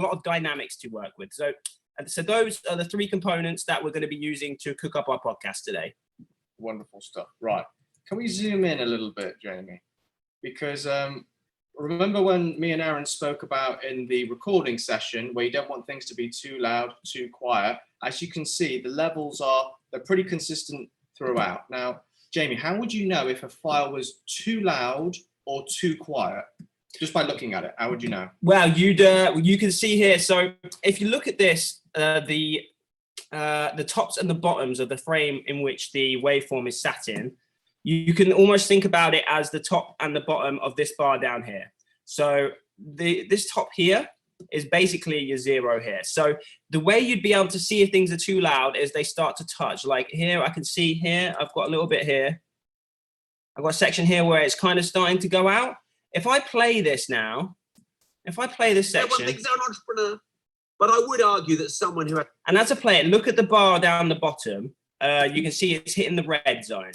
lot of dynamics to work with. So those are the three components that we're going to be using to cook up our podcast today. Wonderful stuff. Right. Can we zoom in a little bit, Jamie? Because remember when me and Aaron spoke about in the recording session where you don't want things to be too loud, too quiet. As you can see, the levels they're pretty consistent throughout. Now, Jamie, how would you know if a file was too loud or too quiet? Just by looking at it, how would you know? Well, you can see here. So if you look at this, the tops and the bottoms of the frame in which the waveform is sat in, you can almost think about it as the top and the bottom of this bar down here. So this top here is basically your zero here. So the way you'd be able to see if things are too loud is they start to touch. Like here, I can see here, I've got a little bit here. I've got a section here where it's kind of starting to go out. If I play this now, if I play this section. Everyone thinks they're an entrepreneur, but I would argue that someone who. And as I play it, look at the bar down the bottom. You can see it's hitting the red zone.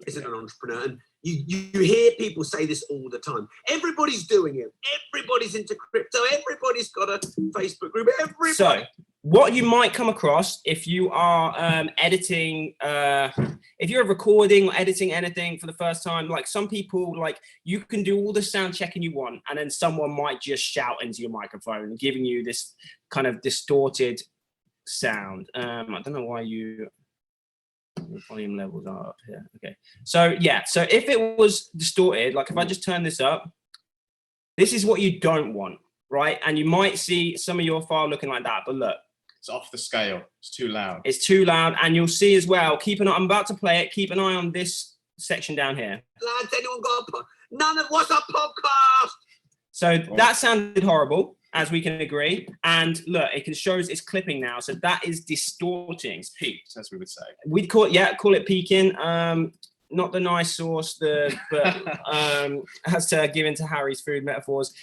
Isn't an entrepreneur. And you hear people say this all the time. Everybody's doing it. Everybody's into crypto. Everybody's got a Facebook group. Everybody. So what you might come across if you are editing, if you're recording or editing anything for the first time, like some people, like you can do all the sound checking you want, and then someone might just shout into your microphone, giving you this kind of distorted sound. I don't know why the volume levels are up here. Okay. So yeah, so if it was distorted, like if I just turn this up, this is what you don't want, right? And you might see some of your file looking like that, but look. It's off the scale. It's too loud. It's too loud. And you'll see as well, keep an eye, I'm about to play it, keep an eye on this section down here. Lads, anyone got none of what's a podcast? So that sounded horrible, as we can agree. And look, it shows it's clipping now. So that is distorting. It's peaked, as we would say. We'd call it peaking. Not the nice sauce, but as to give into Harry's food metaphors,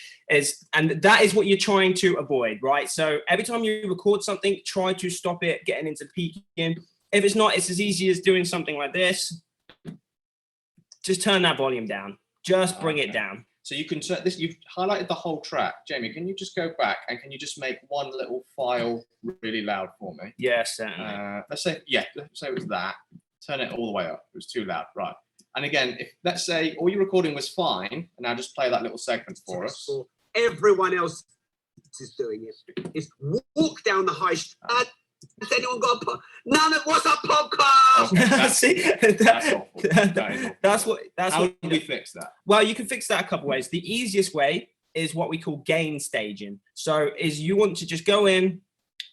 and that is what you're trying to avoid, right? So every time you record something, try to stop it getting into peaking. If it's not, it's as easy as doing something like this. Just turn that volume down. Just bring it down. So you can turn this. You've highlighted the whole track, Jamie. Can you just go back and can you just make one little file really loud for me? Yes, certainly. Let's say it was that. Turn it all the way up. It was too loud, right? And again, if let's say all your recording was fine, and now just play that little segment for us. Everyone else is doing it. It's walk down the high street. Has anyone got none of what's a podcast? See, that's what. How do we fix that? Well, you can fix that a couple ways. The easiest way is what we call gain staging. So, you want to just go in,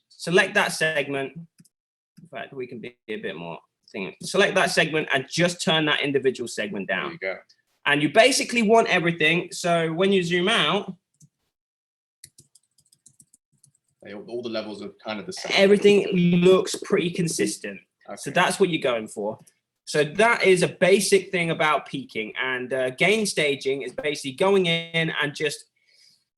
select that segment. In fact, we can be a bit more. Select that segment and just turn that individual segment down. There you go. And you basically want everything. So when you zoom out, all the levels are kind of the same. Everything looks pretty consistent. Okay. So that's what you're going for. So that is a basic thing about peaking, and gain staging is basically going in and just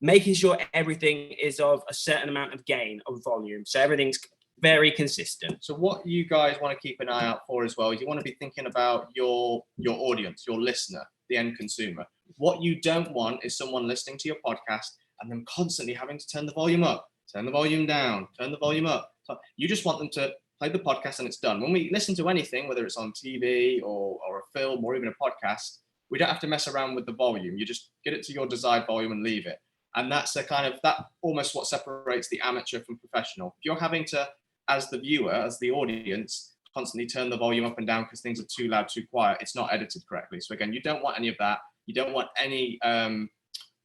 making sure everything is of a certain amount of gain of volume. So everything's very consistent. So what you guys want to keep an eye out for as well is you want to be thinking about your audience, your listener, the end consumer. What you don't want is someone listening to your podcast and them constantly having to turn the volume up, turn the volume down, turn the volume up. So you just want them to play the podcast and it's done. When we listen to anything, whether it's on TV or a film or even a podcast, we don't have to mess around with the volume. You just get it to your desired volume and leave it. And that's that almost what separates the amateur from professional. If you're having to, as the viewer, as the audience, constantly turn the volume up and down because things are too loud, too quiet, it's not edited correctly. So again, you don't want any of that. You don't want any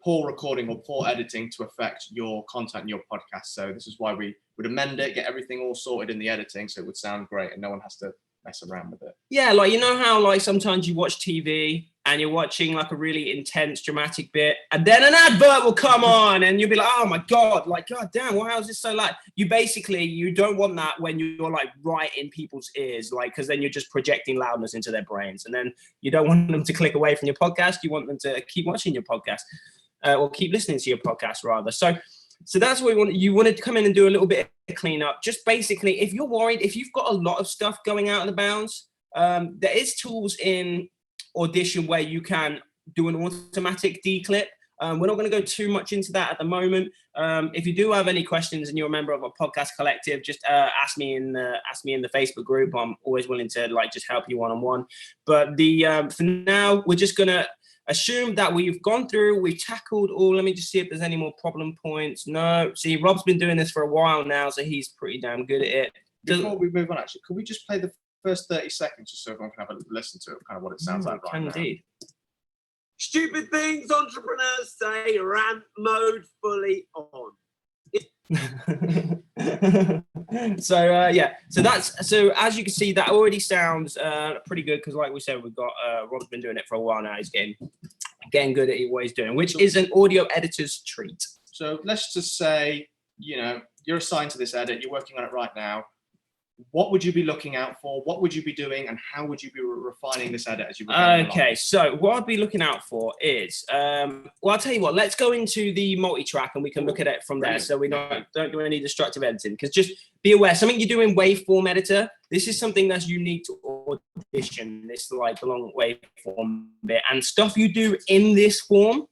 poor recording or poor editing to affect your content in your podcast. So this is why we would amend it, get everything all sorted in the editing so it would sound great and no one has to mess around with it. Yeah, like you know how like sometimes you watch TV and you're watching like a really intense dramatic bit and then an advert will come on and you'll be like, oh my God, like, God damn, why is this so loud? You don't want that when you're like right in people's ears, like, because then you're just projecting loudness into their brains. And then you don't want them to click away from your podcast. You want them to keep watching your podcast or keep listening to your podcast rather. So that's what we want. You want to come in and do a little bit of cleanup. Just basically, if you're worried, if you've got a lot of stuff going out of the bounds, there is tools in Audition where you can do an automatic declip. We're not going to go too much into that at the moment. If you do have any questions and you're a member of a podcast collective, just ask me in the Facebook group. I'm always willing to just help you one-on-one. But for now, we're just going to assume that we've gone through, we've tackled all. Let me just see if there's any more problem points. No, see, Rob's been doing this for a while now, so he's pretty damn good at it. Before we move on, actually, could we just play the first 30 seconds just so everyone can have a listen to it, kind of what it sounds like right now? Indeed. Stupid things entrepreneurs say, rant mode fully on. So as you can see, that already sounds pretty good, because like we said, we've got Rob's been doing it for a while now. He's getting good at what he's doing, which is an audio editor's treat. So let's just say, you're assigned to this edit, you're working on it right now. What would you be looking out for? What would you be doing? And how would you be refining this edit as you go along? Okay, so what I'd be looking out for is, well, I'll tell you what, let's go into the multi-track and we can look at it from there. So we don't do any destructive editing, because just be aware, something you do in waveform editor, this is something that's unique to Audition, this like long waveform bit, and stuff you do in this form,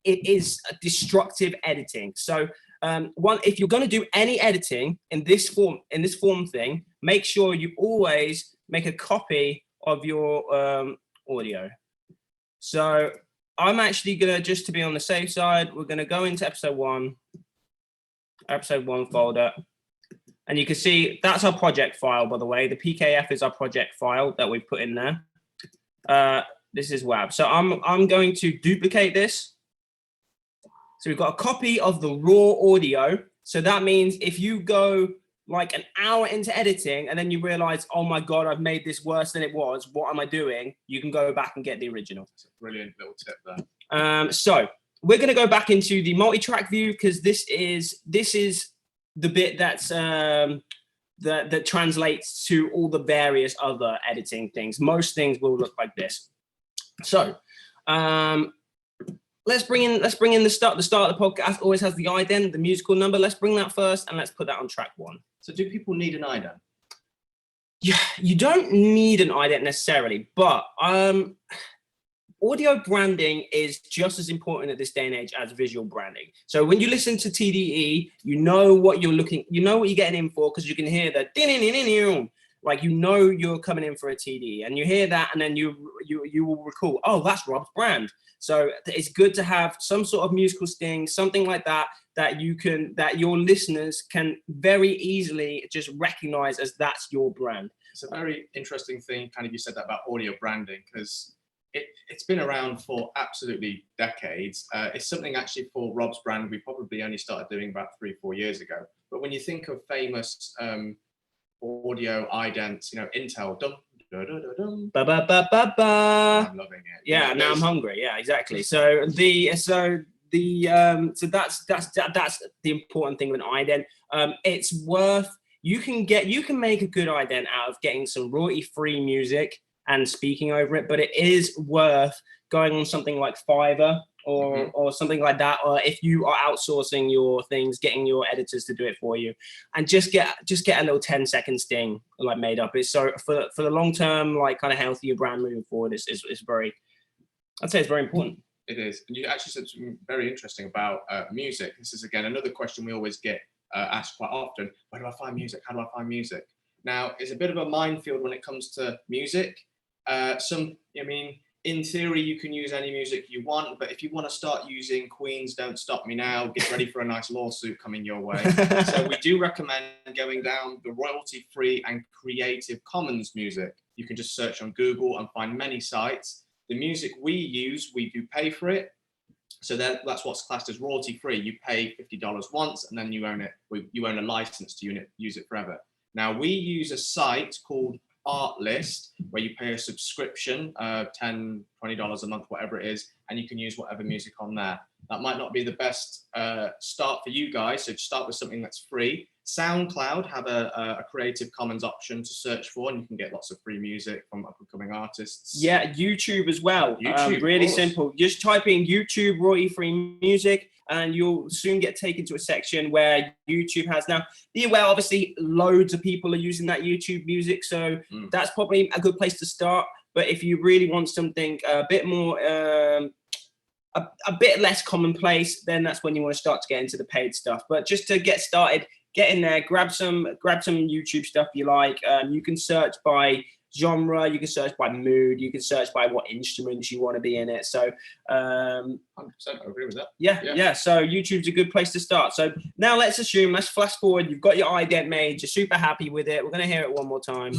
it is a destructive editing. So if you're going to do any editing in this form thing, make sure you always make a copy of your audio. So I'm actually gonna, just to be on the safe side, we're gonna go into episode one folder, and you can see that's our project file, by the way. The PKF is our project file that we put in there. This is WAV. So I'm going to duplicate this. So we've got a copy of the raw audio. So that means if you go like an hour into editing and then you realize, oh my God, I've made this worse than it was, what am I doing? You can go back and get the original. That's a brilliant little tip there. So we're going to go back into the multi-track view, because this is the bit that's that translates to all the various other editing things. Most things will look like this. So let's bring in the start. The start of the podcast always has the ident, the musical number. Let's bring that first and let's put that on track one. So do people need an ident? Yeah, you don't need an ident necessarily, but audio branding is just as important at this day and age as visual branding. So when you listen to TDE, you know what you're getting in for, because you can hear the like, you're coming in for a TDE, and you hear that, and then you will recall, oh, that's Rob's brand. So it's good to have some sort of musical sting, something like that, that your listeners can very easily just recognize as that's your brand. It's a very interesting thing, kind of, you said that about audio branding, because it's been around for absolutely decades. It's something actually for Rob's brand we probably only started doing about 3-4 years ago. But when you think of famous audio idents, Intel, Ba ba ba ba ba. I'm loving it. Yeah, now I'm hungry. Yeah, exactly. So that's the important thing with an ident. It's worth, you can make a good ident out of getting some royalty-free music and speaking over it, but it is worth going on something like Fiverr or something like that, or if you are outsourcing your things, getting your editors to do it for you, and just get a little 10-second sting like made up. It's so for the long term, like kind of healthier brand moving forward, it's very, I'd say it's very important. It is. And you actually said something very interesting about music. This is again another question we always get asked quite often. Where do I find music? How do I find music? Now, it's a bit of a minefield when it comes to music. In theory, you can use any music you want, but if you want to start using Queen's Don't Stop Me Now, get ready for a nice lawsuit coming your way. So we do recommend going down the royalty-free and Creative Commons music. You can just search on Google and find many sites. The music we use, we do pay for it. So that's what's classed as royalty-free. You pay $50 once, and then you own it. You own a license to use it forever. Now, we use a site called Artlist, where you pay a subscription of $10, $20 a month, whatever it is, and you can use whatever music on there. That might not be the best start for you guys, so start with something that's free. SoundCloud have a Creative Commons option to search for, and you can get lots of free music from up-and-coming artists. Yeah, YouTube as well. YouTube, really simple. Just type in YouTube royalty-free music, and you'll soon get taken to a section where YouTube has now. Be aware, obviously, loads of people are using that YouTube music, so that's probably a good place to start. But if you really want something a bit more a bit less commonplace, then that's when you want to start to get into the paid stuff. But just to get started, get in there, grab some YouTube stuff you like. You can search by genre, you can search by mood, you can search by what instruments you want to be in it. So 100%, I agree with that. Yeah. So YouTube's a good place to start. So now let's flash forward. You've got your ident made. You're super happy with it. We're going to hear it one more time.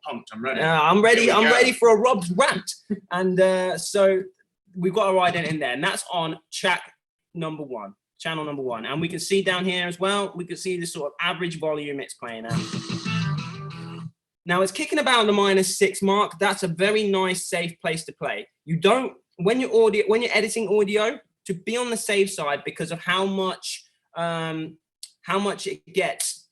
Pumped, I'm ready. I'm ready. I'm ready for a Rob's rant. And so we've got our ident in there, and that's on channel number one. And we can see down here as well, we can see the sort of average volume it's playing at. Now it's kicking about the -6 mark. That's a very nice, safe place to play. You don't, when you're editing audio, to be on the safe side because of how much it gets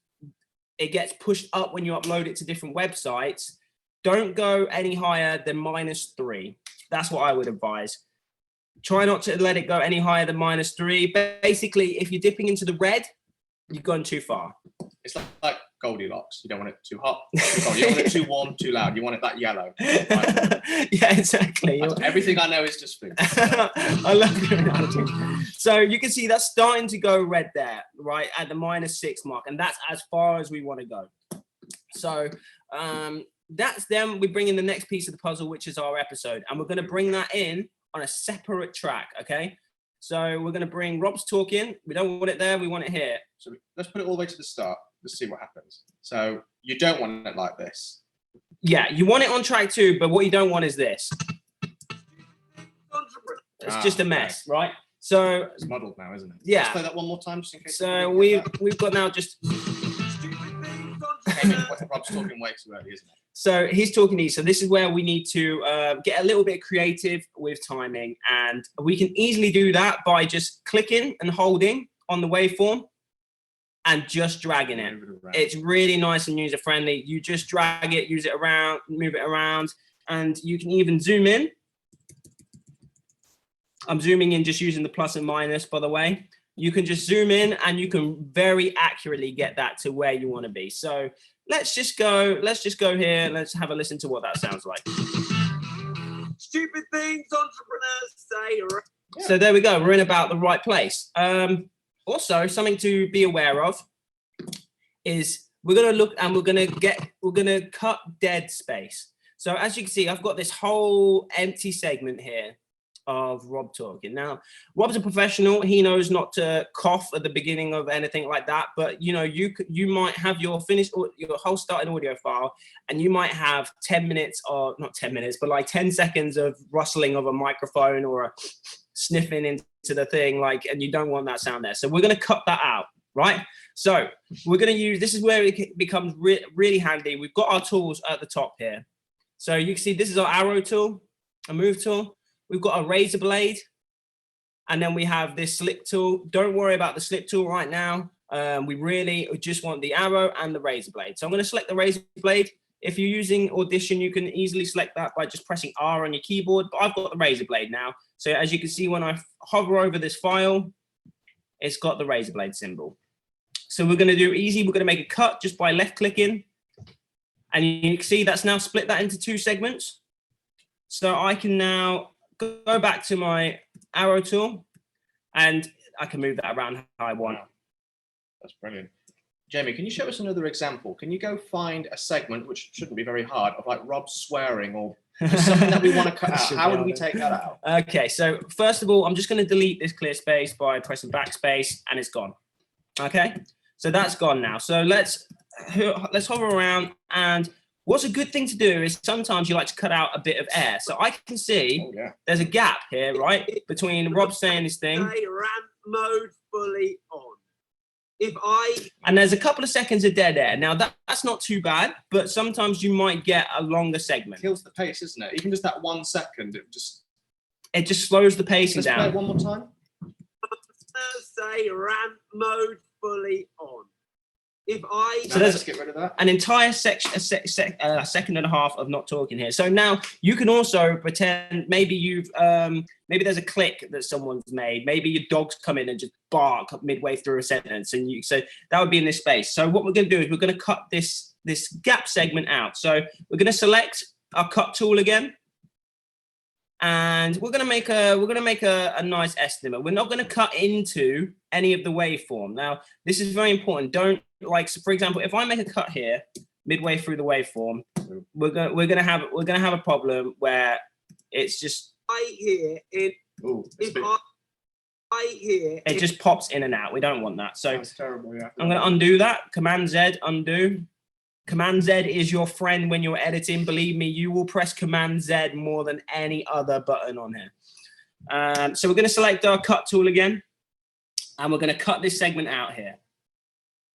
pushed up when you upload it to different websites. Don't go any higher than -3. That's what I would advise. Try not to let it go any higher than -3. Basically, if you're dipping into the red, you've gone too far. It's like Goldilocks. You don't want it too hot, too cold. You don't want it too warm, too loud. You want it that yellow. Right? Yeah, exactly. Everything I know is just food. I love your analogy. So you can see that's starting to go red there, right, at the -6 mark. And that's as far as we want to go. So that's them. We bring in the next piece of the puzzle, which is our episode. And we're going to bring that in on a separate track, okay? So we're going to bring Rob's talk in. We don't want it there. We want it here. So let's put it all the way to the start. Let's see what happens. So you don't want it like this. Yeah, you want it on track 2, but what you don't want is this. It's just a mess, right? So it's muddled now, isn't it? Yeah. Let's play that one more time just in case. So we've got now just. Rob's talking way too early, isn't it? So he's talking to you. So this is where we need to get a little bit creative with timing, and we can easily do that by just clicking and holding on the waveform and just dragging it. It's really nice and user friendly. You just drag it, use it around, move it around, and you can even zoom in. I'm zooming in just using the plus and minus, by the way. You can just zoom in and you can very accurately get that to where you want to be. So let's just go here. Let's have a listen to what that sounds like. Stupid things entrepreneurs say. So there we go. We're in about the right place. Also, something to be aware of is we're going to look and we're going to cut dead space. So as you can see, I've got this whole empty segment here of Rob talking. Now, Rob's a professional. He knows not to cough at the beginning of anything like that. But you know, you might have your whole starting audio file, and you might have 10 minutes, or not 10 minutes, but like 10 seconds of rustling of a microphone or a sniffing into the thing, like, and you don't want that sound there. So we're going to cut that out, right? So we're going to use, this is where it becomes really handy. We've got our tools at the top here. So you can see this is our arrow tool, a move tool. We've got a razor blade, and then we have this slip tool. Don't worry about the slip tool right now. We really just want the arrow and the razor blade. So I'm going to select the razor blade. If you're using Audition, you can easily select that by just pressing R on your keyboard, but I've got the razor blade now. So as you can see, when I hover over this file, it's got the razor blade symbol. So we're going to do easy. We're going to make a cut just by left clicking. And you can see that's now split that into 2 segments. So I can now go back to my arrow tool and I can move that around how I want. That's brilliant. Jamie, can you show us another example? Can you go find a segment, which shouldn't be very hard, of like Rob swearing or something that we want to cut out? How would we take that out? Okay, so first of all, I'm just going to delete this clear space by pressing backspace, and it's gone. Okay, so that's gone now. So let's hover around, and what's a good thing to do is sometimes you like to cut out a bit of air. So I can see there's a gap here, right, between Rob saying his thing. Ramp mode fully on. And there's a couple of seconds of dead air. Now that's not too bad, but sometimes you might get a longer segment. Kills the pace, isn't it? Even just that 1 second, it just slows the pacing down. Let's play it one more time. Say ramp mode fully on. So let's get rid of that. An entire second and a half of not talking here. So now you can also pretend maybe maybe there's a click that someone's made. Maybe your dog's come in and just bark midway through a sentence, and so that would be in this space. So what we're going to do is we're going to cut this gap segment out. So we're going to select our cut tool again, And we're gonna make a nice estimate. We're not gonna cut into any of the waveform. Now, this is very important. Don't like, so for example, if I make a cut here midway through the waveform, we're gonna have a problem where it's just it just pops in and out. We don't want that. So That's terrible. Yeah. I'm gonna undo that. Command Z, undo. Command Z is your friend when you're editing. Believe me, you will press Command Z more than any other button on here. So we're going to select our cut tool again, and we're going to cut this segment out here.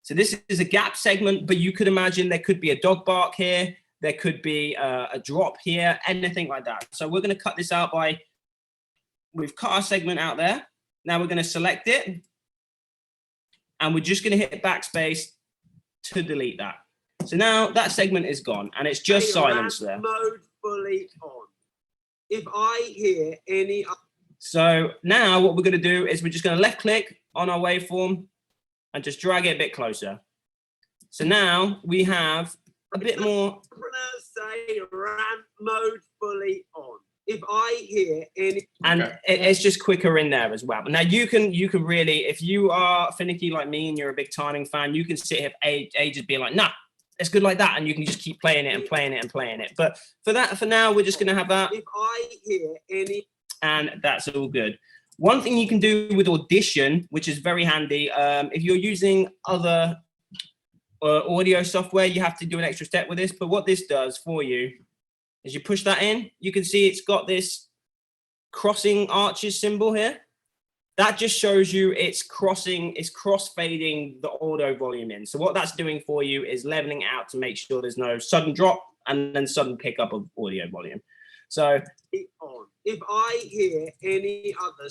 So this is a gap segment, but you could imagine there could be a dog bark here. There could be a drop here, anything like that. So we're going to cut this out by, we've cut our segment out there. Now we're going to select it, and we're just going to hit backspace to delete that. So now that segment is gone, and it's just silence there. Mode fully on. If I hear any. So now what we're going to do is we're just going to left click on our waveform and just drag it a bit closer. So now we have a bit more. Say ramp mode fully on. If I hear any. And it's just quicker in there as well. Now you can really, if you are finicky like me and you're a big timing fan, you can sit here for ages being like, nah, it's good like that, and you can just keep playing it and playing it and playing it. But for now, we're just going to have that. If I hear any, and that's all good. One thing you can do with Audition, which is very handy, if you're using other audio software, you have to do an extra step with this. But what this does for you is you push that in. You can see it's got this crossing arches symbol here. That just shows you it's cross-fading the audio volume in. So what that's doing for you is leveling it out to make sure there's no sudden drop and then sudden pickup of audio volume. So if I hear any other,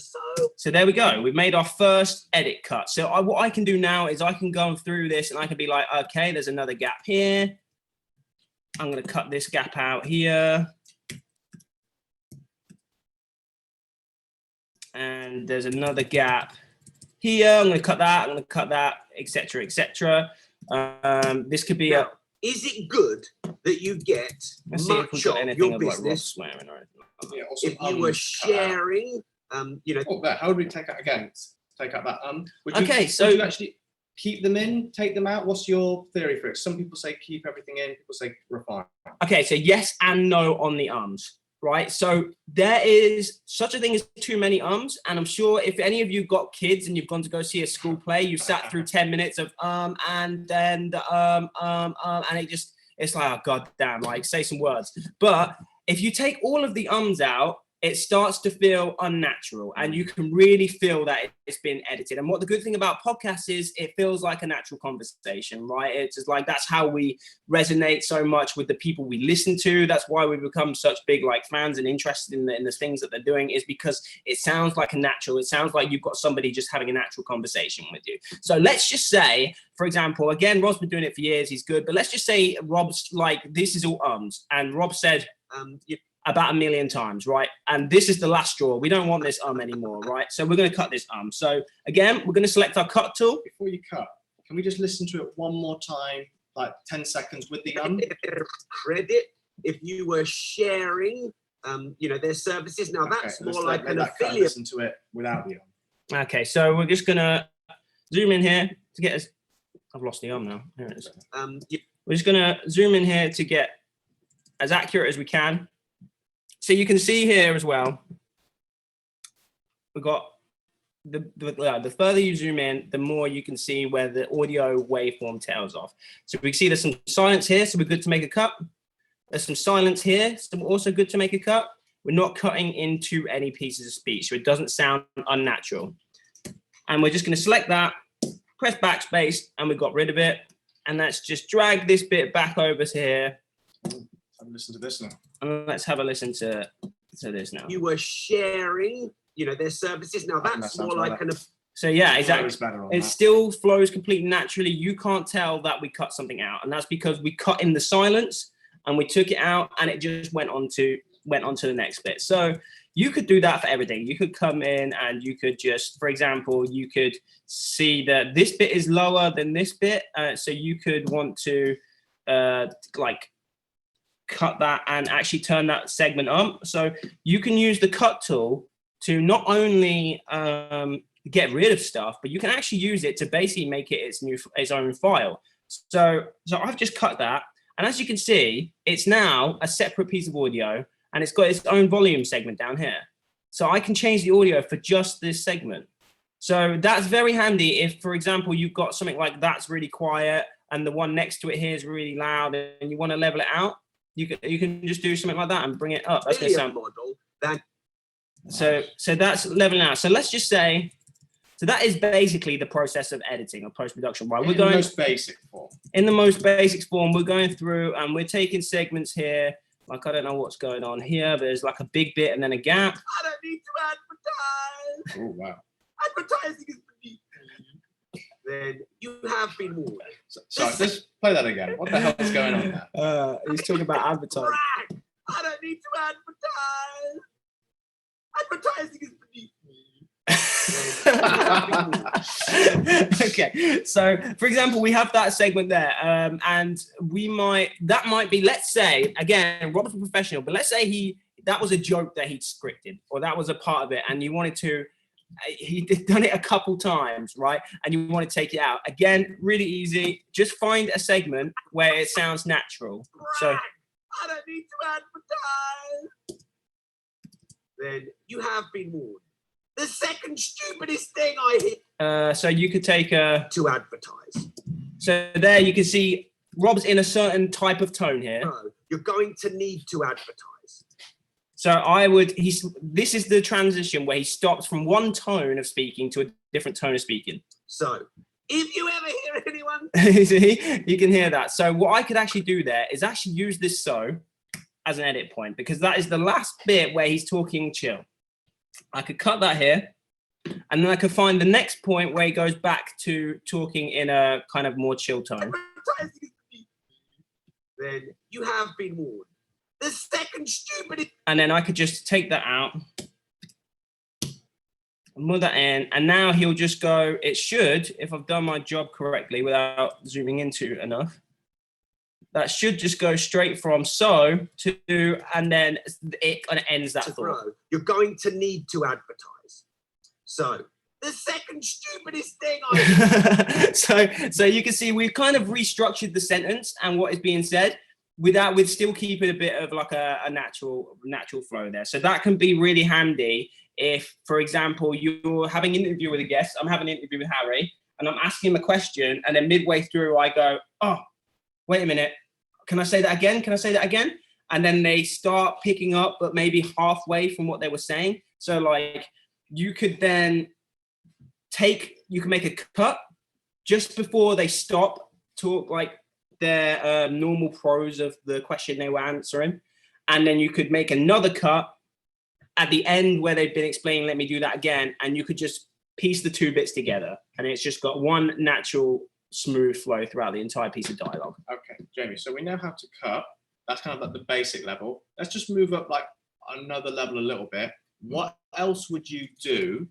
so there we go. We've made our first edit cut. So what I can do now is I can go through this and I can be like, okay, there's another gap here. I'm going to cut this gap out here. And there's another gap here. I'm going to cut that. I'm going to cut that, etc., etc. This could be now, is it good that you get much of your business like if you were sharing? You know. Oh, how would we take that again? Take out that Would you actually keep them in, take them out? What's your theory for it? Some people say keep everything in. People say refine. Okay, so yes and no on the ums. Right, so there is such a thing as too many ums, and I'm sure if any of you got kids and you've gone to go see a school play, you sat through 10 minutes of and then the and it's like, oh god damn, like say some words. But if you take all of the ums out, it starts to feel unnatural, and you can really feel that it's been edited. And what the good thing about podcasts is it feels like a natural conversation, right? It's just like, that's how we resonate so much with the people we listen to. That's why we become such big like fans and interested in the things that they're doing, is because it sounds like a natural, it sounds like you've got somebody just having a natural conversation with you. So let's just say, for example, again, Rob's been doing it for years, he's good, but let's just say Rob's like, this is all ums, and Rob said, about 1 million times, right? And this is the last straw. We don't want this anymore, right? So we're going to cut this So again, we're going to select our cut tool. Before you cut, can we just listen to it one more time, like 10 seconds with the credit if you were sharing, you know, their services. Now that's more like an affiliate. Listen to it without the Okay, so we're just going to zoom in here to get us. I've lost the now. Here it is. We're just going to zoom in here to get as accurate as we can. So you can see here as well, we've got the further you zoom in, the more you can see where the audio waveform tails off. So we can see there's some silence here, so we're good to make a cut. There's some silence here, so we're also good to make a cut. We're not cutting into any pieces of speech, so it doesn't sound unnatural. And we're just going to select that, press backspace, and we got rid of it. And let's just drag this bit back over to here. Listen to this now. And let's have a listen to this now. You were sharing, you know, their services. Now that's more like an. So yeah, exactly. It still flows completely naturally. You can't tell that we cut something out, and that's because we cut in the silence and we took it out, and it just went on to the next bit. So you could do that for everything. You could come in and you could just, for example, you could see that this bit is lower than this bit, so you could want to like cut that and actually turn that segment up. So you can use the cut tool to not only get rid of stuff, but you can actually use it to basically make it its own file. So I've just cut that. And as you can see, it's now a separate piece of audio, and it's got its own volume segment down here. So I can change the audio for just this segment. So that's very handy if, for example, you've got something like that's really quiet and the one next to it here is really loud and you want to level it out. You can just do something like that and bring it up. That's going to sound model. So that's leveling out. So let's just say, so that is basically the process of editing or post-production. Right? We're going in the most basic form. In the most basic form, we're going through and we're taking segments here. Like, I don't know what's going on here, but there's like a big bit and then a gap. I don't need to advertise. Oh, wow. Advertising is beneath me. Then you have been warned. Sorry, just play that again. What the hell is going on there? He's talking about advertising. Brag. I don't need to advertise. Advertising is beneath me. Okay, so for example, we have that segment there, and that might be, let's say, again, Robert for professional, but let's say that was a joke that he'd scripted, or that was a part of it, and you wanted to, he'd done it a couple times, right? And you want to take it out. Again, really easy. Just find a segment where it sounds natural. So I don't need to advertise. Then you have been warned. The second stupidest thing I hit. So you could take to advertise. So there you can see Rob's in a certain type of tone here. No, you're going to need to advertise. So this is the transition where he stops from one tone of speaking to a different tone of speaking. So if you ever hear anyone. See, you can hear that. So what I could actually do there is actually use this so as an edit point, because that is the last bit where he's talking chill. I could cut that here, and then I could find the next point where he goes back to talking in a kind of more chill tone. Then you have been warned. The second stupidest. And then I could just take that out, move that in, and now he'll just go, it should, if I've done my job correctly without zooming into enough, that should just go straight from so to, and then it kind of ends that thought. You're going to need to advertise. So the second stupidest thing I so you can see we've kind of restructured the sentence and what is being said with still keeping a bit of like a natural flow there. So that can be really handy if, for example, you're having an interview with a guest. I'm having an interview with Harry and I'm asking him a question, and then midway through I go, oh, wait a minute. Can I say that again? Can I say that again? And then they start picking up, but maybe halfway from what they were saying. So like you could then you can make a cut just before they stop talk like their normal prose of the question they were answering. And then you could make another cut at the end where they've been explaining, let me do that again. And you could just piece the two bits together. And it's just got one natural smooth flow throughout the entire piece of dialogue. Okay, Jamie, so we know how to cut. That's kind of like the basic level. Let's just move up like another level a little bit. What else would you do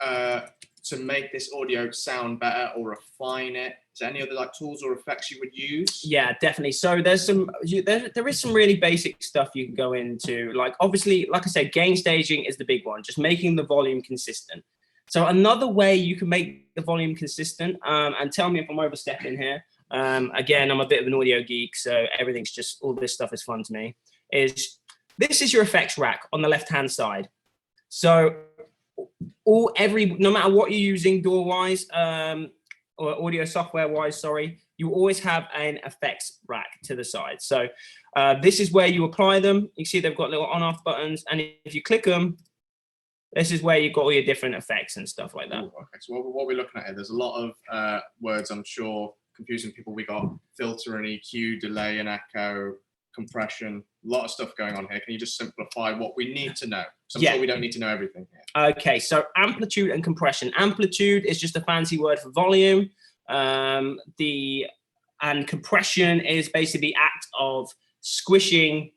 to make this audio sound better or refine it? Is there any other like tools or effects you would use? Yeah, definitely. So there is some really basic stuff you can go into. Like obviously, like I said, gain staging is the big one, just making the volume consistent. So another way you can make the volume consistent, and tell me if I'm overstepping here. Again, I'm a bit of an audio geek, so everything's just, all this stuff is fun to me, this is your effects rack on the left-hand side. So no matter what you're using DAW-wise, or audio software-wise, sorry, you always have an effects rack to the side. So this is where you apply them. You see they've got little on-off buttons, and if you click them, this is where you've got all your different effects and stuff like that. Ooh, okay, so what we're looking at here, there's a lot of words, I'm sure, confusing people. We got filter and EQ, delay and echo, compression, a lot of stuff going on here. Can you just simplify what we need to know? So I'm sure we don't need to know everything here. Okay, so amplitude and compression. Amplitude is just a fancy word for volume. And compression is basically the act of squishing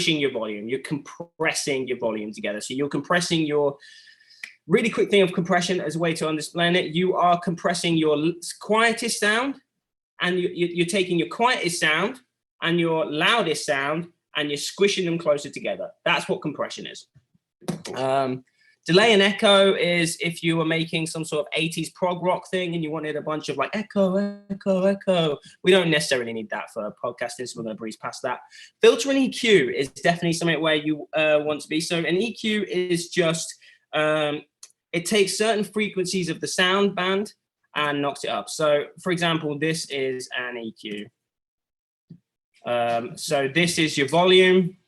your volume. You're compressing your volume together. So you're compressing your, really quick thing of compression as a way to understand it. You are compressing your quietest sound, and you're taking your quietest sound and your loudest sound, and you're squishing them closer together. That's what compression is. Delay and echo is if you were making some sort of 80s prog rock thing and you wanted a bunch of like echo, echo, echo. We don't necessarily need that for podcasting, so we're going to breeze past that. Filter and EQ is definitely something where you want to be. So an EQ is just, it takes certain frequencies of the sound band and knocks it up. So for example, this is an EQ. So this is your volume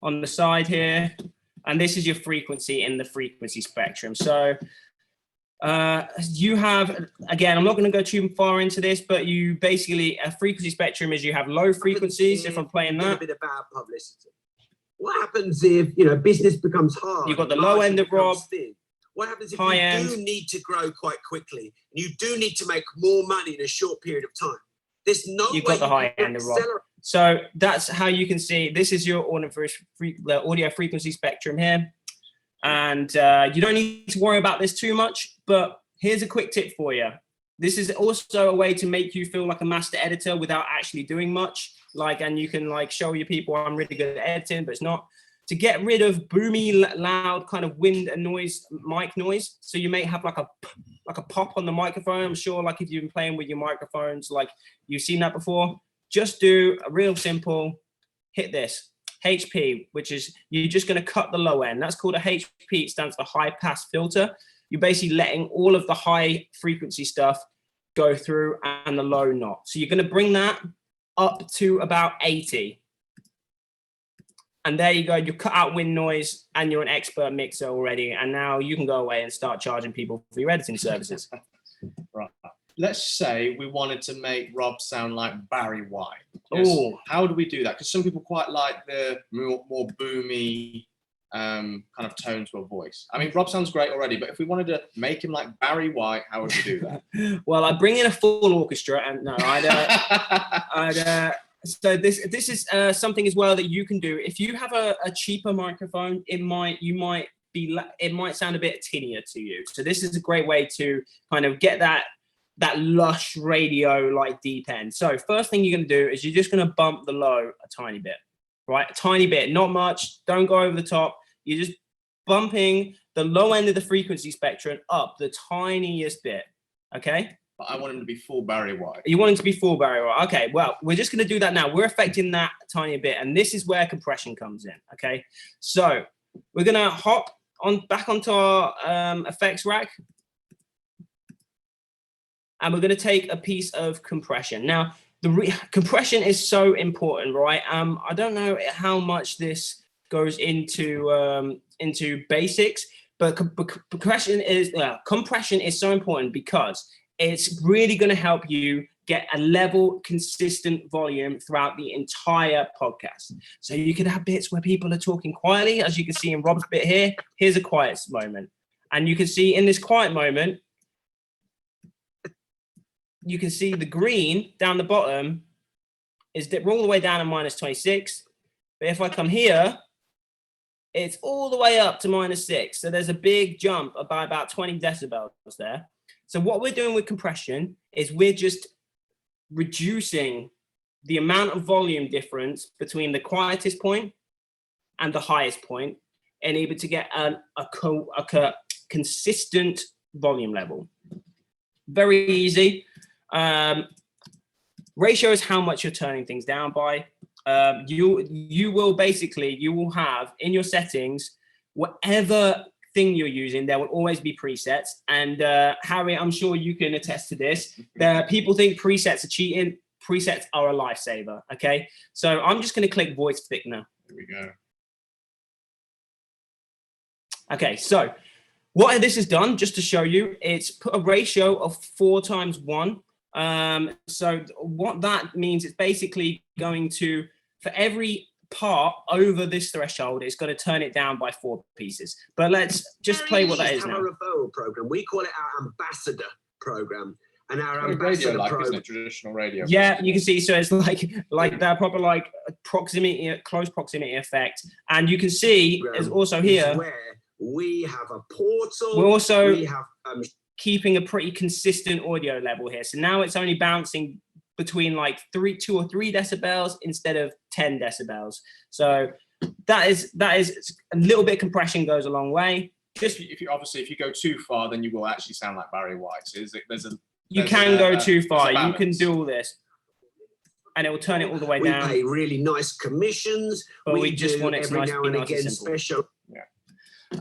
on the side here. And this is your frequency in the frequency spectrum. So you have, again, I'm not going to go too far into this, but you basically, a frequency spectrum is you have low frequencies, if I'm playing that. A bit of bad publicity. What happens if, business becomes hard? You've got the low end of Rob. What happens if high you end. do need to grow quite quickly? And you do need to make more money in a short period of time. There's no You've way got the high end of Rob. So that's how you can see, this is your audio frequency spectrum here. And you don't need to worry about this too much, but here's a quick tip for you. This is also a way to make you feel like a master editor without actually doing much. And you can show your people I'm really good at editing, but it's not. To get rid of boomy, loud kind of wind and noise, mic noise. So you may have like a pop on the microphone. I'm sure if you've been playing with your microphones, you've seen that before. Just do a real simple, hit this, HP, which is, you're just going to cut the low end. That's called a HP. It stands for high pass filter. You're basically letting all of the high frequency stuff go through and the low not. So you're going to bring that up to about 80. And there you go. You cut out wind noise and you're an expert mixer already. And now you can go away and start charging people for your editing services. Right. Let's say we wanted to make Rob sound like Barry White. Oh, how do we do that? Because some people quite like the more boomy kind of tone to a voice. I mean, Rob sounds great already, but if we wanted to make him like Barry White, how would we do that? Well, I'd bring in a full orchestra, and no, so this is something as well that you can do. If you have a cheaper microphone, it might sound a bit tinnier to you. So this is a great way to kind of get that lush radio deep end. So first thing you're going to do is you're just going to bump the low a tiny bit, right? A tiny bit, not much. Don't go over the top. You're just bumping the low end of the frequency spectrum up the tiniest bit, okay? But I want him to be full Barry White. You want him to be full Barry White. Okay, well, we're just going to do that now. We're affecting that tiny bit, and this is where compression comes in, okay? So we're going to hop back onto our effects rack, and we're going to take a piece of compression. Now, compression is so important, right? I don't know how much this goes into basics, but compression is so important because it's really going to help you get a level, consistent volume throughout the entire podcast. So you can have bits where people are talking quietly, as you can see in Rob's bit here. Here's a quiet moment. And you can see in this quiet moment, you can see the green down the bottom is we're all the way down at -26. But if I come here, it's all the way up to -6. So there's a big jump by about 20 decibels there. So what we're doing with compression is we're just reducing the amount of volume difference between the quietest point and the highest point, and able to get a consistent volume level. Very easy. Ratio is how much you're turning things down by. You will have in your settings whatever thing you're using. There will always be presets, and Harry, I'm sure you can attest to this. People think presets are cheating. Presets are a lifesaver. Okay, so I'm just going to click voice thickener. Here we go. Okay, so what this has done, just to show you, it's put a ratio of 4:1. So what that means is basically going to, for every part over this threshold, it's going to turn it down by 4 pieces. But let's just play what that is now. Our referral program, we call it our ambassador program, and our Radio ambassador like, program. isn't it? Traditional radio. Yeah, you can see. So it's like that proper proximity, close proximity effect, and you can see is also here where we have a portal. We have keeping a pretty consistent audio level here. So now it's only bouncing between like 2 or 3 decibels instead of 10 decibels. So that is a little bit of compression goes a long way. Just if you go too far, then you will actually sound like Barry White. So you can go too there's far. a You can balance. do all this, and it will turn it all the way We down. pay really nice commissions. But we just do want it to every nice- now be and nice and again simple. special.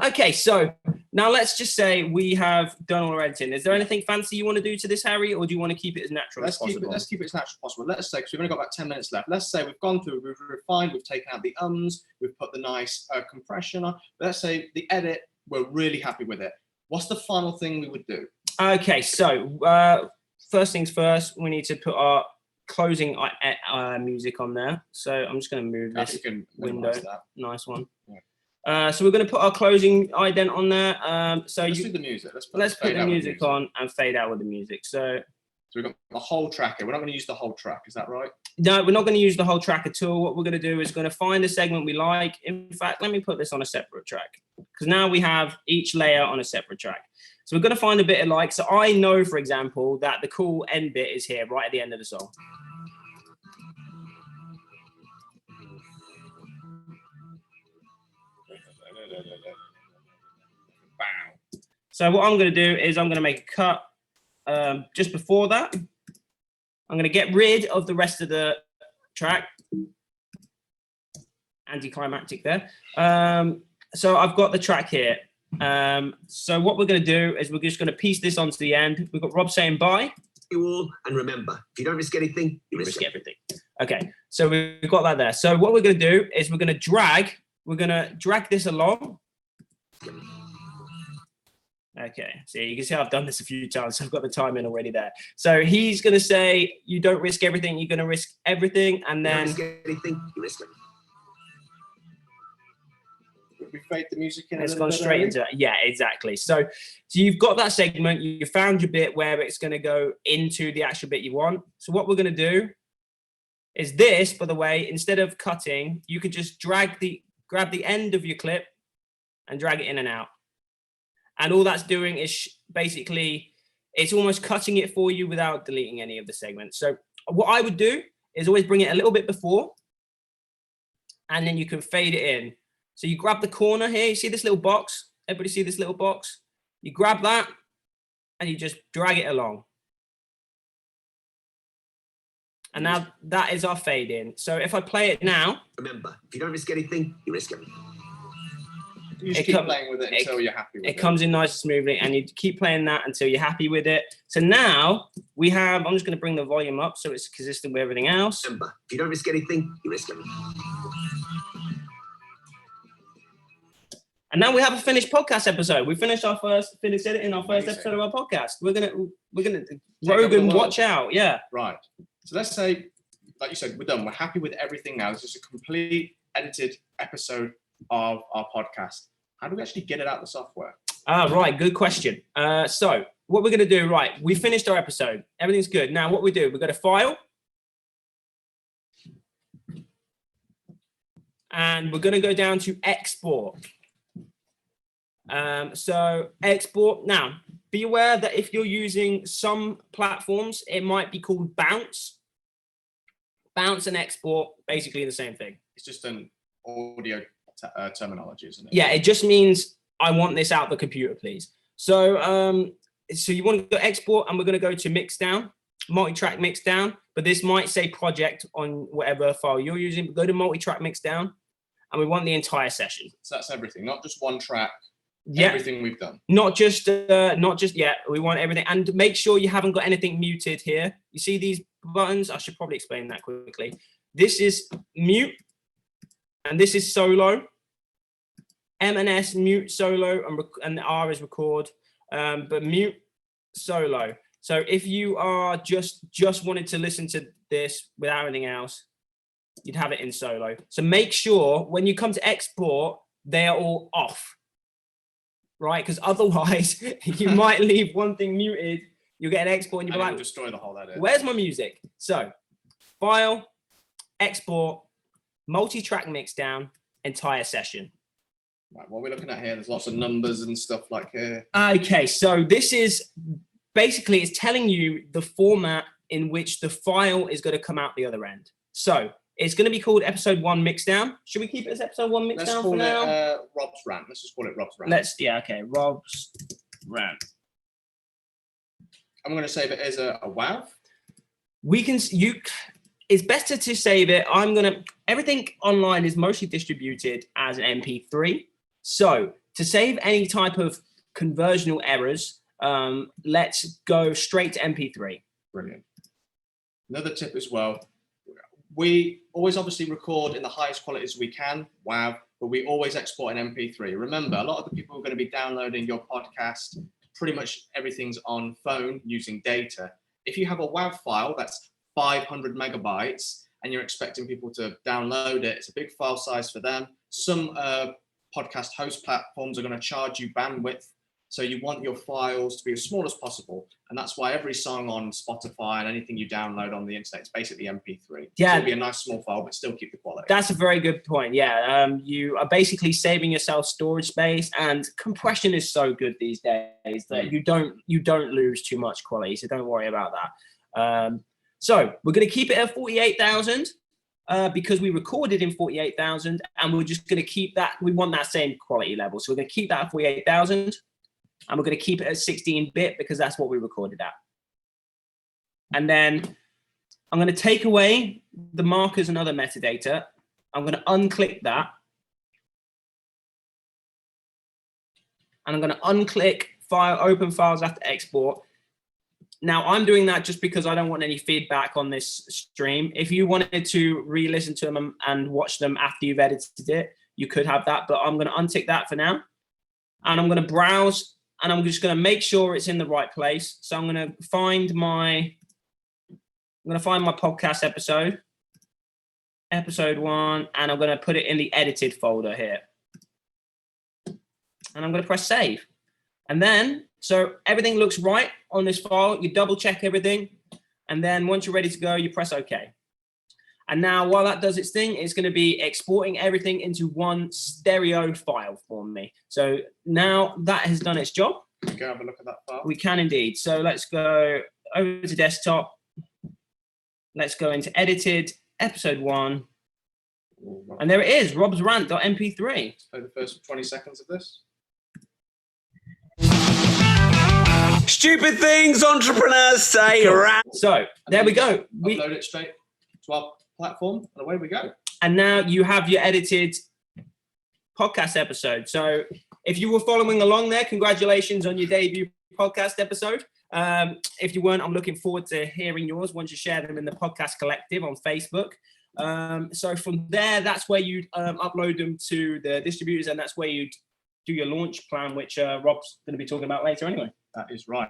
Okay, so now let's just say we have done all our editing. Is there anything fancy you want to do to this, Harry, or do you want to keep it as natural Let's as possible? keep it as natural as possible. Let's say, because we've only got about 10 minutes left. Let's say we've gone through, we've refined, we've taken out the ums, we've put the nice compression on. Let's say the edit, we're really happy with it. What's the final thing we would do? Okay, so first things first, we need to put our closing music on there. So I'm just going to move If this you can window. minimize that. Nice one. Yeah. So we're going to put our closing ident on there. So Let's do the music. let's put fade the out with music on and fade out with the music. So we've got the whole track here. We're not going to use the whole track. Is that right? no, we're not going to use the whole track at all. What we're going to do is going to find a segment we like. In fact, let me put this on a separate track, because now we have each layer on a separate track. So we're going to find a bit of like, so I know, for example, that the cool end bit is here right at the end of the song. So what I'm going to do is I'm going to make a cut just before that. I'm going to get rid of the rest of the track. Anticlimactic there. So I've got the track here. So what we're going to do is we're just going to piece this onto the end. We've got Rob saying bye. You all, and remember, if you don't risk anything, you risk it. Everything. Okay, so we've got that there. So what we're going to do is we're going to drag this along. Okay, so you can see I've done this a few times. So I've got the time in already there. So he's going to say, you don't risk everything, you're going to risk everything. And You don't then risk anything, you risk it. We fade the music in. it's gone straight into it. Yeah, exactly. So you've got that segment, you found your bit where it's going to go into the actual bit you want. So what we're going to do is this, by the way, instead of cutting, you could just grab the end of your clip and drag it in and out. And all that's doing is basically, it's almost cutting it for you without deleting any of the segments. So what I would do is always bring it a little bit before, and then you can fade it in. So you grab the corner here, you see this little box? Everybody see this little box? You grab that and you just drag it along. And now that is our fade in. So if I play it now. Remember, if you don't risk anything, you risk it. You just keep playing with it until you're happy with it. It comes in nice and smoothly, and you keep playing that until you're happy with it. So now we have, I'm just going to bring the volume up so it's consistent with everything else. Remember, if you don't risk anything, you risk it. And now we have a finished podcast episode. We finished editing our first episode of our podcast. We're gonna Rogan, watch out. Yeah. Right. So let's say, like you said, we're done. We're happy with everything now. This is a complete edited episode of our podcast. How do we actually get it out of the software? Right. Good question. So what we're gonna do, right? We finished our episode. Everything's good. Now what we do, we go to File, and we're gonna go down to Export. So export. Now, be aware that if you're using some platforms, it might be called bounce. Bounce and export, basically the same thing. It's just an audio terminology, isn't it? Yeah, it just means I want this out the computer, please. So, so you want to go export, and we're going to go to mix down, multi-track mix down, but this might say project on whatever file you're using. Go to multi-track mix down, and we want the entire session. So that's everything, not just one track. Yeah. Everything we've done. Not just yet. We want everything, and make sure you haven't got anything muted here. You see these buttons? I should probably explain that quickly. This is mute, and this is solo. M and S mute solo, and R is record, but mute solo. So if you are just wanted to listen to this without anything else, you'd have it in solo. So make sure when you come to export, they are all off. Right, because otherwise you might leave one thing muted. You'll get an export, and you'll be like, destroy the whole edit. Where's my music? So, file, export, multi-track mix down, entire session. Right, what we're looking at here, there's lots of numbers and stuff like here. Okay, so this is basically it's telling you the format in which the file is going to come out the other end. So it's going to be called episode 1 Mixdown. Should we keep it as episode 1 Mixdown? Let's call it Rob's Rant. Let's just call it Rob's Rant. Okay, Rob's Rant. I'm going to save it as a WAV. It's better to save it. Everything online is mostly distributed as an MP3. So to save any type of conversional errors, let's go straight to MP3. Brilliant. Another tip as well. We always obviously record in the highest quality as we can, WAV, but we always export an MP3. Remember, a lot of the people who are going to be downloading your podcast, pretty much everything's on phone using data. If you have a WAV file that's 500 megabytes and you're expecting people to download it, it's a big file size for them. Some podcast host platforms are going to charge you bandwidth. So you want your files to be as small as possible. And that's why every song on Spotify and anything you download on the internet is basically MP3. Yeah. So it'll be a nice small file, but still keep the quality. That's a very good point. Yeah. You are basically saving yourself storage space, and compression is so good these days that you don't lose too much quality. So don't worry about that. So we're going to keep it at 48,000 because we recorded in 48,000, and we're just going to keep that. We want that same quality level. So we're going to keep that at 48,000. And we're going to keep it at 16-bit because that's what we recorded at. And then I'm going to take away the markers and other metadata. I'm going to unclick that. And I'm going to unclick file, open files after export. Now I'm doing that just because I don't want any feedback on this stream. If you wanted to re-listen to them and watch them after you've edited it, you could have that, but I'm going to untick that for now. And I'm going to browse. And I'm just going to make sure it's in the right place. So I'm going to find my podcast episode 1, and I'm going to put it in the edited folder here. And I'm going to press save. And then, so everything looks right on this file. You double check everything. And then once you're ready to go, you press OK. And now while that does its thing, it's going to be exporting everything into one stereo file for me. So now that has done its job. Can we have a look at that file? We can indeed. So let's go over to desktop. Let's go into edited, episode 1. And there it is, Rob's Rant.mp3. Let's play the first 20 seconds of this. Stupid things entrepreneurs say. So there we go. Upload it straight to our platform, and away we go. And now you have your edited podcast episode. So if you were following along there, congratulations on your debut podcast episode. If you weren't, I'm looking forward to hearing yours once you share them in the podcast collective on Facebook. So from there, that's where you upload them to the distributors, and that's where you do your launch plan, which Rob's going to be talking about later anyway. That is right.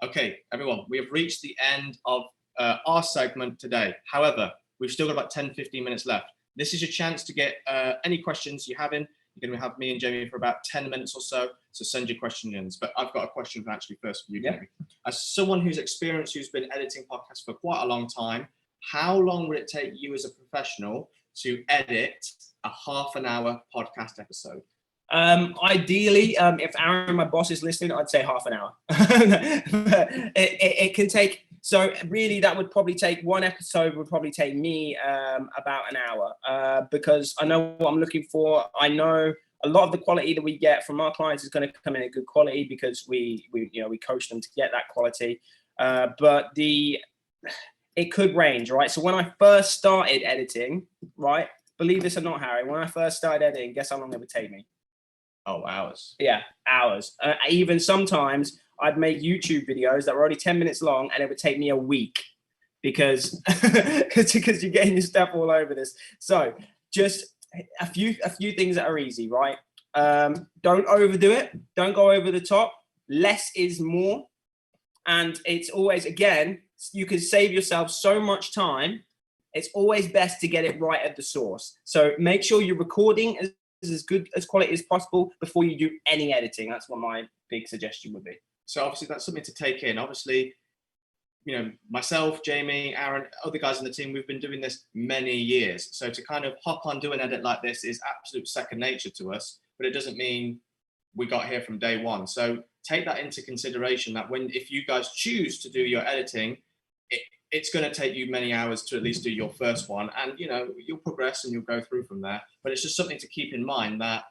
Okay, everyone, we have reached the end of our segment today. However, we've still got about 10, 15 minutes left. This is your chance to get any questions you have in. You're going to have me and Jamie for about 10 minutes or so send your questions in. But I've got a question actually first for you, Jamie. As someone who's experienced, who's been editing podcasts for quite a long time, how long would it take you as a professional to edit a half-an-hour podcast episode? Ideally, if Aaron, my boss, is listening, I'd say half an hour. it can take, so really that would probably take, one episode would probably take me about an hour because I know what I'm looking for. I know a lot of the quality that we get from our clients is going to come in at good quality because we coach them to get that quality. But it could range, right? So when I first started editing, right, believe this or not, Harry, when I first started editing, guess how long it would take me? Oh, hours. Yeah, hours. Even sometimes I'd make YouTube videos that were already 10 minutes long and it would take me a week because you're getting your stuff all over this. So just a few things that are easy, right? Don't overdo it. Don't go over the top. Less is more. And it's always, again, you can save yourself so much time. It's always best to get it right at the source. So make sure you're recording as good as quality as possible before you do any editing. That's what my big suggestion would be. So obviously that's something to take in. Obviously, you know, myself, Jamie, Aaron, other guys in the team, we've been doing this many years. So to kind of hop on, do an edit like this is absolute second nature to us, but it doesn't mean we got here from day one. So take that into consideration that if you guys choose to do your editing, it's going to take you many hours to at least do your first one, and you'll progress and you'll go through from there. But it's just something to keep in mind that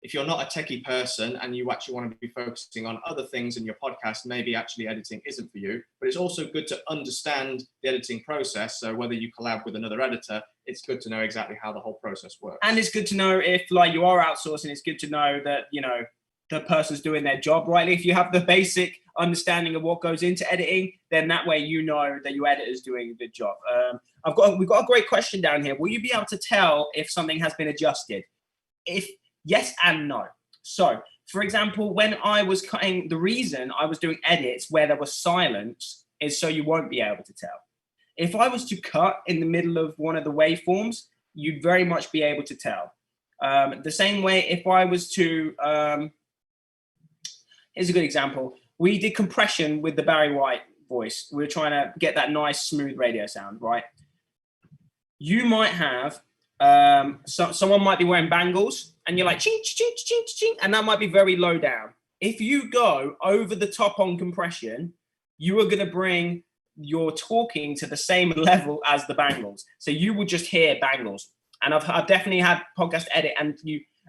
if you're not a techie person and you actually want to be focusing on other things in your podcast, maybe actually editing isn't for you. But it's also good to understand the editing process. So whether you collab with another editor, it's good to know exactly how the whole process works. And it's good to know if you are outsourcing, it's good to know that, the person's doing their job rightly. If you have the basic understanding of what goes into editing, then that way you know that your editor's doing a good job. We've got a great question down here. Will you be able to tell if something has been adjusted? If yes and no. So, for example, when I was cutting, the reason I was doing edits where there was silence is so you won't be able to tell. If I was to cut in the middle of one of the waveforms, you'd very much be able to tell. The same way if I was to, here's a good example. We did compression with the Barry White voice. We were trying to get that nice, smooth radio sound, right? You might have, someone might be wearing bangles and you're like, ching, ching, ching, ching, and that might be very low down. If you go over the top on compression, you are going to bring your talking to the same level as the bangles. So you will just hear bangles. And I've definitely had podcast edit, and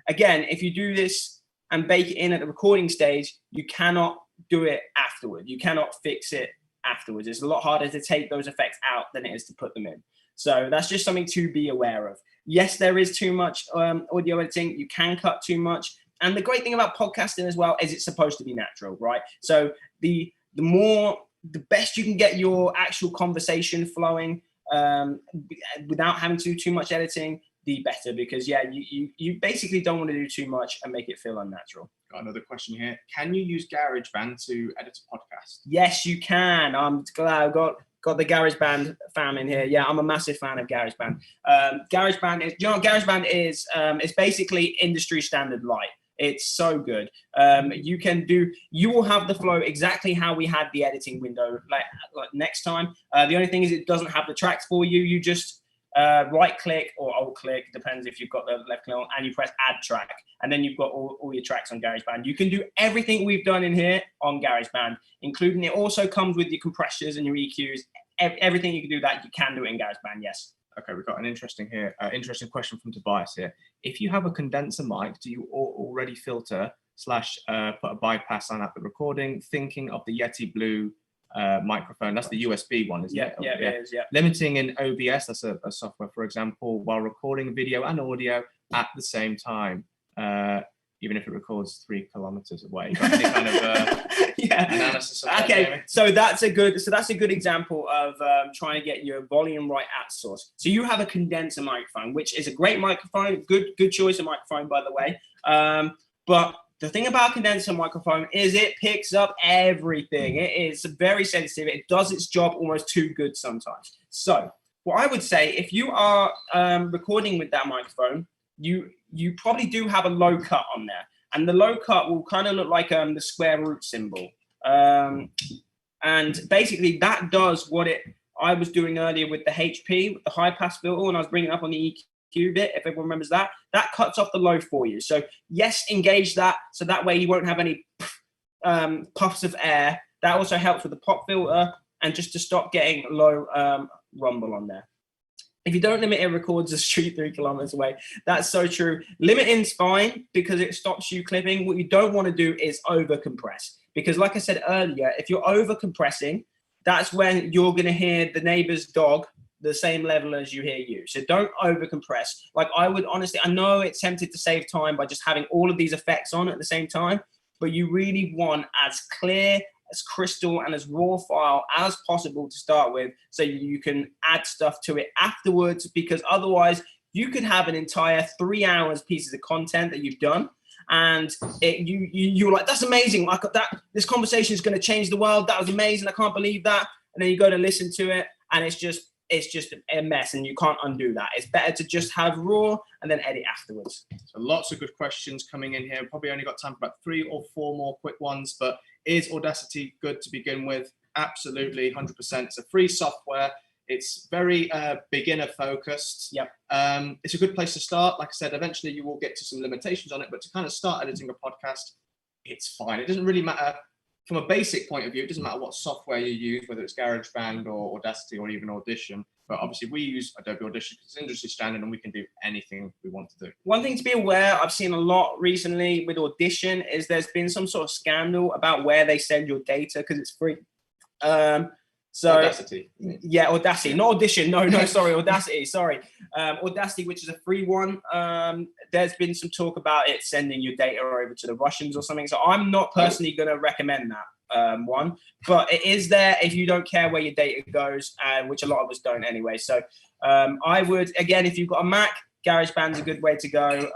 again, if you do this and bake it in at the recording stage, you cannot do it afterward. You cannot fix it afterwards. It's a lot harder to take those effects out than it is to put them in. So that's just something to be aware of. Yes, there is too much audio editing. You can cut too much. And the great thing about podcasting as well is it's supposed to be natural, right? So the best you can get your actual conversation flowing without having to do too much editing, the better, because you basically don't want to do too much and make it feel unnatural. Got another question here. Can you use GarageBand to edit a podcast? Yes, you can. I'm glad I've got the GarageBand fam in here. Yeah, I'm a massive fan of GarageBand. GarageBand is it's basically industry standard light. It's so good. You will have the flow exactly how we had the editing window like next time. The only thing is it doesn't have the tracks for you. You just right click or alt click, depends if you've got the left click on, and you press add track, and then you've got all your tracks on GarageBand. You can do everything we've done in here on GarageBand, including it also comes with your compressors and your EQs. Everything you can do that, you can do it in GarageBand, yes. Okay, we've got an interesting question from Tobias here. If you have a condenser mic, do you already filter / put a bypass on at the recording, thinking of the Yeti Blue microphone? That's the USB one, isn't it? Yeah, it is, yeah. Limiting in OBS, that's a software, for example, while recording video and audio at the same time, even if it records 3 kilometers away. Got any kind of analysis of that, okay, Jamie? so that's a good example of trying to get your volume right at source. So you have a condenser microphone, which is a great microphone, good choice of microphone, by the way. But the thing about a condenser microphone is it picks up everything. It is very sensitive. It does its job almost too good sometimes. So what I would say, if you are recording with that microphone, you probably do have a low cut on there. And the low cut will kind of look like the square root symbol. And basically that does what I was doing earlier with the HP, with the high pass filter, when I was bringing it up on the EQ bit, if everyone remembers that cuts off the low for you. So yes, engage that. So that way you won't have any puffs of air. That also helps with the pop filter and just to stop getting low rumble on there. If you don't limit, it records the street 3 kilometers away. That's so true. Limiting's fine because it stops you clipping. What you don't want to do is over compress, because like I said earlier, if you're over compressing, that's when you're going to hear the neighbor's dog the same level as you hear you. So don't over compress. Like I would honestly, I know it's tempted to save time by just having all of these effects on at the same time, but you really want as clear, as crystal and as raw file as possible to start with, so you can add stuff to it afterwards, because otherwise you could have an entire 3 hours pieces of content that you've done and you're like, that's amazing, like this conversation is going to change the world, that was amazing, I can't believe that, and then you go to listen to it and it's just a mess and you can't undo that. It's better to just have raw and then edit afterwards. So lots of good questions coming in here. Probably only got time for about 3 or 4 more quick ones, but is Audacity good to begin with? Absolutely, 100%. It's a free software. It's very beginner focused. Yep. It's a good place to start. Like I said, eventually you will get to some limitations on it, but to kind of start editing a podcast, it's fine. It doesn't really matter from a basic point of view, it doesn't matter what software you use, whether it's GarageBand or Audacity or even Audition. But obviously we use Adobe Audition because it's industry standard and we can do anything we want to do. One thing to be aware, I've seen a lot recently with Audition, is there's been some sort of scandal about where they send your data because it's free. So Audacity. Yeah, Audacity, not Audition. No, sorry, Audacity. Sorry, Audacity, which is a free one. There's been some talk about it sending your data over to the Russians or something. So I'm not personally going to recommend that one, but it is there if you don't care where your data goes, which a lot of us don't anyway. So I would, again, if you've got a Mac, GarageBand's a good way to go.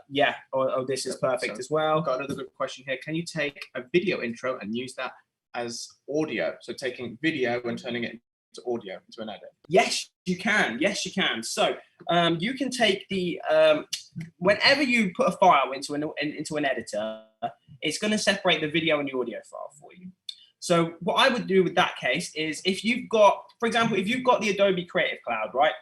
Yeah, or this is perfect as well. I've got another good question here. Can you take a video intro and use that as audio? So taking video and turning it into audio, into an edit. Yes, you can. Yes, you can. So you can take the whenever you put a file into an editor, it's going to separate the video and the audio file for you. So what I would do with that case is, if you've got, for example, if you've got the Adobe Creative Cloud, right,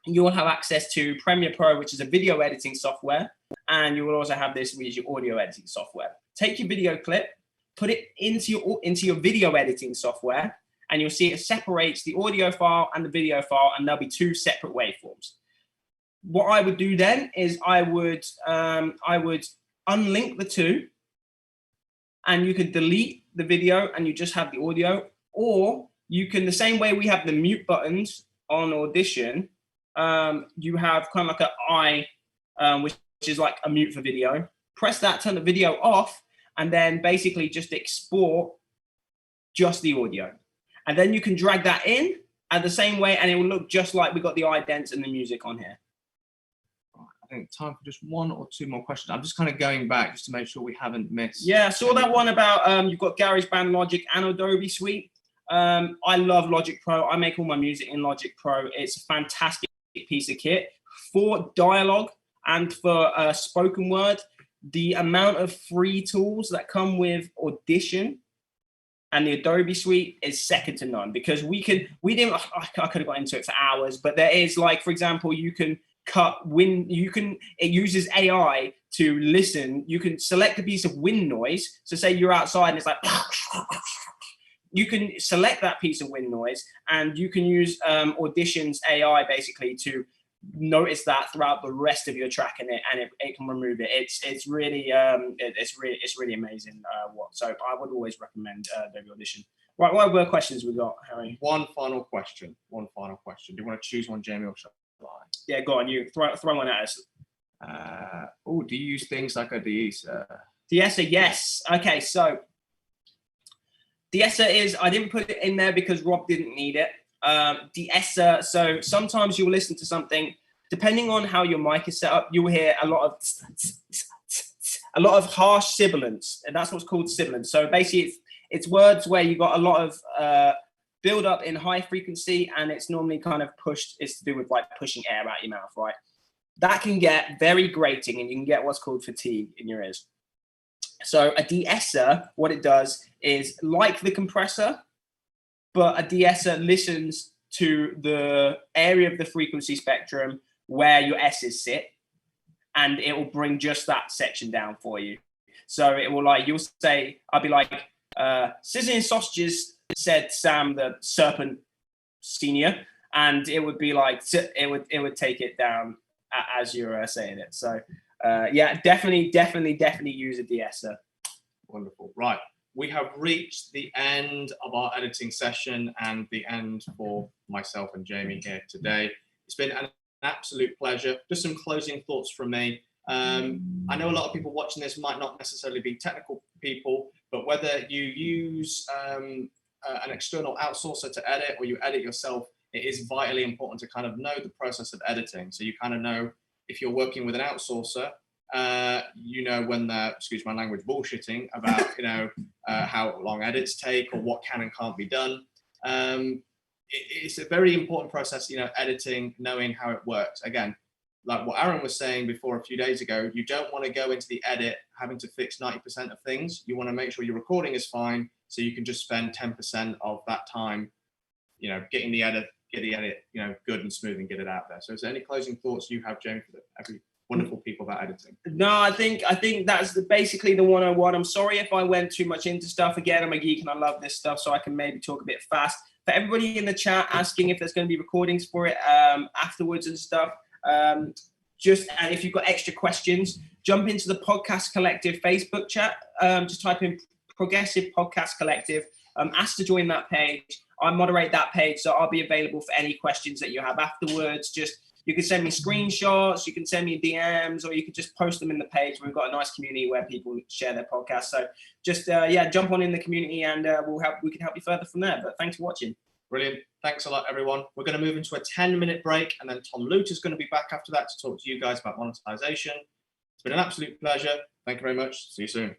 you will have access to Premiere Pro, which is a video editing software, and you will also have this, which is your audio editing software. Take your video clip, put it into your video editing software, and you'll see it separates the audio file and the video file, and there'll be two separate waveforms. What I would do then is I would unlink the two, and you could delete the video and you just have the audio, or you can, the same way we have the mute buttons on Audition, you have kind of like an I, which is like a mute for video. Press that, turn the video off, and then basically just export just the audio. And then you can drag that in at the same way, and it will look just like we got the idents and the music on here. I think time for just one or two more questions. I'm just kind of going back just to make sure we haven't missed. Yeah, I saw that one about you've got GarageBand, Logic, and Adobe Suite. I love Logic Pro. I make all my music in Logic Pro. It's a fantastic piece of kit for dialogue and for spoken word. The amount of free tools that come with Audition and the Adobe Suite is second to none, because I could have got into it for hours, but there is, like, for example, you can it uses AI to listen. You can select a piece of wind noise. So say you're outside and it's like, you can select that piece of wind noise, and you can use Audition's AI basically to notice that throughout the rest of your track, and it can remove it. It's really amazing. So I would always recommend Adobe Audition. Right, what other questions we got, Harry? One final question. Do you want to choose one, Jamie, or shall I? Yeah, go on. You throw one at us. Do you use things like a de-esser? De-esser, yes. Okay, so de-esser is, I didn't put it in there because Rob didn't need it. De-esser, so sometimes you'll listen to something, depending on how your mic is set up, you'll hear a lot of harsh sibilants, and that's what's called sibilants. So basically it's words where you got a lot of build up in high frequency, and it's normally kind of pushed. It's to do with like pushing air out your mouth, right? That can get very grating, and you can get what's called fatigue in your ears. So a de-esser, what it does is like the compressor, but a de-esser listens to the area of the frequency spectrum where your S's sit, and it will bring just that section down for you. So it will, like, you'll say, I'll be like, sizzling sausages, said Sam the Serpent Senior, and it would be like, it would take it down as you're saying it. So yeah, definitely use a de-esser. Wonderful. Right, we have reached the end of our editing session and the end for myself and Jamie here today. It's been an absolute pleasure. Just some closing thoughts from me. I know a lot of people watching this might not necessarily be technical people, but whether you use an external outsourcer to edit or you edit yourself, it is vitally important to kind of know the process of editing. So you kind of know, if you're working with an outsourcer, you know when they're, excuse my language, bullshitting about how long edits take or what can and can't be done. It's a very important process, editing, knowing how it works. Again, like what Aaron was saying before a few days ago, you don't want to go into the edit having to fix 90% of things. You want to make sure your recording is fine, so you can just spend 10% of that time, getting the edit, good and smooth, and get it out there. So is there any closing thoughts you have, Jamie, for wonderful people about editing. No, I think that's basically the 101. I'm sorry if I went too much into stuff. Again, I'm a geek and I love this stuff, so I can maybe talk a bit fast. For everybody in the chat asking if there's going to be recordings for it afterwards and stuff, and if you've got extra questions, jump into the Podcast Collective Facebook chat. Just type in Progressive Podcast Collective. Ask to join that page. I moderate that page, so I'll be available for any questions that you have afterwards. You can send me screenshots, you can send me DMs, or you can just post them in the page. We've got a nice community where people share their podcasts. So just jump on in the community, and we can help you further from there. But thanks for watching. Brilliant. Thanks a lot, everyone. We're going to move into a 10-minute break, and then Tom Lute is going to be back after that to talk to you guys about monetization. It's been an absolute pleasure. Thank you very much. See you soon.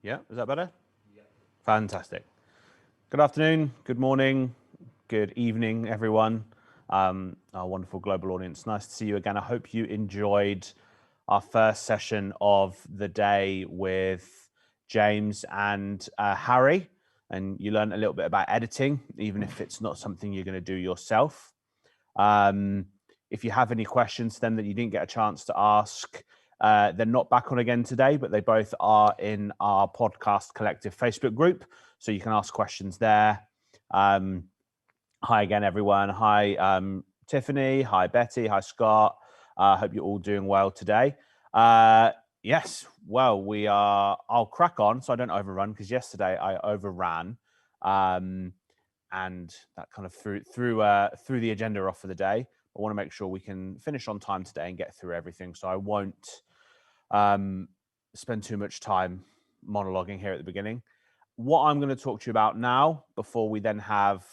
Yeah, is that better? Yeah. Fantastic. Good afternoon, good morning, good evening, everyone. Our wonderful global audience. Nice to see you again. I hope you enjoyed our first session of the day with James and Harry, and you learned a little bit about editing, even if it's not something you're going to do yourself. If you have any questions then that you didn't get a chance to ask, they're not back on again today, but they both are in our podcast collective Facebook group, so you can ask questions there. Hi again, everyone. Hi, Tiffany. Hi, Betty. Hi, Scott. I hope you're all doing well today. Yes, well, I'll crack on so I don't overrun, because yesterday I overran, and that kind of threw the agenda off for the day. I want to make sure we can finish on time today and get through everything, so I won't spend too much time monologuing here at the beginning. What I'm going to talk to you about now, before we then have,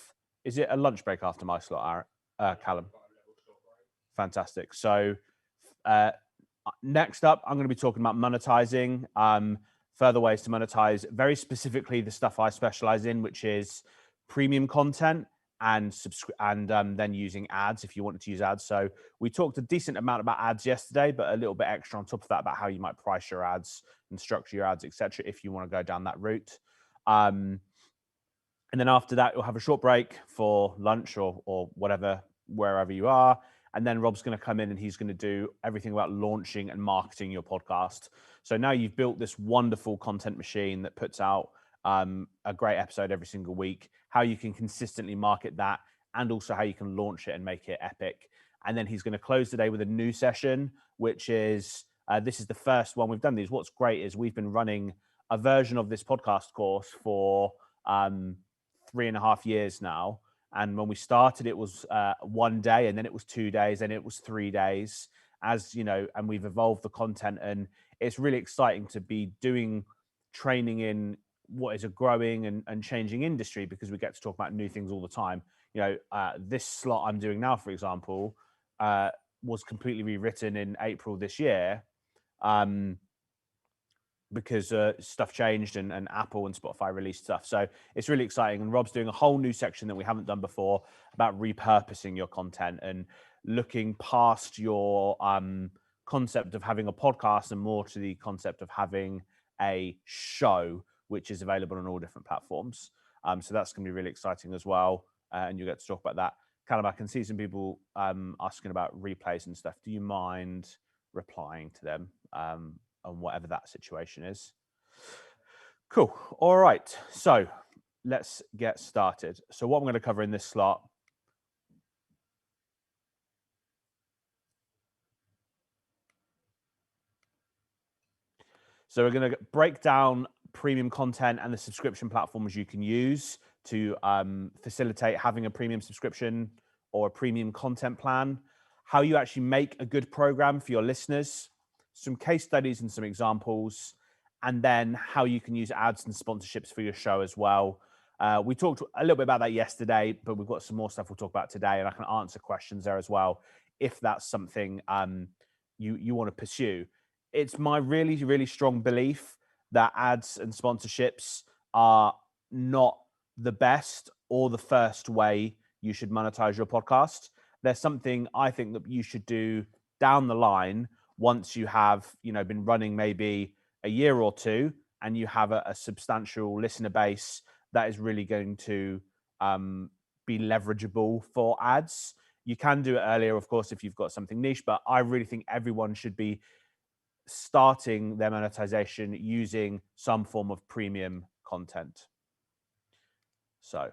is it a lunch break after my slot, Callum? Fantastic. So next up, I'm going to be talking about monetizing, further ways to monetize, very specifically the stuff I specialize in, which is premium content and then using ads if you wanted to use ads. So we talked a decent amount about ads yesterday, but a little bit extra on top of that about how you might price your ads and structure your ads, etc., if you want to go down that route. And then after that, you'll have a short break for lunch or whatever, wherever you are. And then Rob's going to come in and he's going to do everything about launching and marketing your podcast. So now you've built this wonderful content machine that puts out a great episode every single week, how you can consistently market that, and also how you can launch it and make it epic. And then he's going to close the day with a new session, which is, this is the first one we've done these. What's great is we've been running a version of this podcast course for 3.5 years now. And when we started, it was 1 day, and then it was 2 days, and it was 3 days, as you know, and we've evolved the content. And it's really exciting to be doing training in what is a growing and changing industry, because we get to talk about new things all the time. You know, this slot I'm doing now, for example, was completely rewritten in April this year. Because stuff changed and Apple and Spotify released stuff. So it's really exciting. And Rob's doing a whole new section that we haven't done before about repurposing your content and looking past your concept of having a podcast and more to the concept of having a show, which is available on all different platforms. So that's going to be really exciting as well. And you get to talk about that. Callum, I can see some people asking about replays and stuff. Do you mind replying to them? On whatever that situation is. Cool. All right. So let's get started. So what I'm going to cover in this slot. So we're going to break down premium content and the subscription platforms you can use to facilitate having a premium subscription or a premium content plan, how you actually make a good program for your listeners, some case studies and some examples, and then how you can use ads and sponsorships for your show as well. We talked a little bit about that yesterday, but we've got some more stuff we'll talk about today, and I can answer questions there as well if that's something you want to pursue. It's my really, really strong belief that ads and sponsorships are not the best or the first way you should monetize your podcast. There's something I think that you should do down the line once you have, been running maybe a year or two and you have a substantial listener base that is really going to be leverageable for ads. You can do it earlier, of course, if you've got something niche, but I really think everyone should be starting their monetization using some form of premium content. So,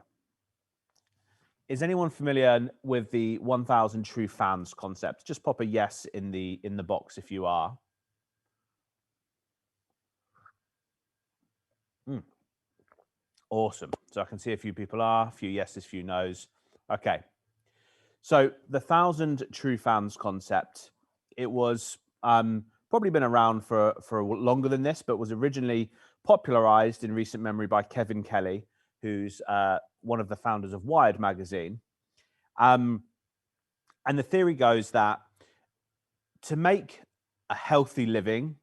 is anyone familiar with the 1,000 true fans concept? Just pop a yes in the box if you are. Awesome. So I can see a few people are, a few yeses, a few nos. Okay. So the 1,000 true fans concept, it was probably been around for longer than this, but was originally popularized in recent memory by Kevin Kelly, who's one of the founders of Wired magazine. And the theory goes that to make a healthy living,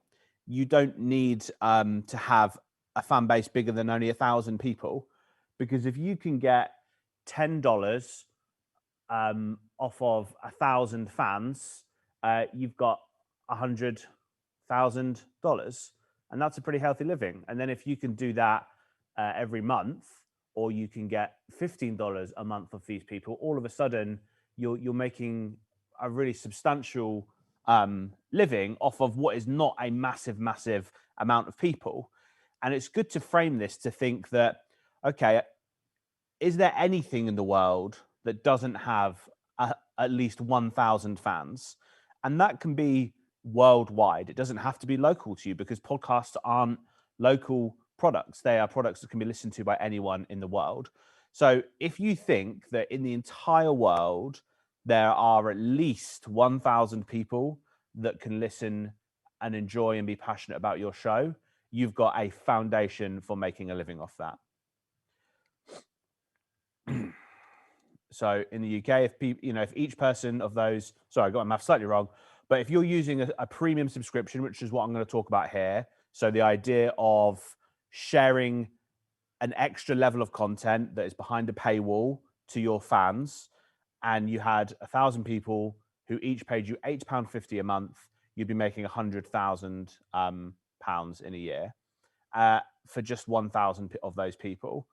you don't need to have a fan base bigger than only 1,000 people, because if you can get $10 off of 1,000 fans, you've got $100,000, and that's a pretty healthy living. And then if you can do that every month, or you can get $15 a month of these people, all of a sudden you're making a really substantial living off of what is not a massive amount of people. And it's good to frame this to think that, okay, is there anything in the world that doesn't have at least 1,000 fans? And that can be worldwide. It doesn't have to be local to you, because podcasts aren't local products. They are products that can be listened to by anyone in the world. So if you think that in the entire world, there are at least 1,000 people that can listen and enjoy and be passionate about your show, you've got a foundation for making a living off that. So in the UK, if people, if each person of those, sorry, I got my math slightly wrong, but if you're using a premium subscription, which is what I'm going to talk about here, so the idea of sharing an extra level of content that is behind a paywall to your fans, and you had 1,000 people who each paid you £8.50 a month, you'd be making £100,000 in a year for just 1,000 of those people.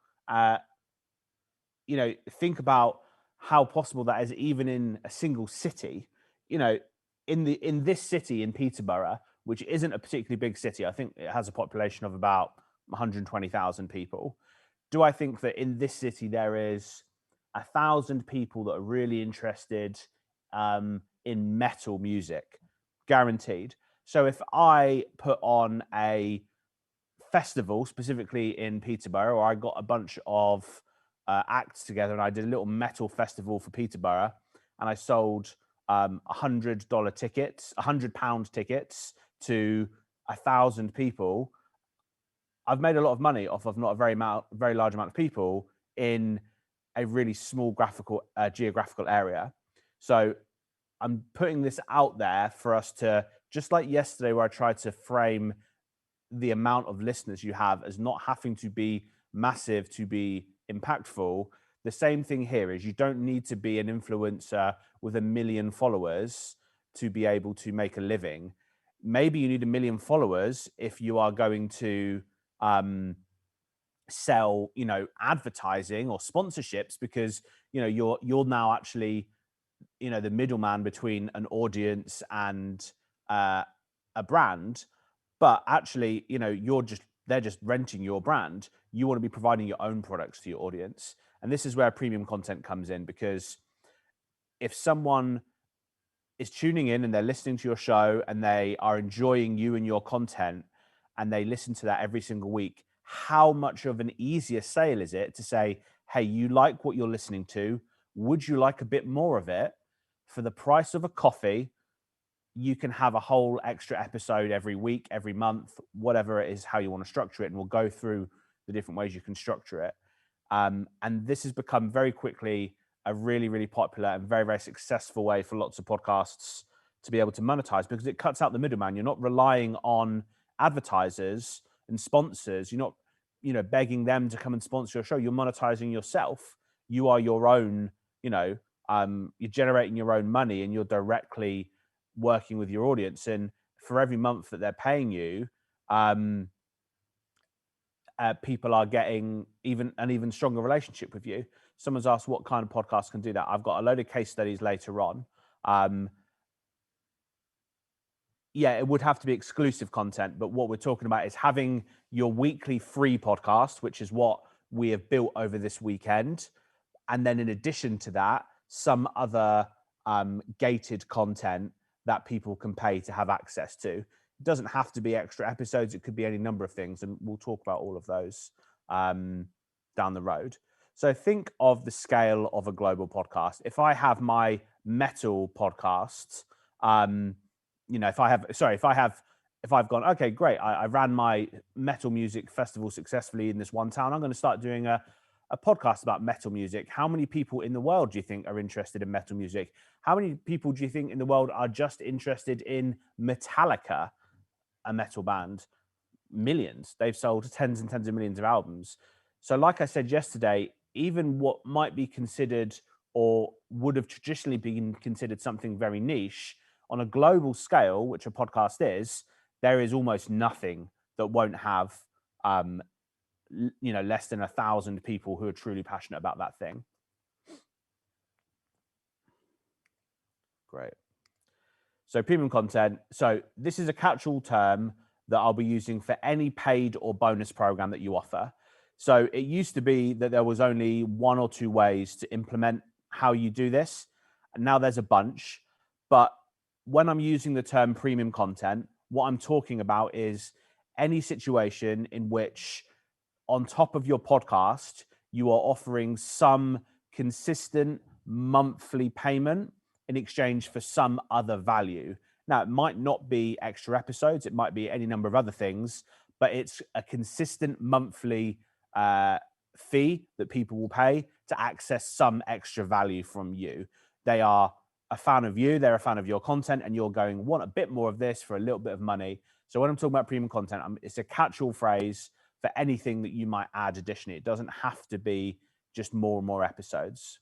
Think about how possible that is, even in a single city. In this city in Peterborough, which isn't a particularly big city, I think it has a population of about 120,000 people. Do I think that in this city there is 1,000 people that are really interested in metal music? Guaranteed. So if I put on a festival specifically in Peterborough, or I got a bunch of acts together and I did a little metal festival for Peterborough, and I sold £100 tickets, £100 tickets to 1,000 people, I've made a lot of money off of not a very large amount of people in a really small geographical area. So I'm putting this out there for us to, just like yesterday where I tried to frame the amount of listeners you have as not having to be massive to be impactful. The same thing here is, you don't need to be an influencer with 1 million followers to be able to make a living. Maybe you need 1 million followers if you are going to sell, advertising or sponsorships, because you're now actually the middleman between an audience and a brand. But actually, they're just renting your brand. You want to be providing your own products to your audience. And this is where premium content comes in, because if someone is tuning in and they're listening to your show and they are enjoying you and your content, and they listen to that every single week, how much of an easier sale is it to say, hey, you like what you're listening to? Would you like a bit more of it? For the price of a coffee, you can have a whole extra episode every week, every month, whatever it is, how you want to structure it. And we'll go through the different ways you can structure it. And this has become very quickly a really, really popular and very, very successful way for lots of podcasts to be able to monetize, because it cuts out the middleman. You're not relying on advertisers and sponsors. You're not, begging them to come and sponsor your show. You're monetizing yourself. You are your own, you're generating your own money, and you're directly working with your audience. And for every month that they're paying you, people are getting an even stronger relationship with you. Someone's asked what kind of podcast can do that. I've got a load of case studies later on. It would have to be exclusive content, but what we're talking about is having your weekly free podcast, which is what we have built over this weekend. And then in addition to that, some other gated content that people can pay to have access to. It doesn't have to be extra episodes. It could be any number of things. And we'll talk about all of those down the road. So think of the scale of a global podcast. If I have my metal podcast, if I've gone, okay, great, I ran my metal music festival successfully in this one town, I'm going to start doing a podcast about metal music. How many people in the world do you think are interested in metal music? How many people do you think in the world are just interested in Metallica, a metal band? millions. They've sold tens and tens of millions of albums. So like I said yesterday, even what might be considered or would have traditionally been considered something very niche on a global scale, which a podcast is, there is almost nothing that won't have, less than 1,000 people who are truly passionate about that thing. Great. So premium content. So this is a catch-all term that I'll be using for any paid or bonus program that you offer. So it used to be that there was only one or two ways to implement how you do this. And now there's a bunch. But when I'm using the term premium content, what I'm talking about is any situation in which on top of your podcast, you are offering some consistent monthly payment in exchange for some other value. Now, it might not be extra episodes, it might be any number of other things, but it's a consistent monthly fee that people will pay to access some extra value from you. They are a fan of you, they're a fan of your content, and you're going, want a bit more of this for a little bit of money. So when I'm talking about premium content, it's a catch-all phrase for anything that you might add additionally. It doesn't have to be just more and more episodes.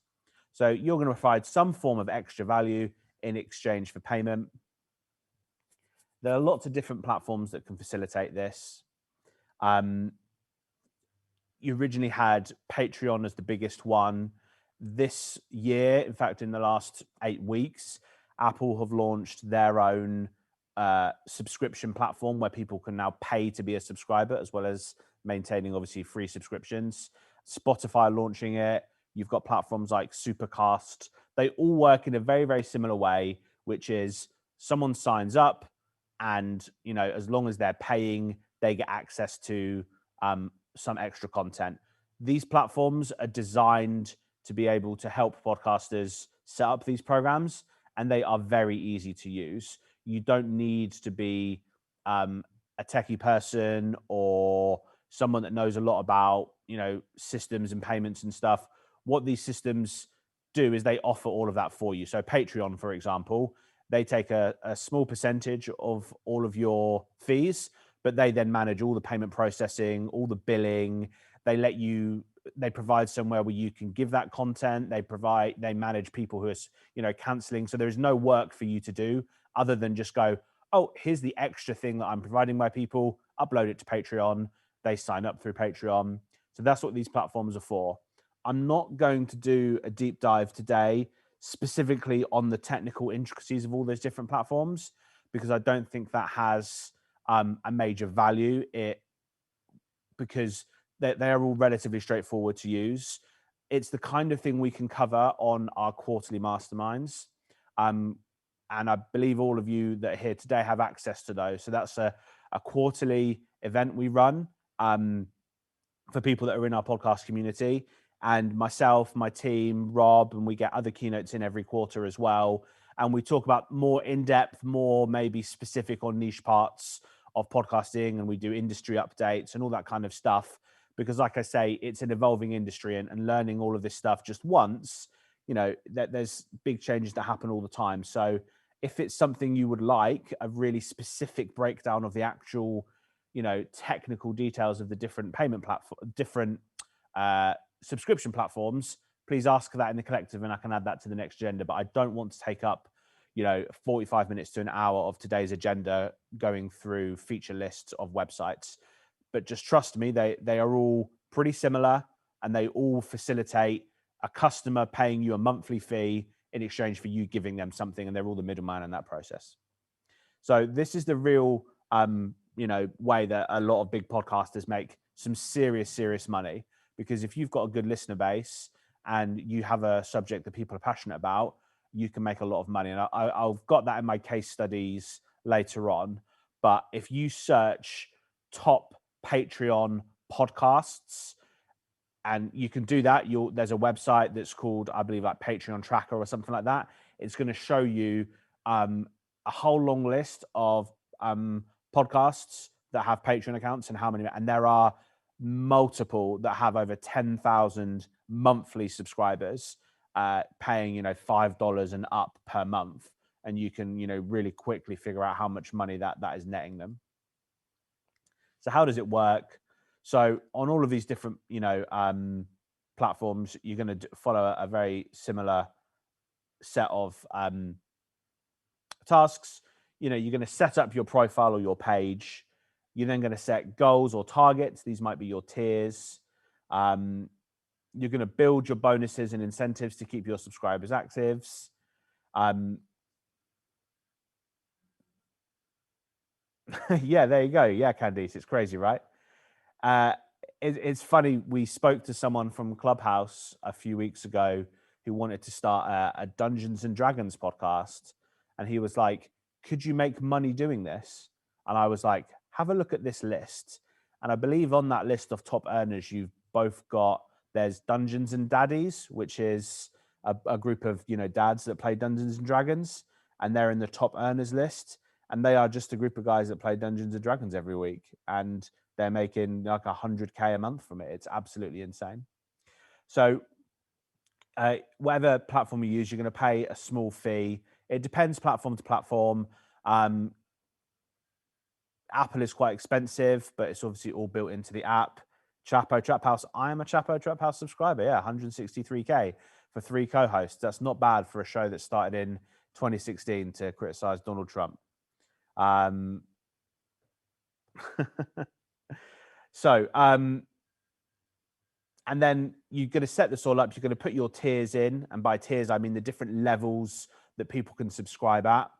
So you're going to provide some form of extra value in exchange for payment. There are lots of different platforms that can facilitate this. You originally had Patreon as the biggest one. This year, in fact, in the last 8 weeks, Apple have launched their own subscription platform where people can now pay to be a subscriber, as well as maintaining obviously free subscriptions. Spotify launching it. You've got platforms like Supercast. They all work in a very, very similar way, which is someone signs up and, as long as they're paying, they get access to some extra content. These platforms are designed to be able to help podcasters set up these programs, and they are very easy to use. You don't need to be a techie person or someone that knows a lot about, systems and payments and stuff. What these systems do is they offer all of that for you. So Patreon, for example, they take a small percentage of all of your fees, but they then manage all the payment processing, all the billing. They provide somewhere where you can give that content. They manage people who are, canceling. So there is no work for you to do other than just go, oh, here's the extra thing that I'm providing my people, upload it to Patreon. They sign up through Patreon. So that's what these platforms are for. I'm not going to do a deep dive today specifically on the technical intricacies of all those different platforms, because I don't think that has a major value. Because they are all relatively straightforward to use. It's the kind of thing we can cover on our quarterly masterminds. And I believe all of you that are here today have access to those. So that's a quarterly event we run for people that are in our podcast community. And myself, my team, Rob, and we get other keynotes in every quarter as well. And we talk about more in-depth, more maybe specific or niche parts of podcasting, and we do industry updates and all that kind of stuff. Because like I say, it's an evolving industry, and learning all of this stuff just once, there's big changes that happen all the time. So if it's something you would like, a really specific breakdown of the actual, technical details of the different payment platform, different subscription platforms, please ask for that in the collective and I can add that to the next agenda. But I don't want to take up 45 minutes to an hour of today's agenda going through feature lists of websites. But just trust me, they are all pretty similar, and they all facilitate a customer paying you a monthly fee in exchange for you giving them something, and they're all the middleman in that process. So this is the real way that a lot of big podcasters make some serious money, because if you've got a good listener base and you have a subject that people are passionate about, you can make a lot of money. And I've got that in my case studies later on. But if you search top Patreon podcasts, and you can do that, there's a website that's called, I believe, like Patreon Tracker or something like that. It's going to show you a whole long list of podcasts that have Patreon accounts and how many, and there are multiple that have over 10,000 monthly subscribers paying $5 and up per month, and you can really quickly figure out how much money that is netting them. So how does it work? So on all of these different, platforms, you're going to follow a very similar set of tasks. You're going to set up your profile or your page. You're then going to set goals or targets. These might be your tiers. You're going to build your bonuses and incentives to keep your subscribers active. Yeah, there you go. Yeah, Candice, it's crazy, right? It's funny. We spoke to someone from Clubhouse a few weeks ago who wanted to start a Dungeons and Dragons podcast. And he was like, could you make money doing this? And I was like, have a look at this list. And I believe on that list of top earners, you've both got, there's Dungeons and Daddies, which is a group of, dads that play Dungeons and Dragons. And they're in the top earners list. And they are just a group of guys that play Dungeons and Dragons every week. And they're making like 100K a month from it. It's absolutely insane. So whatever platform you use, you're going to pay a small fee. It depends platform to platform. Apple is quite expensive, but it's obviously all built into the app. Chapo Trap House. I am a Chapo Trap House subscriber. Yeah, 163K for 3 co-hosts. That's not bad for a show that started in 2016 to criticize Donald Trump. So, and then you're going to set this all up. You're going to put your tiers in. And by tiers, I mean the different levels that people can subscribe at.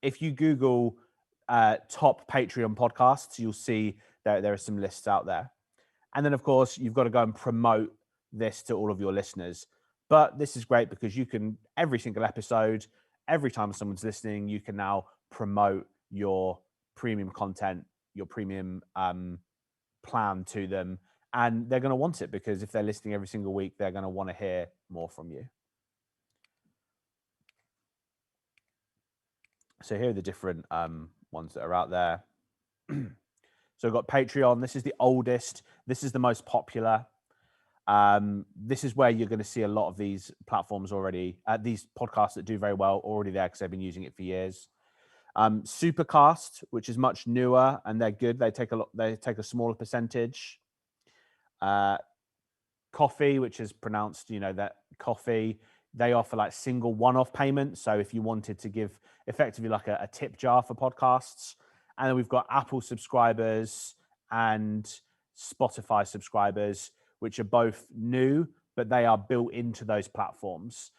If you Google top Patreon podcasts, you'll see there are some lists out there. And then, of course, you've got to go and promote this to all of your listeners. But this is great because you can, every single episode, every time someone's listening, you can now promote your premium content, your premium plan to them. And they're going to want it because if they're listening every single week, they're going to want to hear more from you. So here are the different ones that are out there. So we've got Patreon. This is the oldest. This is the most popular. This is where you're going to see a lot of these platforms already, these podcasts that do very well already there because they've been using it for years. Supercast, which is much newer and they're good. They take a smaller percentage. Coffee, which is pronounced, that coffee. They offer like single one-off payments. So if you wanted to give effectively like a tip jar for podcasts. And then we've got Apple subscribers and Spotify subscribers, which are both new, but they are built into those platforms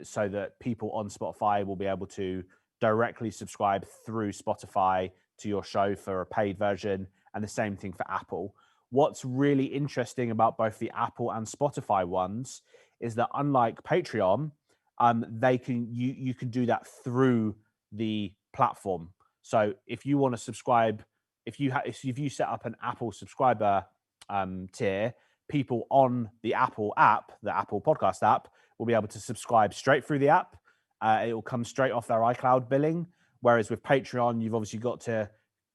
so that people on Spotify will be able to directly subscribe through Spotify to your show for a paid version, and the same thing for Apple. What's really interesting about both the Apple and Spotify ones is that unlike Patreon, you can do that through the platform. So if you want to subscribe, if you set up an Apple subscriber tier, people on the Apple app, the Apple Podcast app, will be able to subscribe straight through the app. It will come straight off their iCloud billing. Whereas with Patreon, you've obviously got to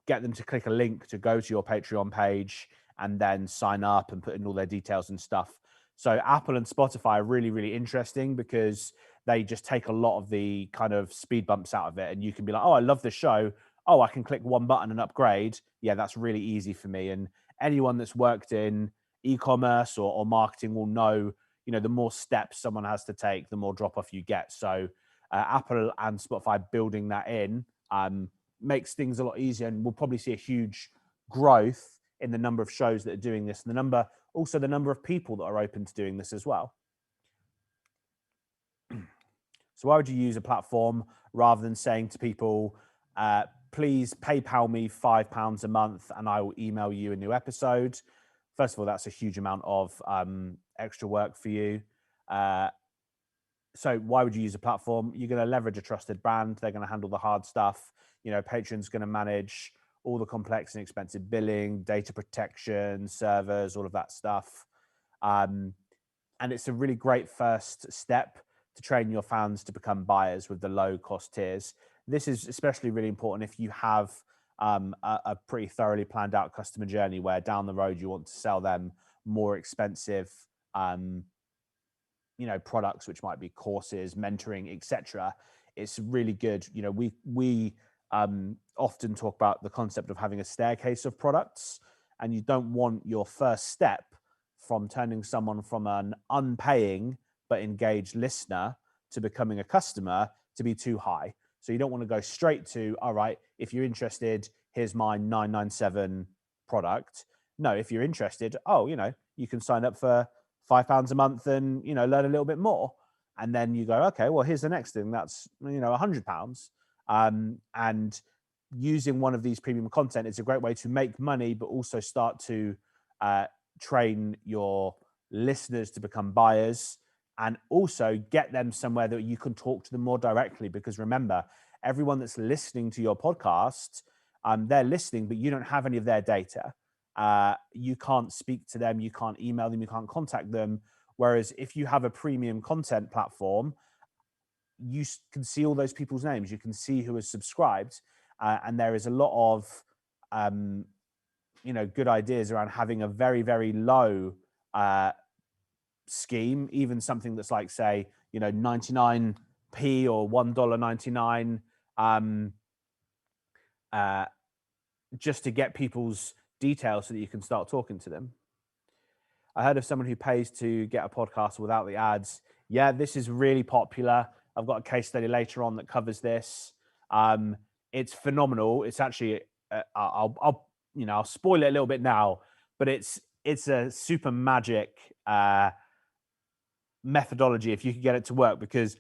get them to click a link to go to your Patreon page and then sign up and put in all their details and stuff. So Apple and Spotify are really, really interesting because they just take a lot of the kind of speed bumps out of it. And you can be like, oh, I love this show. Oh, I can click one button and upgrade. Yeah, that's really easy for me. And anyone that's worked in e-commerce or marketing will know, the more steps someone has to take, the more drop off you get. So Apple and Spotify building that in makes things a lot easier. And we'll probably see a huge growth in the number of shows that are doing this, and the number of people that are open to doing this as well. So why would you use a platform rather than saying to people, please PayPal me £5 a month and I will email you a new episode? First of all, that's a huge amount of extra work for you. So why would you use a platform? You're going to leverage a trusted brand. They're going to handle the hard stuff. Patreon's going to manage all the complex and expensive billing, data protection, servers, all of that stuff. And it's a really great first step to train your fans to become buyers with the low cost tiers. This is especially really important if you have a pretty thoroughly planned out customer journey where down the road you want to sell them more expensive products, which might be courses, mentoring, etc. It's really good. We often talk about the concept of having a staircase of products, and you don't want your first step from turning someone from an unpaying but engaged listener to becoming a customer to be too high. So you don't want to go straight to, all right, if you're interested, here's my 997 product. No, if you're interested, you can sign up for £5 a month and, learn a little bit more. And then you go, okay, well, here's the next thing. That's, £100. And using one of these premium content is a great way to make money, but also start to train your listeners to become buyers, and also get them somewhere that you can talk to them more directly. Because remember, everyone that's listening to your podcast, they're listening, but you don't have any of their data. You can't speak to them, you can't email them, you can't contact them. Whereas if you have a premium content platform, you can see all those people's names, you can see who is subscribed, and there is a lot of good ideas around having a very, very low scheme, even something that's like, say, 99p or $1.99, just to get people's details so that you can start talking to them. I heard of someone who pays to get a podcast without the ads. Yeah, this is really popular. I've got a case study later on that covers this. It's phenomenal. It's actually, I'll spoil it a little bit now, but it's a super magic methodology if you can get it to work, because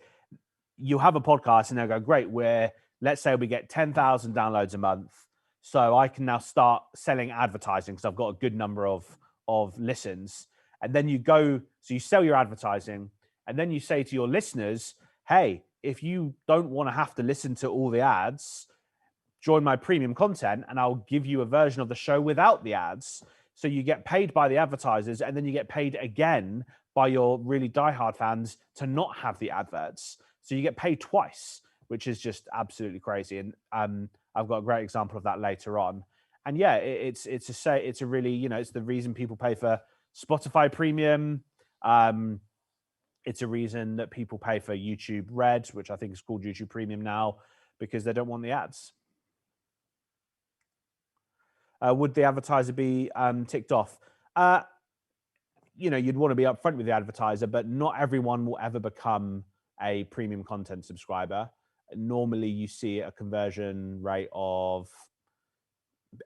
you have a podcast and they'll go, great, let's say we get 10,000 downloads a month. So I can now start selling advertising because I've got a good number of listens. And then so you sell your advertising, and then you say to your listeners, hey, if you don't want to have to listen to all the ads, join my premium content and I'll give you a version of the show without the ads. So you get paid by the advertisers, and then you get paid again by your really diehard fans to not have the adverts. So you get paid twice, which is just absolutely crazy. And I've got a great example of that later on. And yeah, it's a really, it's the reason people pay for Spotify Premium. It's a reason that people pay for YouTube Red, which I think is called YouTube Premium now, because they don't want the ads. Would the advertiser be ticked off? You'd want to be upfront with the advertiser, but not everyone will ever become a premium content subscriber. Normally, you see a conversion rate of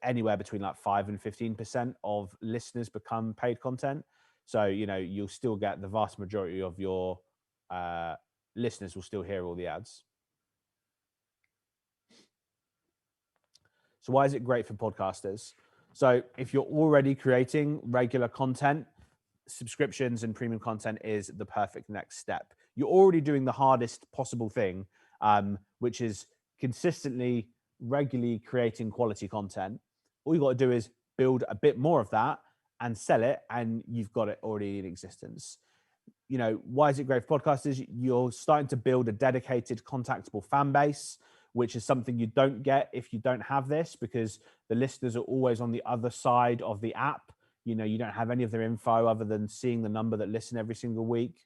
anywhere between like 5 and 15% of listeners become paid content. So, you'll still get the vast majority of your listeners will still hear all the ads. So why is it great for podcasters? So if you're already creating regular content, subscriptions and premium content is the perfect next step. You're already doing the hardest possible thing, which is consistently, regularly creating quality content. All you got to do is build a bit more of that and sell it, and you've got it already in existence. Why is it great for podcasters? You're starting to build a dedicated, contactable fan base, which is something you don't get if you don't have this, because the listeners are always on the other side of the app. You don't have any of their info other than seeing the number that listen every single week.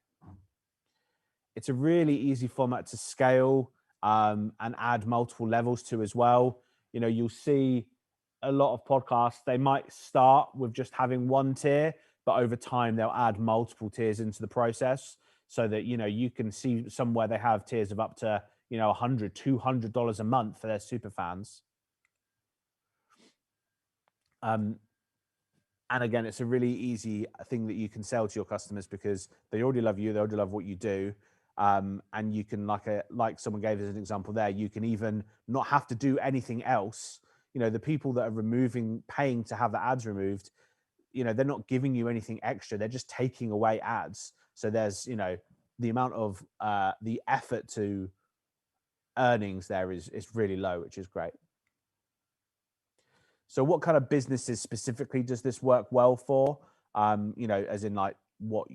It's a really easy format to scale and add multiple levels to as well. You'll see a lot of podcasts, they might start with just having one tier, but over time they'll add multiple tiers into the process, so that, you can see somewhere they have tiers of up to, $100, $200 a month for their super fans. And again, it's a really easy thing that you can sell to your customers, because they already love you, they already love what you do. And you can, like someone gave us an example there, you can even not have to do anything else. The people that are paying to have the ads removed, they're not giving you anything extra. They're just taking away ads. So there's, the amount of the effort to earnings there is really low, which is great. So what kind of businesses specifically does this work well for? As in what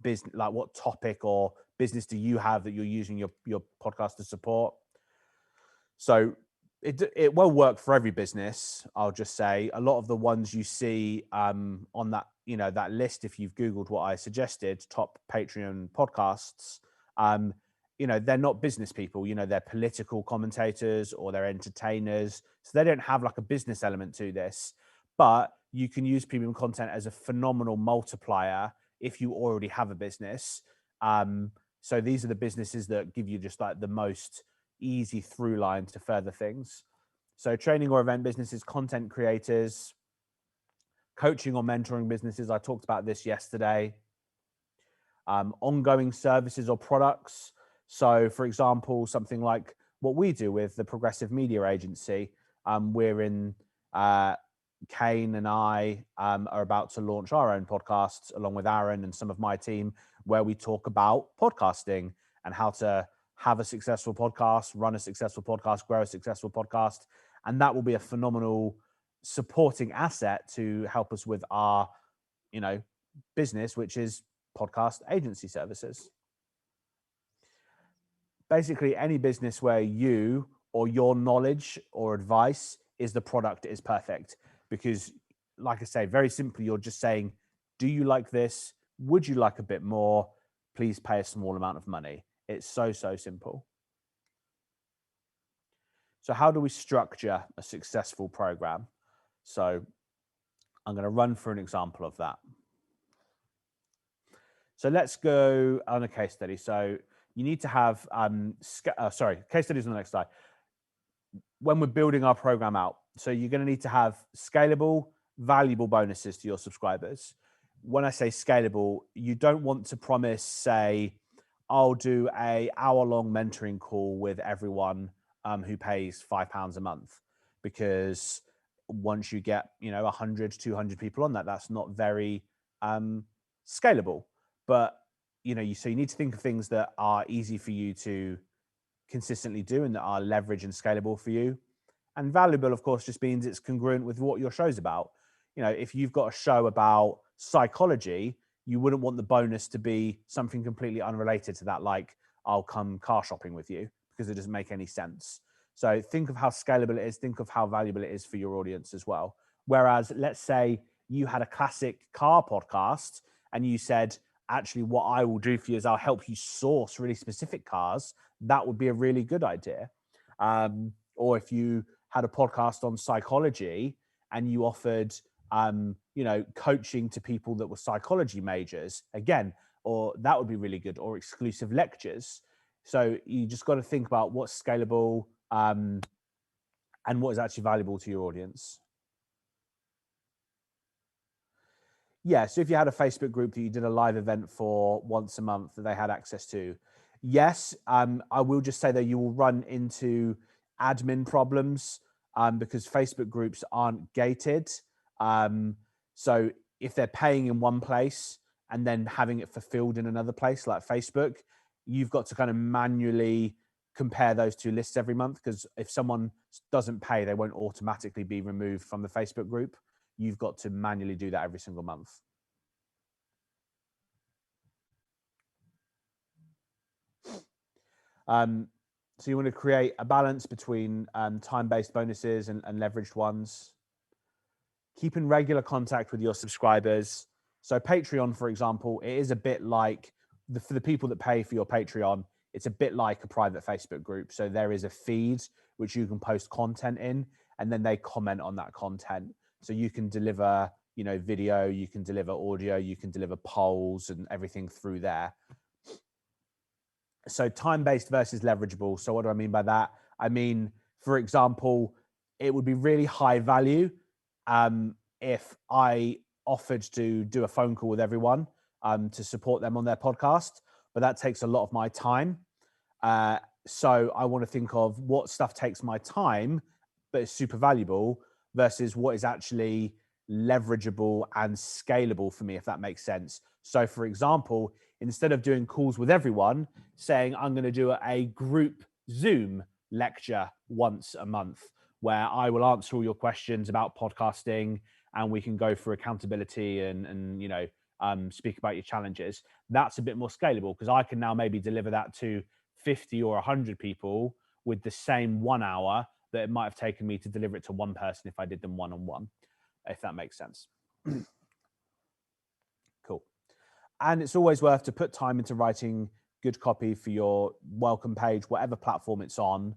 business, what topic or business do you have that you're using your podcast to support? So it will work for every business. I'll just say a lot of the ones you see on that, that list, if you've Googled what I suggested, top Patreon podcasts, you know, they're not business people, you know, they're political commentators or they're entertainers. So they don't have like a business element to this, but you can use premium content as a phenomenal multiplier if you already have a business. So these are the businesses that give you just like the most easy through line to further things. So training or event businesses, content creators, coaching or mentoring businesses. I talked about this yesterday. Ongoing services or products. So for example, something like what we do with the Progressive Media Agency, we're in, Kane and I are about to launch our own podcasts along with Aaron and some of my team, where we talk about podcasting and how to have a successful podcast, run a successful podcast, grow a successful podcast. And that will be a phenomenal supporting asset to help us with our, you know, business, which is podcast agency services. Basically, any business where you or your knowledge or advice is the product is perfect, because like I say, very simply, you're just saying, do you like this? Would you like a bit more? Please pay a small amount of money. It's so simple. So how do we structure a successful program? So I'm going to run through an example of that. So let's go on a case study. So you need to have, case studies on the next slide. When we're building our program out, so you're going to need to have scalable, valuable bonuses to your subscribers. When I say scalable, you don't want to promise, say, I'll do a hour-long mentoring call with everyone who pays £5 a month, because once you get, you know, 100, 200 people on that, that's not very scalable. But, you know, so you need to think of things that are easy for you to consistently do and that are leverage and scalable for you. And valuable, of course, just means it's congruent with what your show's about. You know, if you've got a show about psychology, you wouldn't want the bonus to be something completely unrelated to that, like I'll come car shopping with you, because it doesn't make any sense. So think of how scalable it is, think of how valuable it is for your audience as well. Whereas let's say you had a classic car podcast and you said, actually, what I will do for you is I'll help you source really specific cars. That would be a really good idea. Or if you had a podcast on psychology and you offered, you know, coaching to people that were psychology majors, again, or that would be really good, or exclusive lectures. So you just got to think about what's scalable and what is actually valuable to your audience. Yeah, so if you had a Facebook group that you did a live event for once a month that they had access to, yes, I will just say that you will run into admin problems because Facebook groups aren't gated. So if they're paying in one place and then having it fulfilled in another place like Facebook, you've got to kind of manually compare those two lists every month, because if someone doesn't pay, they won't automatically be removed from the Facebook group. You've got to manually do that every single month. So you want to create a balance between time-based bonuses and leveraged ones. Keep in regular contact with your subscribers. So Patreon, for example, it is a bit like, for the people that pay for your Patreon, it's a bit like a private Facebook group. So there is a feed which you can post content in, and then they comment on that content. So you can deliver, you know, video, you can deliver audio, you can deliver polls and everything through there. So time-based versus leverageable. So what do I mean by that? I mean, for example, it would be really high value if I offered to do a phone call with everyone to support them on their podcast, but that takes a lot of my time. So I want to think of what stuff takes my time, but is super valuable, versus what is actually leverageable and scalable for me, if that makes sense. So for example, instead of doing calls with everyone, saying I'm going to do a group Zoom lecture once a month where I will answer all your questions about podcasting and we can go through accountability and you know, speak about your challenges. That's a bit more scalable, because I can now maybe deliver that to 50 or 100 people with the same 1 hour that it might have taken me to deliver it to one person if I did them one-on-one, if that makes sense. Cool. And it's always worth to put time into writing good copy for your welcome page, whatever platform it's on.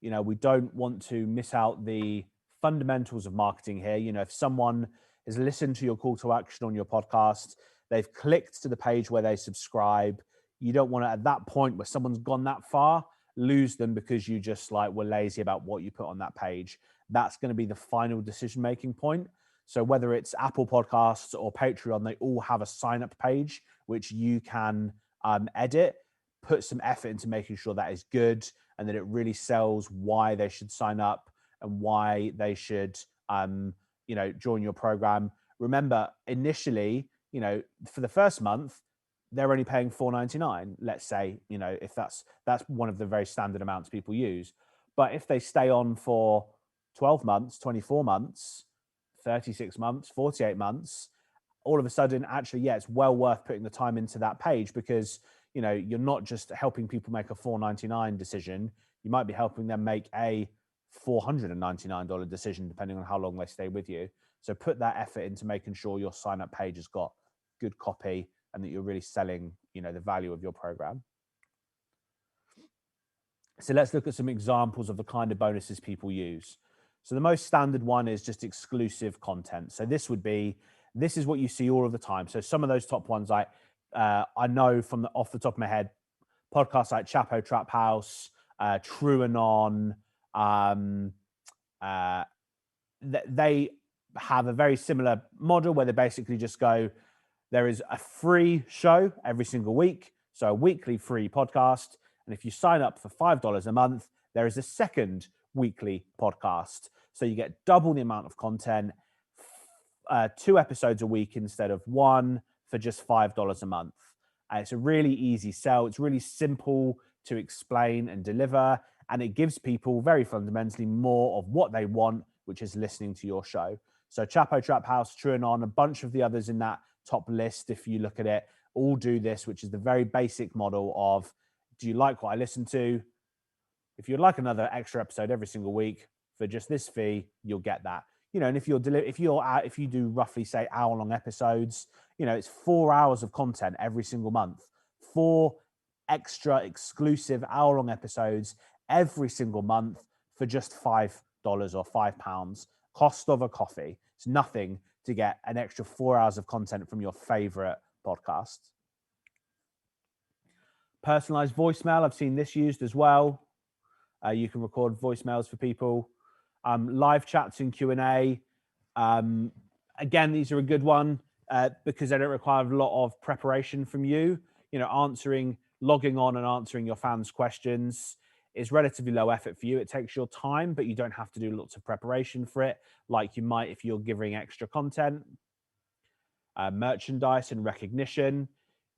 You know, we don't want to miss out the fundamentals of marketing here. You know, if someone has listened to your call to action on your podcast, they've clicked to the page where they subscribe. You don't want to, at that point where someone's gone that far, lose them because you just like were lazy about what you put on that page. That's going to be the final decision-making point. So whether it's Apple Podcasts or Patreon, they all have a sign-up page, which you can edit, put some effort into making sure that is good and that it really sells why they should sign up and why they should, you know, join your program. Remember, initially, you know, for the first month, they're only paying $4.99. Let's say, you know, if that's one of the very standard amounts people use. But if they stay on for 12 months, 24 months, 36 months, 48 months, all of a sudden, actually, yeah, it's well worth putting the time into that page because, you know, you're not just helping people make a $4.99 decision. You might be helping them make a $499 decision, depending on how long they stay with you. So put that effort into making sure your sign-up page has got good copy and that you're really selling, you know, the value of your program. So let's look at some examples of the kind of bonuses people use. So the most standard one is just exclusive content. So this is what you see all of the time. So some of those top ones, I know from off the top of my head, podcasts like Chapo Trap House, True Anon, they have a very similar model where they basically just go, there is a free show every single week, so a weekly free podcast. And if you sign up for $5 a month, there is a second weekly podcast. So you get double the amount of content, 2 episodes a week instead of 1 for just $5 a month. And it's a really easy sell. It's really simple to explain and deliver. And it gives people very fundamentally more of what they want, which is listening to your show. So Chapo Trap House, True Anon, a bunch of the others in that top list, if you look at it, all do this, which is the very basic model of, do you like what I listen to? If you'd like another extra episode every single week for just this fee, you'll get that. You know, and if you do roughly say hour-long episodes, you know, it's 4 hours of content every single month, 4 extra exclusive hour-long episodes every single month for just $5 or £5, cost of a coffee. It's nothing to get an extra 4 hours of content from your favorite podcast. Personalized voicemail, I've seen this used as well. You can record voicemails for people. Live chats and Q&A. Again, these are a good one because they don't require a lot of preparation from you. You know, logging on and answering your fans' questions is relatively low effort for you. It takes your time, but you don't have to do lots of preparation for it, like you might if you're giving extra content. Merchandise and recognition.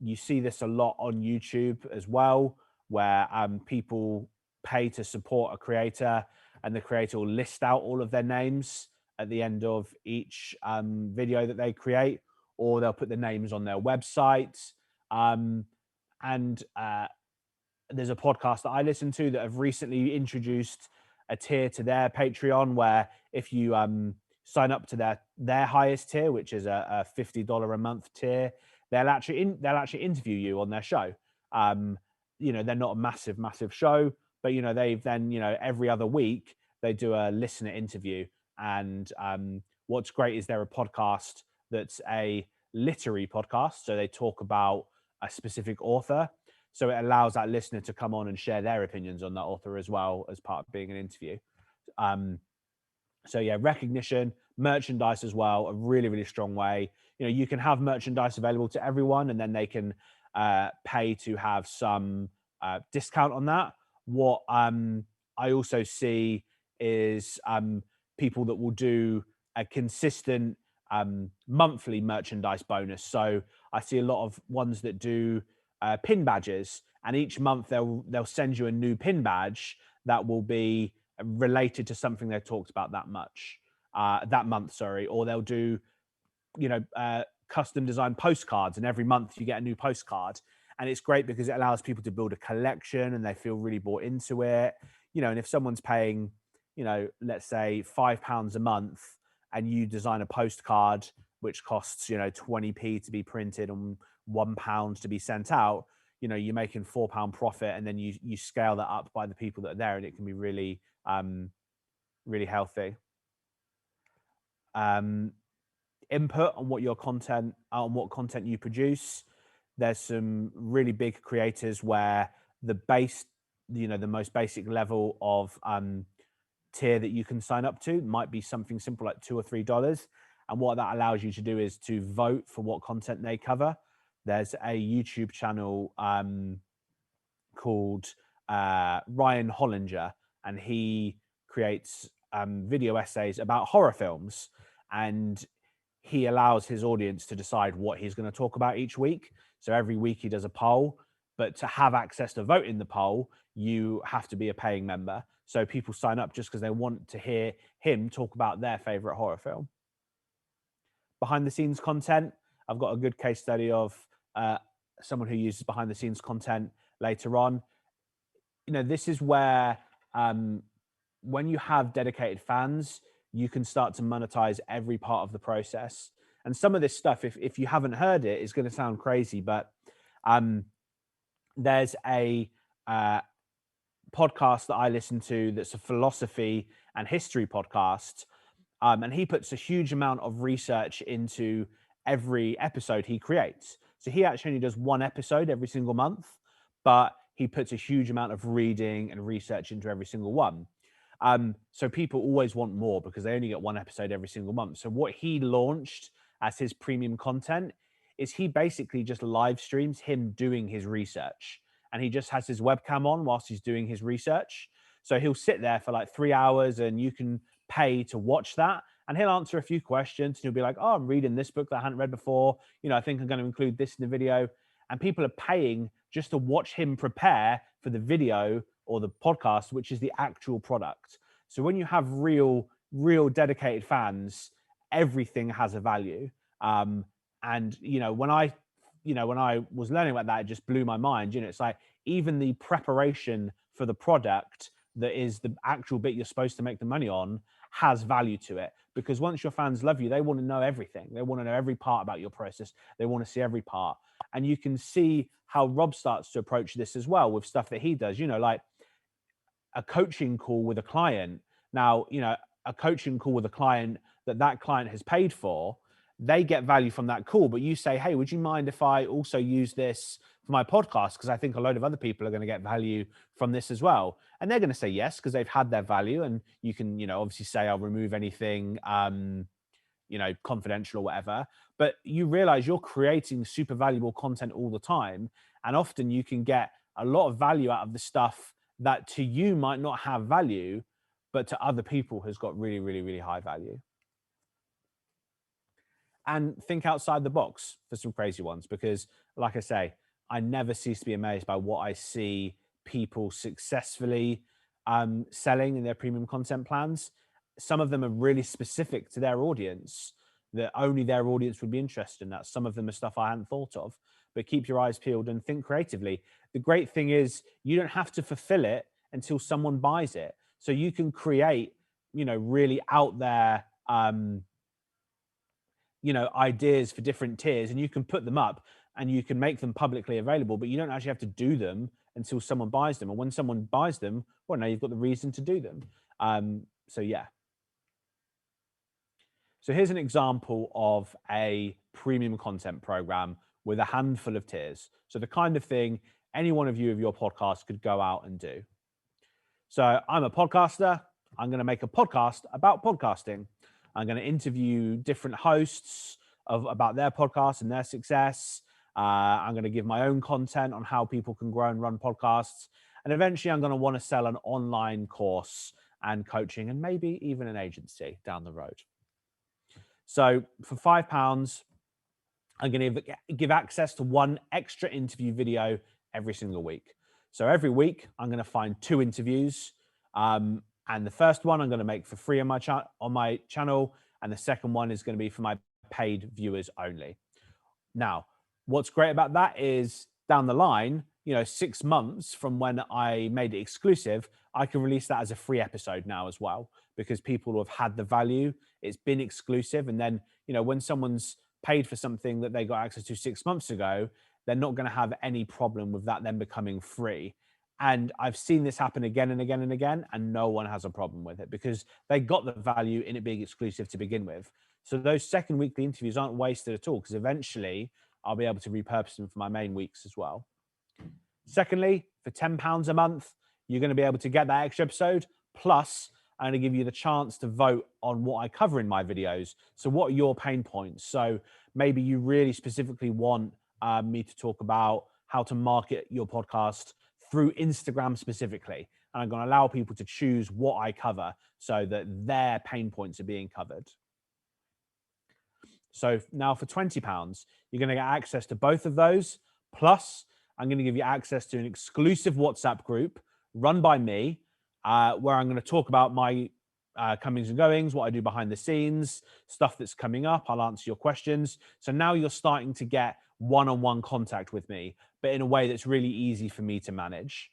You see this a lot on YouTube as well, where people pay to support a creator and the creator will list out all of their names at the end of each video that they create, or they'll put the names on their website. There's a podcast that I listen to that have recently introduced a tier to their Patreon where if you sign up to their highest tier, which is a $50 a month tier, they'll actually interview you on their show. You know, they're not a massive show, but you know, they've then, you know, every other week they do a listener interview. And what's great is they're a podcast that's a literary podcast. So they talk about a specific author. So it allows that listener to come on and share their opinions on that author as well as part of being an interview. So yeah, recognition, merchandise as well, a really, really strong way. You know, you can have merchandise available to everyone and then they can pay to have some discount on that. What I also see is people that will do a consistent monthly merchandise bonus. So I see a lot of ones that do pin badges, and each month they'll send you a new pin badge that will be related to something they talked about that month, or they'll do, you know, custom designed postcards, and every month you get a new postcard. And it's great because it allows people to build a collection and they feel really bought into it. You know, and if someone's paying, you know, let's say £5 a month and you design a postcard which costs, you know, 20p to be printed and £1 to be sent out, you're making £4 profit, and then you scale that up by the people that are there, and it can be really, really healthy. Input on what content you produce. There's some really big creators where the most basic level of tier that you can sign up to might be something simple like $2 or $3. And what that allows you to do is to vote for what content they cover. There's a YouTube channel called Ryan Hollinger, and he creates video essays about horror films, and he allows his audience to decide what he's going to talk about each week. So every week he does a poll, but to have access to vote in the poll, you have to be a paying member. So people sign up just because they want to hear him talk about their favorite horror film. Behind the scenes content, I've got a good case study of someone who uses behind the scenes content later on. This is where when you have dedicated fans, you can start to monetize every part of the process. And some of this stuff, if you haven't heard it, is going to sound crazy, but there's a podcast that I listen to that's a philosophy and history podcast. And he puts a huge amount of research into every episode he creates. So he actually only does one episode every single month, but he puts a huge amount of reading and research into every single one. So people always want more because they only get one episode every single month. So what he launched as his premium content is he basically just live streams him doing his research, and he just has his webcam on whilst he's doing his research. So he'll sit there for like 3 hours, and you can pay to watch that, and he'll answer a few questions. And he'll be like, oh, I'm reading this book that I hadn't read before. I think I'm going to include this in the video. And people are paying just to watch him prepare for the video or the podcast, which is the actual product. So when you have real dedicated fans, everything has a value. And when I was learning about that, it just blew my mind. It's like even the preparation for the product that is the actual bit you're supposed to make the money on has value to it, because once your fans love you, they want to know everything. They want to know every part about your process. They want to see every part. And you can see how Rob starts to approach this as well with stuff that he does, like a coaching call with a client. Now, a coaching call with a client that client has paid for, they get value from that call, but you say, hey, would you mind if I also use this for my podcast? Because I think a load of other people are going to get value from this as well. And they're going to say yes, because they've had their value. And you can, obviously say, I'll remove anything, confidential or whatever. But you realize you're creating super valuable content all the time. And often you can get a lot of value out of the stuff that to you might not have value, but to other people has got really, really, really high value. And think outside the box for some crazy ones, because like I say, I never cease to be amazed by what I see people successfully selling in their premium content plans. Some of them are really specific to their audience, that only their audience would be interested in that. Some of them are stuff I hadn't thought of, but keep your eyes peeled and think creatively. The great thing is you don't have to fulfill it until someone buys it. So you can create, really out there, ideas for different tiers, and you can put them up and you can make them publicly available, but you don't actually have to do them until someone buys them. And when someone buys them, well, now you've got the reason to do them. So yeah. So here's an example of a premium content program with a handful of tiers. So the kind of thing any one of you of your podcast could go out and do. So I'm a podcaster. I'm going to make a podcast about podcasting. I'm going to interview different hosts about their podcast and their success. I'm going to give my own content on how people can grow and run podcasts. And eventually I'm going to want to sell an online course and coaching and maybe even an agency down the road. So for £5, I'm going to give access to one extra interview video every single week. So every week I'm going to find 2 interviews. And the first one I'm going to make for free on my channel. And the second one is going to be for my paid viewers only. Now, what's great about that is down the line, 6 months from when I made it exclusive, I can release that as a free episode now as well, because people have had the value. It's been exclusive. And then, when someone's paid for something that they got access to 6 months ago, they're not going to have any problem with that then becoming free. And I've seen this happen again and again and again, and no one has a problem with it because they got the value in it being exclusive to begin with. So those second weekly interviews aren't wasted at all, because eventually I'll be able to repurpose them for my main weeks as well. Secondly, for £10 a month, you're going to be able to get that extra episode. Plus, I'm going to give you the chance to vote on what I cover in my videos. So what are your pain points? So maybe you really specifically want me to talk about how to market your podcast through Instagram specifically. And I'm going to allow people to choose what I cover so that their pain points are being covered. So now for £20, you're going to get access to both of those. Plus, I'm going to give you access to an exclusive WhatsApp group run by me, where I'm going to talk about my comings and goings, what I do behind the scenes, stuff that's coming up. I'll answer your questions. So now you're starting to get one-on-one contact with me, but in a way that's really easy for me to manage.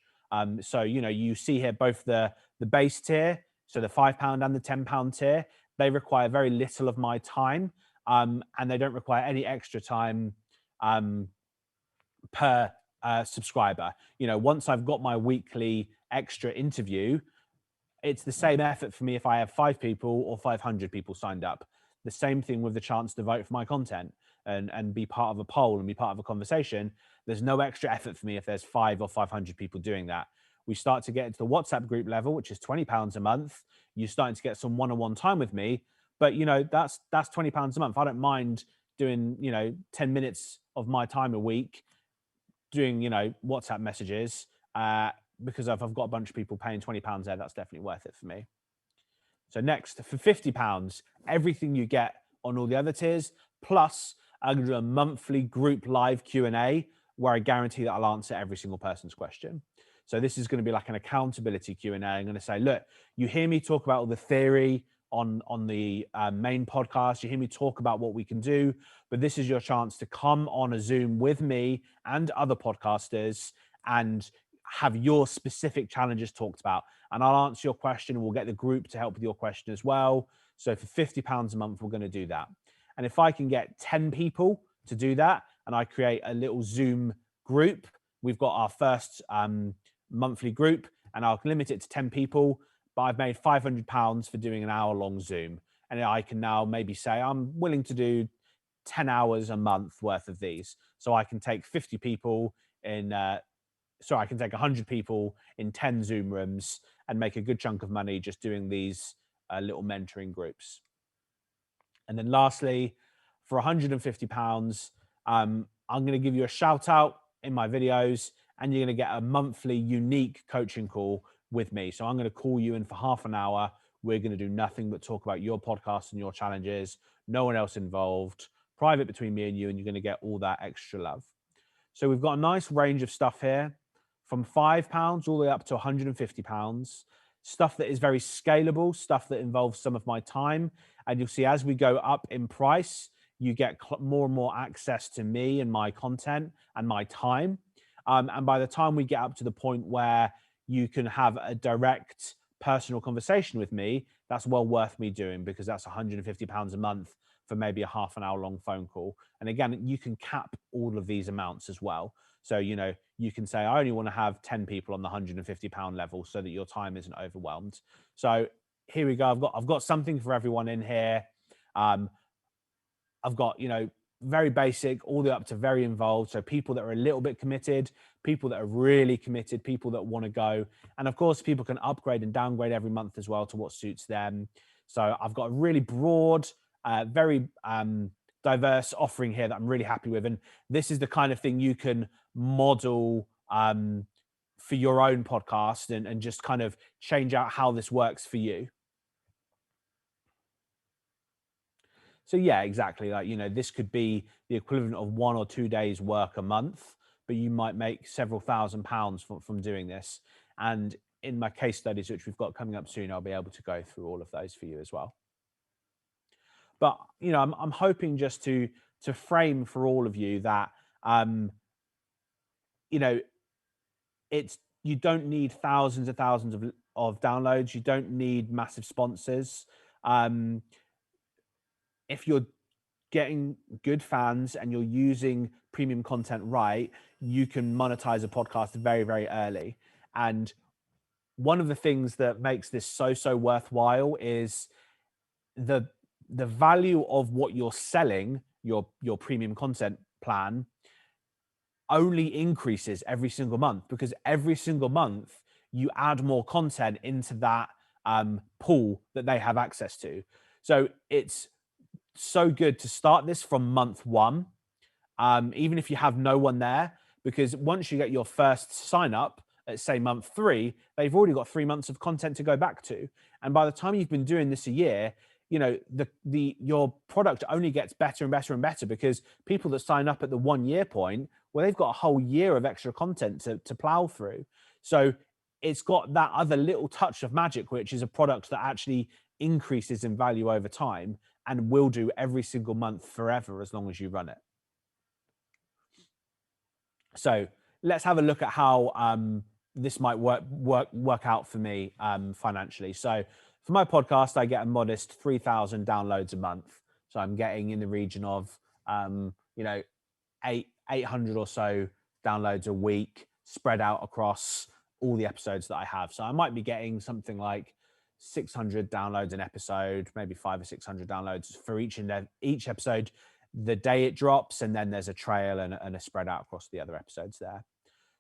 So, you know, you see here both the base tier, so the £5 and the £10 tier, they require very little of my time, and they don't require any extra time per subscriber. You know, once I've got my weekly extra interview, it's the same effort for me if I have 5 people or 500 people signed up. The same thing with the chance to vote for my content and be part of a poll and be part of a conversation. There's no extra effort for me if there's 5 or 500 people doing that. We start to get into the WhatsApp group level, which is £20 a month. You're starting to get some one-on-one time with me, but you know, that's £20 a month. I don't mind doing, you know, 10 minutes of my time a week doing, you know, WhatsApp messages, because if I've got a bunch of people paying £20 there, that's definitely worth it for me. So next, for £50, everything you get on all the other tiers, plus I'm going to do a monthly group live Q&A where I guarantee that I'll answer every single person's question. So this is going to be like an accountability Q&A. I'm going to say, look, you hear me talk about all the theory on the main podcast. You hear me talk about what we can do, but this is your chance to come on a Zoom with me and other podcasters and have your specific challenges talked about. And I'll answer your question, and we'll get the group to help with your question as well. So for £50 a month, we're going to do that. And if I can get 10 people to do that, and I create a little Zoom group, we've got our first monthly group, and I'll limit it to 10 people, but I've made £500 for doing an hour-long Zoom. And I can now maybe say I'm willing to do 10 hours a month worth of these. So I can take 50 people in, I can take 100 people in 10 Zoom rooms and make a good chunk of money just doing these little mentoring groups. And then lastly, for £150, I'm going to give you a shout out in my videos, and you're going to get a monthly unique coaching call with me. So I'm going to call you in for half an hour. We're going to do nothing but talk about your podcast and your challenges. No one else involved, private between me and you, and you're going to get all that extra love. So we've got a nice range of stuff here, from £5 all the way up to £150. Stuff that is very scalable, stuff that involves some of my time. And you'll see as we go up in price, you get more and more access to me and my content and my time. And by the time we get up to the point where you can have a direct personal conversation with me, that's well worth me doing, because that's £150 a month for maybe a half an hour long phone call. And again, you can cap all of these amounts as well. So, you know, you can say, I only want to have 10 people on the £150 level so that your time isn't overwhelmed. So here we go. I've got something for everyone in here. I've got, you know, very basic all the way up to very involved. So people that are a little bit committed, people that are really committed, people that want to go. And of course, people can upgrade and downgrade every month as well to what suits them. So I've got a really broad, very diverse offering here that I'm really happy with. And this is the kind of thing you can model for your own podcast and just kind of change out how this works for you. So yeah, exactly. Like, you know, this could be the equivalent of 1 or 2 days work a month, but you might make several £1,000s from doing this. And in my case studies, which we've got coming up soon, I'll be able to go through all of those for you as well. But, you know, I'm hoping just to frame for all of you that, you know, you don't need thousands and thousands of downloads. You don't need massive sponsors. If you're getting good fans and you're using premium content right, you can monetize a podcast very, very early. And one of the things that makes this so worthwhile is the value of what you're selling, your premium content plan, only increases every single month, because every single month you add more content into that pool that they have access to. So it's so good to start this from month one, even if you have no one there, because once you get your first sign up at, say, month 3, they've already got 3 months of content to go back to. And by the time you've been doing this a year, you know, your product only gets better and better and better, because people that sign up at the 1 year point, well, they've got a whole year of extra content to plow through. So it's got that other little touch of magic, which is a product that actually increases in value over time and will do every single month forever, as long as you run it. So let's have a look at how this might work out for me financially. So for my podcast, I get a modest 3,000 downloads a month. So I'm getting in the region of 800 or so downloads a week, spread out across all the episodes that I have. So I might be getting something like 600 downloads an episode, maybe 500 or 600 downloads for each episode the day it drops, and then there's a trail and a spread out across the other episodes there.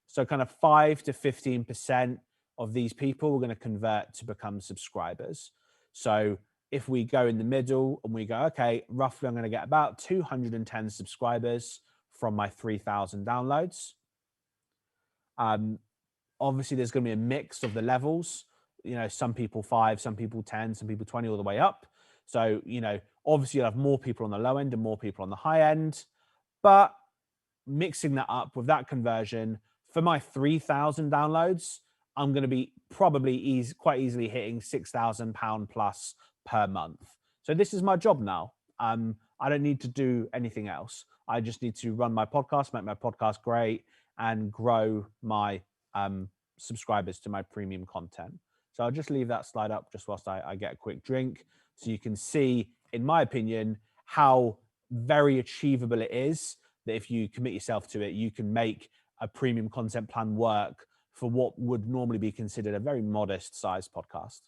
So kind of 5 to 15% of these people are going to convert to become subscribers. So if we go in the middle and we go, okay, roughly I'm going to get about 210 subscribers from my 3,000 downloads. Obviously there's going to be a mix of the levels, you know, some people 5, some people 10, some people 20, all the way up. So, you know, obviously you'll have more people on the low end and more people on the high end, but mixing that up with that conversion, for my 3,000 downloads, I'm going to be probably quite easily hitting £6,000 plus per month. So this is my job now. I don't need to do anything else. I just need to run my podcast, make my podcast great, and grow my subscribers to my premium content. So I'll just leave that slide up just whilst I get a quick drink, so you can see, in my opinion, how very achievable it is that if you commit yourself to it, you can make a premium content plan work for what would normally be considered a very modest sized podcast.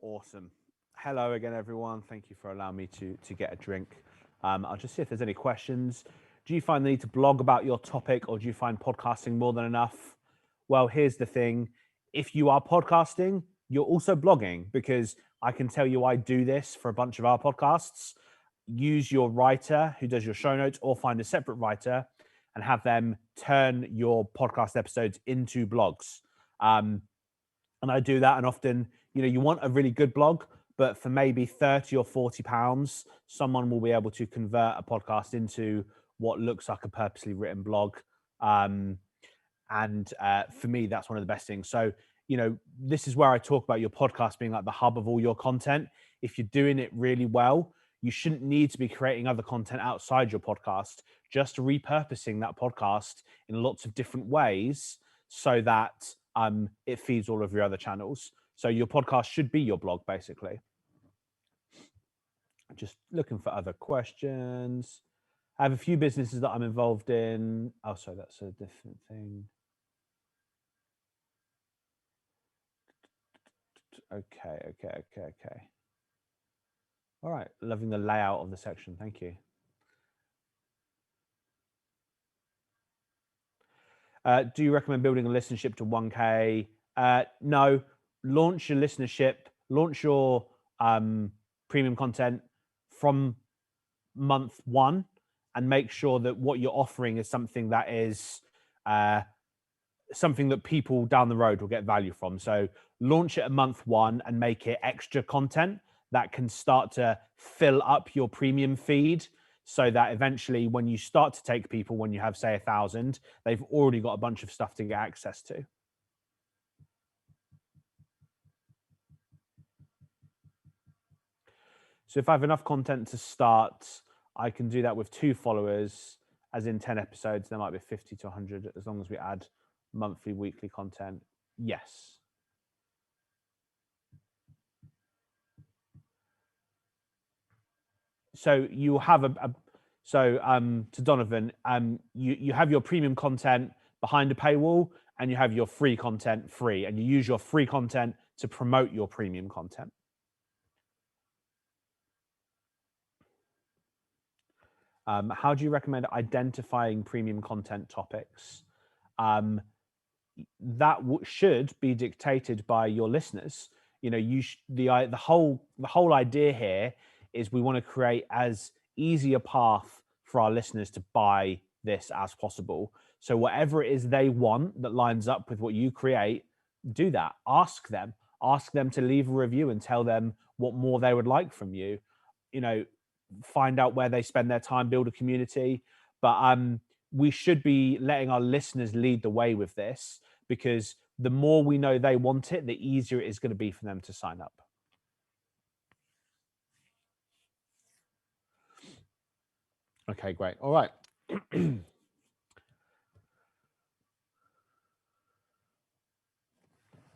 Awesome. Hello again, everyone. Thank you for allowing me to get a drink. I'll just see if there's any questions. Do you find the need to blog about your topic, or do you find podcasting more than enough? Well, here's the thing. If you are podcasting, you're also blogging, because I can tell you I do this for a bunch of our podcasts. Use your writer who does your show notes, or find a separate writer and have them turn your podcast episodes into blogs. And I do that, and often, you know, you want a really good blog, but for maybe 30 or 40 pounds, someone will be able to convert a podcast into what looks like a purposely written blog. For me, that's one of the best things. So, you know, this is where I talk about your podcast being like the hub of all your content. If you're doing it really well, you shouldn't need to be creating other content outside your podcast, just repurposing that podcast in lots of different ways so that it feeds all of your other channels. So your podcast should be your blog, basically. Just looking for other questions. I have a few businesses that I'm involved in. Oh, sorry, that's a different thing. Okay. All right, loving the layout of the section. Thank you. Do you recommend building a listenership to 1K? No. Launch your listenership, launch your premium content from month 1, and make sure that what you're offering is something that is something that people down the road will get value from. So launch it at month 1 and make it extra content that can start to fill up your premium feed, so that eventually when you start to take people, when you have, say, 1,000, they've already got a bunch of stuff to get access to. So if I have enough content to start, I can do that with 2 followers, as in 10 episodes. There might be 50 to 100, as long as we add monthly, weekly content. Yes. So you have to Donovan, you have your premium content behind a paywall, and you have your free content free, and you use your free content to promote your premium content. How do you recommend identifying premium content topics? That should be dictated by your listeners. You know, the whole idea here is we want to create as easy a path for our listeners to buy this as possible. So whatever it is they want that lines up with what you create, do that. Ask them to leave a review and tell them what more they would like from you. You know, find out where they spend their time, build a community. But we should be letting our listeners lead the way with this, because the more we know they want it, the easier it is going to be for them to sign up. Okay, great. All right.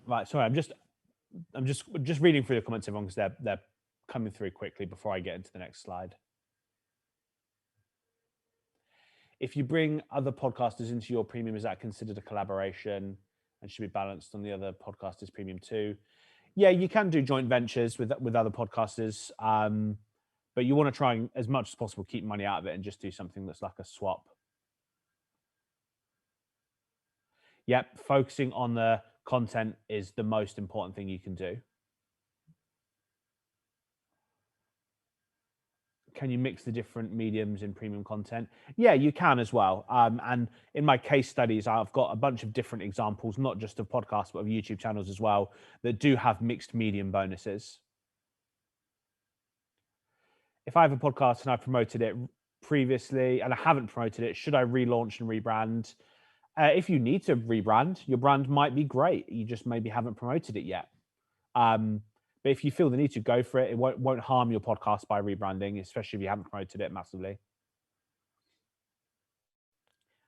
Right. Sorry, I'm just reading through the comments, everyone, because they're coming through quickly before I get into the next slide. If you bring other podcasters into your premium, is that considered a collaboration and should be balanced on the other podcasters' premium too? Yeah, you can do joint ventures with other podcasters, but you want to try and, as much as possible, keep money out of it and just do something that's like a swap. Yep, focusing on the content is the most important thing you can do. Can you mix the different mediums in premium content? Yeah, you can as well. And in my case studies, I've got a bunch of different examples, not just of podcasts, but of YouTube channels as well, that do have mixed medium bonuses. If I have a podcast and I promoted it previously and I haven't promoted it, should I relaunch and rebrand? If you need to rebrand, your brand might be great. You just maybe haven't promoted it yet. But if you feel the need to, go for it. It won't harm your podcast by rebranding, especially if you haven't promoted it massively.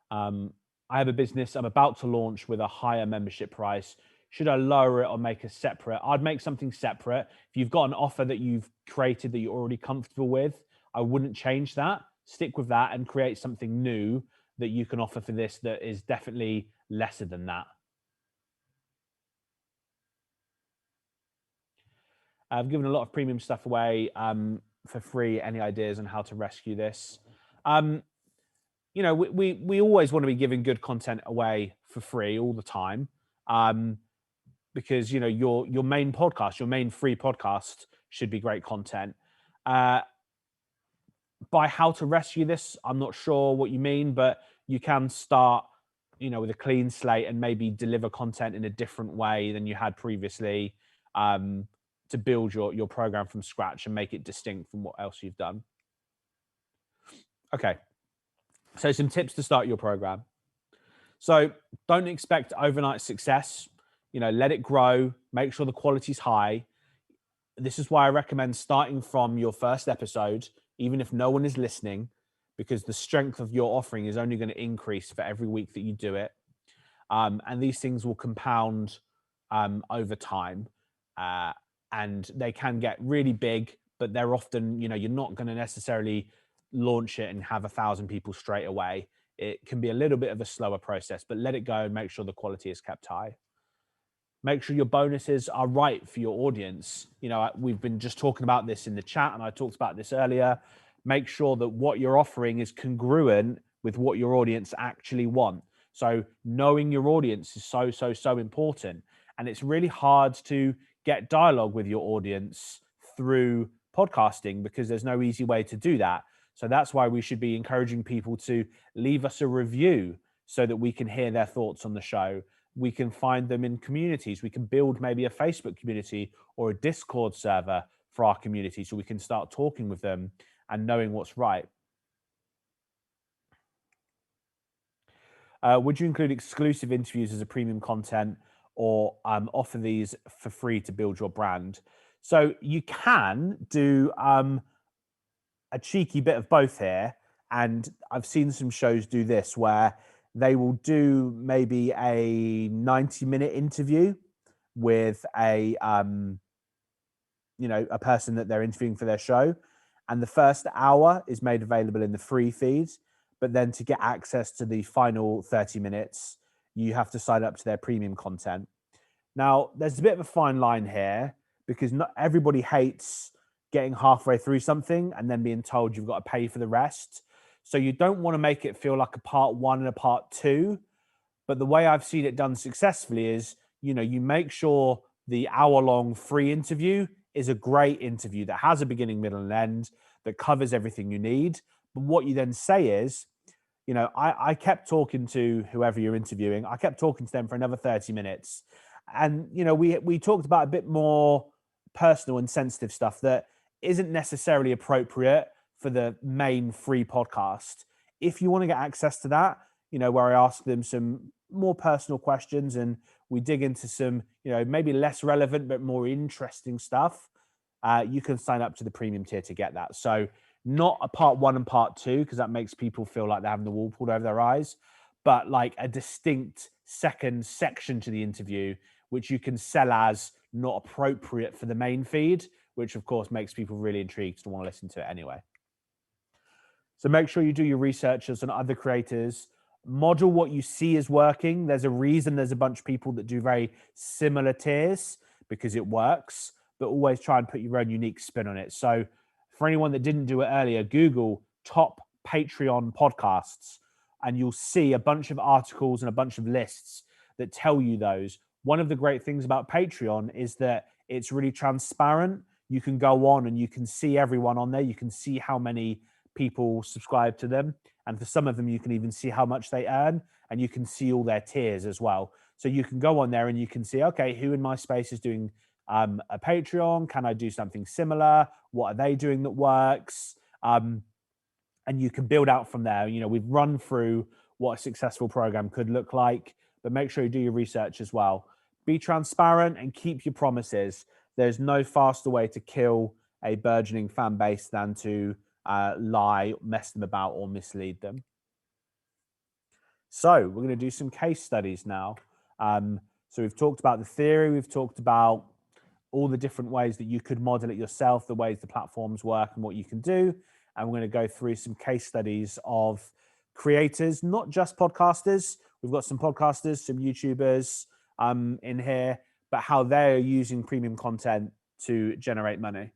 I have a business I'm about to launch with a higher membership price. Should I lower it or make a separate? I'd make something separate. If you've got an offer that you've created that you're already comfortable with, I wouldn't change that. Stick with that and create something new that you can offer for this that is definitely lesser than that. I've given a lot of premium stuff away for free. Any ideas on how to rescue this? You know, we always want to be giving good content away for free all the time, because, you know, your main podcast, your main free podcast should be great content. By how to rescue this, I'm not sure what you mean, but you can start, you know, with a clean slate and maybe deliver content in a different way than you had previously, to build your program from scratch and make it distinct from what else you've done. Okay. So some tips to start your program. So don't expect overnight success. You know, let it grow, make sure the quality's high. This is why I recommend starting from your first episode, even if no one is listening, because the strength of your offering is only going to increase for every week that you do it. And these things will compound over time. And they can get really big but they're often, you're not going to necessarily launch it and have 1,000 people straight away. It can be a little bit of a slower process, but let it go and make sure the quality is kept high. Make sure your bonuses are right for your audience. We've been just talking about this in the chat, and I talked about this earlier. Make sure that what you're offering is congruent with what your audience actually want. So knowing your audience is so important. And it's really hard to get dialogue with your audience through podcasting because there's no easy way to do that. So that's why we should be encouraging people to leave us a review so that we can hear their thoughts on the show. We can find them in communities. We can build maybe a Facebook community or a Discord server for our community so we can start talking with them and knowing what's right. Would you include exclusive interviews as a premium content or offer these for free to build your brand? So you can do a cheeky bit of both here. And I've seen some shows do this where they will do maybe a 90-minute interview with a person that they're interviewing for their show. And the first hour is made available in the free feed. But then to get access to the final 30 minutes, you have to sign up to their premium content. Now, there's a bit of a fine line here because not everybody hates getting halfway through something and then being told you've got to pay for the rest. So you don't want to make it feel like a part one and a part two. But the way I've seen it done successfully is, you make sure the hour-long free interview is a great interview that has a beginning, middle, and end that covers everything you need. But what you then say is, I kept talking to whoever you're interviewing. I kept talking to them for another 30 minutes. And, we talked about a bit more personal and sensitive stuff that isn't necessarily appropriate for the main free podcast. If you want to get access to that, where I ask them some more personal questions and we dig into some, maybe less relevant but more interesting stuff, you can sign up to the premium tier to get that. So not a part one and part two, because that makes people feel like they're having the wool pulled over their eyes, but like a distinct second section to the interview, which you can sell as not appropriate for the main feed, which of course makes people really intrigued to want to listen to it anyway. So make sure you do your research on other creators, model what you see is working. There's a reason there's a bunch of people that do very similar tiers because it works, but always try and put your own unique spin on it. So for anyone that didn't do it earlier, Google top Patreon podcasts, and you'll see a bunch of articles and a bunch of lists that tell you those. One of the great things about Patreon is that it's really transparent. You can go on and you can see everyone on there. You can see how many people subscribe to them. And for some of them, you can even see how much they earn, and you can see all their tiers as well. So you can go on there and you can see, okay, who in my space is doing a Patreon? Can I do something similar? What are they doing that works? And you can build out from there. We've run through what a successful program could look like, but make sure you do your research as well. Be transparent and keep your promises. There's no faster way to kill a burgeoning fan base than to lie, mess them about, or mislead them. So we're going to do some case studies now. So we've talked about the theory. We've talked about all the different ways that you could model it yourself, the ways the platforms work and what you can do. And we're going to go through some case studies of creators, not just podcasters. We've got some podcasters, some YouTubers in here, but how they're using premium content to generate money.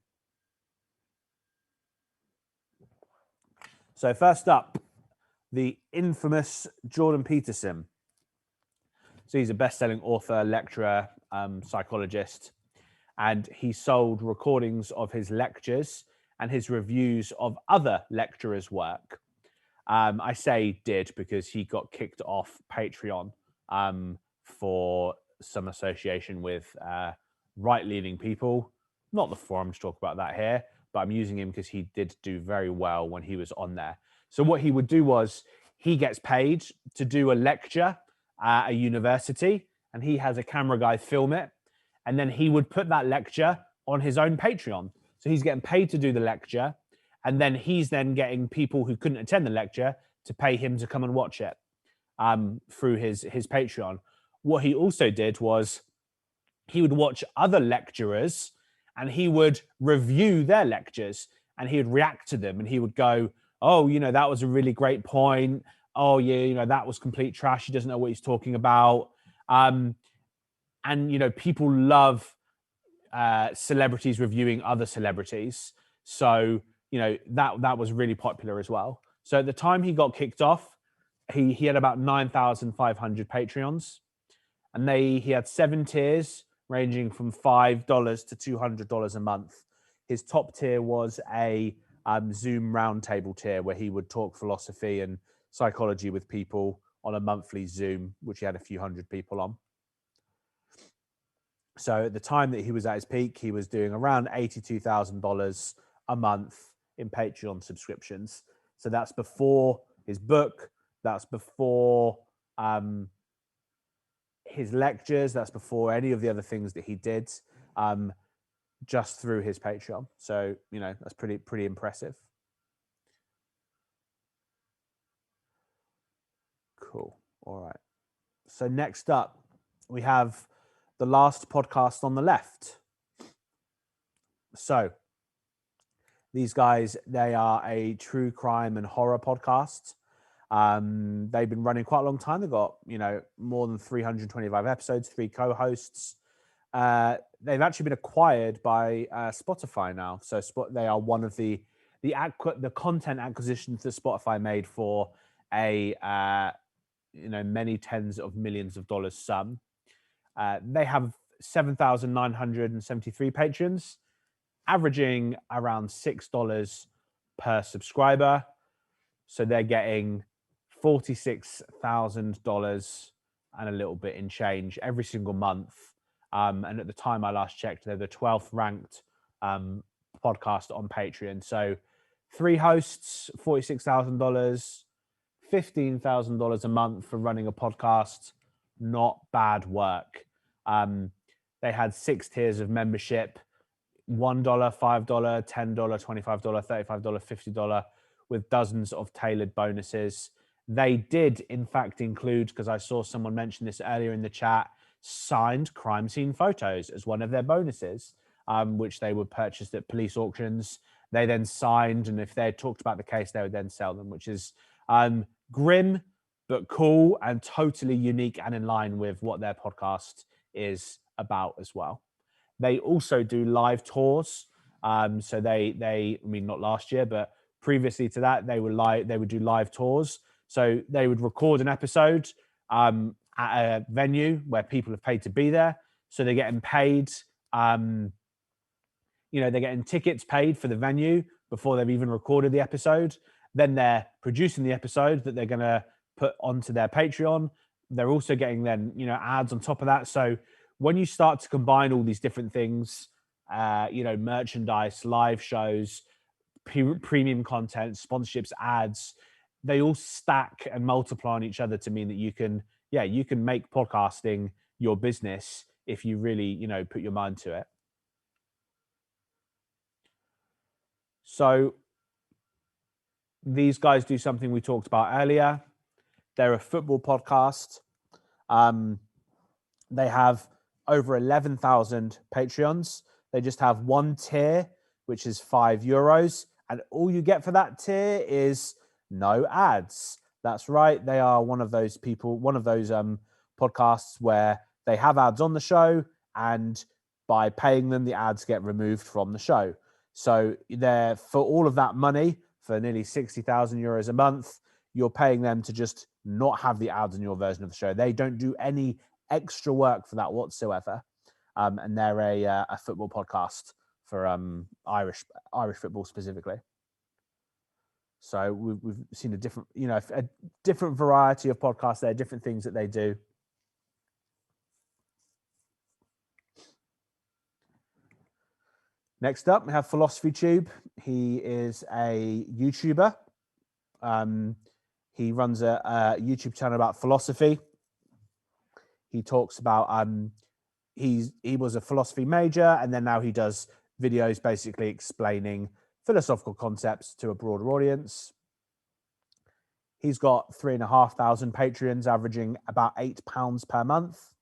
So first up, the infamous Jordan Peterson. So he's a best-selling author, lecturer, psychologist, and he sold recordings of his lectures and his reviews of other lecturers' work. I say did because he got kicked off Patreon for some association with right-leaning people. Not the forum to talk about that here, but I'm using him because he did do very well when he was on there. So what he would do was he gets paid to do a lecture at a university, and he has a camera guy film it. And then he would put that lecture on his own Patreon. So he's getting paid to do the lecture. And then he's then getting people who couldn't attend the lecture to pay him to come and watch it through his Patreon. What he also did was he would watch other lecturers and he would review their lectures and he would react to them and he would go, oh, that was a really great point. Oh yeah, that was complete trash. He doesn't know what he's talking about. And people love celebrities reviewing other celebrities. So, that was really popular as well. So at the time he got kicked off, he had about 9,500 Patreons, and he had 7 tiers ranging from $5 to $200 a month. His top tier was a Zoom roundtable tier where he would talk philosophy and psychology with people on a monthly Zoom, which he had a few hundred people on. So at the time that he was at his peak, he was doing around $82,000 a month in Patreon subscriptions. So that's before his book, that's before his lectures, that's before any of the other things that he did, just through his Patreon. So, that's pretty impressive. Cool. All right. So next up, we have the last podcast on the left. So these guys, they are a true crime and horror podcast. They've been running quite a long time. They've got, more than 325 episodes, 3 co-hosts. They've actually been acquired by Spotify now. So they are one of the content acquisitions that Spotify made for a many tens of millions of dollars sum. They have 7,973 patrons, averaging around $6 per subscriber. So they're getting $46,000 and a little bit in change every single month. And at the time I last checked, they're the 12th ranked podcast on Patreon. So 3 hosts, $46,000, $15,000 a month for running a podcast. Not bad work. They had 6 tiers of membership: $1, $5, $10, $25, $35, $50, with dozens of tailored bonuses. They did, in fact, include, because I saw someone mention this earlier in the chat, signed crime scene photos as one of their bonuses, which they would purchase at police auctions. They then signed, and if they had talked about the case, they would then sell them, which is grim, but cool and totally unique and in line with what their podcast is about as well. They also do live tours. So they, not last year, but previously to that, they would do live tours. So they would record an episode at a venue where people have paid to be there. So they're getting paid, they're getting tickets paid for the venue before they've even recorded the episode. Then they're producing the episode that they're going to put onto their Patreon. They're also getting then, ads on top of that. So when you start to combine all these different things, merchandise, live shows, premium content, sponsorships, ads, they all stack and multiply on each other to mean that you can make podcasting your business if you really, put your mind to it. So these guys do something we talked about earlier. They're a football podcast. They have over 11,000 Patreons. They just have one tier, which is €5. And all you get for that tier is no ads. That's right. They are one of those podcasts where they have ads on the show, and by paying them, the ads get removed from the show. So they're, for all of that money, for nearly €60,000 a month, you're paying them to just not have the ads in your version of the show. They don't do any extra work for that whatsoever. And they're a football podcast for Irish football specifically. So we've seen a different variety of podcasts there, different things that they do. Next up, we have Philosophy Tube. He is a YouTuber. He runs a YouTube channel about philosophy. He talks about he was a philosophy major, and then now he does videos basically explaining philosophical concepts to a broader audience. He's got 3,500 Patreons, averaging about £8 per month.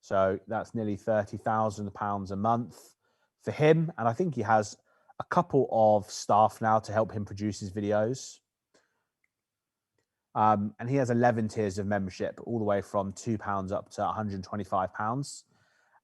So that's nearly £30,000 a month. for him, and I think he has a couple of staff now to help him produce his videos. And he has 11 tiers of membership, all the way from £2 up to £125.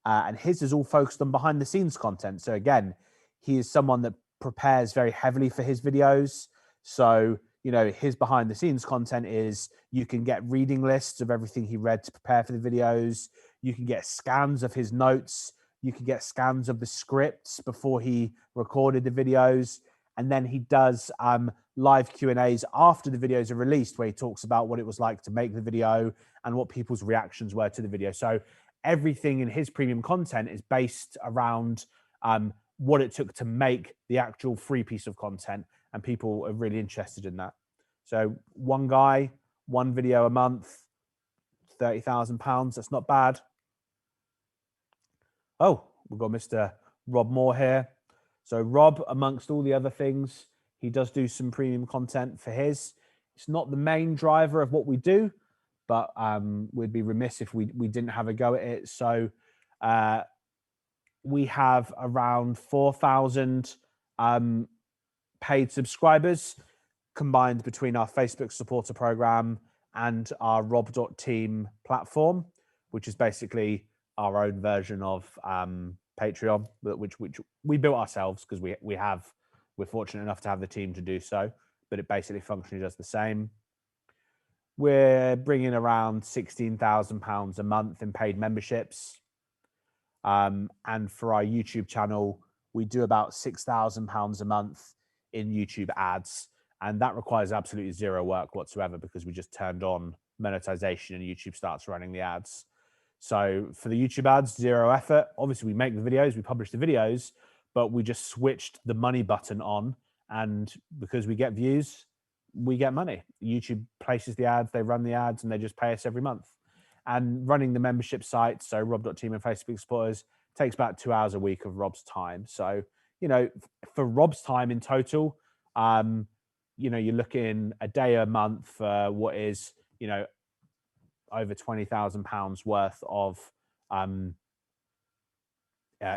And his is all focused on behind the scenes content. So again, he is someone that prepares very heavily for his videos. So, you know, his behind the scenes content is you can get reading lists of everything he read to prepare for the videos. You can get scans of his notes. You can get scans of the scripts before he recorded the videos. And then he does live Q&As after the videos are released, where he talks about what it was like to make the video and what people's reactions were to the video. So everything in his premium content is based around what it took to make the actual free piece of content, and people are really interested in that. So one guy, one video a month, £30,000. That's not bad. Oh, we've got Mr. Rob Moore here. So Rob, amongst all the other things, he does do some premium content for his. It's not the main driver of what we do, but we'd be remiss if we didn't have a go at it. So we have around 4,000 paid subscribers combined between our Facebook supporter program and our Rob.team platform, which is basically our own version of Patreon, which we built ourselves because we're fortunate enough to have the team to do so, but it basically functionally does the same. We're bringing around £16,000 a month in paid memberships. And for our YouTube channel, we do about £6,000 a month in YouTube ads. And that requires absolutely zero work whatsoever, because we just turned on monetization and YouTube starts running the ads. So for the YouTube ads, zero effort. Obviously, we make the videos, we publish the videos, but we just switched the money button on. And because we get views, we get money. YouTube places the ads, they run the ads, and they just pay us every month. And running the membership site, so Rob.team and Facebook supporters, takes about 2 hours a week of Rob's time. So, you know, for Rob's time in total, you know, you're looking a day a month for what is, you know, over £20,000 worth of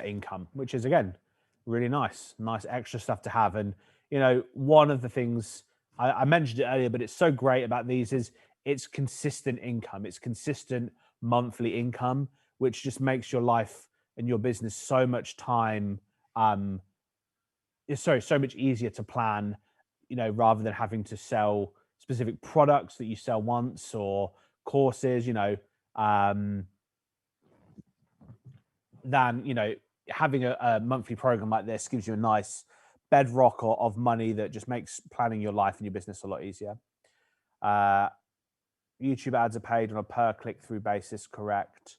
income, which is, again, really nice extra stuff to have. And, you know, one of the things I mentioned it earlier, but it's so great about these is it's consistent income. It's consistent monthly income, which just makes your life and your business so much so much easier to plan, you know, rather than having to sell specific products that you sell once or courses, you know, than, you know, having a monthly program like this gives you a nice bedrock of money that just makes planning your life and your business a lot easier. YouTube ads are paid on a per click-through basis, correct?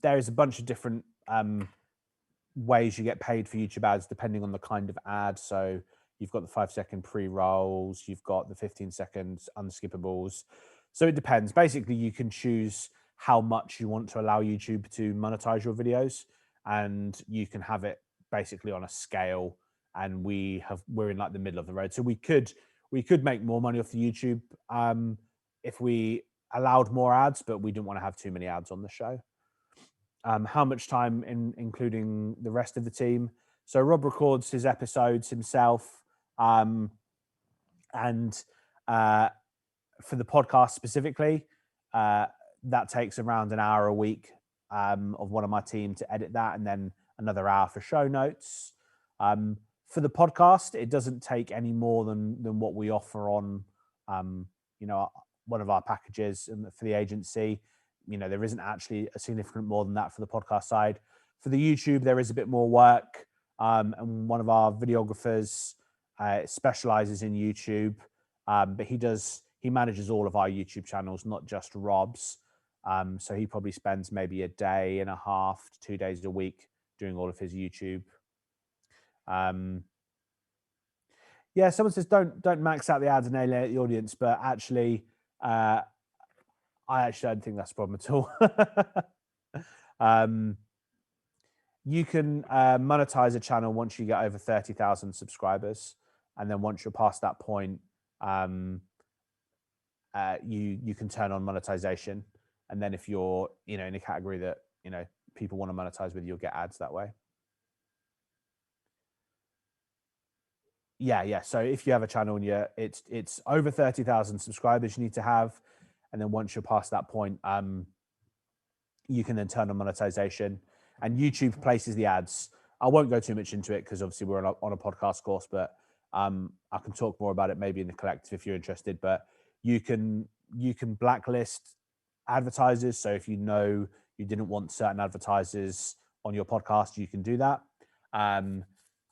There is a bunch of different ways you get paid for YouTube ads depending on the kind of ad. So you've got the 5-second pre-rolls, you've got the 15-second unskippables. So it depends. Basically, you can choose how much you want to allow YouTube to monetize your videos, and you can have it basically on a scale. And we're in like the middle of the road. So we could make more money off the YouTube if we allowed more ads, but we didn't want to have too many ads on the show. How much time including the rest of the team? So Rob records his episodes himself, and for the podcast specifically, that takes around an hour a week of one of my team to edit that, and then another hour for show notes. For the podcast, it doesn't take any more than what we offer on, you know, one of our packages for the agency. You know, there isn't actually a significant more than that for the podcast side. For the YouTube, there is a bit more work. And one of our videographers specializes in YouTube, but he manages all of our YouTube channels, not just Rob's. So he probably spends maybe a day and a half to 2 days a week doing all of his YouTube. Yeah, someone says don't max out the ads and alienate the audience, but actually, I actually don't think that's a problem at all. You can monetize a channel once you get over 30,000 subscribers, and then once you're past that point, you can turn on monetization. And then if you're, you know, in a category that, you know, people want to monetize with, you'll get ads that way. yeah. So if you have a channel and it's over 30,000 subscribers you need to have, and then once you're past that point, you can then turn on monetization, and YouTube places the ads. I won't go too much into it because obviously we're on a podcast course, but I can talk more about it maybe in the collective if you're interested. But you can blacklist advertisers. So if you know you didn't want certain advertisers on your podcast, you can do that.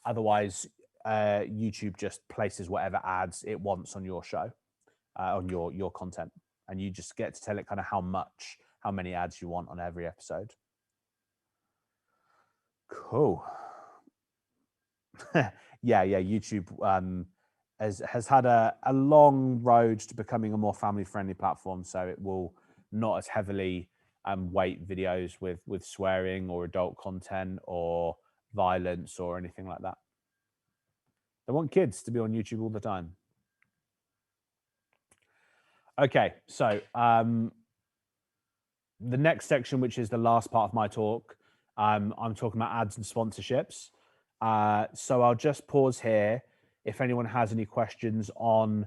Otherwise, YouTube just places whatever ads it wants on your show, on your content, and you just get to tell it kind of how many ads you want on every episode. Cool. yeah. YouTube has had a long road to becoming a more family-friendly platform, so it will not as heavily weight videos with swearing or adult content or violence or anything like that. They want kids to be on YouTube all the time. Okay, so the next section, which is the last part of my talk, I'm talking about ads and sponsorships. So I'll just pause here if anyone has any questions on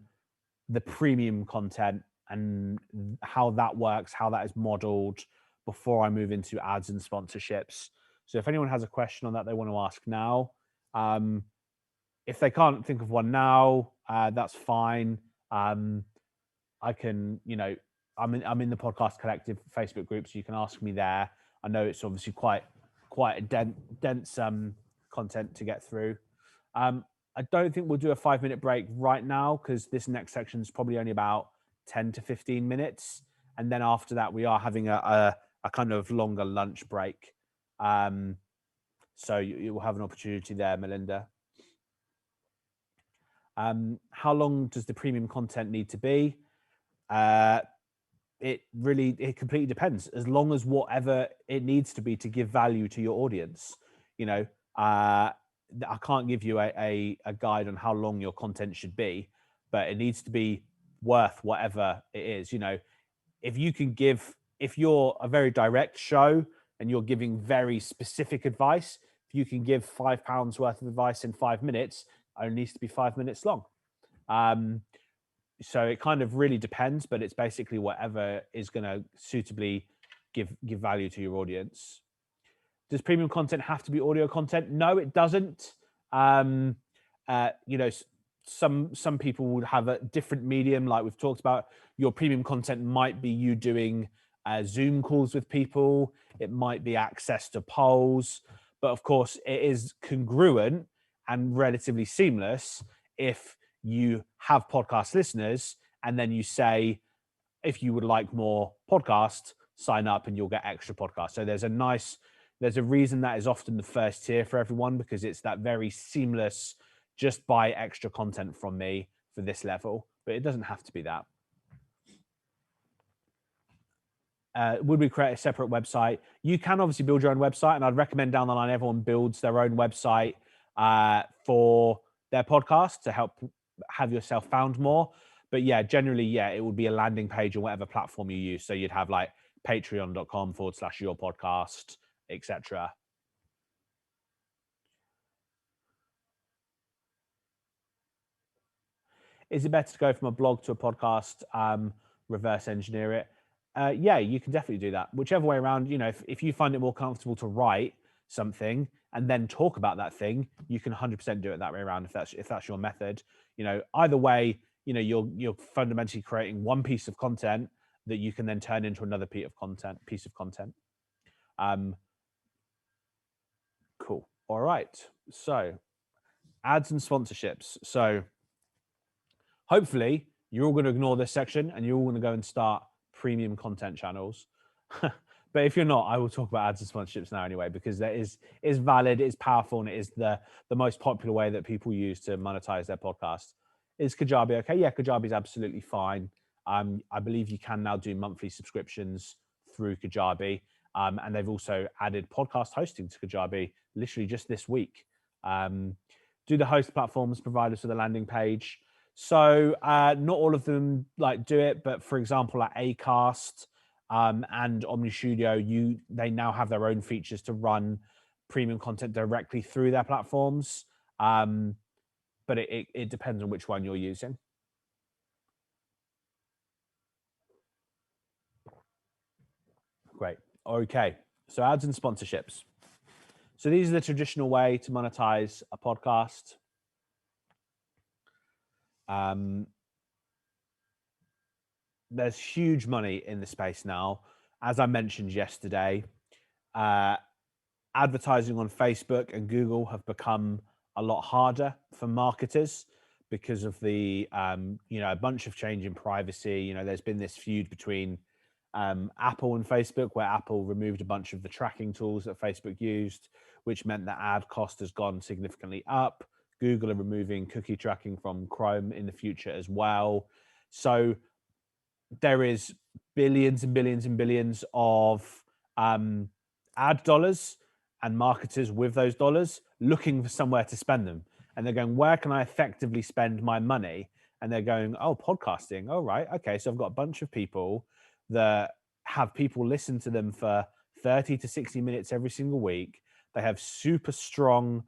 the premium content and how that works, how that is modeled, before I move into ads and sponsorships. So if anyone has a question on that they want to ask now, if they can't think of one now, that's fine. I can, I'm in the Podcast Collective Facebook group, so you can ask me there. I know it's obviously quite a dense content to get through. I don't think we'll do a 5-minute break right now because this next section is probably only about 10 to 15 minutes. And then after that, we are having a kind of longer lunch break. So you will have an opportunity there, Melinda. How long does the premium content need to be? It completely depends. As long as whatever it needs to be to give value to your audience, I can't give you a guide on how long your content should be, but it needs to be worth whatever it is. If you're a very direct show and you're giving very specific advice, if you can give £5 worth of advice in 5 minutes, it only needs to be 5 minutes long. So it kind of really depends, but it's basically whatever is going to suitably give value to your audience. Does premium content have to be audio content? No, it doesn't. Some people would have a different medium, like we've talked about. Your premium content might be you doing Zoom calls with people. It might be access to polls, but of course it is congruent and relatively seamless if you have podcast listeners and then you say, if you would like more podcasts, sign up and you'll get extra podcasts. So there's a reason that is often the first tier for everyone, because it's that very seamless, just buy extra content from me for this level, but it doesn't have to be that. Would we create a separate website? You can obviously build your own website, and I'd recommend down the line everyone builds their own website for their podcast to help have yourself found more. But yeah, generally, it would be a landing page on whatever platform you use. So you'd have like patreon.com/yourpodcast, etc. Is it better to go from a blog to a podcast, reverse engineer it? Yeah, you can definitely do that. Whichever way around, if you find it more comfortable to write something and then talk about that thing, you can 100% do it that way around if that's your method. Either way, you're fundamentally creating one piece of content that you can then turn into another piece of content. Cool. All right. So ads and sponsorships. So hopefully you're all going to ignore this section and you're all going to go and start premium content channels. But if you're not, I will talk about ads and sponsorships now anyway, because that is valid, it is powerful, and it is the most popular way that people use to monetize their podcast. Is Kajabi okay? Yeah, Kajabi is absolutely fine. I believe you can now do monthly subscriptions through Kajabi. And they've also added podcast hosting to Kajabi literally just this week. Do the host platforms provide us with a landing page? So not all of them do it, but for example, like Acast and Omni Studio, they now have their own features to run premium content directly through their platforms. But but it depends on which one you're using. Great. Okay. So ads and sponsorships. So these are the traditional way to monetize a podcast. There's huge money in the space now. As I mentioned yesterday, advertising on Facebook and Google have become a lot harder for marketers because of the, a bunch of change in privacy. There's been this feud between Apple and Facebook, where Apple removed a bunch of the tracking tools that Facebook used, which meant that ad cost has gone significantly up. Google are removing cookie tracking from Chrome in the future as well. So there is billions and billions and billions of ad dollars, and marketers with those dollars looking for somewhere to spend them. And they're going, where can I effectively spend my money? And they're going, oh, podcasting. Oh, right. Okay. So I've got a bunch of people that have people listen to them for 30 to 60 minutes every single week. They have super strong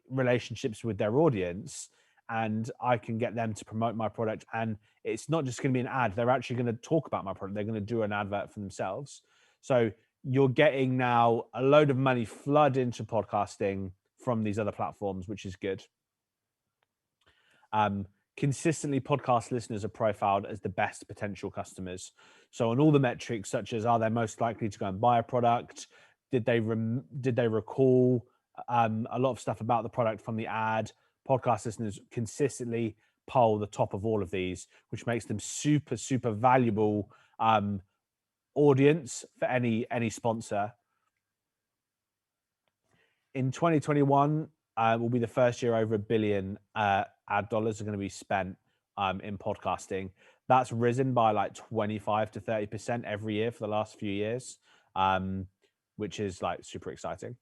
relationships with their audience, and I can get them to promote my product. And it's not just going to be an ad. They're actually going to talk about my product. They're going to do an advert for themselves. So you're getting now a load of money flood into podcasting from these other platforms, which is good. Consistently, podcast listeners are profiled as the best potential customers. So on all the metrics, such as are they most likely to go and buy a product? Did they recall a lot of stuff about the product from the ad? Podcast listeners consistently poll the top of all of these, which makes them super, super valuable audience for any sponsor. In 2021, will be the first year over $1 billion ad dollars are going to be spent in podcasting. That's risen by like 25 to 30% every year for the last few years, which is like super exciting.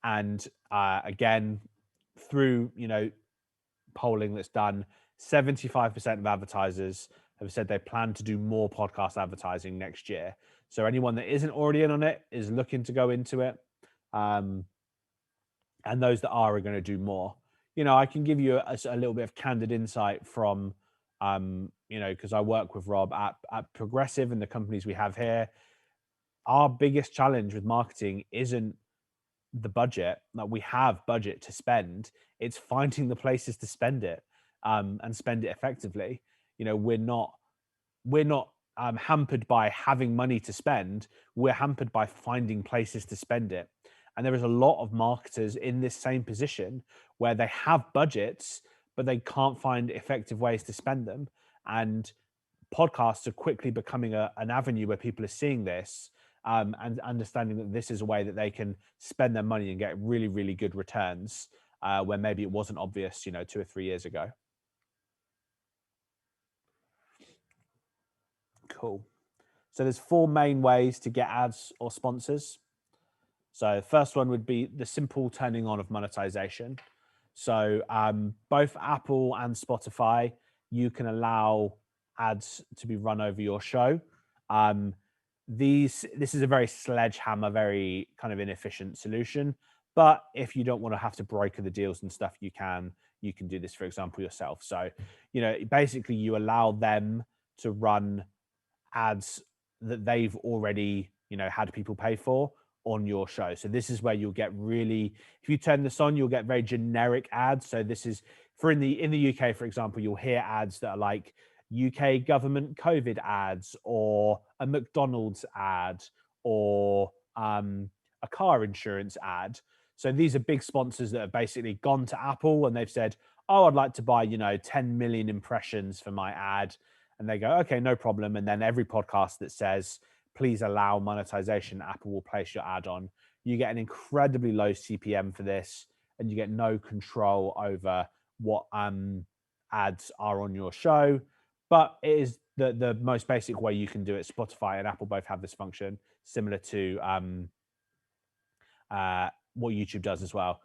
And again, through polling that's done, 75% of advertisers have said they plan to do more podcast advertising next year. So anyone that isn't already in on it is looking to go into it. And those that are going to do more. I can give you a little bit of candid insight from, because I work with Rob at Progressive and the companies we have here. Our biggest challenge with marketing isn't the budget. Like, we have budget to spend. It's finding the places to spend it and spend it effectively. We're not hampered by having money to spend. We're hampered by finding places to spend it. And there is a lot of marketers in this same position where they have budgets, but they can't find effective ways to spend them. And podcasts are quickly becoming an avenue where people are seeing this and understanding that this is a way that they can spend their money and get really, really good returns where maybe it wasn't obvious, 2 or 3 years ago. Cool. So there's 4 main ways to get ads or sponsors. So the first one would be the simple turning on of monetization. So both Apple and Spotify, you can allow ads to be run over your show. This is a very sledgehammer, very kind of inefficient solution. But if you don't want to have to broker the deals and stuff, you can do this, for example, yourself. So, basically you allow them to run ads that they've already, had people pay for on your show. So this is where you'll get if you turn this on, you'll get very generic ads. So this is in the UK, for example, you'll hear ads that are like UK government COVID ads, or a McDonald's ad, or a car insurance ad. So these are big sponsors that have basically gone to Apple and they've said, oh, I'd like to buy, 10 million impressions for my ad. And they go, okay, no problem. And then every podcast that says, please allow monetization, Apple will place your ad on. You get an incredibly low CPM for this, and you get no control over what ads are on your show. But it is the most basic way you can do it. Spotify and Apple both have this function, similar to what YouTube does as well.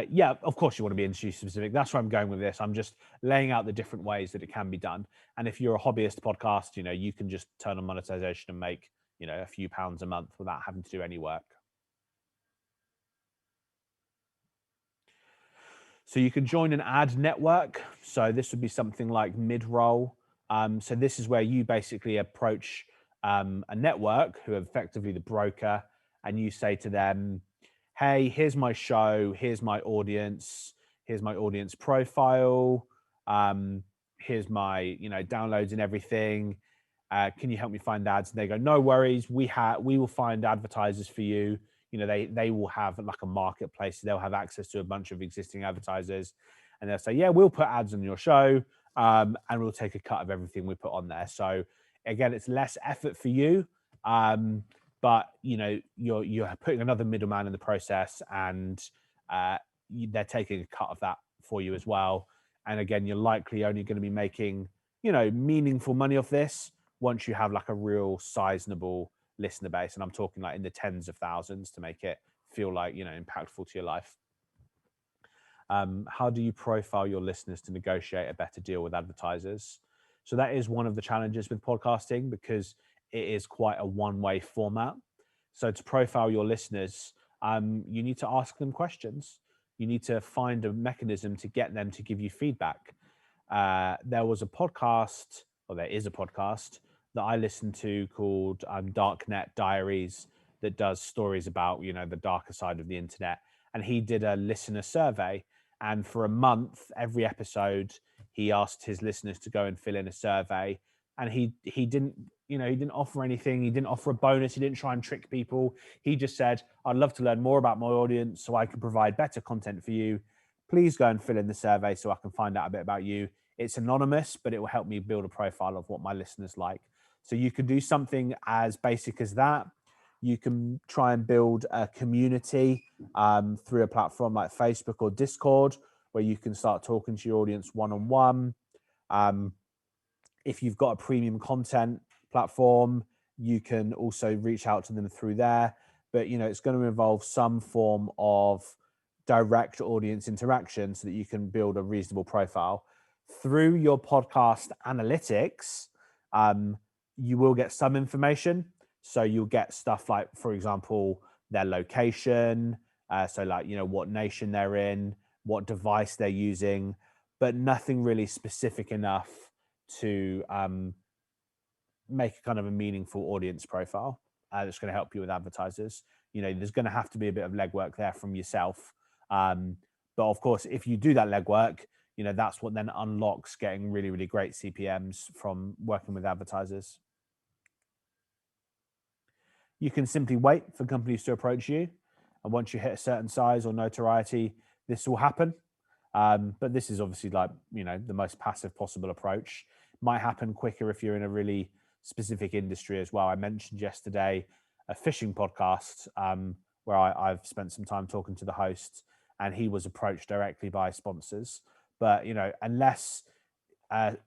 Yeah, of course you want to be industry specific. That's where I'm going with this. I'm just laying out the different ways that it can be done. And if you're a hobbyist podcast, you can just turn on monetization and make, a few pounds a month without having to do any work. So you can join an ad network. So this would be something like mid-roll. So this is where you basically approach a network who are effectively the broker, and you say to them, hey, here's my show, here's my audience profile, here's my downloads and everything. Can you help me find ads? And they go, no worries, we will find advertisers for you. They will have like a marketplace. They'll have access to a bunch of existing advertisers, and they'll say, yeah, we'll put ads on your show, and we'll take a cut of everything we put on there. So again, it's less effort for you, but you're putting another middleman in the process, and they're taking a cut of that for you as well. And again, you're likely only going to be making meaningful money off this once you have like a real sizable listener base, and I'm talking like in the tens of thousands to make it feel like impactful to your life. How do you profile your listeners to negotiate a better deal with advertisers? So that is one of the challenges with podcasting, because it is quite a one-way format. So to profile your listeners, you need to ask them questions. You need to find a mechanism to get them to give you feedback. There is a podcast that I listen to called Darknet Diaries, that does stories about the darker side of the internet. And he did a listener survey, and for a month, every episode, he asked his listeners to go and fill in a survey. And he didn't offer anything. He didn't offer a bonus. He didn't try and trick people. He just said, I'd love to learn more about my audience so I can provide better content for you. Please go and fill in the survey so I can find out a bit about you. It's anonymous, but it will help me build a profile of what my listeners like. So you can do something as basic as that. You can try and build a community through a platform like Facebook or Discord, where you can start talking to your audience one-on-one. If you've got a premium content platform, you can also reach out to them through there. But it's going to involve some form of direct audience interaction so that you can build a reasonable profile. Through your podcast analytics, you will get some information. So you'll get stuff like, for example, their location, so like what nation they're in, what device they're using, but nothing really specific enough to make a kind of a meaningful audience profile that's going to help you with advertisers. There's going to have to be a bit of legwork there from yourself. But of course, if you do that legwork, that's what then unlocks getting really, really great CPMs from working with advertisers. You can simply wait for companies to approach you. And once you hit a certain size or notoriety, this will happen. But this is obviously like, the most passive possible approach. Might happen quicker if you're in a really specific industry as well. I mentioned yesterday a fishing podcast where I've spent some time talking to the host, and he was approached directly by sponsors. But, unless, ads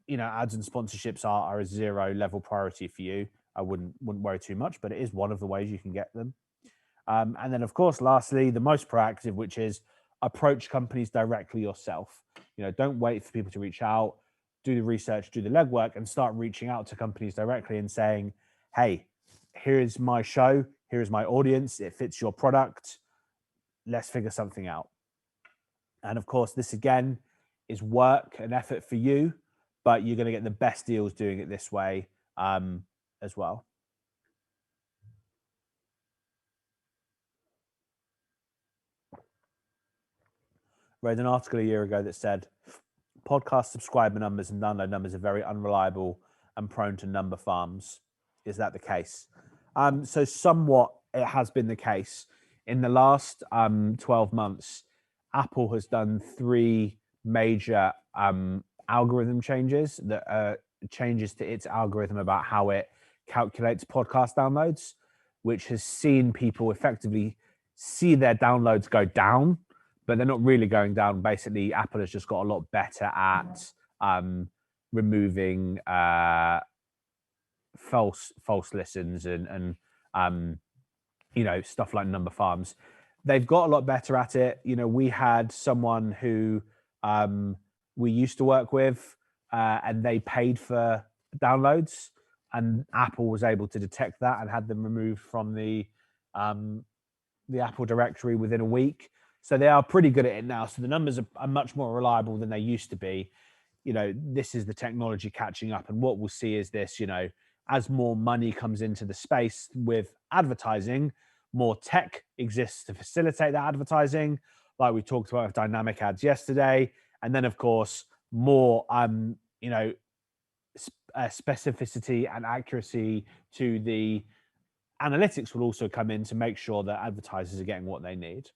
and sponsorships are a zero level priority for you, I wouldn't worry too much, but it is one of the ways you can get them. And then, of course, lastly, the most proactive, which is approach companies directly yourself. Don't wait for people to reach out. Do the research, do the legwork, and start reaching out to companies directly and saying, hey, here's my show, here's my audience, it fits your product. Let's figure something out. And of course, this again is work and effort for you, but you're going to get the best deals doing it this way as well. Read an article a year ago that said podcast subscriber numbers and download numbers are very unreliable and prone to number farms. Is that the case? So somewhat it has been the case. In the last 12 months, Apple has done 3 major algorithm changes that are changes to its algorithm about how it calculates podcast downloads, which has seen people effectively see their downloads go down, but they're not really going down. Basically, Apple has just got a lot better at removing false listens and stuff like number farms. They've got a lot better at it. We had someone who we used to work with, and they paid for downloads, and Apple was able to detect that and had them removed from the Apple directory within a week. So they are pretty good at it now. So the numbers are much more reliable than they used to be. This is the technology catching up. And what we'll see is this, as more money comes into the space with advertising, more tech exists to facilitate that advertising, like we talked about with dynamic ads yesterday. And then, of course, more, specificity and accuracy to the analytics will also come in to make sure that advertisers are getting what they need.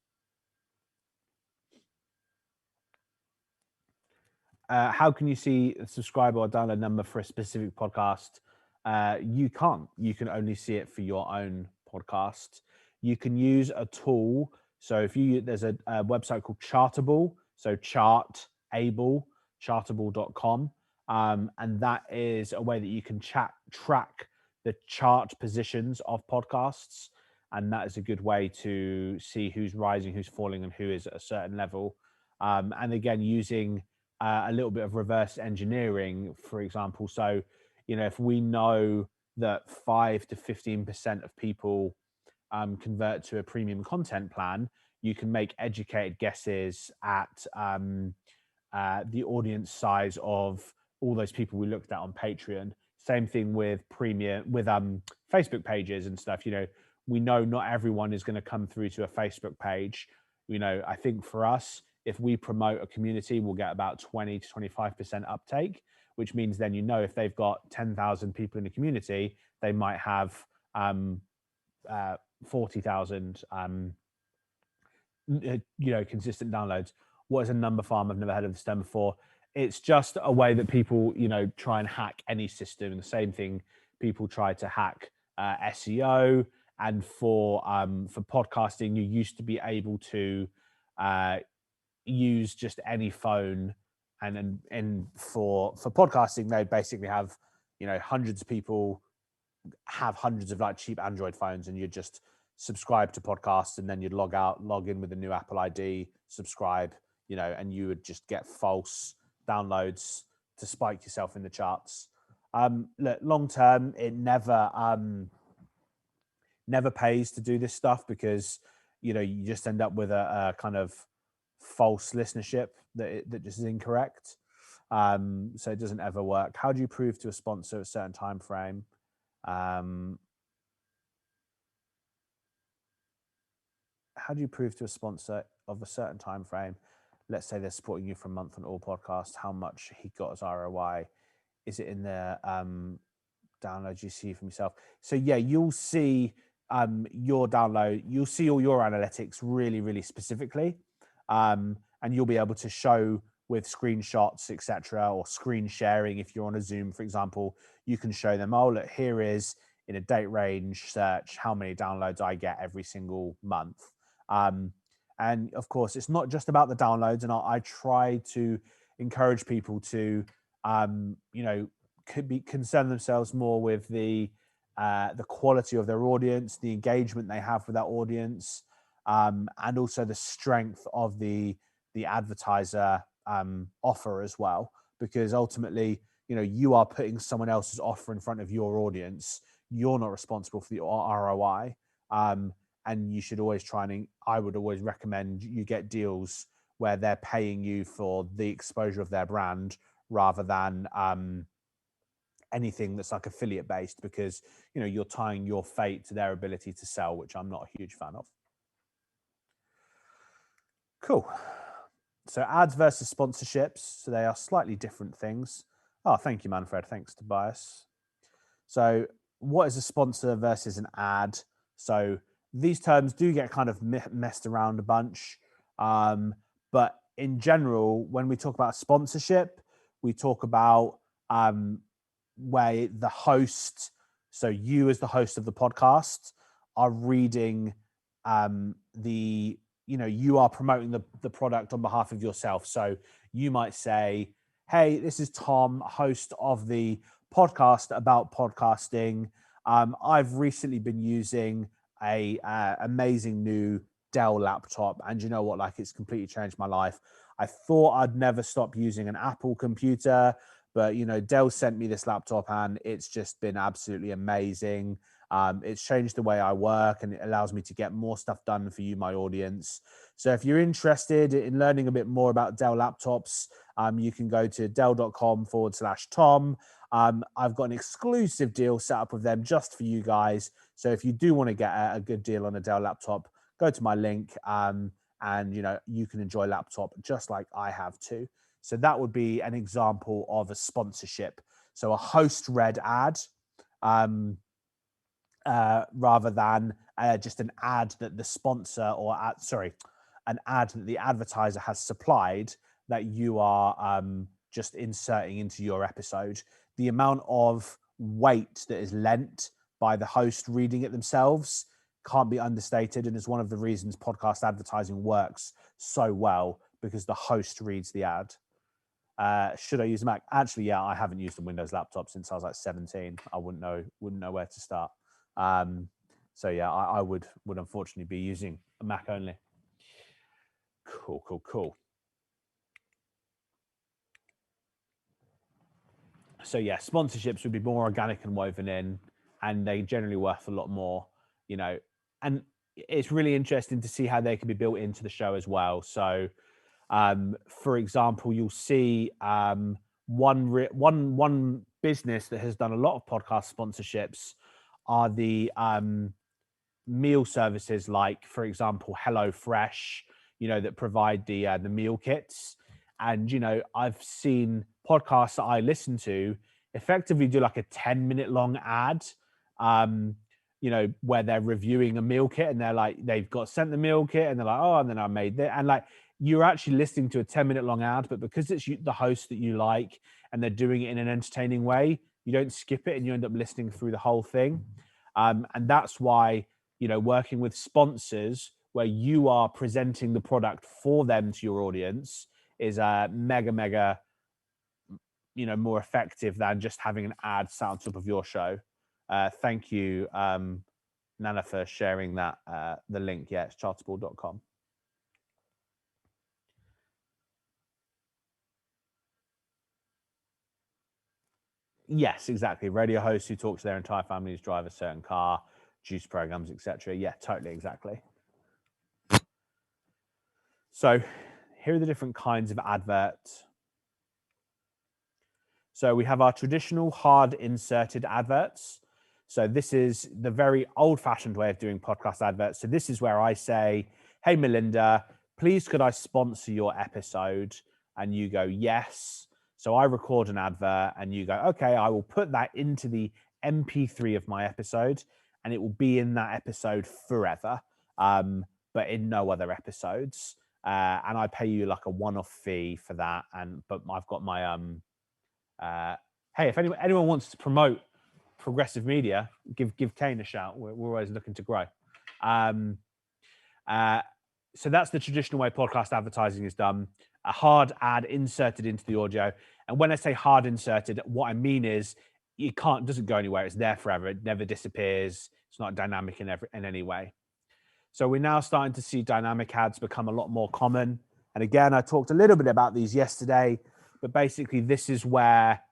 How can you see a subscriber or download number for a specific podcast? You can't. You can only see it for your own podcast. You can use a tool. So there's a website called Chartable. So chartable.com. And that is a way that you can track the chart positions of podcasts. And that is a good way to see who's rising, who's falling, and who is at a certain level. And again, using a little bit of reverse engineering, for example. So, if we know that 5 to 15% of people convert to a premium content plan, you can make educated guesses at the audience size of all those people we looked at on Patreon. Same thing with Facebook pages and stuff. We know not everyone is going to come through to a Facebook page. I think for us, if we promote a community, we'll get about 20 to 25% uptake, which means then, if they've got 10,000 people in the community, they might have 40,000, consistent downloads. What is a number farm? I've never heard of this term before. It's just a way that people, try and hack any system. And the same thing, people try to hack SEO. And for podcasting, you used to be able to use just any phone, and for podcasting, they basically have hundreds of people have hundreds of like cheap Android phones, and you just subscribe to podcasts, and then you'd log in with a new Apple ID, subscribe, and you would just get false downloads to spike yourself in the charts. Look, long term, it never pays to do this stuff, because you just end up with a kind of false listenership that just is incorrect. So it doesn't ever work. How do you prove to a sponsor a certain time frame? How do you prove to a sponsor of a certain time frame? Let's say they're supporting you for a month on all podcasts, how much he got as ROI? Is it in the downloads you see from yourself? So yeah, you'll see your download, you'll see all your analytics really, really specifically. And you'll be able to show with screenshots, etc., or screen sharing. If you're on a Zoom, for example, you can show them, oh, look, here is in a date range search how many downloads I get every single month. And of course, it's not just about the downloads. And I try to encourage people to, concern themselves more with the quality of their audience, the engagement they have with that audience, and also the strength of the advertiser offer as well, because ultimately, you are putting someone else's offer in front of your audience. You're not responsible for the ROI, and you should always I would always recommend you get deals where they're paying you for the exposure of their brand rather than anything that's like affiliate based, because you're tying your fate to their ability to sell, which I'm not a huge fan of. Cool. So ads versus sponsorships. So they are slightly different things. Oh, thank you, Manfred. Thanks, Tobias. So what is a sponsor versus an ad? So these terms do get kind of messed around a bunch. But in general, when we talk about sponsorship, we talk about where the host, so you as the host of the podcast, are reading you are promoting the product on behalf of yourself. So you might say, hey, this is Tom, host of the podcast about podcasting. I've recently been using a amazing new Dell laptop, and you know what, like, it's completely changed my life. I thought I'd never stop using an Apple computer, but Dell sent me this laptop and it's just been absolutely amazing. It's changed the way I work, and it allows me to get more stuff done for you, my audience. So if you're interested in learning a bit more about Dell laptops, you can go to dell.com/Tom. I've got an exclusive deal set up with them just for you guys. So if you do want to get a good deal on a Dell laptop, go to my link, and you can enjoy laptop just like I have too. So that would be an example of a sponsorship. So a host read ad, rather than just an ad that the sponsor an ad that the advertiser has supplied that you are just inserting into your episode. The amount of weight that is lent by the host reading it themselves can't be understated, and is one of the reasons podcast advertising works so well, because the host reads the ad. Should I use a Mac? Actually, yeah, I haven't used a Windows laptop since I was like 17. I wouldn't know where to start. So yeah, I would unfortunately be using a Mac only. Cool. So yeah, sponsorships would be more organic and woven in, and they generally worth a lot more, and it's really interesting to see how they can be built into the show as well. So for example, you'll see one business that has done a lot of podcast sponsorships are the meal services, like, for example, HelloFresh, that provide the meal kits. And I've seen podcasts that I listen to effectively do like a 10-minute long ad, where they're reviewing a meal kit, and they're like, they've got sent the meal kit, and they're like, oh, and then I made that, and like, you're actually listening to a 10-minute long ad, but because it's the host that you like and they're doing it in an entertaining way, you don't skip it and you end up listening through the whole thing. And that's why, working with sponsors where you are presenting the product for them to your audience is mega, more effective than just having an ad sat on top of your show. Thank you, Nana, for sharing that, the link. Yeah, it's chartable.com. Yes, exactly. Radio hosts who talk to their entire families, drive a certain car, juice programs, etc. Yeah, totally, exactly. So here are the different kinds of adverts. So we have our traditional hard inserted adverts. So this is the very old-fashioned way of doing podcast adverts. So this is where I say, hey, Melinda, please could I sponsor your episode? And you go, yes. So I record an advert and you go, okay, I will put that into the MP3 of my episode, and it will be in that episode forever, but in no other episodes. And I pay you like a one-off fee for that. But I've got my hey, if anyone wants to promote progressive media, give Kane a shout. We're always looking to grow. So that's the traditional way podcast advertising is done. A hard ad inserted into the audio. And when I say hard inserted, what I mean is doesn't go anywhere. It's there forever. It never disappears. It's not dynamic in any way. So we're now starting to see dynamic ads become a lot more common. And again, I talked a little bit about these yesterday, but basically this is where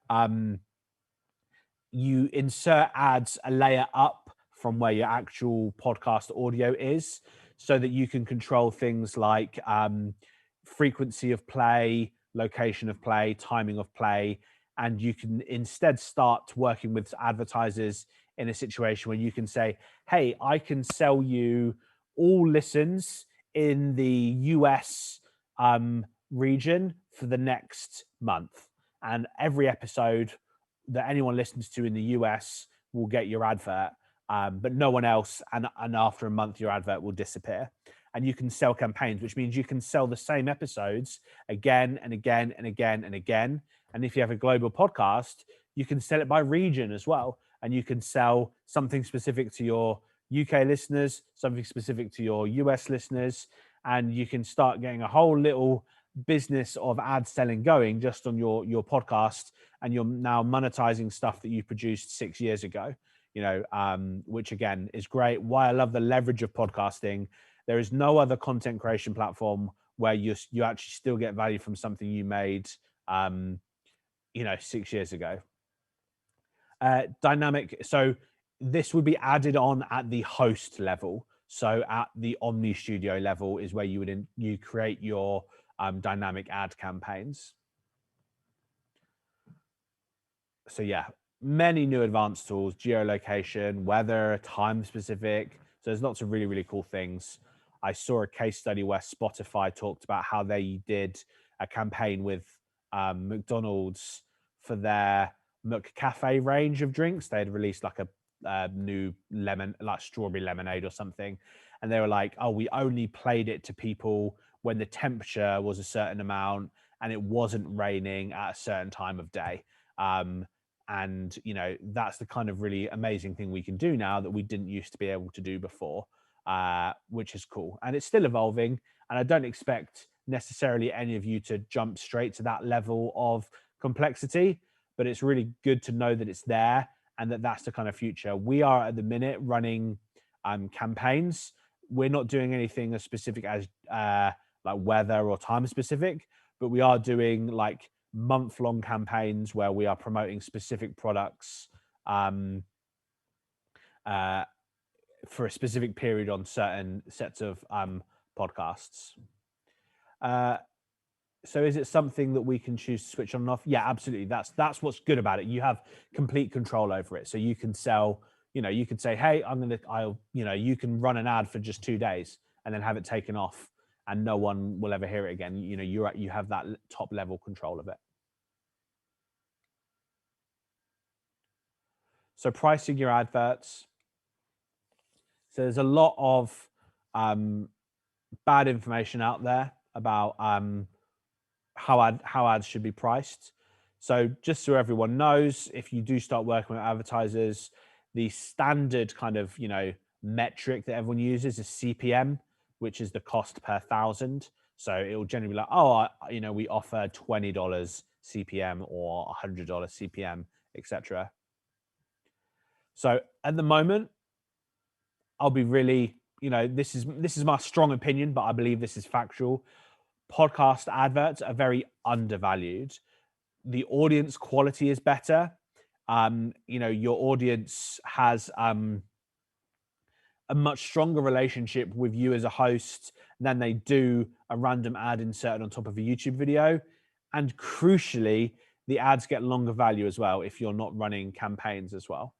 you insert ads a layer up from where your actual podcast audio is, so that you can control things like frequency of play, location of play, timing of play, and you can instead start working with advertisers in a situation where you can say, hey, I can sell you all listens in the US region for the next month, and every episode that anyone listens to in the US will get your advert, but no one else, and after a month your advert will disappear. And you can sell campaigns, which means you can sell the same episodes again and again and again and again. And if you have a global podcast, you can sell it by region as well, and you can sell something specific to your UK listeners, something specific to your US listeners, and you can start getting a whole little business of ad selling going just on your podcast, and you're now monetizing stuff that you produced 6 years ago, which again is great. Why I love the leverage of podcasting. There is no other content creation platform where you actually still get value from something you made 6 years ago. Dynamic. So this would be added on at the host level. So at the Omni Studio level is where you create your dynamic ad campaigns. So yeah, many new advanced tools, geolocation, weather, time specific. So there's lots of really, really cool things. I saw a case study where Spotify talked about how they did a campaign with McDonald's for their McCafe range of drinks. They had released like a new strawberry lemonade or something. And they were like, oh, we only played it to people when the temperature was a certain amount and it wasn't raining at a certain time of day. And that's the kind of really amazing thing we can do now that we didn't used to be able to do before, which is cool. And it's still evolving, and I don't expect necessarily any of you to jump straight to that level of complexity, but it's really good to know that it's there and that that's the kind of future. We are at the minute running campaigns. We're not doing anything as specific as like weather or time specific, but we are doing like month-long campaigns where we are promoting specific products for a specific period on certain sets of podcasts. So is it something that we can choose to switch on and off? Yeah, absolutely. That's what's good about it. You have complete control over it. So you can sell, you can say, hey, you can run an ad for just 2 days and then have it taken off and no one will ever hear it again. You have that top level control of it. So pricing your adverts. So there's a lot of bad information out there about how ads should be priced. So just so everyone knows, if you do start working with advertisers, the standard kind of metric that everyone uses is CPM, which is the cost per thousand. So it will generally be like, oh, we offer $20 CPM or $100 CPM, etc. So at the moment, I'll be really, this is my strong opinion, but I believe this is factual. Podcast adverts are very undervalued. The audience quality is better. Your audience has a much stronger relationship with you as a host than they do a random ad inserted on top of a YouTube video. And crucially, the ads get longer value as well if you're not running campaigns as well.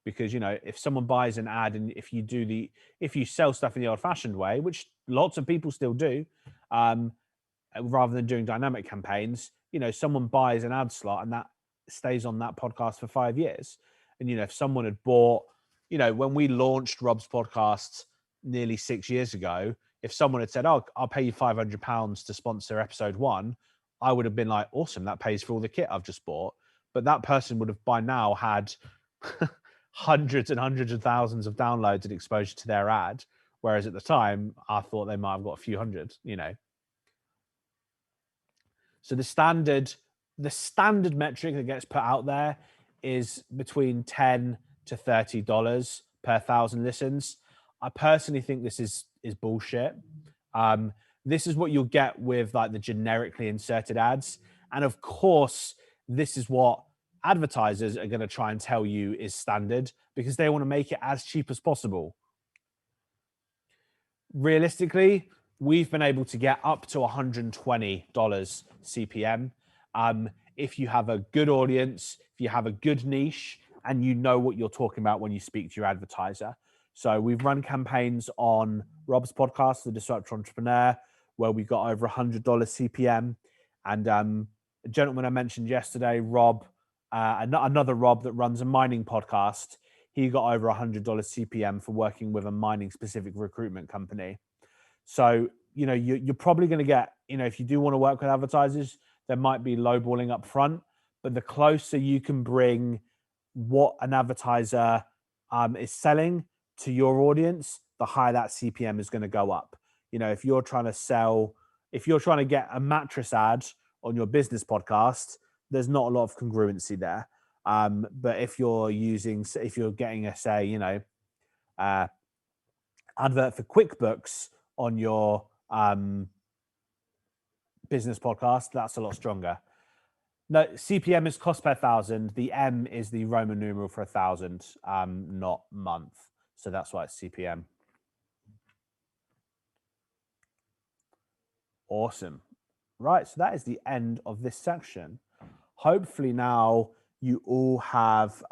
Because if someone buys an ad and if you sell stuff in the old-fashioned way, which lots of people still do, rather than doing dynamic campaigns, someone buys an ad slot and that stays on that podcast for 5 years. And if someone had bought, when we launched Rob's podcast nearly 6 years ago, if someone had said, oh, I'll pay you £500 to sponsor episode 1, I would have been like, awesome, that pays for all the kit I've just bought. But that person would have by now had hundreds and hundreds of thousands of downloads and exposure to their ad, whereas at the time I thought they might have got a few hundred. So the standard metric that gets put out there is between $10 to $30 per 1,000 listens. I personally think this is bullshit. This is what you'll get with like the generically inserted ads, and of course this is what advertisers are going to try and tell you is standard because they want to make it as cheap as possible. Realistically, we've been able to get up to $120 CPM. If you have a good audience, if you have a good niche, and you know what you're talking about when you speak to your advertiser. So we've run campaigns on Rob's podcast, The Disruptor Entrepreneur, where we got over $100 CPM. And a gentleman I mentioned yesterday, Rob, another Rob that runs a mining podcast, he got over $100 CPM for working with a mining specific recruitment company. So, you're probably going to get, if you do want to work with advertisers, there might be lowballing up front, but the closer you can bring what an advertiser is selling to your audience, the higher that CPM is going to go up. If you're trying to get a mattress ad on your business podcast, there's not a lot of congruency there. But if you're getting a advert for QuickBooks on your business podcast, that's a lot stronger. No, CPM is cost per thousand. The M is the Roman numeral for 1,000, not month. So that's why it's CPM. Awesome. Right, so that is the end of this section. Hopefully now you all have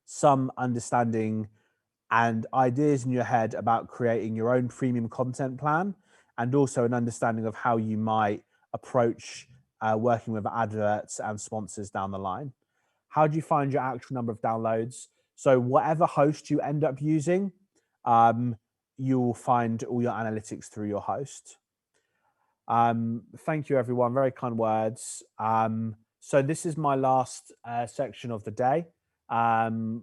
some understanding and ideas in your head about creating your own premium content plan, and also an understanding of how you might approach working with adverts and sponsors down the line. How do you find your actual number of downloads? So whatever host you end up using, you'll find all your analytics through your host. Thank you, everyone. Very kind words. So this is my last section of the day.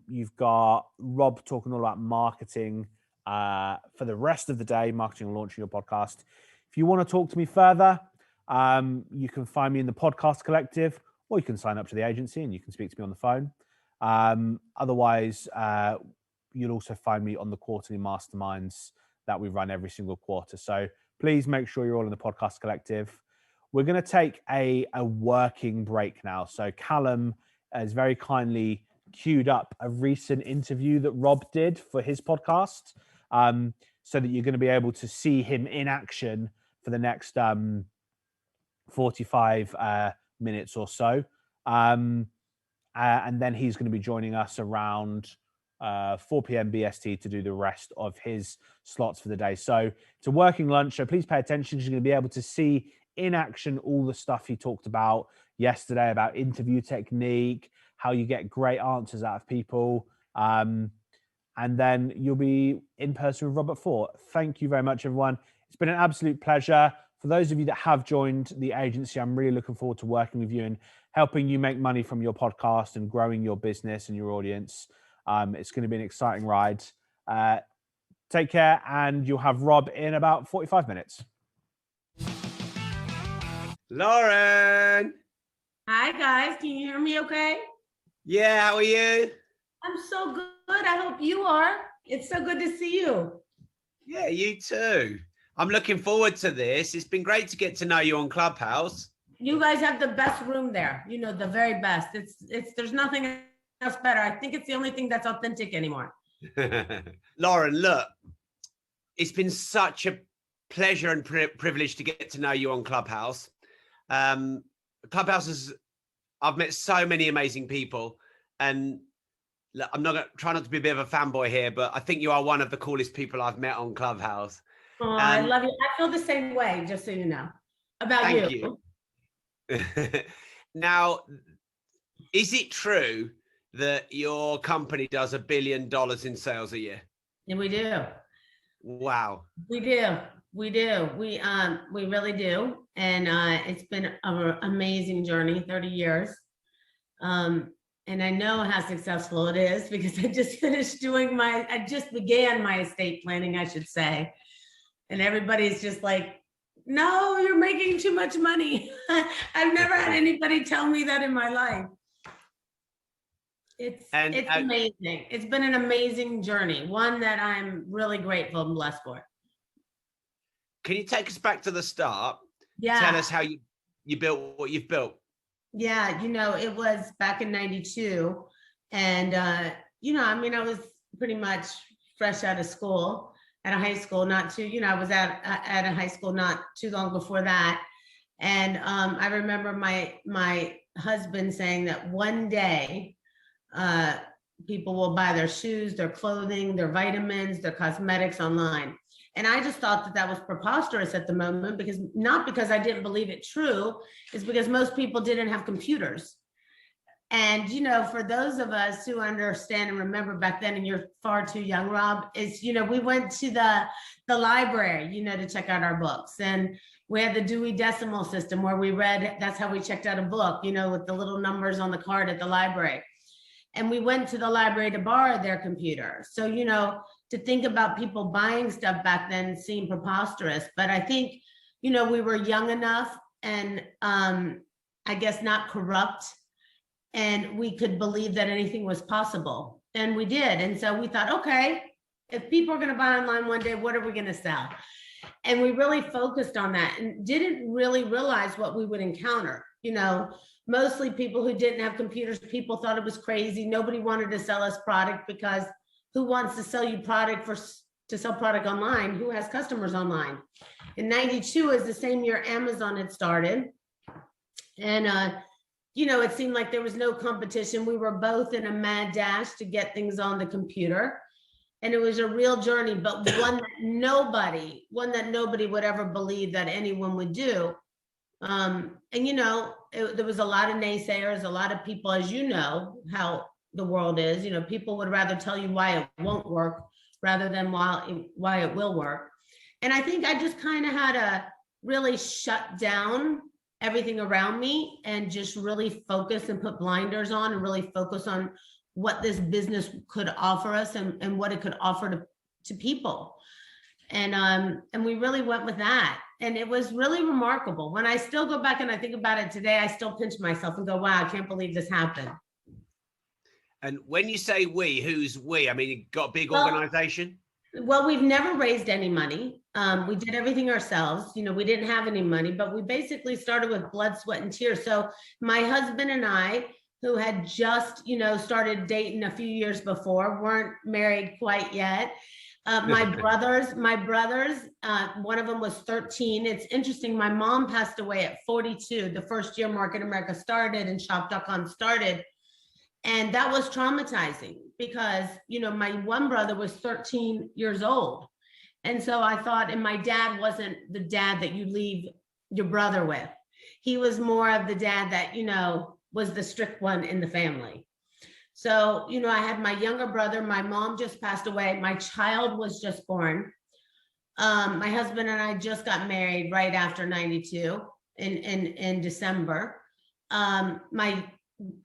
You've got Rob talking all about marketing for the rest of the day, marketing and launching your podcast. If you want to talk to me further, you can find me in the Podcast Collective, or you can sign up to the agency and you can speak to me on the phone. Otherwise, you'll also find me on the quarterly masterminds that we run every single quarter. So please make sure you're all in the Podcast Collective. We're going to take a working break now. So Callum has very kindly queued up a recent interview that Rob did for his podcast, so that you're going to be able to see him in action for the next 45 minutes or so. And then he's going to be joining us around 4 p.m. BST to do the rest of his slots for the day. So it's a working lunch, so please pay attention, because you're going to be able to see in action all the stuff he talked about yesterday about interview technique, how you get great answers out of people. And then you'll be in person with Rob at 4. Thank you very much, everyone. It's been an absolute pleasure. For those of you that have joined the agency, I'm really looking forward to working with you and helping you make money from your podcast and growing your business and your audience. It's going to be an exciting ride. Take care, and you'll have Rob in about 45 minutes. Lauren. Hi, guys. Can you hear me okay? Yeah, how are you? I'm so good. I hope you are. It's so good to see you. Yeah, you too. I'm looking forward to this. It's been great to get to know you on Clubhouse. You guys have the best room there. You know, the very best. There's nothing else better. I think it's the only thing that's authentic anymore. Lauren, look, it's been such a pleasure and privilege to get to know you on Clubhouse. Clubhouse is, I've met so many amazing people, and I'm not going to try not to be a bit of a fanboy here, but I think you are one of the coolest people I've met on Clubhouse. Oh, I love you. I feel the same way, just so you know, about you. Now, is it true that your company does $1 billion in sales a year? And we do. Wow. We do. We really do. And it's been an amazing journey, 30 years. And I know how successful it is, because I just finished I just began my estate planning, I should say. And everybody's just like, no, you're making too much money. I've never had anybody tell me that in my life. It's amazing. It's been an amazing journey, one that I'm really grateful and blessed for. Can you take us back to the start? Yeah. Tell us how you built what you've built. Yeah, it was back in 92. And, I was pretty much fresh out of school, at a high school, I was at a high school not too long before that. And I remember my husband saying that one day people will buy their shoes, their clothing, their vitamins, their cosmetics online. And I just thought that was preposterous at the moment, not because I didn't believe it true, it's because most people didn't have computers. And, for those of us who understand and remember back then, and you're far too young, Rob, we went to the library, to check out our books. And we had the Dewey Decimal System where we read, that's how we checked out a book, with the little numbers on the card at the library. And we went to the library to borrow their computer. So, to think about people buying stuff back then seemed preposterous. But I think, we were young enough and I guess not corrupt, and we could believe that anything was possible. And we did. And so we thought, okay, if people are going to buy online one day, what are we going to sell? And we really focused on that and didn't really realize what we would encounter. you know, mostly people who didn't have computers. People thought it was crazy. Nobody wanted to sell us product, because who wants to sell you product to sell product online? Who has customers online? In 92 is the same year Amazon had started. And, you know, it seemed like there was no competition. We were both in a mad dash to get things on the computer. And it was a real journey, but one that nobody would ever believe that anyone would do. And, you know, there was a lot of naysayers, a lot of people, as you know, how the world is, you know, people would rather tell you why it won't work rather than why it will work. And I think I just kind of had to really shut down everything around me and just really focus and put blinders on and really focus on what this business could offer us and what it could offer to people. And we really went with that. And it was really remarkable. When I still go back and I think about it today, I still pinch myself and go, wow, I can't believe this happened. And when you say we, who's we? I mean, you got a big organization? Well, we've never raised any money. We did everything ourselves. You know, we didn't have any money, but we basically started with blood, sweat, and tears. So my husband and I, who had just, you know, started dating a few years before, weren't married quite yet. My brothers, one of them was 13. It's interesting. My mom passed away at 42, the first year Market America started and shop.com started. And that was traumatizing because, you know, my one brother was 13 years old. And so I thought, and my dad wasn't the dad that you leave your brother with. He was more of the dad that, you know, was the strict one in the family. So, you know, I had my younger brother, my mom just passed away. My child was just born. My husband and I just got married right after 92 in December. My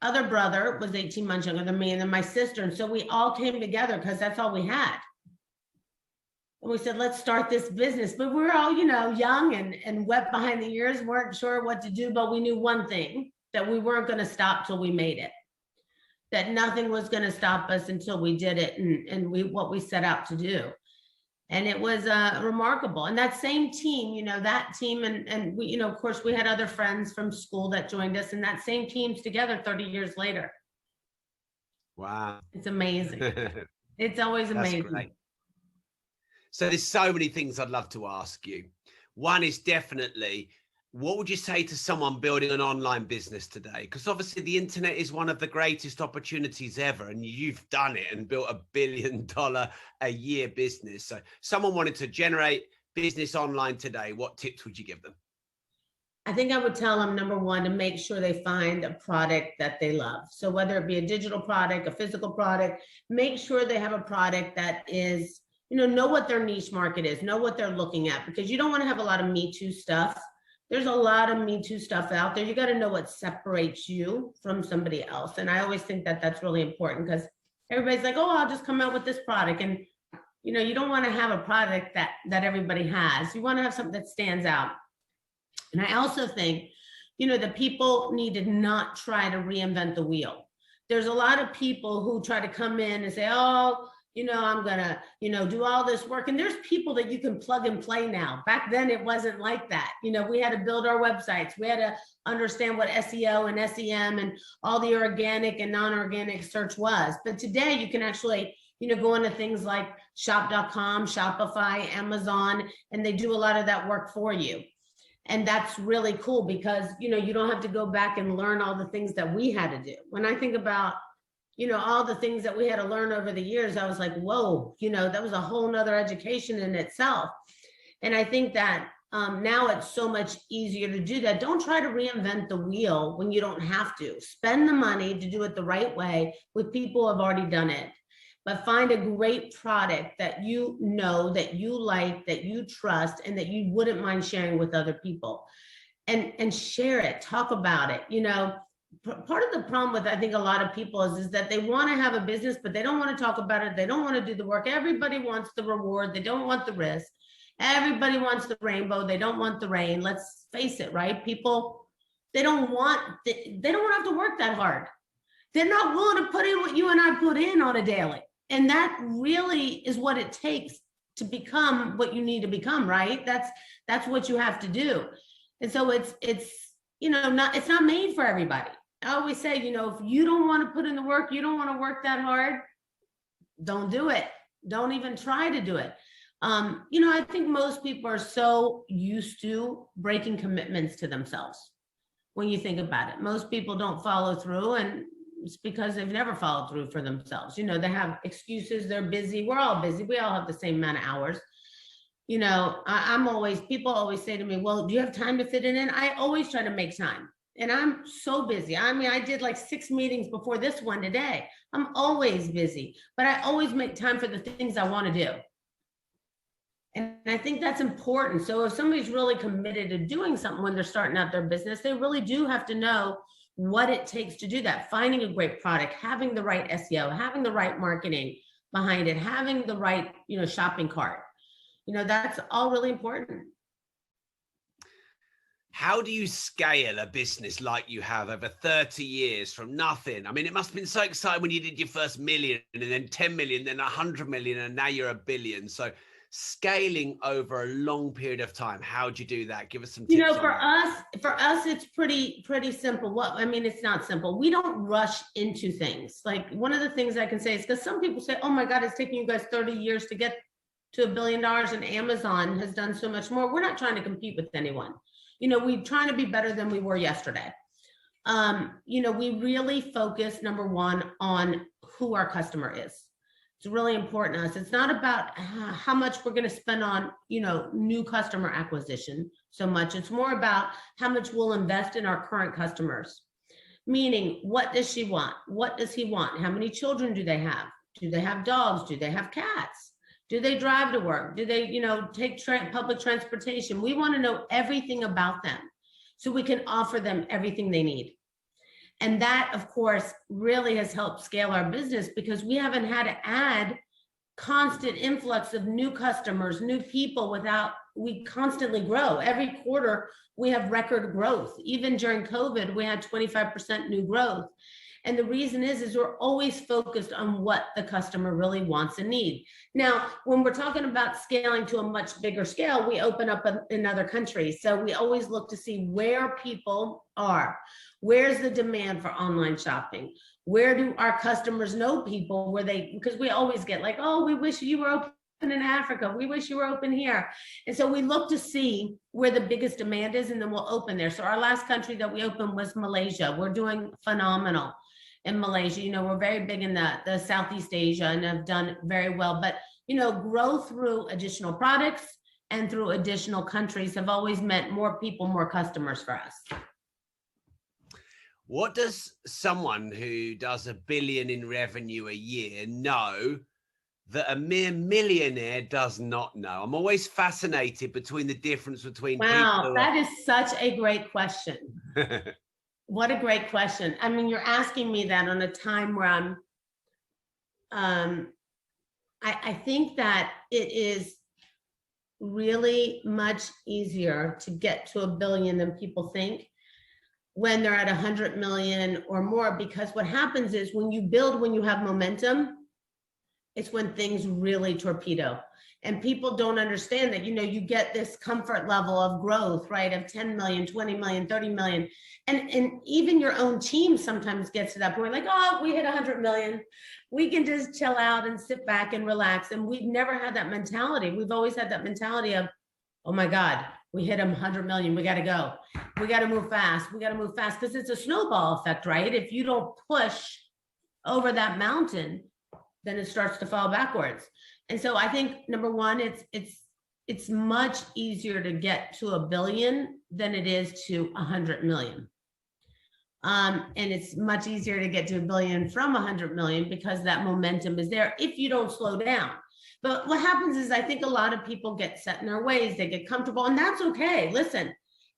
other brother was 18 months younger than me, and then my sister. And so we all came together because that's all we had. And we said, let's start this business. But we were all, you know, young and wet behind the ears, weren't sure what to do, but we knew one thing, that we weren't going to stop till we made it. That nothing was going to stop us until we did it and what we set out to do. And it was remarkable. And that same team, you know, that team and we, you know, of course, we had other friends from school that joined us, and that same team's together 30 years later. Wow. It's amazing. It's always amazing. That's great. So there's so many things I'd love to ask you. One is definitely, what would you say to someone building an online business today? Because obviously the internet is one of the greatest opportunities ever, and you've done it and built $1 billion a year business. So someone wanted to generate business online today, what tips would you give them? I think I would tell them, number one, to make sure they find a product that they love. So whether it be a digital product, a physical product, make sure they have a product that is, you know what their niche market is, know what they're looking at, because you don't want to have a lot of Me Too stuff. There's a lot of Me Too stuff out there. You got to know what separates you from somebody else. And I always think that that's really important, because everybody's like, oh, I'll just come out with this product. And, you know, you don't want to have a product that everybody has. You want to have something that stands out. And I also think, you know, that people need to not try to reinvent the wheel. There's a lot of people who try to come in and say, oh, you know, I'm gonna, you know, do all this work. And there's people that you can plug and play now. Back then it wasn't like that. You know, we had to build our websites. We had to understand what SEO and SEM and all the organic and non-organic search was. But today you can actually, you know, go into things like shop.com, Shopify, Amazon, and they do a lot of that work for you. And that's really cool because, you know, you don't have to go back and learn all the things that we had to do. When I think about, you know, all the things that we had to learn over the years, I was like, whoa, you know, that was a whole nother education in itself. And I think that now it's so much easier to do that. Don't try to reinvent the wheel when you don't have to. Spend the money to do it the right way with people who have already done it. But find a great product that you know, that you like, that you trust, and that you wouldn't mind sharing with other people. And share it, talk about it. You know, part of the problem with, I think, a lot of people is that they want to have a business, but they don't want to talk about it. They don't want to do the work. Everybody wants the reward. They don't want the risk. Everybody wants the rainbow. They don't want the rain. Let's face it, right? People, they don't want to have to work that hard. They're not willing to put in what you and I put in on a daily. And that really is what it takes to become what you need to become, right? That's what you have to do. And so it's it's not made for everybody. I always say, if you don't want to put in the work, you don't want to work that hard, don't do it. Don't even try to do it. I think most people are so used to breaking commitments to themselves. When you think about it, most people don't follow through, and it's because they've never followed through for themselves. They have excuses. They're busy. We're all busy. We all have the same amount of hours. People always say to me, well, do you have time to fit it in? I always try to make time. And I'm so busy. I mean, I did like 6 meetings before this one today. I'm always busy, but I always make time for the things I want to do. And I think that's important. So if somebody's really committed to doing something when they're starting out their business, they really do have to know what it takes to do that. Finding a great product, having the right SEO, having the right marketing behind it, having the right, shopping cart. That's all really important. How do you scale a business like you have over 30 years from nothing? I mean, it must have been so exciting when you did your first million and then 10 million, then 100 million, and now you're $1 billion. So scaling over a long period of time, how do you do that? Give us some tips. For us, it's pretty simple. It's not simple. We don't rush into things. Like, one of the things I can say is, because some people say, oh my God, it's taking you guys 30 years to get to $1 billion, and Amazon has done so much more. We're not trying to compete with anyone. We're trying to be better than we were yesterday. We really focus, number one, on who our customer is. It's really important to us. It's not about how much we're going to spend on, new customer acquisition so much. It's more about how much we'll invest in our current customers. Meaning, what does she want? What does he want? How many children do they have? Do they have dogs? Do they have cats? Do they drive to work? Do they, take public transportation? We want to know everything about them so we can offer them everything they need. And that, of course, really has helped scale our business, because we haven't had to add constant influx of new customers, new people we constantly grow. Every quarter, we have record growth. Even during COVID, we had 25% new growth. And the reason is we're always focused on what the customer really wants and needs. Now, when we're talking about scaling to a much bigger scale, we open up in other countries. So we always look to see where people are. Where's the demand for online shopping? Where do our customers know people because we always get like, oh, we wish you were open in Africa. We wish you were open here. And so we look to see where the biggest demand is, and then we'll open there. So our last country that we opened was Malaysia. We're doing phenomenal in Malaysia. We're very big in the Southeast Asia and have done very well, but, grow through additional products and through additional countries have always meant more people, more customers for us. What does someone who does $1 billion in revenue a year know that a mere millionaire does not know? I'm always fascinated between the difference between people. That is such a great question. What a great question. I mean, you're asking me that on a time where I think that it is really much easier to get to $1 billion than people think when they're at 100 million or more, because what happens is when you have momentum, it's when things really torpedo. And people don't understand that, you get this comfort level of growth, right? Of 10 million, 20 million, 30 million. And even your own team sometimes gets to that point, like, oh, we hit 100 million. We can just chill out and sit back and relax. And we've never had that mentality. We've always had that mentality of, oh my God, we hit 100 million. We got to go. We got to move fast. We got to move fast, because it's a snowball effect, right? If you don't push over that mountain, then it starts to fall backwards. And so I think, number one, it's much easier to get to $1 billion than it is to 100 million. And it's much easier to get to $1 billion from 100 million because that momentum is there if you don't slow down. But what happens is I think a lot of people get set in their ways, they get comfortable, and that's okay. Listen,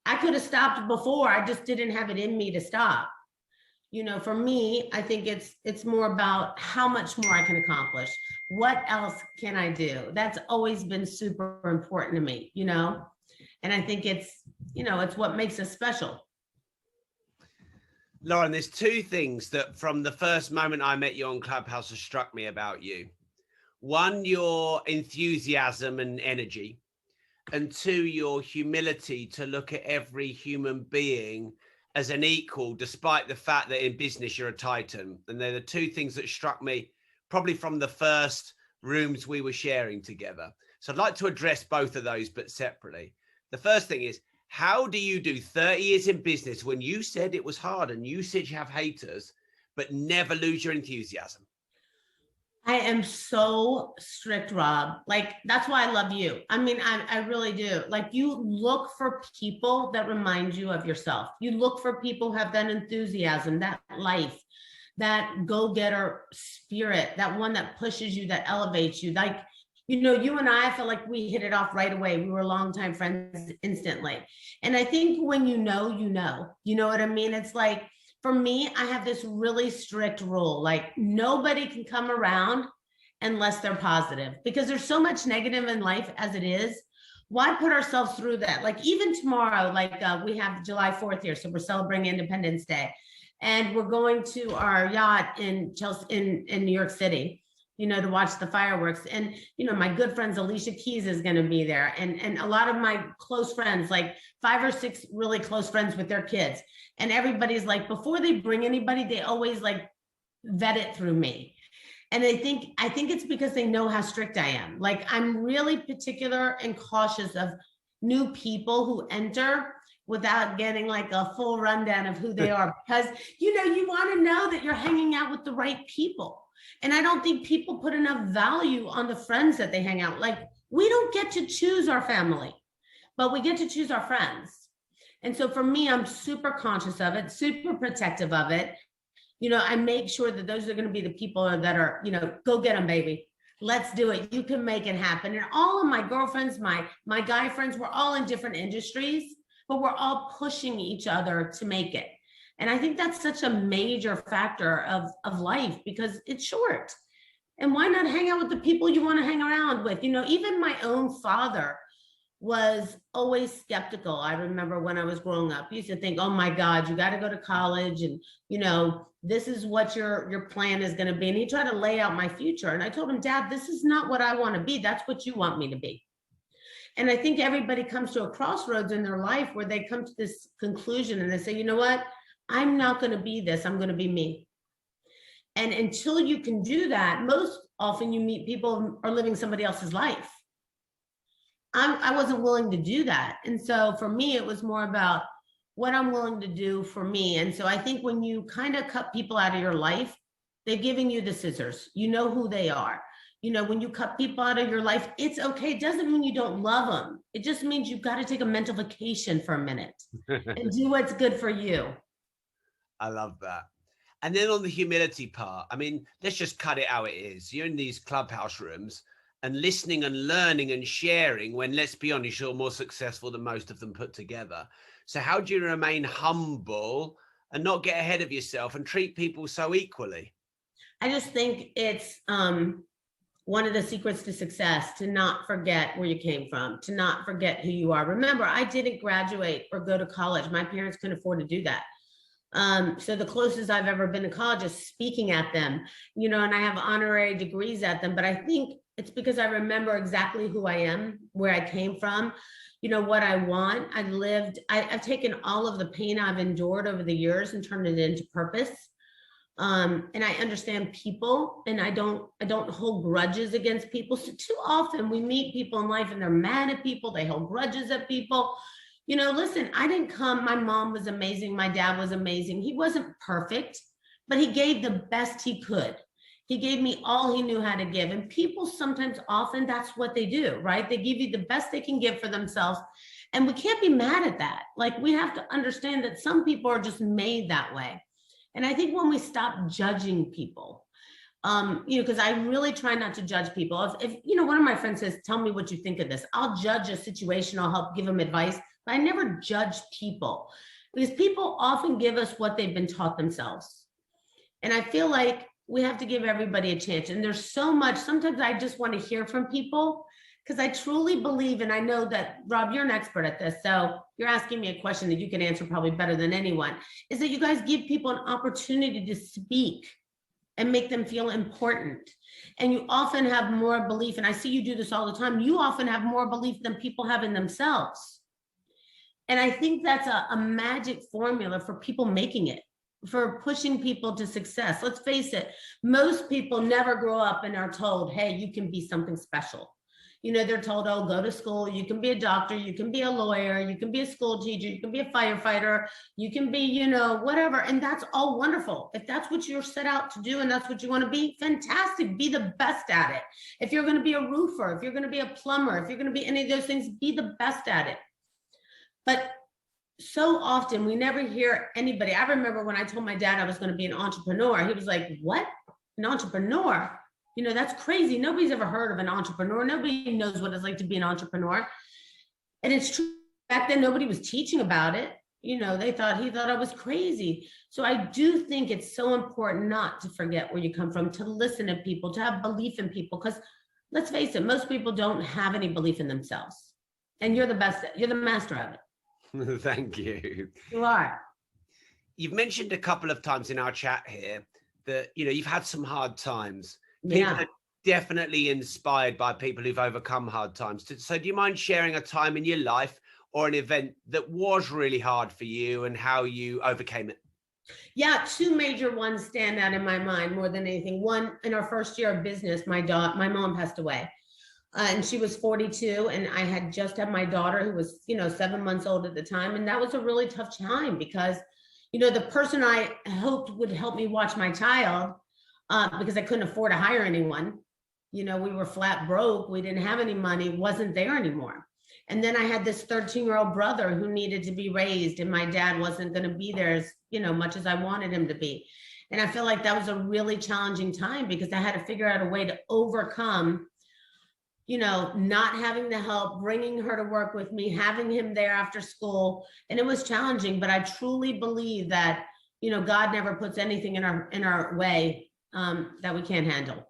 I could have stopped before, I just didn't have it in me to stop. For me, I think it's more about how much more I can accomplish. What else can I do? That's always been super important to me, and I think it's what makes us special. Lauren, there's two things that from the first moment I met you on Clubhouse has struck me about you. One, your enthusiasm and energy, and two, your humility to look at every human being as an equal, despite the fact that in business you're a titan. And they're the two things that struck me probably from the first rooms we were sharing together. So I'd like to address both of those, but separately. The first thing is, how do you do 30 years in business when you said it was hard and you said you have haters, but never lose your enthusiasm? I am so strict, Rob. Like, that's why I love you. I mean, I really do. Like, you look for people that remind you of yourself. You look for people who have that enthusiasm, that life, that go-getter spirit, that one that pushes you, that elevates you. Like, you know, you and I feel like we hit it off right away. We were longtime friends instantly. And I think when you know what I mean? It's like, for me, I have this really strict rule, like nobody can come around unless they're positive, because there's so much negative in life as it is. Why put ourselves through that? Like, even tomorrow, like we have July 4th here, so we're celebrating Independence Day, and we're going to our yacht in Chelsea, in New York City, you know, to watch the fireworks. And, you know, my good friends, Alicia Keys is going to be there. And a lot of my close friends, like 5 or 6 really close friends with their kids. And everybody's like, before they bring anybody, they always like vet it through me. And I think it's because they know how strict I am. Like, I'm really particular and cautious of new people who enter without getting like a full rundown of who they are, because, you know, you want to know that you're hanging out with the right people. And I don't think people put enough value on the friends that they hang out. Like, we don't get to choose our family, but we get to choose our friends. And so for me, I'm super conscious of it, super protective of it. You know, I make sure that those are going to be the people that are, you know, go get them, baby. Let's do it. You can make it happen. And all of my girlfriends, my guy friends, we're all in different industries, but we're all pushing each other to make it. And I think that's such a major factor of life, because it's short. And why not hang out with the people you want to hang around with? You know, even my own father was always skeptical. I remember when I was growing up, he used to think, oh my God, you got to go to college, and, you know, this is what your plan is going to be. And he tried to lay out my future. And I told him, Dad, this is not what I want to be. That's what you want me to be. And I think everybody comes to a crossroads in their life where they come to this conclusion and they say, you know what? I'm not going to be this. I'm going to be me. And until you can do that, most often you meet people who are living somebody else's life. I wasn't willing to do that. And so for me, it was more about what I'm willing to do for me. And so I think when you kind of cut people out of your life, they're giving you the scissors. You know who they are. You know, when you cut people out of your life, it's okay. It doesn't mean you don't love them. It just means you've got to take a mental vacation for a minute and do what's good for you. I love that. And then on the humility part, I mean, let's just cut it how it is. You're in these clubhouse rooms and listening and learning and sharing when, let's be honest, you're more successful than most of them put together. So how do you remain humble and not get ahead of yourself and treat people so equally? I just think it's one of the secrets to success, to not forget where you came from, to not forget who you are. Remember, I didn't graduate or go to college. My parents couldn't afford to do that. So the closest I've ever been to college is speaking at them, you know, and I have honorary degrees at them, but I think it's because I remember exactly who I am, where I came from, you know, what I want. I've taken all of the pain I've endured over the years and turned it into purpose. And I understand people, and I don't hold grudges against people. So too often we meet people in life and they're mad at people, they hold grudges at people. You know, listen, I didn't come, my mom was amazing, my dad was amazing. He wasn't perfect, but he gave the best he could. He gave me all he knew how to give. And people sometimes, often, that's what they do, right? They give you the best they can give for themselves. And we can't be mad at that. Like, we have to understand that some people are just made that way. And I think when we stop judging people, you know, because I really try not to judge people. If, you know, one of my friends says, tell me what you think of this. I'll judge a situation, I'll help give them advice, but I never judge people, because people often give us what they've been taught themselves. And I feel like we have to give everybody a chance. And there's so much, sometimes I just want to hear from people, because I truly believe, and I know that, Rob, you're an expert at this, so you're asking me a question that you can answer probably better than anyone, is that you guys give people an opportunity to speak and make them feel important. And you often have more belief, and I see you do this all the time, you often have more belief than people have in themselves. And I think that's a magic formula for people making it, for pushing people to success. Let's face it, most people never grow up and are told, hey, you can be something special. You know, they're told, oh, go to school, you can be a doctor, you can be a lawyer, you can be a school teacher, you can be a firefighter, you can be, you know, whatever. And that's all wonderful. If that's what you're set out to do and that's what you want to be, fantastic, be the best at it. If you're going to be a roofer, if you're going to be a plumber, if you're going to be any of those things, be the best at it. But so often we never hear anybody. I remember when I told my dad I was going to be an entrepreneur, he was like, what? An entrepreneur? You know, that's crazy. Nobody's ever heard of an entrepreneur. Nobody knows what it's like to be an entrepreneur. And it's true. Back then, nobody was teaching about it. You know, he thought I was crazy. So I do think it's so important not to forget where you come from, to listen to people, to have belief in people. Because let's face it, most people don't have any belief in themselves. And you're the best, you're the master of it. Thank you. You are. You've mentioned a couple of times in our chat here that, you know, you've had some hard times. People are definitely inspired by people who've overcome hard times. So do you mind sharing a time in your life or an event that was really hard for you and how you overcame it? Yeah, two major ones stand out in my mind more than anything. One, in our first year of business, my mom passed away. And she was 42, and I had just had my daughter, who was, you know, 7 months old at the time. And that was a really tough time because, you know, the person I hoped would help me watch my child, because I couldn't afford to hire anyone. You know, we were flat broke. We didn't have any money, wasn't there anymore. And then I had this 13-year-old brother who needed to be raised, and my dad wasn't going to be there as, you know, much as I wanted him to be. And I feel like that was a really challenging time because I had to figure out a way to overcome, you know, not having the help, bringing her to work with me, having him there after school. And it was challenging, but I truly believe that, you know, God never puts anything in our way that we can't handle.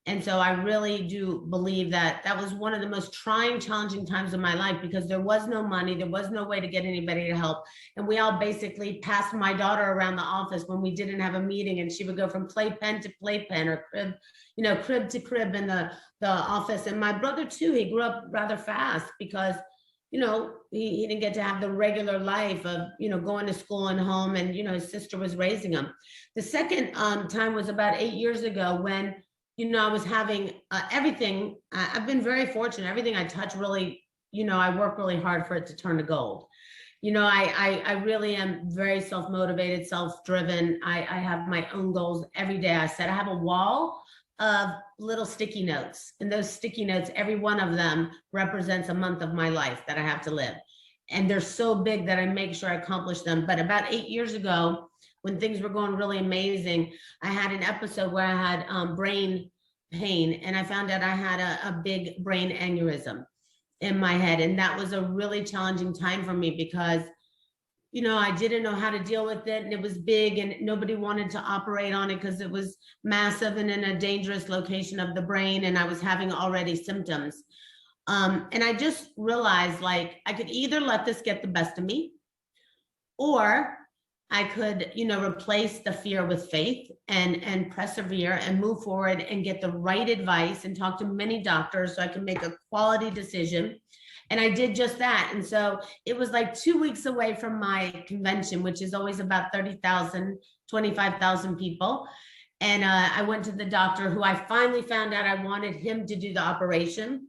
And so I really do believe that that was one of the most trying, challenging times of my life because there was no money, there was no way to get anybody to help. And we all basically passed my daughter around the office when we didn't have a meeting, and she would go from playpen to playpen or crib, you know, crib to crib in the office. And my brother too, he grew up rather fast because, you know, he didn't get to have the regular life of, you know, going to school and home, and, you know, his sister was raising him. The second time was about 8 years ago when, you know, I was having everything. I've been very fortunate. Everything I touch really, you know, I work really hard for it to turn to gold. You know, I really am very self-motivated, self-driven. I have my own goals every day. I said I have a wall of little sticky notes, and those sticky notes, every one of them represents a month of my life that I have to live. And they're so big that I make sure I accomplish them. But about 8 years ago, when things were going really amazing, I had an episode where I had brain pain, and I found out I had a big brain aneurysm in my head. And that was a really challenging time for me because, you know, I didn't know how to deal with it, and it was big, and nobody wanted to operate on it because it was massive and in a dangerous location of the brain, and I was having already symptoms. And I just realized, like, I could either let this get the best of me, or I could, you know, replace the fear with faith and persevere and move forward and get the right advice and talk to many doctors so I can make a quality decision. And I did just that. And so it was like 2 weeks away from my convention, which is always about 30,000, 25,000 people. And I went to the doctor who I finally found out I wanted him to do the operation.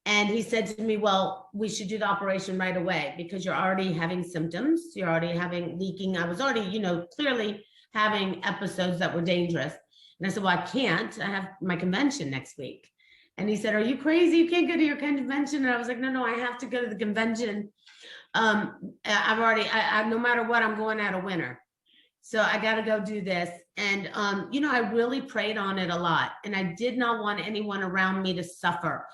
And he said to me, well, we should do the operation right away because you're already having symptoms. You're already having leaking. I was already, you know, clearly having episodes that were dangerous. And I said, well, I can't. I have my convention next week. And he said, are you crazy? You can't go to your convention. And I was like, no, I have to go to the convention. No matter what, I'm going out a winner. So I got to go do this. And, you know, I really prayed on it a lot. And I did not want anyone around me to suffer.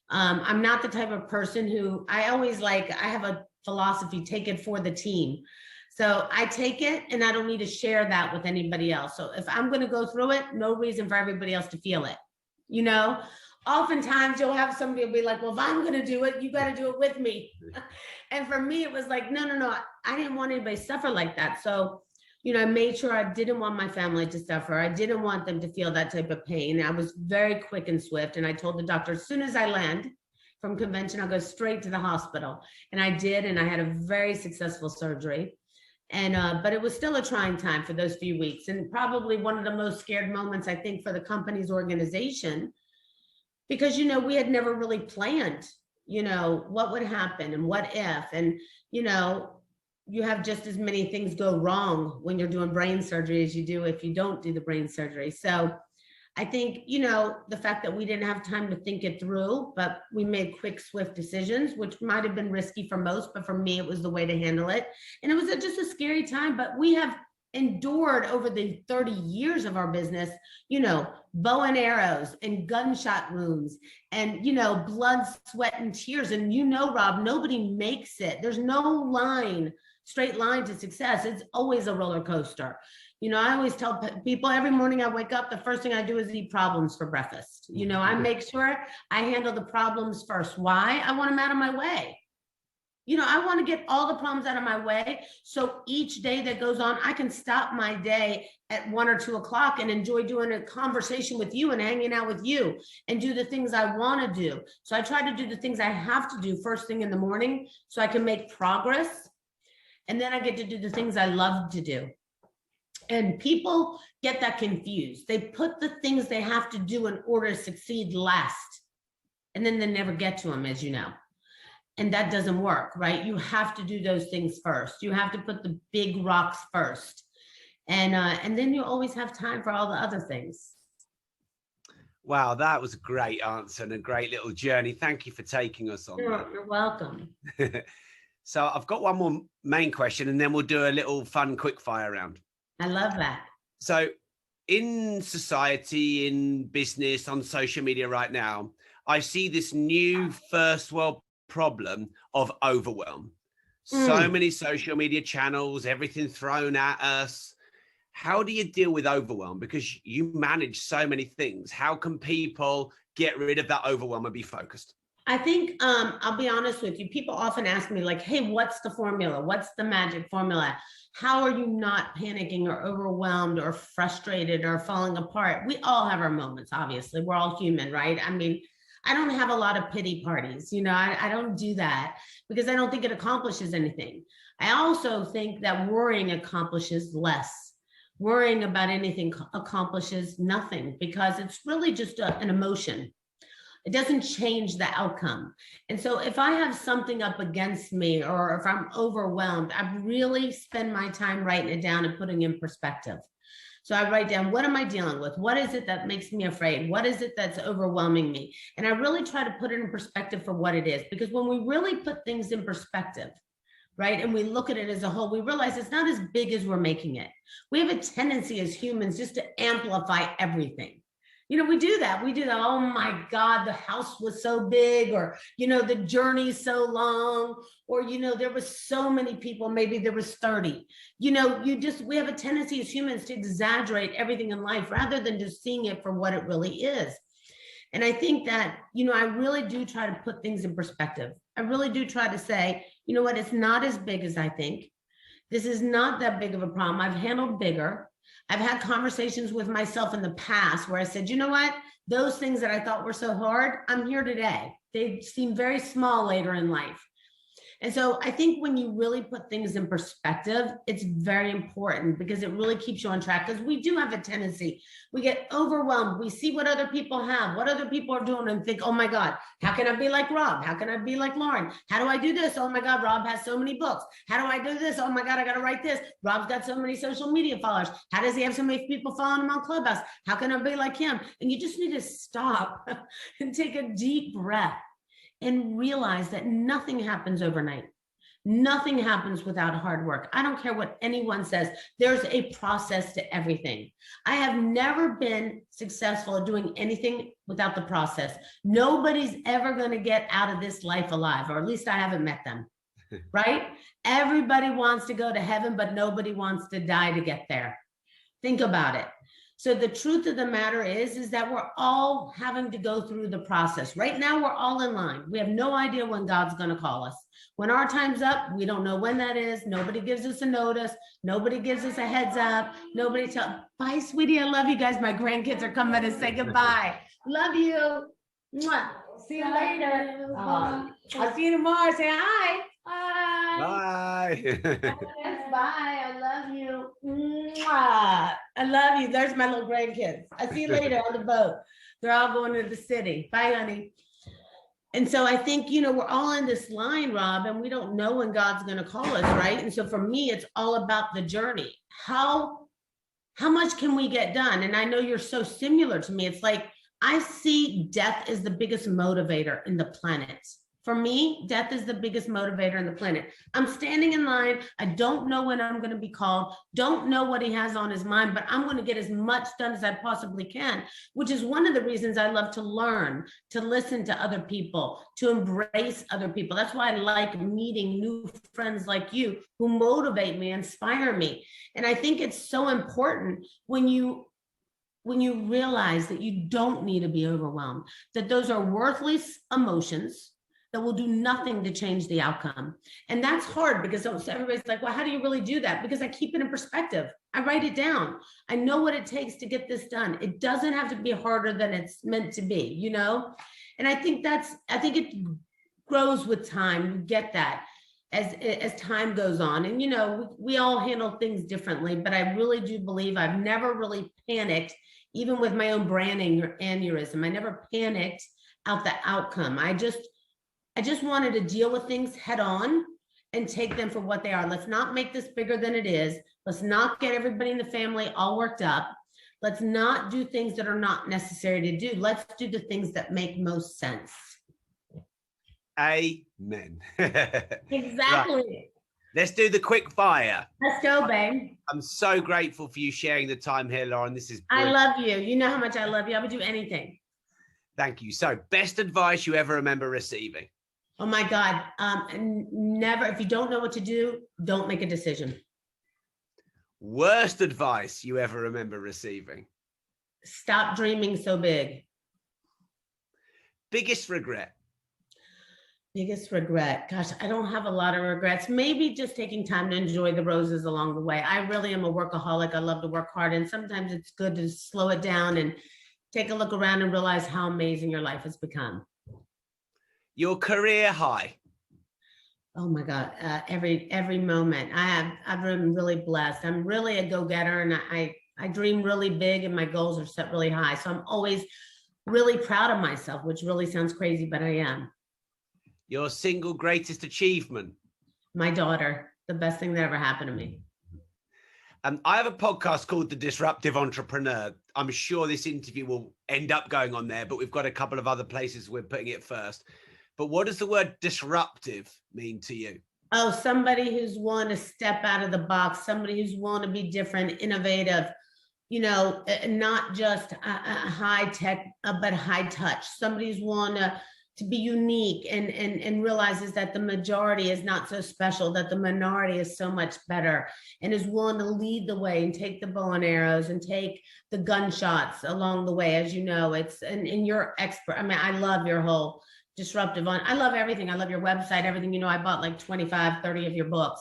I'm not the type of person who I have a philosophy, take it for the team. So I take it and I don't need to share that with anybody else. So if I'm going to go through it, no reason for everybody else to feel it. You know, oftentimes you'll have somebody will be like, well, if I'm going to do it, you got to do it with me. And for me, it was like, no, I didn't want anybody to suffer like that. So, you know, I made sure I didn't want my family to suffer. I didn't want them to feel that type of pain. I was very quick and swift. And I told the doctor, as soon as I land, from convention, I'll go straight to the hospital. And I did, and I had a very successful surgery. And but it was still a trying time for those few weeks, and probably one of the most scared moments, I think, for the company's organization, because, you know, we had never really planned, you know, what would happen and what if, and, you know, you have just as many things go wrong when you're doing brain surgery as you do if you don't do the brain surgery. So I think, you know, the fact that we didn't have time to think it through, but we made quick, swift decisions, which might have been risky for most, but for me, it was the way to handle it. And it was just a scary time, but we have endured over the 30 years of our business, you know, bow and arrows and gunshot wounds and, you know, blood, sweat, and tears. And, you know, Rob, nobody makes it. There's no straight line to success. It's always a roller coaster. You know, I always tell people every morning I wake up, the first thing I do is eat problems for breakfast. You know, I make sure I handle the problems first. Why? I want them out of my way. You know, I want to get all the problems out of my way. So each day that goes on, I can stop my day at 1 or 2 o'clock and enjoy doing a conversation with you and hanging out with you and do the things I want to do. So I try to do the things I have to do first thing in the morning so I can make progress. And then I get to do the things I love to do. And people get that confused. They put the things they have to do in order to succeed last, and then they never get to them, as you know. And that doesn't work, right? You have to do those things first. You have to put the big rocks first. And then you always have time for all the other things. Wow, that was a great answer and a great little journey. Thank you for taking us on that. You're welcome. So I've got one more main question, and then we'll do a little fun quick fire round. I love that. So in society, in business, on social media right now, I see this new first world problem of overwhelm. So many social media channels, everything thrown at us. How do you deal with overwhelm? Because you manage so many things. How can people get rid of that overwhelm and be focused? I think, I'll be honest with you, people often ask me like, hey, what's the formula? What's the magic formula? How are you not panicking or overwhelmed or frustrated or falling apart? We all have our moments, obviously. We're all human, right? I mean, I don't have a lot of pity parties. You know, I don't do that because I don't think it accomplishes anything. I also think that worrying accomplishes less. Worrying about anything accomplishes nothing because it's really just an emotion. It doesn't change the outcome. And so if I have something up against me or if I'm overwhelmed, I really spend my time writing it down and putting in perspective. So I write down, what am I dealing with? What is it that makes me afraid? What is it that's overwhelming me? And I really try to put it in perspective for what it is, because when we really put things in perspective, right, and we look at it as a whole, we realize it's not as big as we're making it. We have a tendency as humans just to amplify everything. You know, we do that. Oh my God, the house was so big, or, you know, the journey's so long, or, you know, there was so many people, maybe there was 30. You know, we have a tendency as humans to exaggerate everything in life rather than just seeing it for what it really is. And I think that, you know, I really do try to put things in perspective. I really do try to say, you know what, it's not as big as I think. This is not that big of a problem. I've handled bigger. I've had conversations with myself in the past where I said, you know what, those things that I thought were so hard, I'm here today. They seem very small later in life. And so I think when you really put things in perspective, it's very important because it really keeps you on track, because we do have a tendency. We get overwhelmed. We see what other people have, what other people are doing, and think, oh my God, how can I be like Rob? How can I be like Lauren? How do I do this? Oh my God, Rob has so many books. How do I do this? Oh my God, I got to write this. Rob's got so many social media followers. How does he have so many people following him on Clubhouse? How can I be like him? And you just need to stop and take a deep breath and realize that nothing happens overnight. Nothing happens without hard work. I don't care what anyone says. There's a process to everything. I have never been successful at doing anything without the process. Nobody's ever going to get out of this life alive, or at least I haven't met them, right? Everybody wants to go to heaven, but nobody wants to die to get there. Think about it. So the truth of the matter is that we're all having to go through the process. Right now, we're all in line. We have no idea when God's going to call us. When our time's up, we don't know when that is. Nobody gives us a notice. Nobody gives us a heads up. Nobody tells, bye, sweetie, I love you guys. My grandkids are coming to say goodbye. Love you. Mwah. See you later. I'll see you tomorrow. Say hi. Bye. Bye. Yes, bye. I love you. Mwah. I love you. There's my little grandkids. I'll see you later on the boat. They're all going to the city. Bye, honey. And so I think, we're all in this line, Rob, and we don't know when God's going to call us, right? And so for me, it's all about the journey. How much can we get done? And I know you're so similar to me. It's like, I see death as the biggest motivator in the planet. For me, death is the biggest motivator in the planet. I'm standing in line. I don't know when I'm going to be called. Don't know what he has on his mind, but I'm going to get as much done as I possibly can, which is one of the reasons I love to learn, to listen to other people, to embrace other people. That's why I like meeting new friends like you who motivate me, inspire me. And I think it's so important when you realize that you don't need to be overwhelmed, that those are worthless emotions that will do nothing to change the outcome. And that's hard because everybody's like, well, how do you really do that? Because I keep it in perspective. I write it down. I know what it takes to get this done. It doesn't have to be harder than it's meant to be, And I think it grows with time. You get that as time goes on. And, we all handle things differently, but I really do believe I've never really panicked, even with my own branding or aneurysm. I never panicked out the outcome. I just wanted to deal with things head on and take them for what they are. Let's not make this bigger than it is. Let's not get everybody in the family all worked up. Let's not do things that are not necessary to do. Let's do the things that make most sense. Amen. Exactly. Right. Let's do the quick fire. Let's go, babe. I'm so grateful for you sharing the time here, Lauren. This is I brilliant. love you. You know how much I love you. I would do anything. Thank you. So, best advice you ever remember receiving? Oh my God. Never, if you don't know what to do, don't make a decision. Worst advice you ever remember receiving? Stop dreaming so big. Biggest regret? Biggest regret. Gosh, I don't have a lot of regrets. Maybe just taking time to enjoy the roses along the way. I really am a workaholic. I love to work hard. And sometimes it's good to slow it down and take a look around and realize how amazing your life has become. Your career high? Oh my God, every moment. I've been really blessed. I'm really a go-getter, and I dream really big, and my goals are set really high. So I'm always really proud of myself, which really sounds crazy, but I am. Your single greatest achievement? My daughter, the best thing that ever happened to me. I have a podcast called The Disruptive Entrepreneur. I'm sure this interview will end up going on there, but we've got a couple of other places we're putting it first. But what does the word disruptive mean to you? Oh, somebody who's willing to step out of the box, somebody who's willing to be different, innovative, not just high tech, but high touch. Somebody who's willing to be unique and realizes that the majority is not so special, that the minority is so much better, and is willing to lead the way and take the bow and arrows and take the gunshots along the way. As you know, and you're expert. I mean, I love your whole disruptive I love everything. I love your website, everything. I bought like 25, 30 of your books.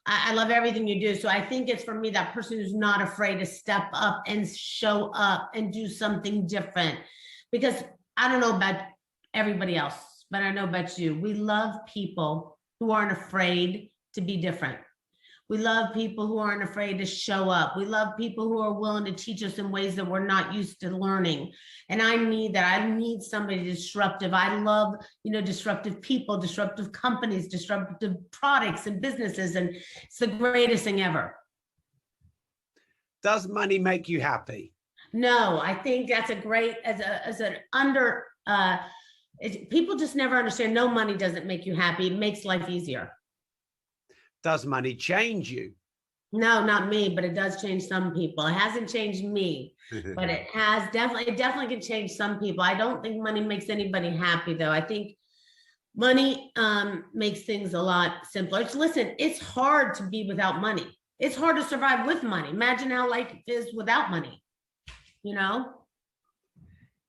I love everything you do. So I think it's, for me, that person who's not afraid to step up and show up and do something different. Because I don't know about everybody else, but I know about you. We love people who aren't afraid to be different. We love people who aren't afraid to show up. We love people who are willing to teach us in ways that we're not used to learning. And I need that. I need somebody disruptive. I love, disruptive people, disruptive companies, disruptive products and businesses. And it's the greatest thing ever. Does money make you happy? No, I think that's people just never understand. No, money doesn't make you happy. It makes life easier. Does money change you? No, not me, but it does change some people. It hasn't changed me, but it definitely can change some people. I don't think money makes anybody happy, though. I think money makes things a lot simpler. It's hard to be without money. It's hard to survive with money. Imagine how life is without money,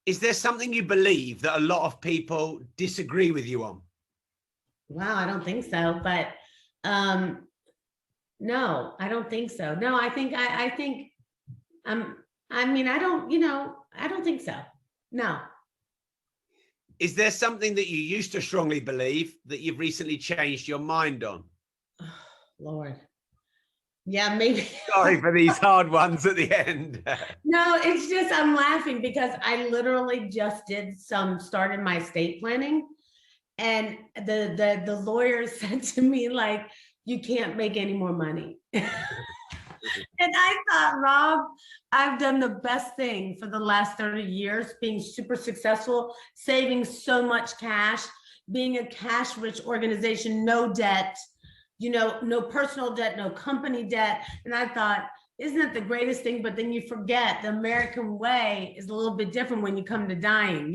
Is there something you believe that a lot of people disagree with you on? Wow, I don't think so, but no, I don't think so. No, I think I don't think so. No. Is there something that you used to strongly believe that you've recently changed your mind on? Lord. Yeah, maybe. Sorry for these hard ones at the end. No, it's just I'm laughing because I literally just started my estate planning, and the lawyer said to me, like, you can't make any more money. And I thought, Rob, I've done the best thing for the last 30 years, being super successful, saving so much cash, being a cash rich organization, no debt, no personal debt, no company debt. And I thought, isn't it the greatest thing? But then you forget the American way is a little bit different when you come to dying,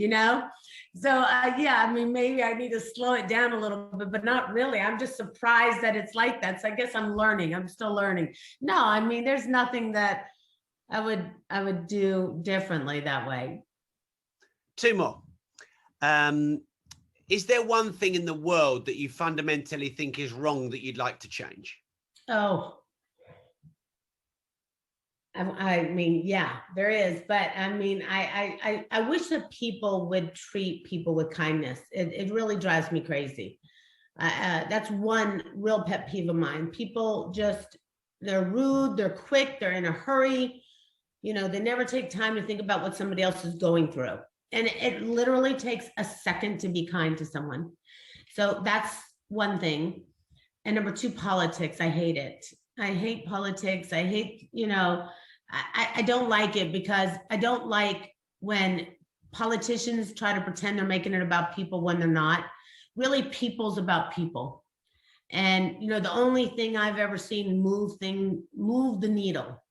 So yeah, I mean, maybe I need to slow it down a little bit, but not really. I'm just surprised that it's like that. So I guess I'm learning. I'm still learning. No, I mean, there's nothing that I would do differently that way. Two more. Is there one thing in the world that you fundamentally think is wrong that you'd like to change? Oh, I mean, yeah, there is. But I mean, I wish that people would treat people with kindness. It really drives me crazy. That's one real pet peeve of mine. People they're rude, they're quick, they're in a hurry. They never take time to think about what somebody else is going through. And it literally takes a second to be kind to someone. So that's one thing. And number two, politics. I hate it. I hate politics. I hate, I don't like it because I don't like when politicians try to pretend they're making it about people when they're not. Really, people's about people. And, the only thing I've ever seen move the needle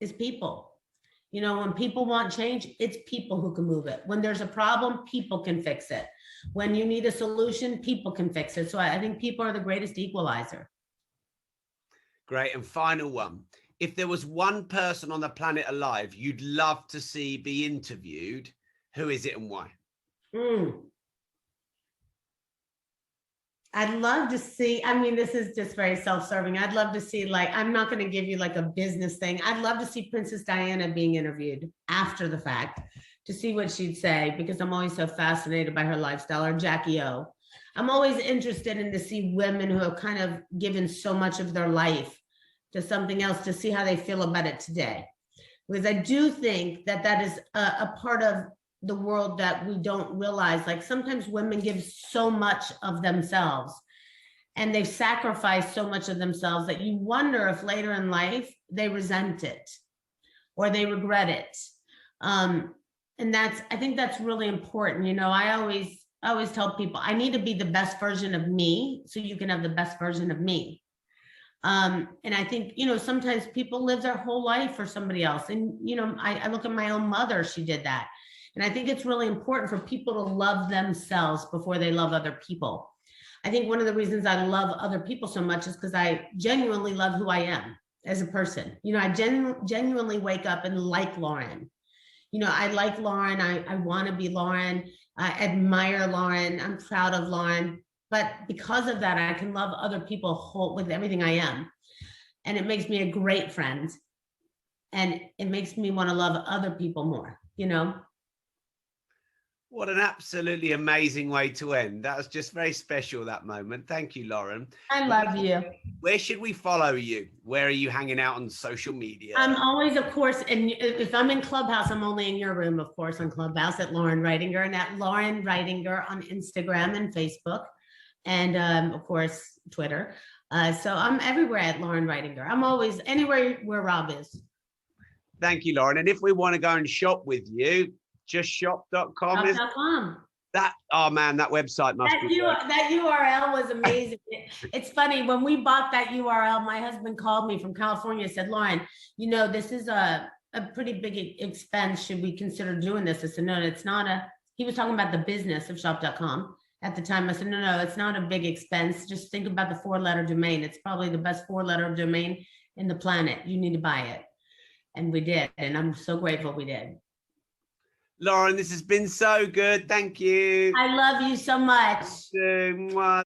is people. When people want change, it's people who can move it. When there's a problem, people can fix it. When you need a solution, people can fix it. So I think people are the greatest equalizer. Great. And final one. If there was one person on the planet alive you'd love to see be interviewed, who is it and why? I'd love to see, I mean, this is just very self-serving. I'd love to see, I'm not going to give you a business thing. I'd love to see Princess Diana being interviewed after the fact to see what she'd say, because I'm always so fascinated by her lifestyle, or Jackie O. I'm always interested in to see women who have kind of given so much of their life to something else, to see how they feel about it today. Because I do think that is a part of the world that we don't realize. Sometimes women give so much of themselves and they've sacrificed so much of themselves that you wonder if later in life they resent it or they regret it. And I think that's really important. I always tell people, I need to be the best version of me so you can have the best version of me. And I think, sometimes people live their whole life for somebody else. And, I look at my own mother, she did that. And I think it's really important for people to love themselves before they love other people. I think one of the reasons I love other people so much is because I genuinely love who I am as a person. I genuinely wake up and like Lauren. I like Lauren. I want to be Lauren. I admire Lauren. I'm proud of Lauren. But because of that, I can love other people with everything I am. And it makes me a great friend. And it makes me want to love other people more, What an absolutely amazing way to end. That was just very special, that moment. Thank you, Lauren. I love you. Where should we follow you? Where are you hanging out on social media? I'm always, of course, and if I'm in Clubhouse, I'm only in your room, of course, on Clubhouse at Lauren Reitinger, and at Lauren Reitinger on Instagram and Facebook, and of course, Twitter. So I'm everywhere at Lauren Reitinger. I'm always anywhere where Rob is. Thank you, Lauren. And if we want to go and shop with you, justshop.com. Shop.com. Oh man, that website must be that URL was amazing. It's funny, when we bought that URL, my husband called me from California and said, Lauren, this is a pretty big expense. Should we consider doing this? I said, no, it's not he was talking about the business of shop.com at the time. I said, no, it's not a big expense. Just think about the 4-letter domain. It's probably the best 4-letter domain in the planet. You need to buy it. And we did. And I'm so grateful we did. Lauren, this has been so good. Thank you. I love you so much. Mwah.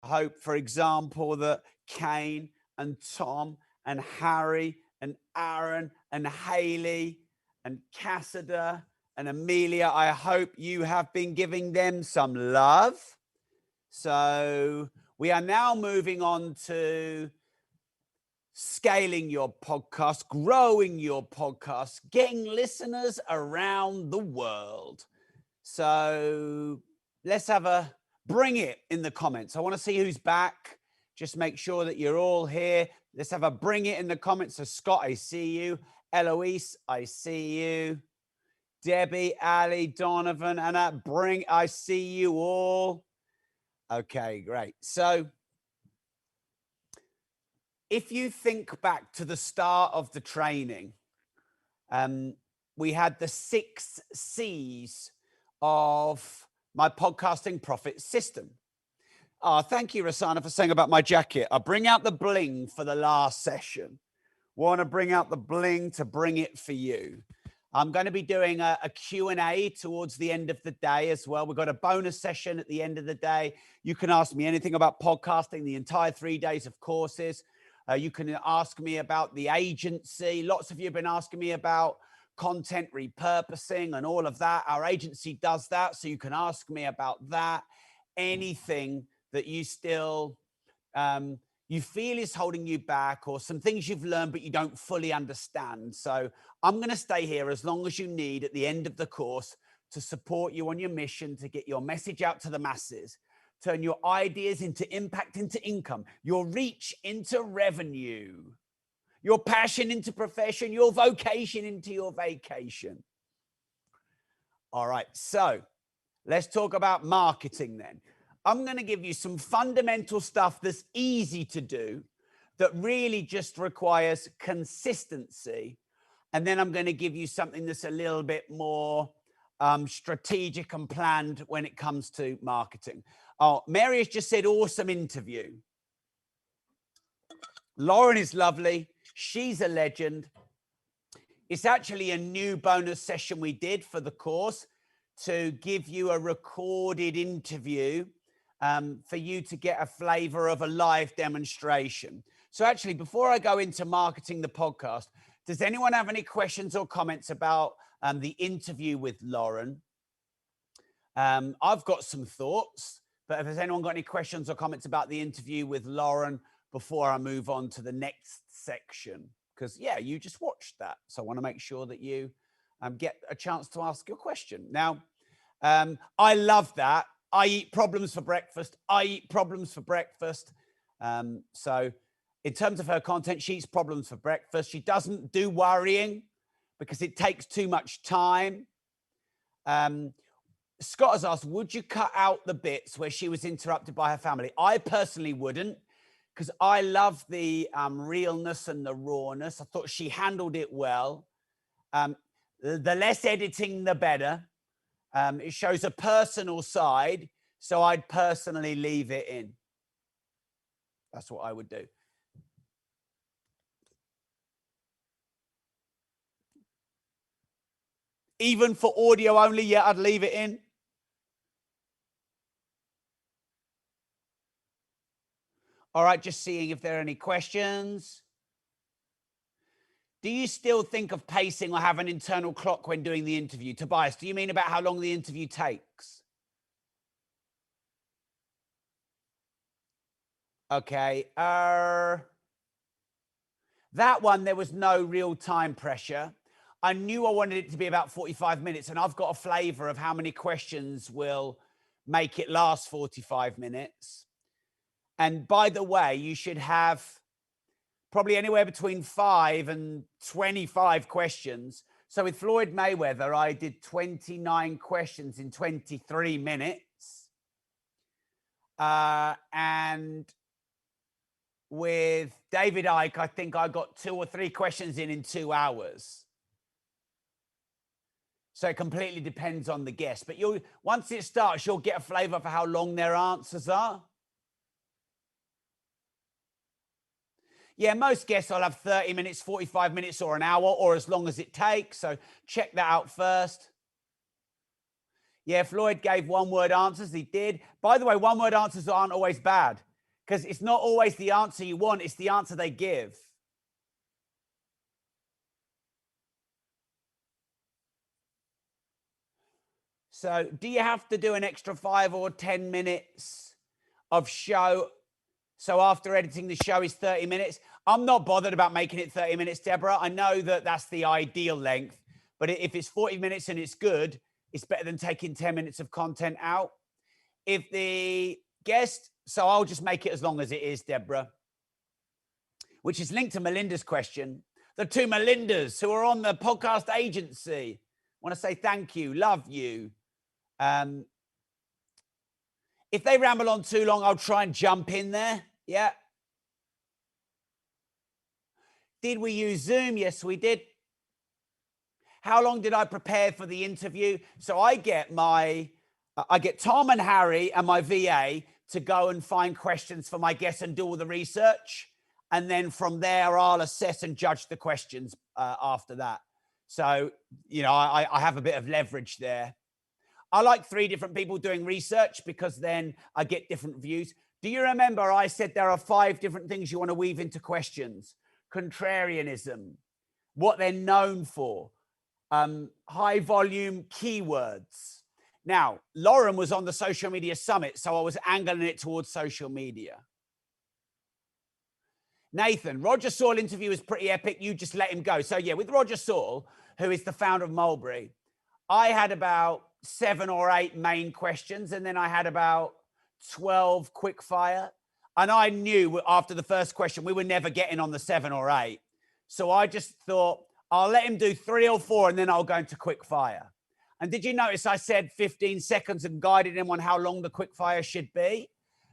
hope, for example, that Kane and Tom and Harry and Aaron and Haley and Cassida and Amelia, I hope you have been giving them some love. So we are now moving on to scaling your podcast, growing your podcast, getting listeners around the world. So let's have a bring it in the comments. I want to see who's back. Just make sure that you're all here. Let's have a bring it in the comments. So Scott, I see you. Eloise, I see you. Debbie, Ali, Donovan, Anna, I see you all. Okay, great. So if you think back to the start of the training, we had the 6 C's of my podcasting profit system. Oh, thank you, Rosanna, for saying about my jacket. I'll bring out the bling for the last session. Want to bring out the bling to bring it for you. I'm going to be doing a Q&A towards the end of the day as well. We've got a bonus session at the end of the day. You can ask me anything about podcasting, the entire 3 days of courses. You can ask me about the agency. Lots of you have been asking me about content repurposing and all of that. Our agency does that, so you can ask me about that. Anything that you still you feel is holding you back, or some things you've learned but you don't fully understand. So I'm going to stay here as long as you need at the end of the course to support you on your mission to get your message out to the masses, turn your ideas into impact, into income, your reach into revenue, your passion into profession, your vocation into your vacation. All right, so let's talk about marketing then. I'm going to give you some fundamental stuff that's easy to do, that really just requires consistency. And then I'm going to give you something that's a little bit more strategic and planned when it comes to marketing. Oh, Mary has just said, awesome interview. Lauren is lovely. She's a legend. It's actually a new bonus session we did for the course to give you a recorded interview for you to get a flavor of a live demonstration. So actually, before I go into marketing the podcast, does anyone have any questions or comments about the interview with Lauren? I've got some thoughts, but if there's anyone got any questions or comments about the interview with Lauren before I move on to the next section, because yeah, you just watched that. So I want to make sure that you get a chance to ask your question. Now, I love that. I eat problems for breakfast. I eat problems for breakfast. So in terms of her content, she eats problems for breakfast. She doesn't do worrying because it takes too much time. Scott has asked, would you cut out the bits where she was interrupted by her family? I personally wouldn't, because I love the realness and the rawness. I thought she handled it well. The less editing, the better. It shows a personal side, so I'd personally leave it in. That's what I would do. Even for audio only, yeah, I'd leave it in. All right, just seeing if there are any questions. Do you still think of pacing or have an internal clock when doing the interview? Tobias, do you mean about how long the interview takes? Okay. That one, there was no real time pressure. I knew I wanted it to be about 45 minutes, and I've got a flavor of how many questions will make it last 45 minutes. And by the way, you should have probably anywhere between 5 and 25 questions. So with Floyd Mayweather, I did 29 questions in 23 minutes. And with David Icke, I think I got 2 or 3 questions in 2 hours. So it completely depends on the guest. But once it starts, you'll get a flavor for how long their answers are. Yeah, most guests will have 30 minutes, 45 minutes, or an hour, or as long as it takes. So check that out first. Yeah, Floyd gave one-word answers. He did. By the way, one-word answers aren't always bad. because it's not always the answer you want, it's the answer they give. So do you have to do an extra 5 or 10 minutes of show? So after editing, the show is 30 minutes. I'm not bothered about making it 30 minutes, Deborah. I know that that's the ideal length, but if it's 40 minutes and it's good, it's better than taking 10 minutes of content out. If the guest, so I'll just make it as long as it is, Deborah, which is linked to Melinda's question. The two Melindas who are on the podcast agency. Want to say thank you, love you. If they ramble on too long, I'll try and jump in there. Yeah. Did we use Zoom? Yes, we did. How long did I prepare for the interview? So I get Tom and Harry and my VA to go and find questions for my guests and do all the research. And then from there, I'll assess and judge the questions after that. So, I have a bit of leverage there. I like 3 different people doing research because then I get different views. Do you remember I said there are 5 different things you want to weave into questions? Contrarianism, what they're known for, high volume keywords. Now, Lauren was on the social media summit, so I was angling it towards social media. Nathan, Roger Saul interview was pretty epic. You just let him go. So yeah, with Roger Saul, who is the founder of Mulberry, I had about 7 or 8 main questions, and then I had about 12 quick fire. And I knew after the first question, we were never getting on the 7 or 8. So I just thought, I'll let him do 3 or 4, and then I'll go into quick fire. And did you notice I said 15 seconds and guided him on how long the quick fire should be?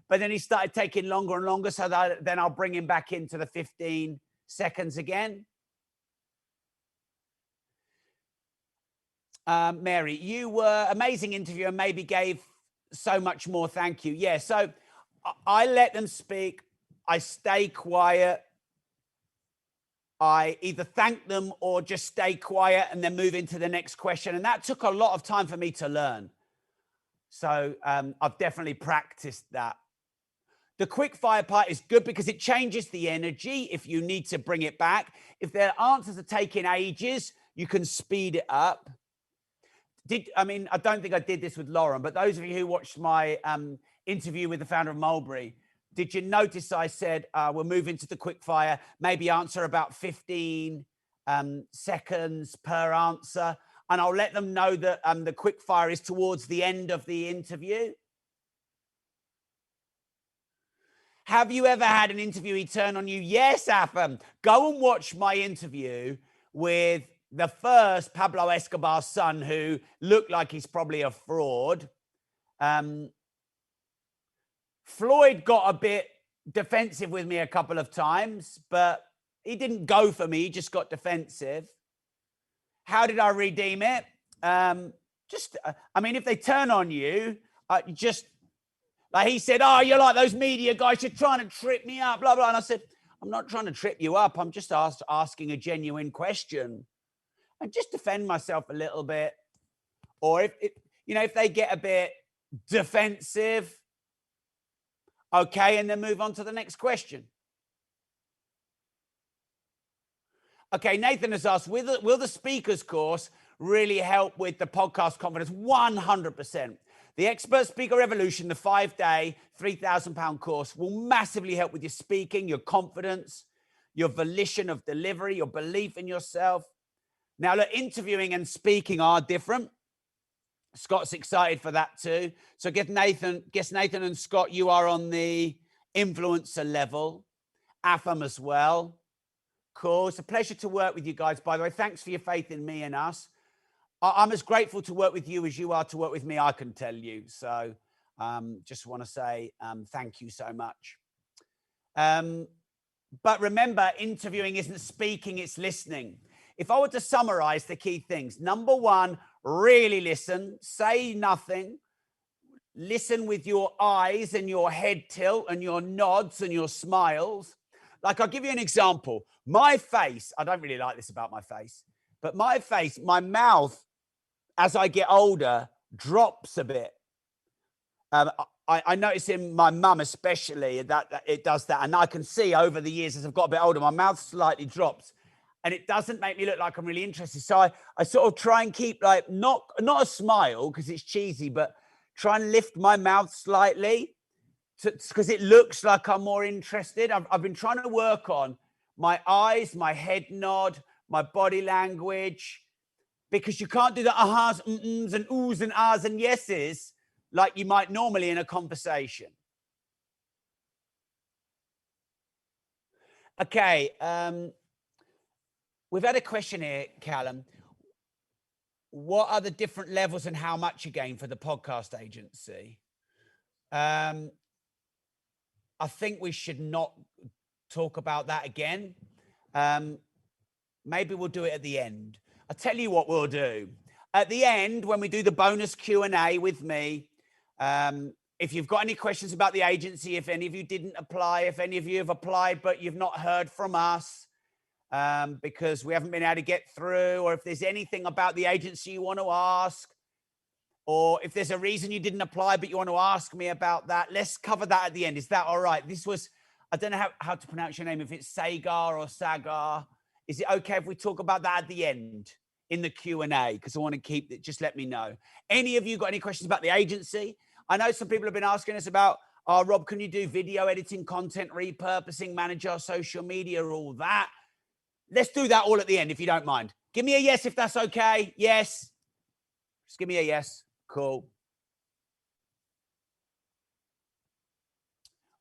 But then he started taking longer and longer, so that then I'll bring him back into the 15 seconds again. Mary, you were amazing interview and maybe gave so much more. Thank you. Yeah, so I let them speak. I stay quiet. I either thank them or just stay quiet and then move into the next question. And that took a lot of time for me to learn. So I've definitely practiced that. The quick fire part is good because it changes the energy if you need to bring it back. If their answers are taking ages, you can speed it up. I don't think I did this with Lauren, but those of you who watched my interview with the founder of Mulberry, did you notice I said we'll move into the quick fire, maybe answer about 15 seconds per answer, and I'll let them know that the quick fire is towards the end of the interview. Have you ever had an interviewee turn on you? Yes, Afam. Go and watch my interview with the first Pablo Escobar's son, who looked like he's probably a fraud. Floyd got a bit defensive with me a couple of times, but he didn't go for me. He just got defensive. How did I redeem it? If they turn on you, like he said, oh, you're like those media guys, you're trying to trip me up, blah, blah. And I said, I'm not trying to trip you up. I'm just asking a genuine question. And just defend myself a little bit. Or if they get a bit defensive, okay, and then move on to the next question. Okay, Nathan has asked, will the speakers course really help with the podcast confidence? 100%. The Expert Speaker Revolution, the 5-day, £3,000 course, will massively help with your speaking, your confidence, your volition of delivery, your belief in yourself. Now, look, interviewing and speaking are different. Scott's excited for that too. So guess Nathan and Scott, you are on the influencer level. Afam as well. Cool. It's a pleasure to work with you guys, by the way. Thanks for your faith in me and us. I'm as grateful to work with you as you are to work with me, I can tell you. So just want to say thank you so much. But remember, interviewing isn't speaking, it's listening. If I were to summarize the key things, number 1, really listen, say nothing, listen with your eyes and your head tilt and your nods and your smiles. Like, I'll give you an example. My face, I don't really like this about my face, but my face, my mouth, as I get older, drops a bit. I notice in my mum especially that it does that. And I can see over the years as I've got a bit older, my mouth slightly drops and it doesn't make me look like I'm really interested. So I sort of try and keep like, not a smile because it's cheesy, but try and lift my mouth slightly because it looks like I'm more interested. I've been trying to work on my eyes, my head nod, my body language, because you can't do the ahas, ums, and oohs, and ahs, and yeses like you might normally in a conversation. Okay, we've had a question here, Callum. What are the different levels and how much again for the podcast agency? I think we should not talk about that again. Maybe we'll do it at the end. I'll tell you what we'll do. At the end, when we do the bonus Q&A with me, if you've got any questions about the agency, if any of you didn't apply, if any of you have applied but you've not heard from us because we haven't been able to get through, or if there's anything about the agency you want to ask, or if there's a reason you didn't apply but you want to ask me about that, let's cover that at the end. Is that all right? This was, I don't know how to pronounce your name, if it's Sagar or Sagar. Is it okay if we talk about that at the end in the Q&A? Because I want to keep it, just let me know. Any of you got any questions about the agency? I know some people have been asking us about, Rob, can you do video editing, content repurposing, manage our social media, all that? Let's do that all at the end, if you don't mind. Give me a yes if that's okay. Yes. Just give me a yes. Cool.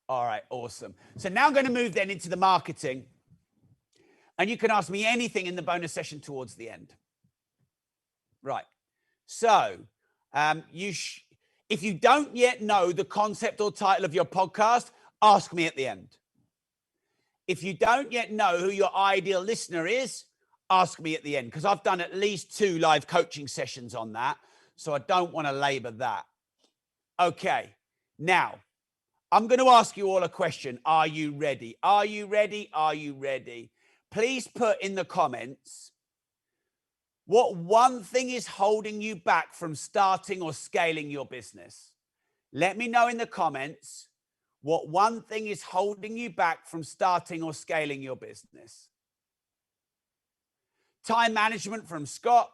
All right, awesome. So now I'm going to move then into the marketing. And you can ask me anything in the bonus session towards the end. Right. So if you don't yet know the concept or title of your podcast, ask me at the end. If you don't yet know who your ideal listener is, ask me at the end, because I've done at least 2 live coaching sessions on that. So I don't want to labor that. Okay. Now, I'm going to ask you all a question. Are you ready? Are you ready? Are you ready? Please put in the comments what one thing is holding you back from starting or scaling your business. Let me know in the comments what one thing is holding you back from starting or scaling your business. Time management from Scott.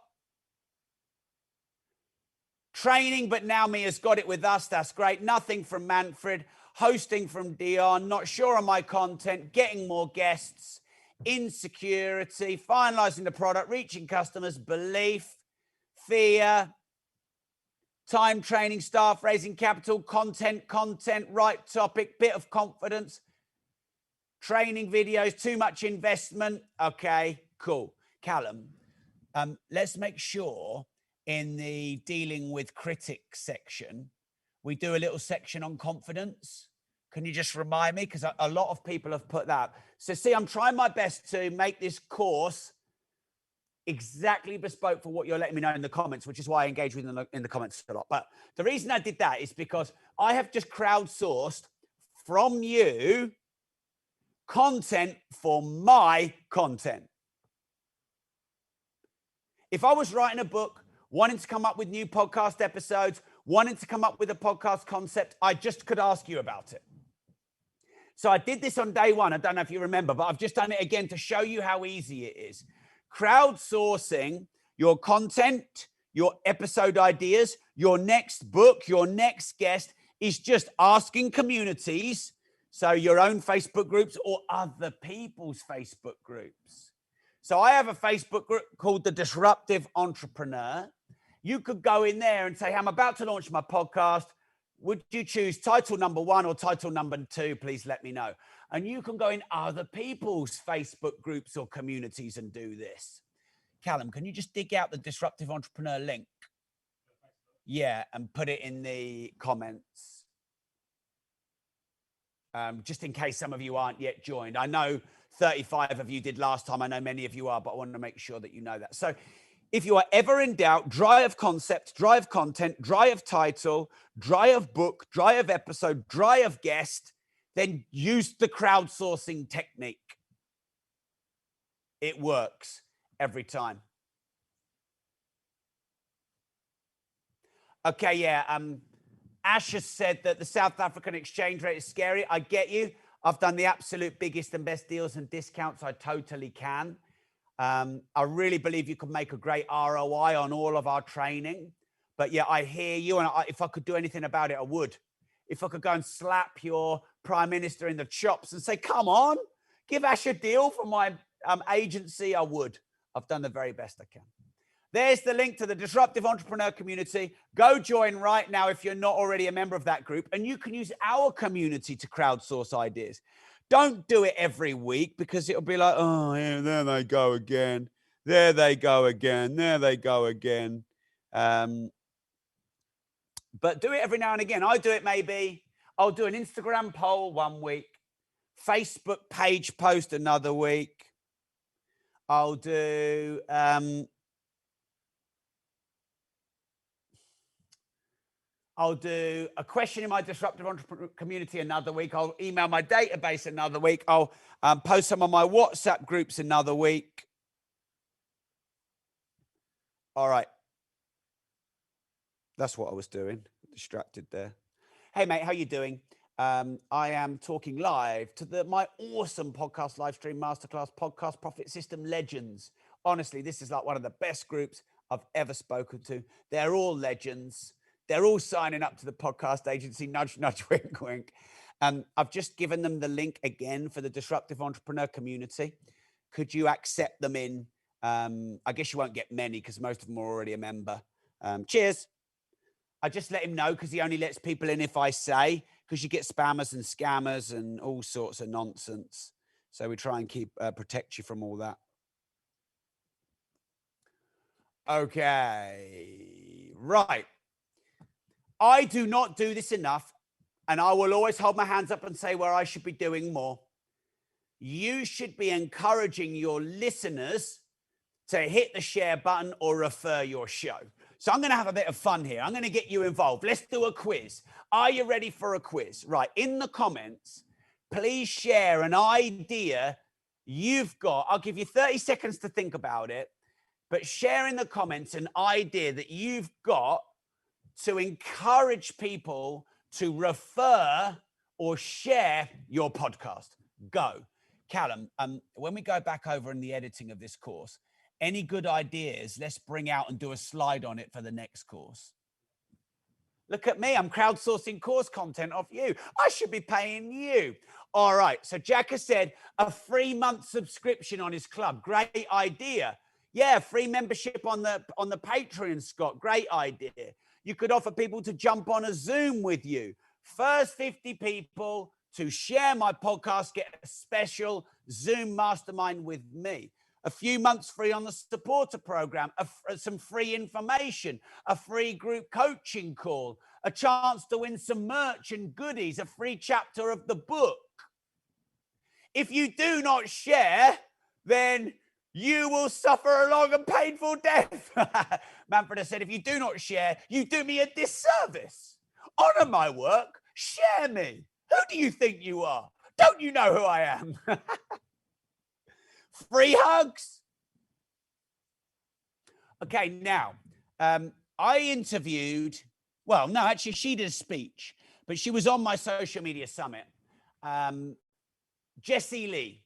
Training, but now Mia's got it with us. That's great. Nothing from Manfred. Hosting from Dion. Not sure on my content. Getting more guests. Insecurity. Finalizing the product. Reaching customers. Belief. Fear. Time training, staff, raising capital. Content, right topic. Bit of confidence. Training videos. Too much investment. Okay, cool. Callum, let's make sure in the dealing with critics section, we do a little section on confidence. Can you just remind me? Because a lot of people have put that. So see, I'm trying my best to make this course exactly bespoke for what you're letting me know in the comments, which is why I engage with you in the comments a lot. But the reason I did that is because I have just crowdsourced from you content for my content. If I was writing a book, wanting to come up with new podcast episodes, wanting to come up with a podcast concept, I just could ask you about it. So I did this on day 1. I don't know if you remember, but I've just done it again to show you how easy it is. Crowdsourcing your content, your episode ideas, your next book, your next guest is just asking communities, so your own Facebook groups or other people's Facebook groups. So I have a Facebook group called The Disruptive Entrepreneur. You could go in there and say, I'm about to launch my podcast. Would you choose title number 1 or title number 2? Please let me know. And you can go in other people's Facebook groups or communities and do this. Callum, can you just dig out the Disruptive Entrepreneur link? Yeah, and put it in the comments. Just in case some of you aren't yet joined. I know 35 of you did last time. I know many of you are, but I want to make sure that you know that. So if you are ever in doubt, dry of concept, dry of content, dry of title, dry of book, dry of episode, dry of guest, then use the crowdsourcing technique. It works every time. Okay, yeah. Ash has said that the South African exchange rate is scary. I get you. I've done the absolute biggest and best deals and discounts I totally can. I really believe you could make a great ROI on all of our training. But yeah, I hear you. And if I could do anything about it, I would. If I could go and slap your prime minister in the chops and say, come on, give Ash a deal for my agency, I would. I've done the very best I can. There's the link to the Disruptive Entrepreneur Community. Go join right now if you're not already a member of that group. And you can use our community to crowdsource ideas. Don't do it every week because it'll be like, oh, yeah, there they go again. There they go again. There they go again. But do it every now and again. I do it maybe. I'll do an Instagram poll one week. Facebook page post another week. I'll do... I'll do a question in my Disruptive Entrepreneur Community another week. I'll email my database another week. I'll post some of my WhatsApp groups another week. All right. That's what I was doing. Distracted there. Hey, mate, how you doing? I am talking live to my awesome podcast live stream masterclass, Podcast Profit System Legends. Honestly, this is like one of the best groups I've ever spoken to. They're all legends. They're all signing up to the podcast agency, nudge, nudge, wink, wink. I've just given them the link again for the Disruptive Entrepreneur Community. Could you accept them in? I guess you won't get many because most of them are already a member. Cheers. I just let him know because he only lets people in if I say, because you get spammers and scammers and all sorts of nonsense. So we try and protect you from all that. Okay, right. I do not do this enough, and I will always hold my hands up and say where I should be doing more. You should be encouraging your listeners to hit the share button or refer your show. So I'm going to have a bit of fun here. I'm going to get you involved. Let's do a quiz. Are you ready for a quiz? Right. In the comments, please share an idea you've got. I'll give you 30 seconds to think about it, but share in the comments an idea that you've got to encourage people to refer or share your podcast. Go. Callum, when we go back over in the editing of this course, any good ideas, let's bring out and do a slide on it for the next course. Look at me, I'm crowdsourcing course content off you. I should be paying you. All right, so Jack has said a 3-month subscription on his club. Great idea. Yeah, free membership on the Patreon, Scott. Great idea. You could offer people to jump on a Zoom with you. First 50 people to share my podcast get a special Zoom mastermind with me. A few months free on the supporter program, some free information, a free group coaching call, a chance to win some merch and goodies, a free chapter of the book. If you do not share, then you will suffer a long and painful death. Manfred has said, if you do not share, you do me a disservice. Honor my work, share me. Who do you think you are? Don't you know who I am? Free hugs. Okay, now, I interviewed, well, no, actually, she did a speech, but she was on my social media summit. Jessie Lee.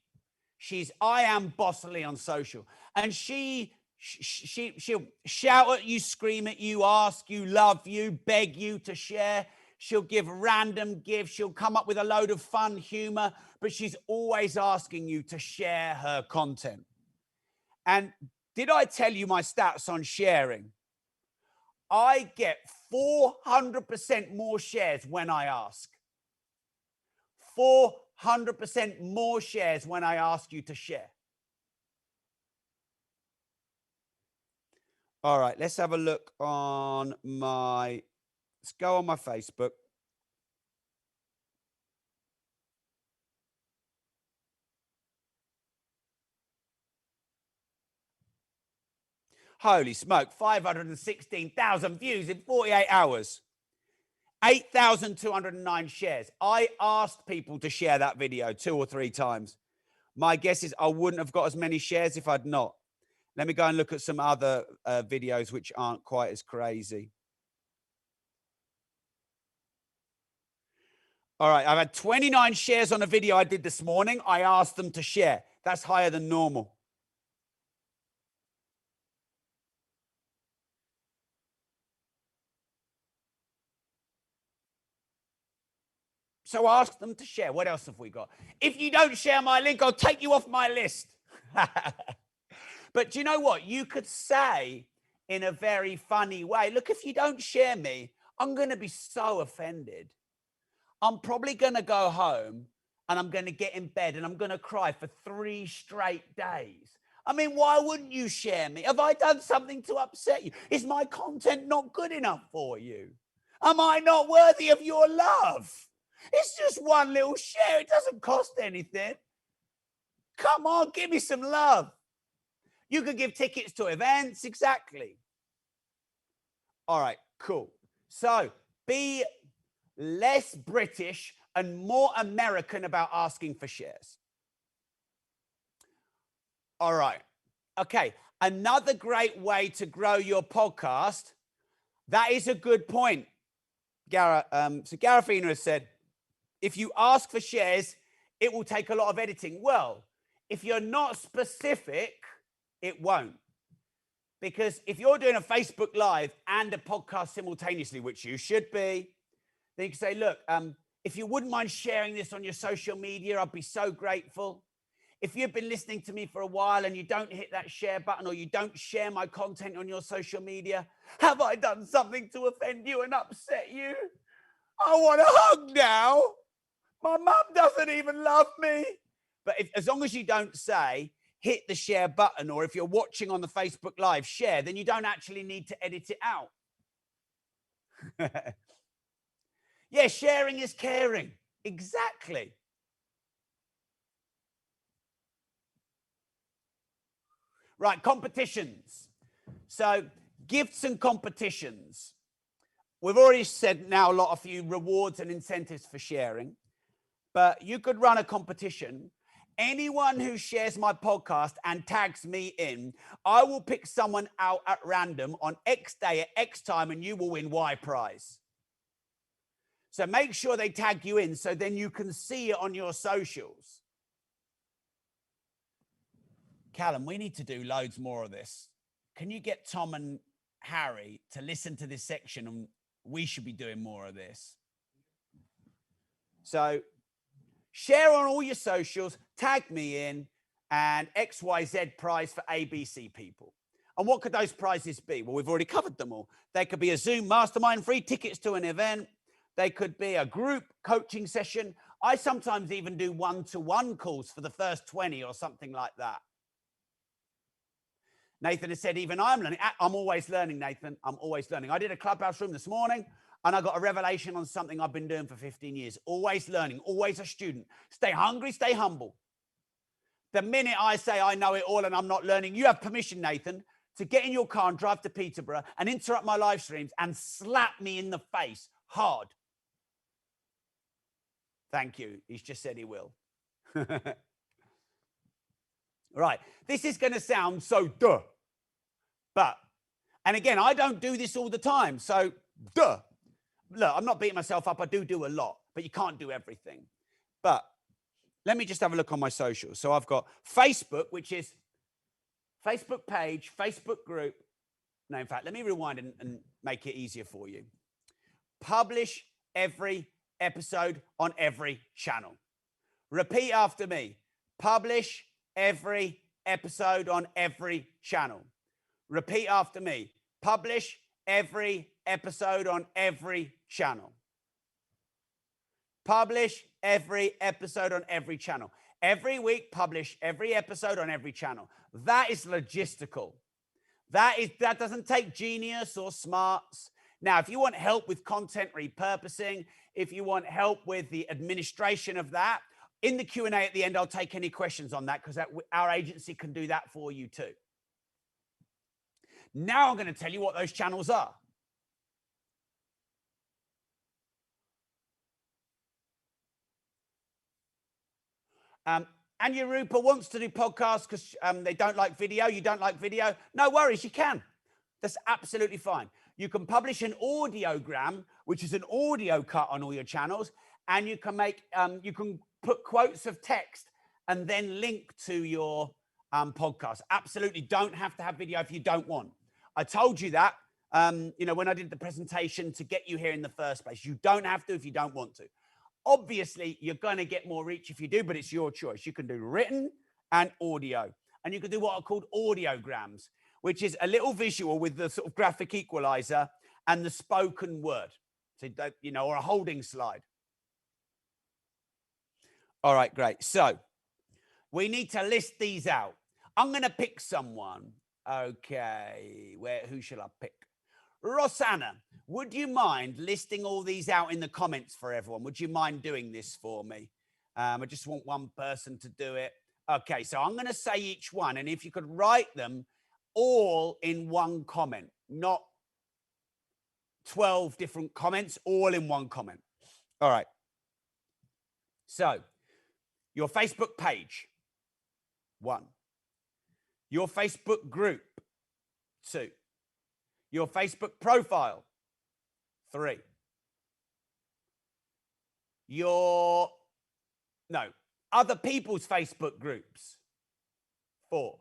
She's I Am Boss Lee on social. And she'll shout at you, scream at you, ask you, love you, beg you to share. She'll give random gifts. She'll come up with a load of fun humor, but she's always asking you to share her content. And did I tell you my stats on sharing? I get 400% more shares when I ask. 400% more shares when I ask you to share. All right, let's have a look on let's go on my Facebook. Holy smoke, 516,000 views in 48 hours. 8,209 shares. I asked people to share that video 2 or 3 times. My guess is I wouldn't have got as many shares if I'd not. Let me go and look at some other videos which aren't quite as crazy. All right, I've had 29 shares on a video I did this morning. I asked them to share. That's higher than normal. So ask them to share. What else have we got? If you don't share my link, I'll take you off my list. But do you know what? You could say in a very funny way, look, if you don't share me, I'm going to be so offended. I'm probably going to go home and I'm going to get in bed and I'm going to cry for 3 straight days. I mean, why wouldn't you share me? Have I done something to upset you? Is my content not good enough for you? Am I not worthy of your love? It's just one little share. It doesn't cost anything. Come on, give me some love. You could give tickets to events. Exactly. All right, cool. So be less British and more American about asking for shares. All right. Okay. Another great way to grow your podcast. That is a good point. So Garifina has said, if you ask for shares, it will take a lot of editing. Well, if you're not specific, it won't. Because if you're doing a Facebook Live and a podcast simultaneously, which you should be, then you can say, look, if you wouldn't mind sharing this on your social media, I'd be so grateful. If you've been listening to me for a while and you don't hit that share button or you don't share my content on your social media, have I done something to offend you and upset you? I want a hug now. My mum doesn't even love me. But as long as you don't say, hit the share button, or if you're watching on the Facebook Live, share, then you don't actually need to edit it out. Yeah, sharing is caring. Exactly. Right, competitions. So gifts and competitions. We've already said now a few rewards and incentives for sharing, but you could run a competition. Anyone who shares my podcast and tags me in, I will pick someone out at random on X day at X time and you will win Y prize. So make sure they tag you in so then you can see it on your socials. Callum, we need to do loads more of this. Can you get Tom and Harry to listen to this section? And we should be doing more of this. So share on all your socials, tag me in, and XYZ prize for ABC people. And what could those prizes be? Well, we've already covered them all. They could be a Zoom mastermind, free tickets to an event. They could be a group coaching session. I sometimes even do one-to-one calls for the first 20 or something like that. Nathan has said, even I'm learning. I'm always learning, Nathan. I'm always learning. I did a Clubhouse room this morning and I got a revelation on something I've been doing for 15 years. Always learning, always a student. Stay hungry, stay humble. The minute I say I know it all and I'm not learning, you have permission, Nathan, to get in your car and drive to Peterborough and interrupt my live streams and slap me in the face hard. Thank you. He's just said he will. Right. This is going to sound so duh. But, and again, I don't do this all the time. So, duh. Look, I'm not beating myself up. I do a lot, but you can't do everything. But let me just have a look on my socials. So I've got Facebook, which is Facebook page, Facebook group. No, in fact, let me rewind and make it easier for you. Publish every episode on every channel. Repeat after me. Publish every episode on every channel. Repeat after me. Publish every episode on every channel. Publish every episode on every channel. Every week, publish every episode on every channel. That is logistical. That doesn't take genius or smarts. Now, if you want help with content repurposing, if you want help with the administration of that, in the Q&A at the end, I'll take any questions on that because our agency can do that for you too. Now I'm going to tell you what those channels are. Anya Rupa wants to do podcasts because they don't like video. You don't like video? No worries, you can. That's absolutely fine. You can publish an audiogram, which is an audio cut on all your channels, and you can make you can put quotes of text and then link to your podcast. Absolutely don't have to have video if you don't want. I told you that you know, when I did the presentation to get you here in the first place. You don't have to if you don't want to. Obviously, you're going to get more reach if you do, but it's your choice. You can do written and audio, and you can do what are called audiograms, which is a little visual with the sort of graphic equalizer and the spoken word. So, you know, or a holding slide. All right, great. So we need to list these out. I'm going to pick someone. Okay, who shall I pick? Rosanna, would you mind listing all these out in the comments for everyone? Would you mind doing this for me? I just want one person to do it. Okay, so I'm going to say each one, and if you could write them all in one comment, not 12 different comments, all in one comment. All right. So, your Facebook page, 1. Your Facebook group, 2. Your Facebook profile, 3. Other people's Facebook groups, 4.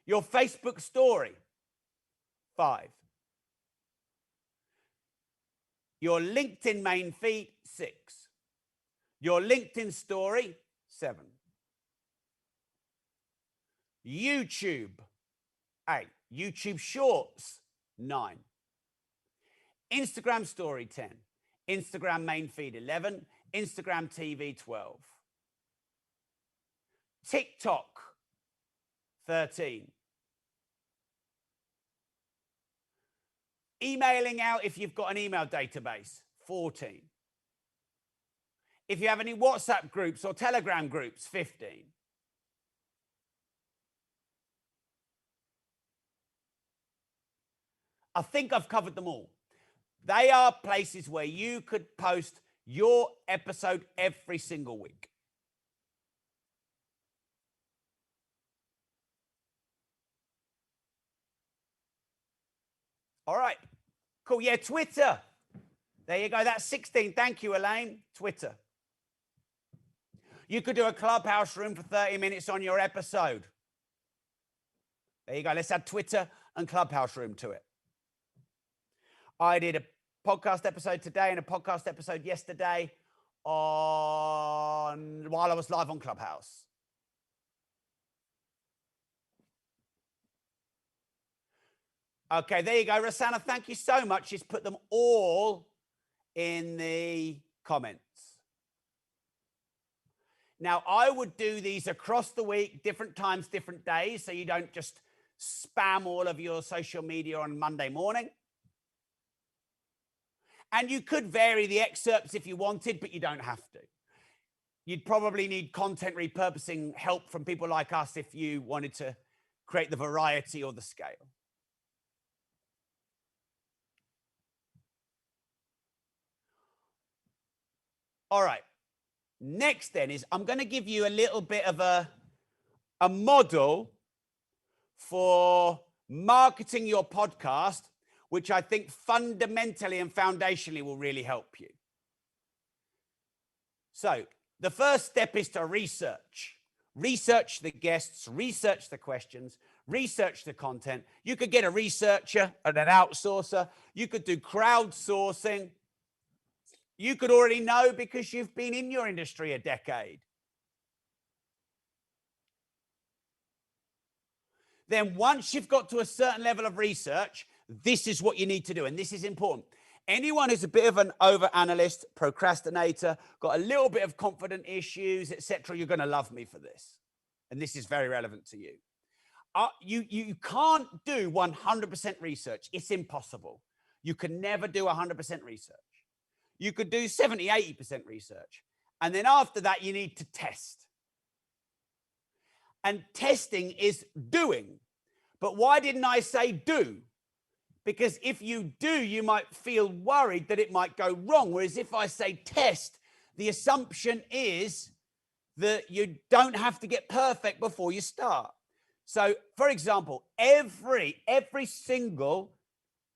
Your Facebook story, 5. Your LinkedIn main feed, 6. Your LinkedIn story, 7. YouTube, 8. YouTube Shorts, 9. Instagram story, 10. Instagram main feed, 11. Instagram TV, 12. TikTok, 13. Emailing out if you've got an email database, 14. If you have any WhatsApp groups or Telegram groups, 15. I think I've covered them all. They are places where you could post your episode every single week. All right, cool. Yeah, Twitter. There you go. That's 16. Thank you, Elaine. Twitter. You could do a Clubhouse room for 30 minutes on your episode. There you go. Let's add Twitter and Clubhouse room to it. I did a podcast episode today and a podcast episode yesterday while I was live on Clubhouse. Okay, there you go. Rosanna, thank you so much. She's put them all in the comments. Now, I would do these across the week, different times, different days, so you don't just spam all of your social media on Monday morning. And you could vary the excerpts if you wanted, but you don't have to. You'd probably need content repurposing help from people like us if you wanted to create the variety or the scale. All right. Next then is I'm going to give you a little bit of a model for marketing your podcast, which I think fundamentally and foundationally will really help you. So the first step is to research. Research the guests, research the questions, research the content. You could get a researcher and an outsourcer. You could do crowdsourcing. You could already know because you've been in your industry a decade. Then once you've got to a certain level of research, this is what you need to do. And this is important. Anyone who's a bit of an over-analyst, procrastinator, got a little bit of confident issues, etc., you're going to love me for this. And this is very relevant to you. You can't do 100% research. It's impossible. You can never do 100% research. You could do 70, 80% research. And then after that, you need to test. And testing is doing. But why didn't I say do? Because if you do, you might feel worried that it might go wrong. Whereas if I say test, the assumption is that you don't have to get perfect before you start. So, for example, every single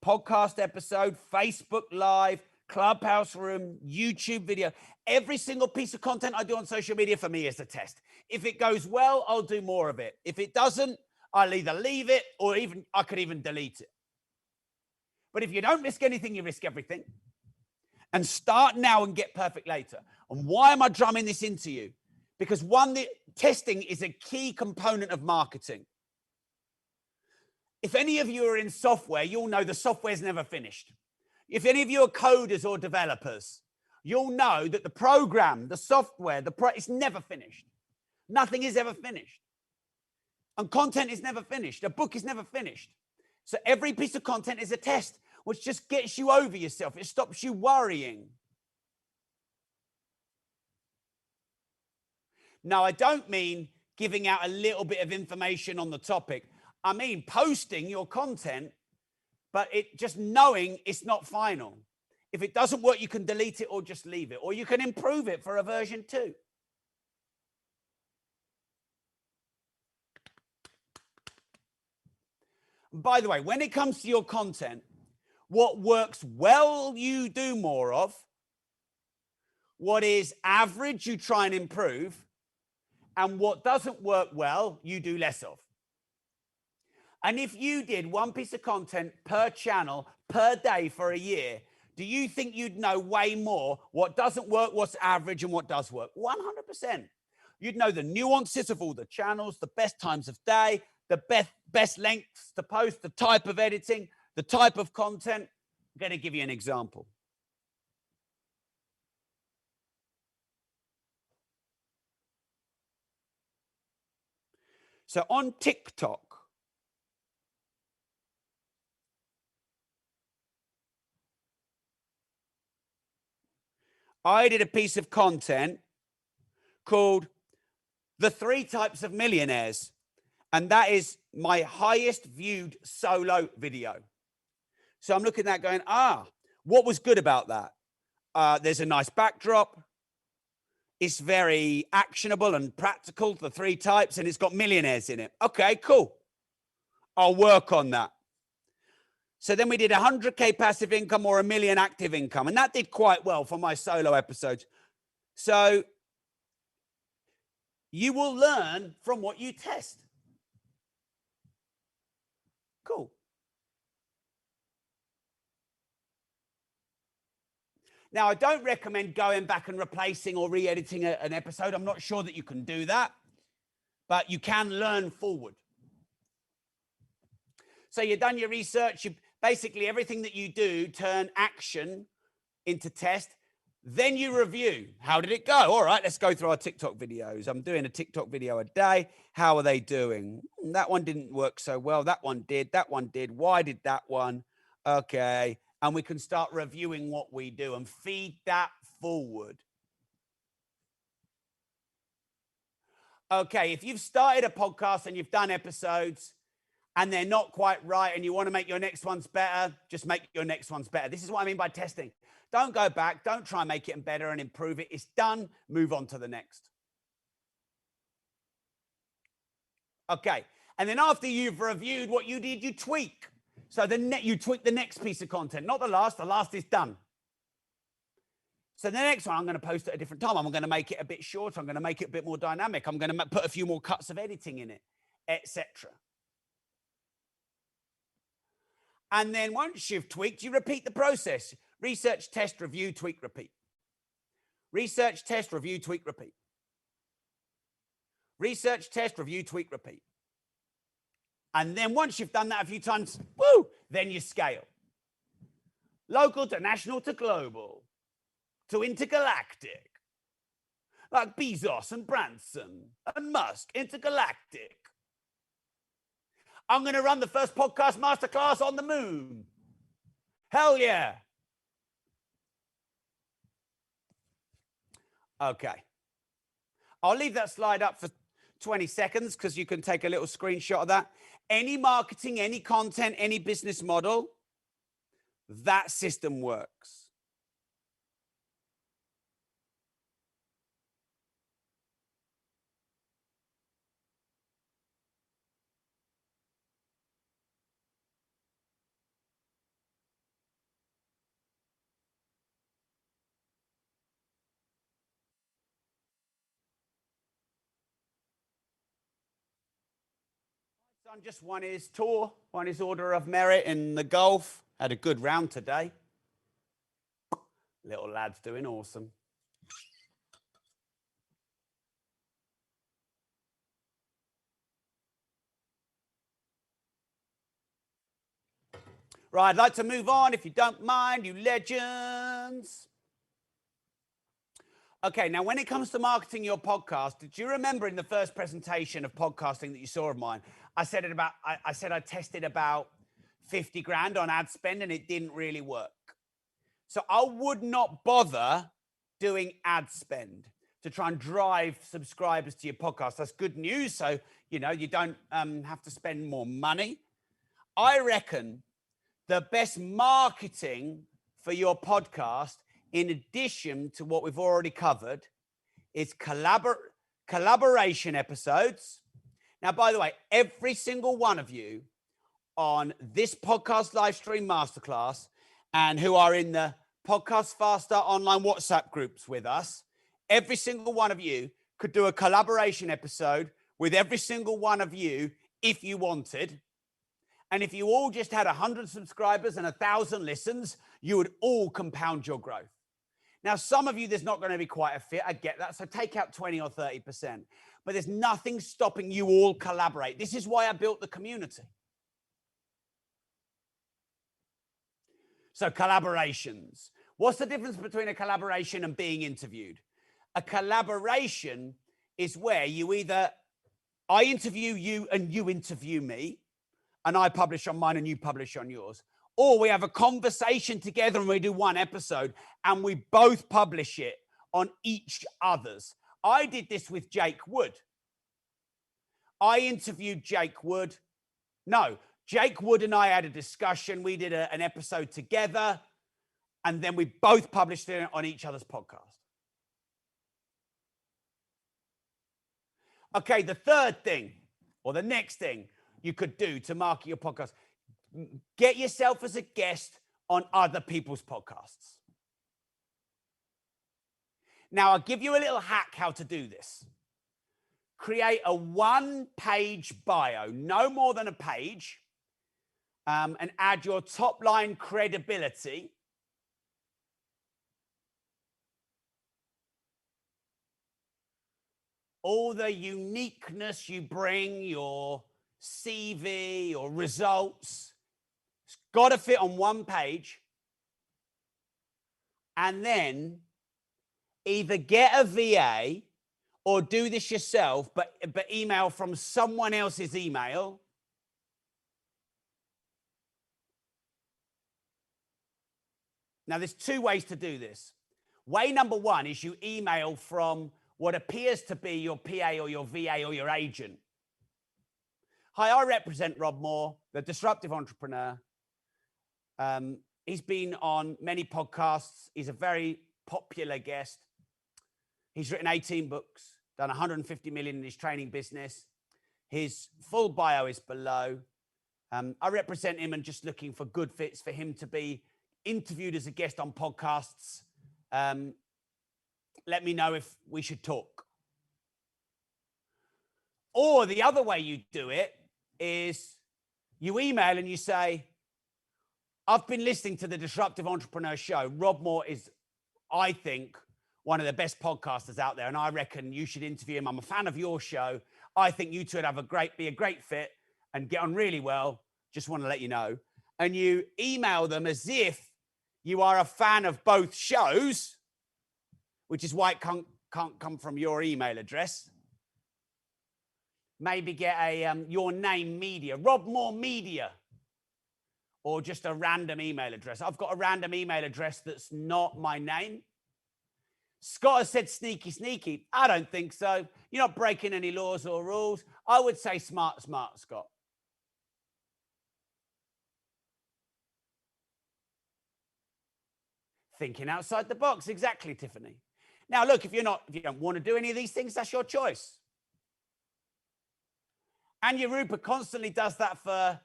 podcast episode, Facebook Live, Clubhouse room, YouTube video, every single piece of content I do on social media for me is a test. If it goes well, I'll do more of it. If it doesn't, I'll either leave it or even I could even delete it. But if you don't risk anything, you risk everything. And start now and get perfect later. And why am I drumming this into you? Because one, the testing is a key component of marketing. If any of you are in software, you'll know the software's never finished. If any of you are coders or developers, you'll know that the program, the software, it's never finished. Nothing is ever finished. And content is never finished. A book is never finished. So every piece of content is a test, which just gets you over yourself. It stops you worrying. Now, I don't mean giving out a little bit of information on the topic. I mean posting your content, but it just knowing it's not final. If it doesn't work, you can delete it or just leave it, or you can improve it for a version 2. By the way, when it comes to your content, what works well, you do more of. What is average, you try and improve. And what doesn't work well, you do less of. And if you did one piece of content per channel, per day for a year, do you think you'd know way more what doesn't work, what's average, and what does work? 100%. You'd know the nuances of all the channels, the best times of day, the best lengths to post, the type of editing, the type of content. I'm going to give you an example. So on TikTok, I did a piece of content called The 3 Types of Millionaires. And that is my highest viewed solo video. So I'm looking at that going, what was good about that? There's a nice backdrop. It's very actionable and practical, the 3 types, and it's got millionaires in it. Okay, cool. I'll work on that. So then we did 100K passive income or 1 million active income. And that did quite well for my solo episodes. So you will learn from what you test. Cool. Now, I don't recommend going back and replacing or re-editing an episode. I'm not sure that you can do that, but you can learn forward. So you've done your research. Basically, everything that you do, turn action into test. Then you review. How did it go? All right, let's go through our TikTok videos. I'm doing a TikTok video a day. How are they doing? That one didn't work so well. That one did. That one did. Why did that one? Okay. And we can start reviewing what we do and feed that forward. Okay, if you've started a podcast and you've done episodes and they're not quite right and you want to make your next ones better, just make your next ones better. This is what I mean by testing. Don't go back. Don't try and make it better and improve it. It's done. Move on to the next. Okay. And then after you've reviewed what you did, you tweak. So you tweak the next piece of content, not the last. The last is done. So the next one, I'm going to post at a different time. I'm going to make it a bit shorter. I'm going to make it a bit more dynamic. I'm going to put a few more cuts of editing in it, etc. And then once you've tweaked, you repeat the process. Research, test, review, tweak, repeat. Research, test, review, tweak, repeat. Research, test, review, tweak, repeat. And then once you've done that a few times, then you scale. Local to national to global to intergalactic. Like Bezos and Branson and Musk, intergalactic. I'm going to run the first podcast masterclass on the moon. Hell yeah. Okay. I'll leave that slide up for 20 seconds because you can take a little screenshot of that. Any marketing, any content, any business model, that system works. Son just won his tour, won his Order of Merit in the golf. Had a good round today. Little lad's doing awesome. Right, I'd like to move on, if you don't mind, you legends. Okay, now when it comes to marketing your podcast, did you remember in the first presentation of podcasting that you saw of mine, I said I tested about 50 grand on ad spend and it didn't really work. So I would not bother doing ad spend to try and drive subscribers to your podcast. That's good news. So, you don't have to spend more money. I reckon the best marketing for your podcast, in addition to what we've already covered, is collaboration episodes. Now, by the way, every single one of you on this podcast live stream masterclass and who are in the Podcast Faster online WhatsApp groups with us, every single one of you could do a collaboration episode with every single one of you if you wanted. And if you all just had 100 subscribers and 1,000 listens, you would all compound your growth. Now, some of you, there's not going to be quite a fit. I get that. So take out 20 or 30%. But there's nothing stopping you all collaborate. This is why I built the community. So collaborations. What's the difference between a collaboration and being interviewed? A collaboration is where I interview you and you interview me, and I publish on mine and you publish on yours. Or we have a conversation together and we do one episode and we both publish it on each other's. I did this with Jake Wood. I interviewed Jake Wood. No, Jake Wood and I had a discussion. We did an episode together and then we both published it on each other's podcast. Okay, the third thing or the next thing you could do to market your podcast, get yourself as a guest on other people's podcasts. Now, I'll give you a little hack how to do this. Create a one-page bio, no more than a page, and add your top line credibility. All the uniqueness you bring, your CV or results, it's got to fit on one page. And then either get a VA or do this yourself, but email from someone else's email. Now, there's two ways to do this. Way number one is you email from what appears to be your PA or your VA or your agent. Hi, I represent Rob Moore, the disruptive entrepreneur. He's been on many podcasts. He's a very popular guest. He's written 18 books, done 150 million in his training business. His full bio is below. I represent him and just looking for good fits for him to be interviewed as a guest on podcasts. Let me know if we should talk. Or the other way you do it is you email and you say, I've been listening to the Disruptive Entrepreneur Show. Rob Moore is, I think, one of the best podcasters out there, and I reckon you should interview him. I'm a fan of your show. I think you two would be a great fit and get on really well. Just want to let you know. And you email them as if you are a fan of both shows, which is why it can't come from your email address. Maybe get a your name media, Rob Moore Media, or just a random email address. I've got a random email address that's not my name. Scott has said sneaky, sneaky. I don't think so. You're not breaking any laws or rules. I would say smart, smart, Scott. Thinking outside the box. Exactly, Tiffany. Now, look, if you don't want to do any of these things, that's your choice. Anya Rupert constantly does that for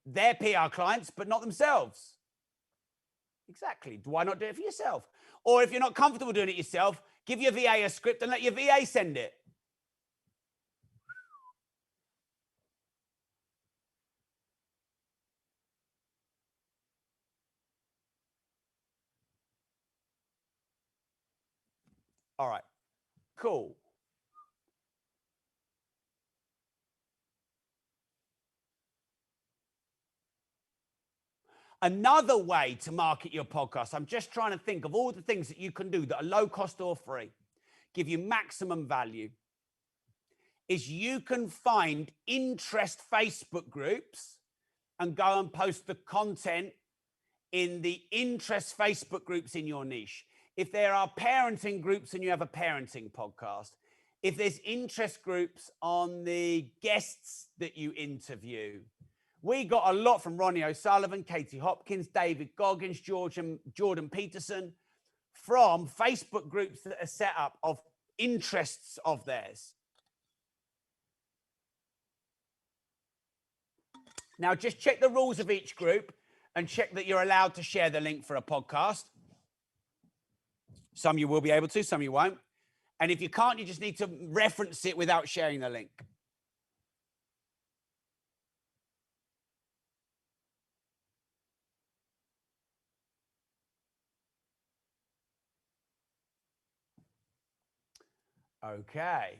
their PR clients, but not themselves. Exactly. Why not do it for yourself? Or if you're not comfortable doing it yourself, give your VA a script and let your VA send it. All right, cool. Another way to market your podcast, I'm just trying to think of all the things that you can do that are low cost or free, give you maximum value, is you can find interest Facebook groups and go and post the content in the interest Facebook groups in your niche. If there are parenting groups and you have a parenting podcast, if there's interest groups on the guests that you interview, we got a lot from Ronnie O'Sullivan, Katie Hopkins, David Goggins, Jordan Peterson, from Facebook groups that are set up of interests of theirs. Now, just check the rules of each group and check that you're allowed to share the link for a podcast. Some you will be able to, some you won't. And if you can't, you just need to reference it without sharing the link. Okay.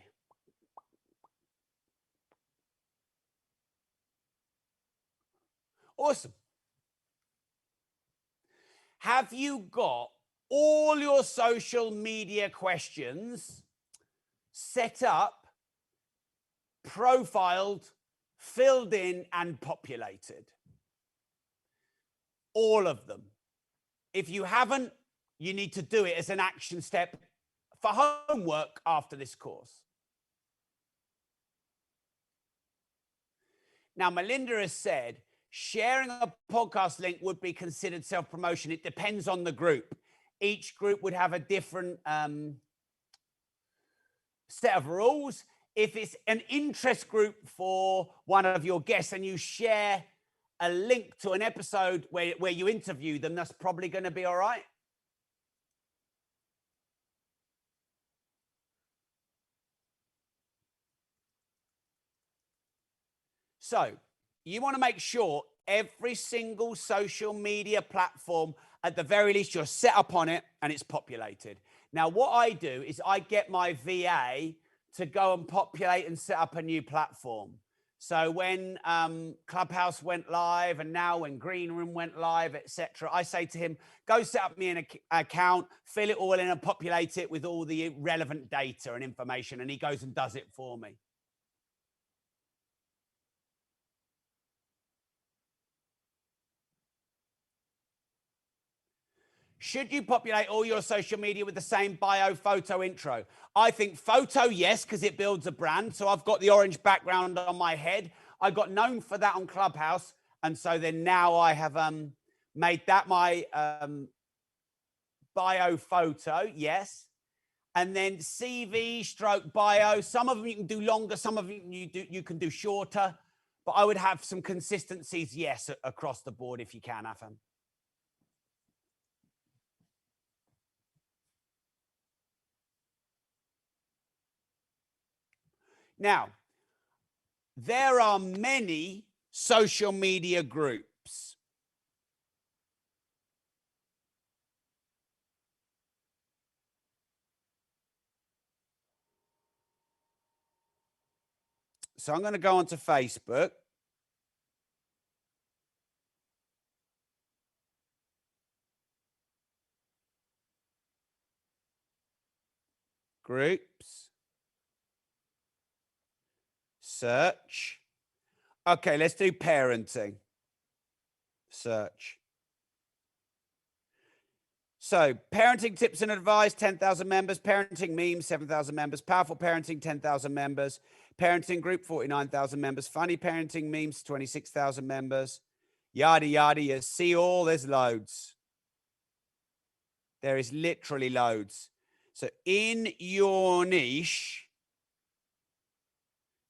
Awesome. Have you got all your social media questions set up, profiled, filled in, and populated? All of them. If you haven't, you need to do it as an action step for homework after this course. Now, Melinda has said sharing a podcast link would be considered self-promotion. It depends on the group. Each group would have a different set of rules. If it's an interest group for one of your guests and you share a link to an episode where you interview them, that's probably going to be all right. So you want to make sure every single social media platform, at the very least, you're set up on it and it's populated. Now, what I do is I get my VA to go and populate and set up a new platform. So when Clubhouse went live and now when Green Room went live, etc., I say to him, go set up me an account, fill it all in and populate it with all the relevant data and information. And he goes and does it for me. Should you populate all your social media with the same bio, photo, intro? I think photo, yes, because it builds a brand. So I've got the orange background on my head. I got known for that on Clubhouse. And so then now I have made that my bio photo, yes. And then CV stroke bio. Some of them you can do longer. Some of them you can do shorter. But I would have some consistencies, yes, across the board if you can, Afam. Now, there are many social media groups. So I'm going to go onto Facebook. Groups. Search. Okay, let's do parenting. Search. So parenting tips and advice, 10,000 members. Parenting memes, 7,000 members. Powerful parenting, 10,000 members. Parenting group, 49,000 members. Funny parenting memes, 26,000 members. Yada, yada. You see all, there's loads. There is literally loads. So in your niche,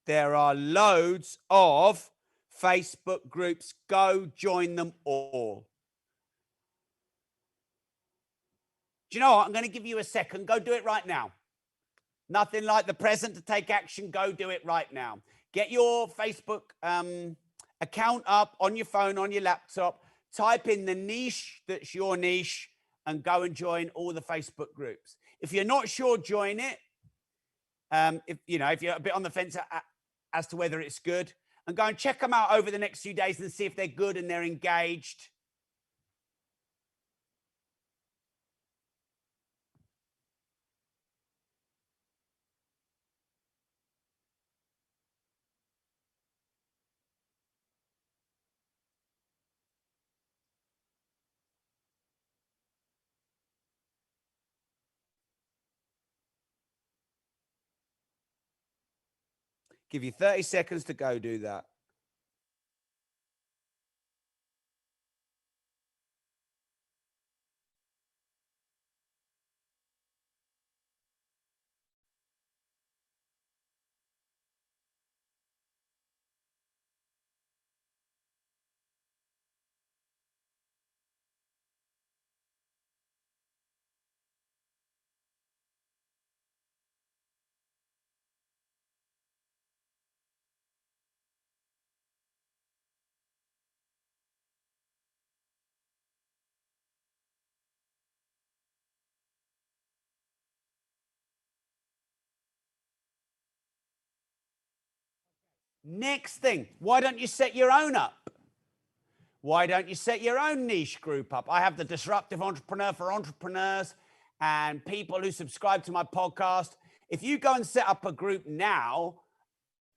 there are loads of Facebook groups. Go join them all. Do you know what? I'm going to give you a second. Go do it right now. Nothing like the present to take action. Go do it right now. Get your Facebook account up on your phone, on your laptop. Type in the niche that's your niche and go and join all the Facebook groups. If you're not sure, join it. If you're a bit on the fence as to whether it's good, and go and check them out over the next few days and see if they're good and they're engaged. Give you 30 seconds to go do that. Next thing, why don't you set your own up? Why don't you set your own niche group up? I have the Disruptive Entrepreneur for entrepreneurs and people who subscribe to my podcast. If you go and set up a group now,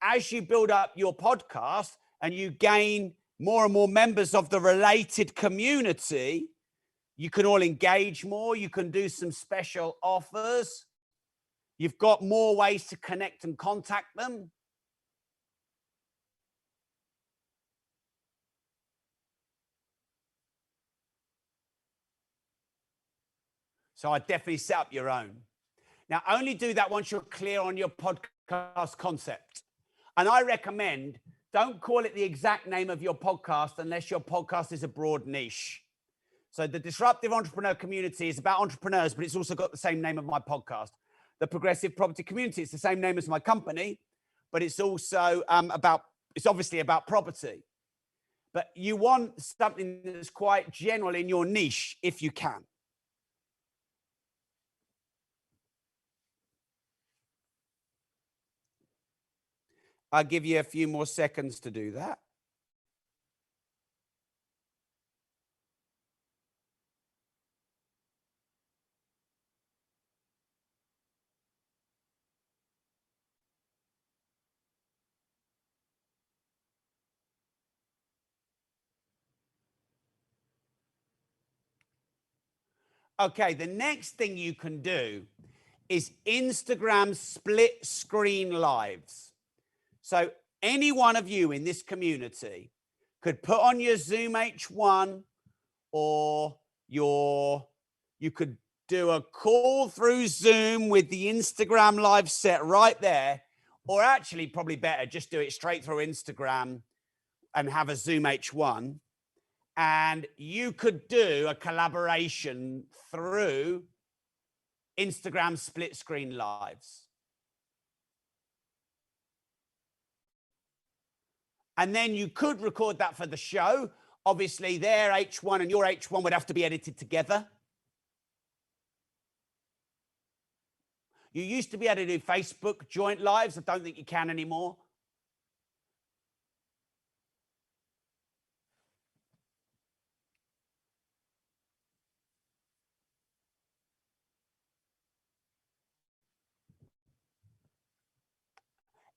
as you build up your podcast and you gain more and more members of the related community, you can all engage more. You can do some special offers. You've got more ways to connect and contact them. So I definitely set up your own. Now, only do that once you're clear on your podcast concept. And I recommend don't call it the exact name of your podcast unless your podcast is a broad niche. So the Disruptive Entrepreneur Community is about entrepreneurs, but it's also got the same name of my podcast. The Progressive Property Community, it's the same name as my company, but it's also it's obviously about property. But you want something that's quite general in your niche if you can. I'll give you a few more seconds to do that. Okay, the next thing you can do is Instagram split screen lives. So any one of you in this community could put on your Zoom H1 or you could do a call through Zoom with the Instagram live set right there, or actually probably better, just do it straight through Instagram and have a Zoom H1. And you could do a collaboration through Instagram split screen lives. And then you could record that for the show. Obviously, their H1 and your H1 would have to be edited together. You used to be able to do Facebook joint lives. I don't think you can anymore.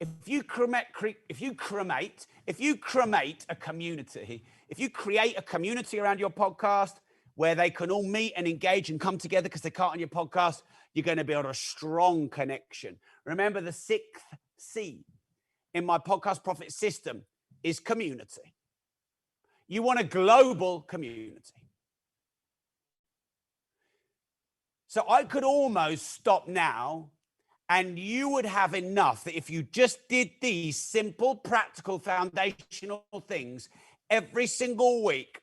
If you create a community, if you create a community around your podcast where they can all meet and engage and come together because they can't on your podcast, you're going to build a strong connection. Remember, the 6th C in my podcast profit system is community. You want a global community. So I could almost stop now, and you would have enough that if you just did these simple, practical, foundational things every single week,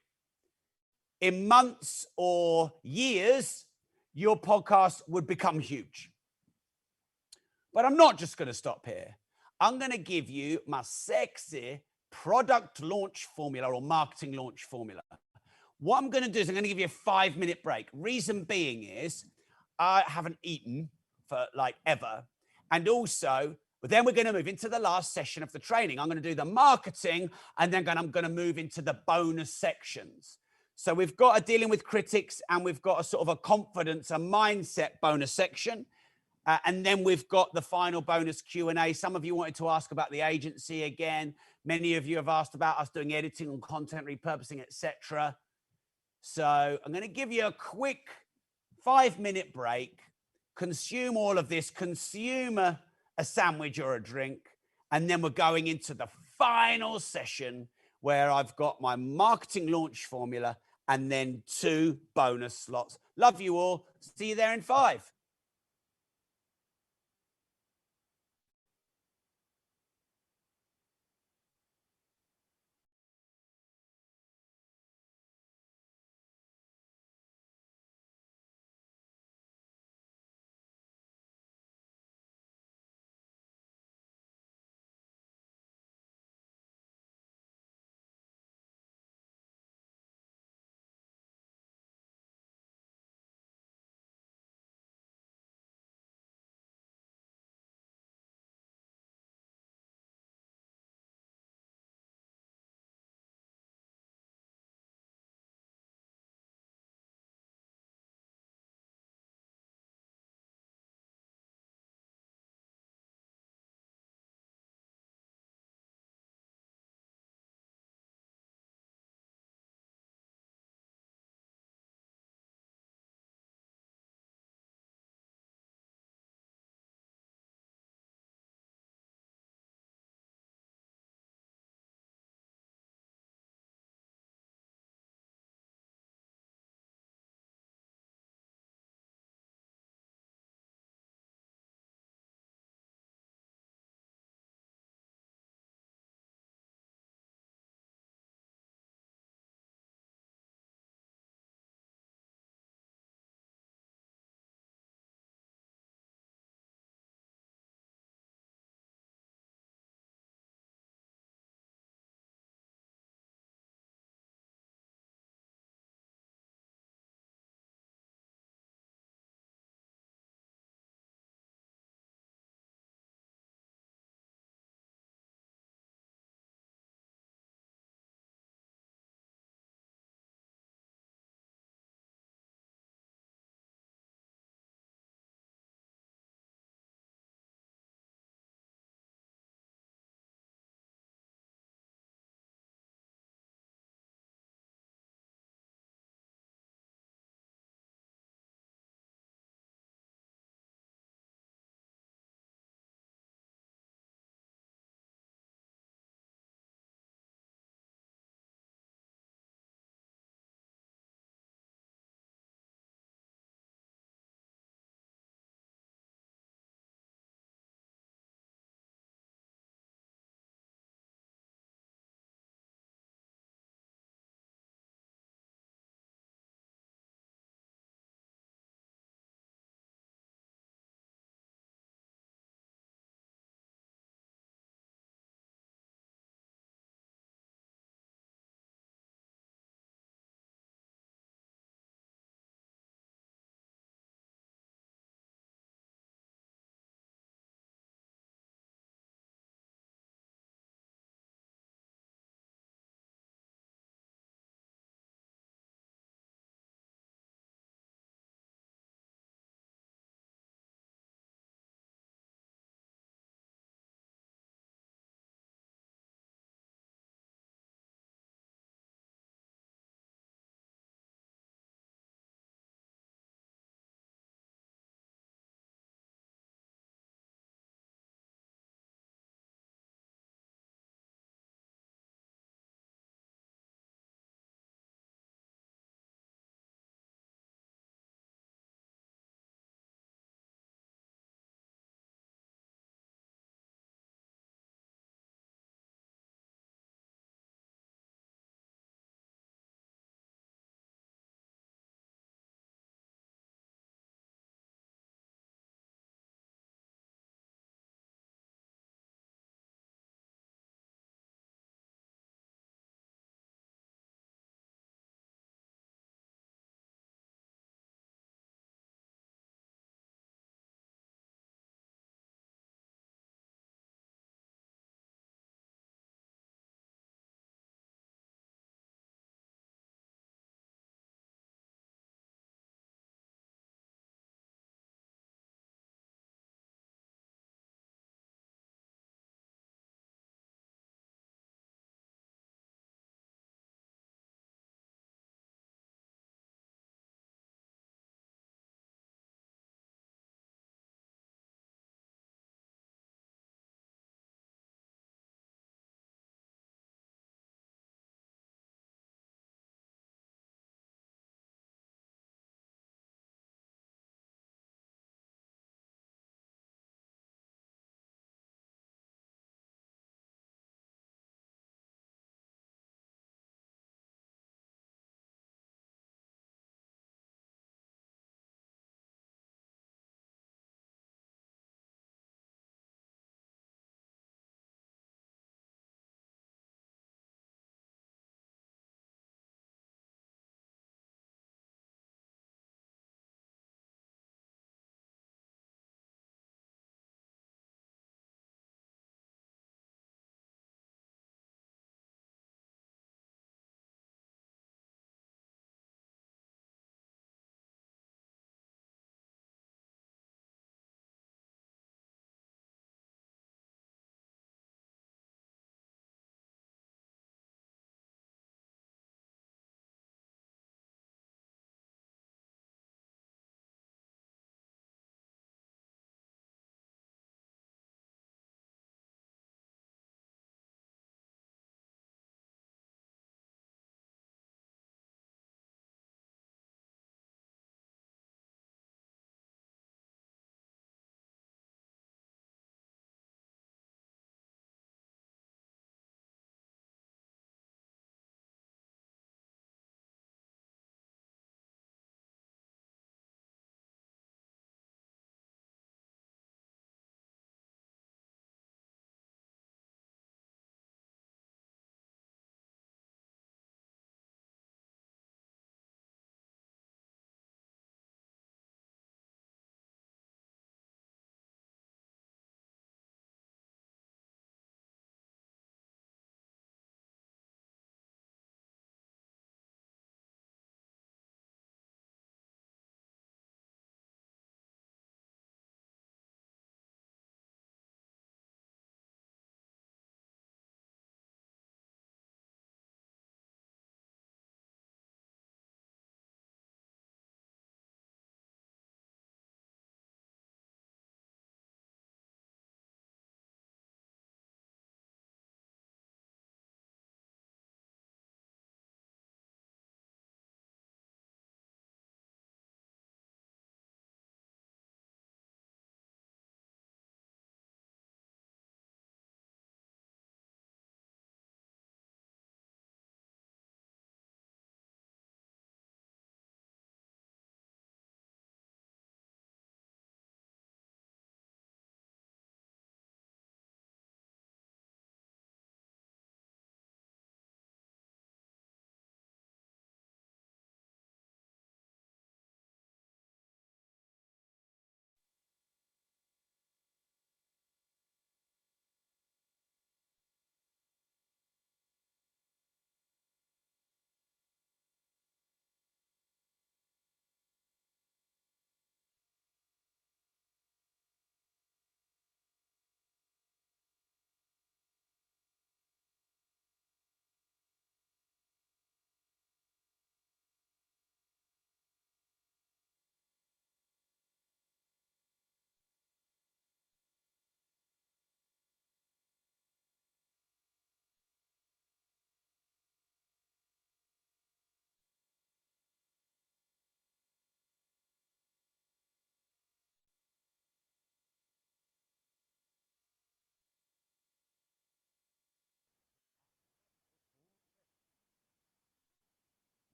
in months or years, your podcast would become huge. But I'm not just going to stop here. I'm going to give you my sexy product launch formula or marketing launch formula. What I'm going to do is I'm going to give you a 5-minute break. Reason being is I haven't eaten for like ever. And also, but then we're going to move into the last session of the training. I'm going to do the marketing, and then I'm going to move into the bonus sections. So we've got a dealing with critics, and we've got a sort of a confidence, a mindset bonus section. And then we've got the final bonus Q&A. Some of you wanted to ask about the agency again. Many of you have asked about us doing editing and content repurposing, etc. So I'm going to give you a quick 5-minute break, consume all of this, consume a sandwich or a drink, and then we're going into the final session where I've got my marketing launch formula and then 2 bonus slots. Love you all. See you there in 5.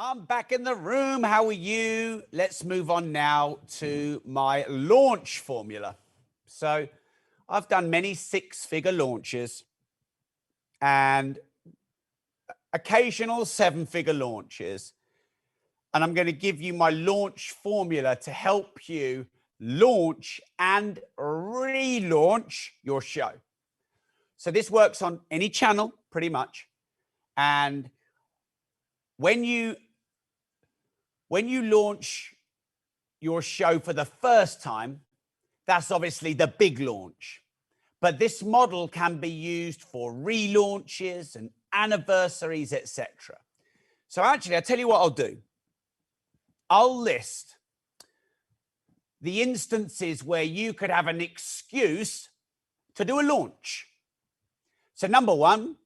I'm back in the room. How are you? Let's move on now to my launch formula. So I've done many six-figure launches and occasional seven-figure launches. And I'm going to give you my launch formula to help you launch and relaunch your show. So this works on any channel pretty much. And when you launch your show for the first time, that's obviously the big launch. But this model can be used for relaunches and anniversaries, etc. So actually, I'll tell you what I'll do. I'll list the instances where you could have an excuse to do a launch. So number one,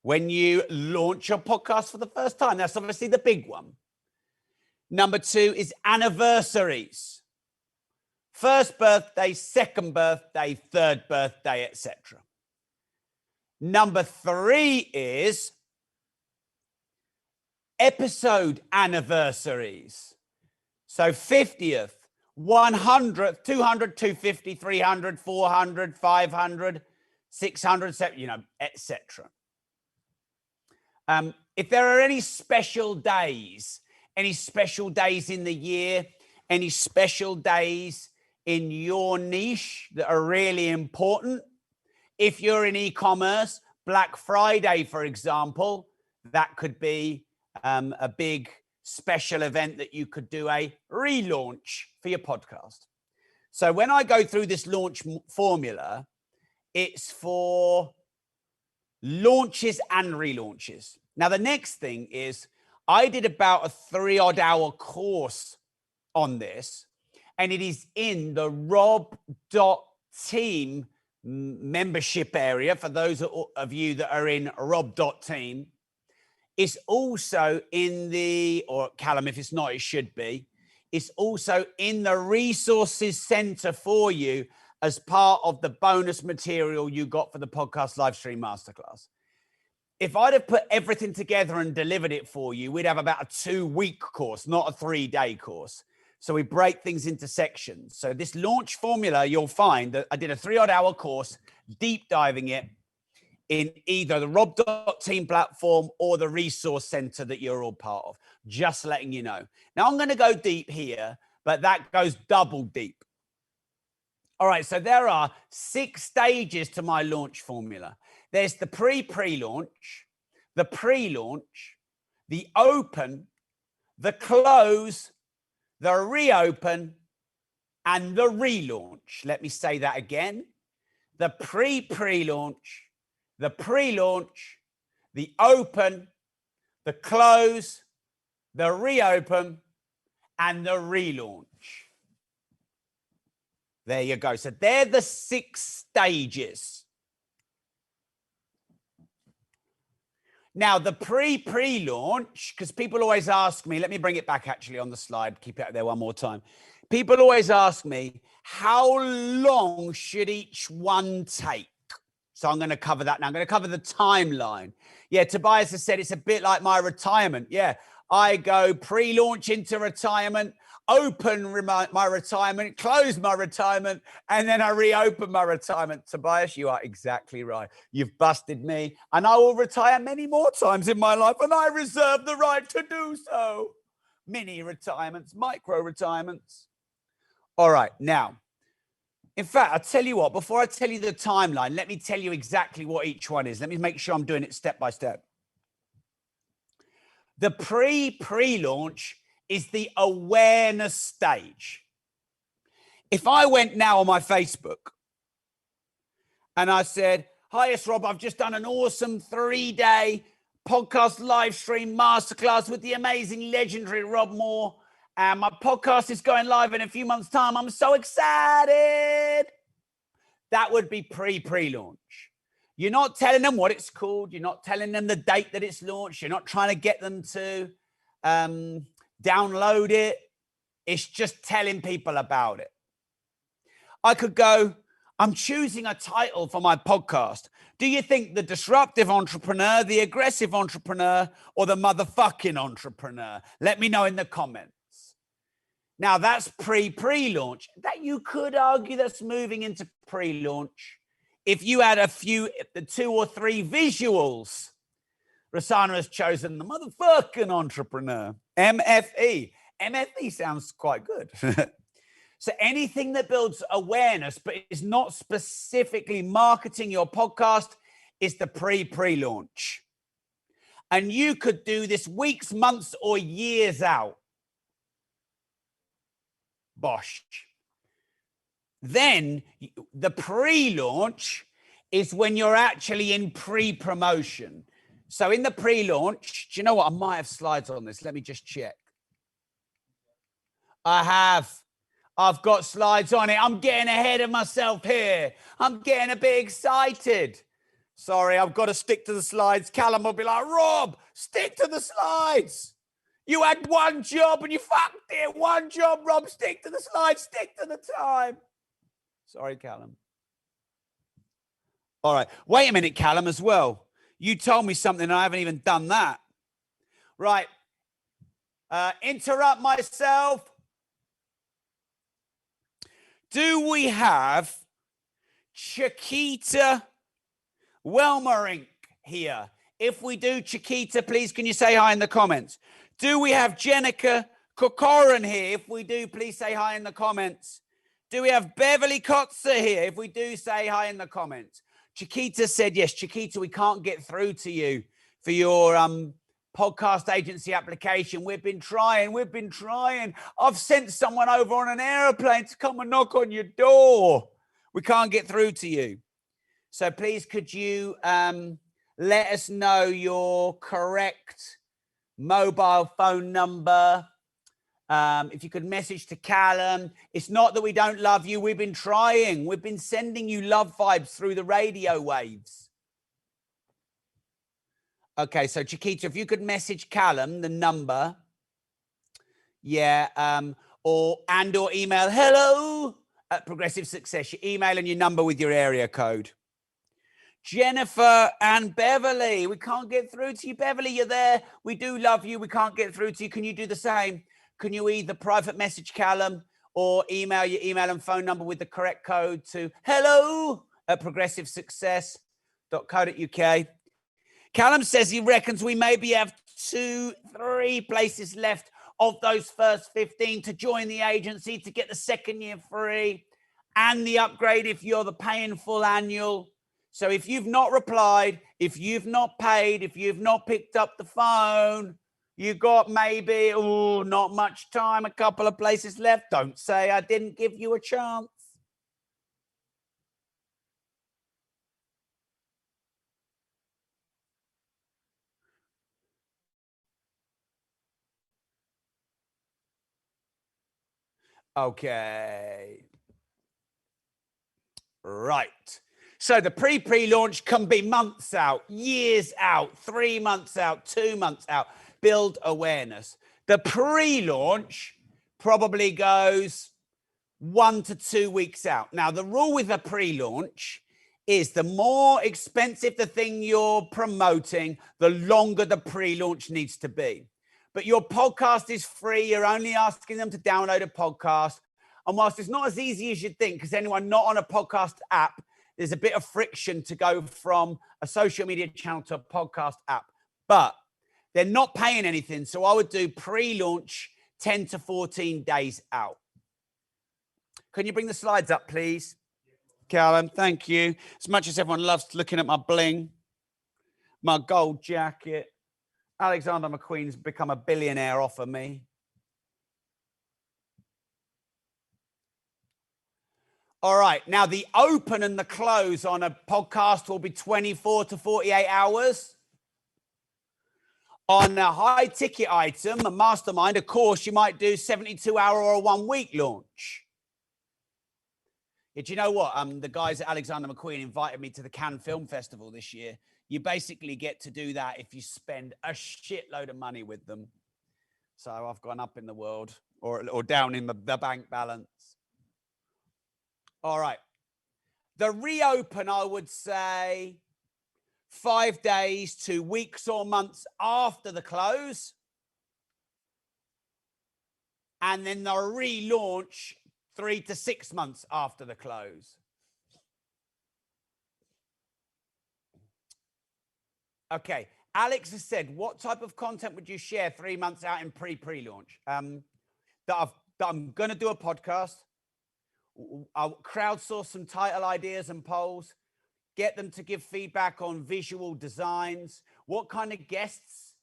when you launch your podcast for the first time, that's obviously the big one. Number two is anniversaries. First birthday, second birthday, third birthday, etc. Number three is episode anniversaries. So 50th, 100th, 200, 250, 300, 400, 500, 600, etc. If there are any special days in the year, any special days in your niche that are really important. If you're in e-commerce, Black Friday, for example, that could be a big special event that you could do a relaunch for your podcast. So when I go through this launch formula, it's for launches and relaunches. Now, the next thing is I did about a 3-odd-hour course on this, and it is in the rob.team membership area for those of you that are in rob.team. It's also in the, or Callum, if it's not, it should be. It's also in the resources center for you as part of the bonus material you got for the podcast live stream masterclass. If I'd have put everything together and delivered it for you, we'd have about a 2-week course, not a 3-day course. So we break things into sections. So this launch formula, you'll find that I did a 3-odd-hour course, deep diving it in either the rob.team platform or the resource center that you're all part of, just letting you know. Now I'm going to go deep here, but that goes double deep. All right, so there are 6 stages to my launch formula. There's the pre-launch, the pre-launch, the open, the close, the reopen, and the relaunch. Let me say that again. The pre-launch, the pre-launch, the open, the close, the reopen, and the relaunch. There you go. So they're the 6 stages. Now, the pre-launch, because people always ask me, let me bring it back actually on the slide, keep it up there one more time. People always ask me, how long should each one take? So I'm going to cover that now. I'm going to cover the timeline. Yeah, Tobias has said it's a bit like my retirement. Yeah, I go pre-launch into retirement, open my retirement, close my retirement, and then I reopen my retirement. Tobias, you are exactly right. You've busted me, and I will retire many more times in my life, and I reserve the right to do so. Mini retirements, micro retirements. All right, now, in fact, I'll tell you what, before I tell you the timeline, let me tell you exactly what each one is. Let me make sure I'm doing it step by step. The pre-launch is the awareness stage. If I went now on my Facebook and I said, hi, yes, Rob, I've just done an awesome 3-day podcast live stream masterclass with the amazing, legendary Rob Moore, and my podcast is going live in a few months' time. I'm so excited. That would be pre-launch. You're not telling them what it's called. You're not telling them the date that it's launched. You're not trying to get them to download it. It's just telling people about it. I could go, I'm choosing a title for my podcast. Do you think the disruptive entrepreneur, the aggressive entrepreneur, or the motherfucking entrepreneur? Let me know in the comments. Now that's pre-launch. That you could argue that's moving into pre-launch. If you had the 2 or 3 visuals, Rosanna has chosen the motherfucking entrepreneur. MFE. MFE sounds quite good. So anything that builds awareness, but is not specifically marketing your podcast, is the pre-launch. And you could do this weeks, months, or years out. Bosh. Then the pre-launch is when you're actually in pre-promotion. So in the pre-launch, do you know what? I might have slides on this. Let me just check. I've got slides on it. I'm getting ahead of myself here. I'm getting a bit excited. Sorry, I've got to stick to the slides. Callum will be like, Rob, stick to the slides. You had one job and you fucked it. One job, Rob, stick to the slides, stick to the time. Sorry, Callum. All right. Wait a minute, Callum, as well. You told me something and I haven't even done that. Right. Interrupt myself. Do we have Chiquita Welmerink here? If we do, Chiquita, please, can you say hi in the comments? Do we have Jenica Corcoran here? If we do, please say hi in the comments. Do we have Beverly Kotzer here? If we do, say hi in the comments. Chiquita said yes. Chiquita, we can't get through to you for your podcast agency application. We've been trying. I've sent someone over on an airplane to come and knock on your door. We can't get through to you. So please, could you let us know your correct mobile phone number? If you could message to Callum. It's not that we don't love you. We've been trying. We've been sending you love vibes through the radio waves. Okay, so Chiquita, if you could message Callum the number, or email hello@Progressive Success. Your email and your number with your area code. Jennifer and Beverly, we can't get through to you. Beverly, you're there. We do love you. We can't get through to you. Can you do the same? Can you either private message Callum or email your email and phone number with the correct code to hello@progressivesuccess.co.uk. Callum says he reckons we maybe have 2-3 places left of those first 15 to join the agency to get the second year free and the upgrade if you're the paying full annual. So if you've not replied, if you've not paid, if you've not picked up the phone, you got maybe, not much time, a couple of places left. Don't say I didn't give you a chance. Okay. Right. So the pre-launch can be months out, years out, 3 months out, 2 months out. Build awareness. The pre-launch probably goes 1 to 2 weeks out. Now, the rule with a pre-launch is the more expensive the thing you're promoting, the longer the pre-launch needs to be. But your podcast is free. You're only asking them to download a podcast. And whilst it's not as easy as you'd think, because anyone not on a podcast app, there's a bit of friction to go from a social media channel to a podcast app. But they're not paying anything. So I would do pre-launch 10 to 14 days out. Can you bring the slides up, please? Callum, thank you. As much as everyone loves looking at my bling, my gold jacket, Alexander McQueen's become a billionaire off of me. All right. Now, the open and the close on a podcast will be 24 to 48 hours. On a high ticket item, a mastermind, of course, you might do 72-hour or a 1 week launch. Yeah, do you know what? The guys at Alexander McQueen invited me to the Cannes Film Festival this year. You basically get to do that if you spend a shitload of money with them. So I've gone up in the world or down in the bank balance. All right. The reopen, I would say 5 days to weeks or months after the close. And then the relaunch 3 to 6 months after the close. Okay. Alex has said, what type of content would you share 3 months out in pre-launch? That I'm going to do a podcast. I'll crowdsource some title ideas and polls, get them to give feedback on visual designs. What kind of guests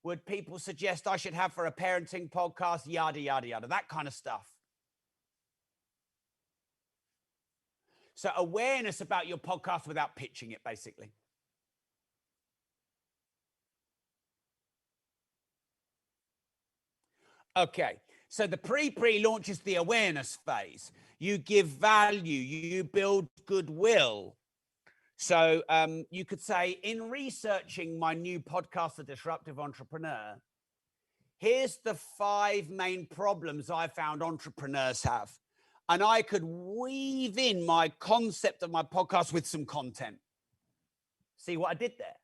would people suggest I should have for a parenting podcast? Yada, yada, yada, that kind of stuff. So awareness about your podcast without pitching it, basically. Okay, so the pre-launch is the awareness phase. You give value, you build goodwill. So you could say, in researching my new podcast, The Disruptive Entrepreneur, here's the 5 main problems I found entrepreneurs have. And I could weave in my concept of my podcast with some content. See what I did there?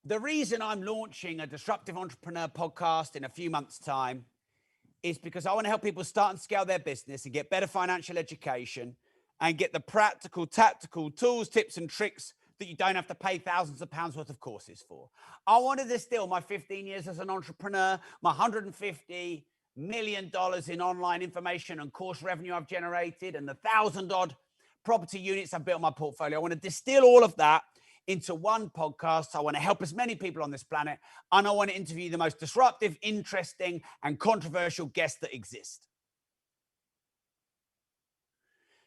The reason I'm launching a Disruptive Entrepreneur podcast in a few months' time is because I want to help people start and scale their business and get better financial education and get the practical, tactical tools, tips, and tricks that you don't have to pay thousands of pounds worth of courses for. I want to distill my 15 years as an entrepreneur, my $150 million in online information and course revenue I've generated, and the 1,000-odd property units I've built in my portfolio. I want to distill all of that into one podcast. I want to help as many people on this planet, and I want to interview the most disruptive, interesting, and controversial guests that exist.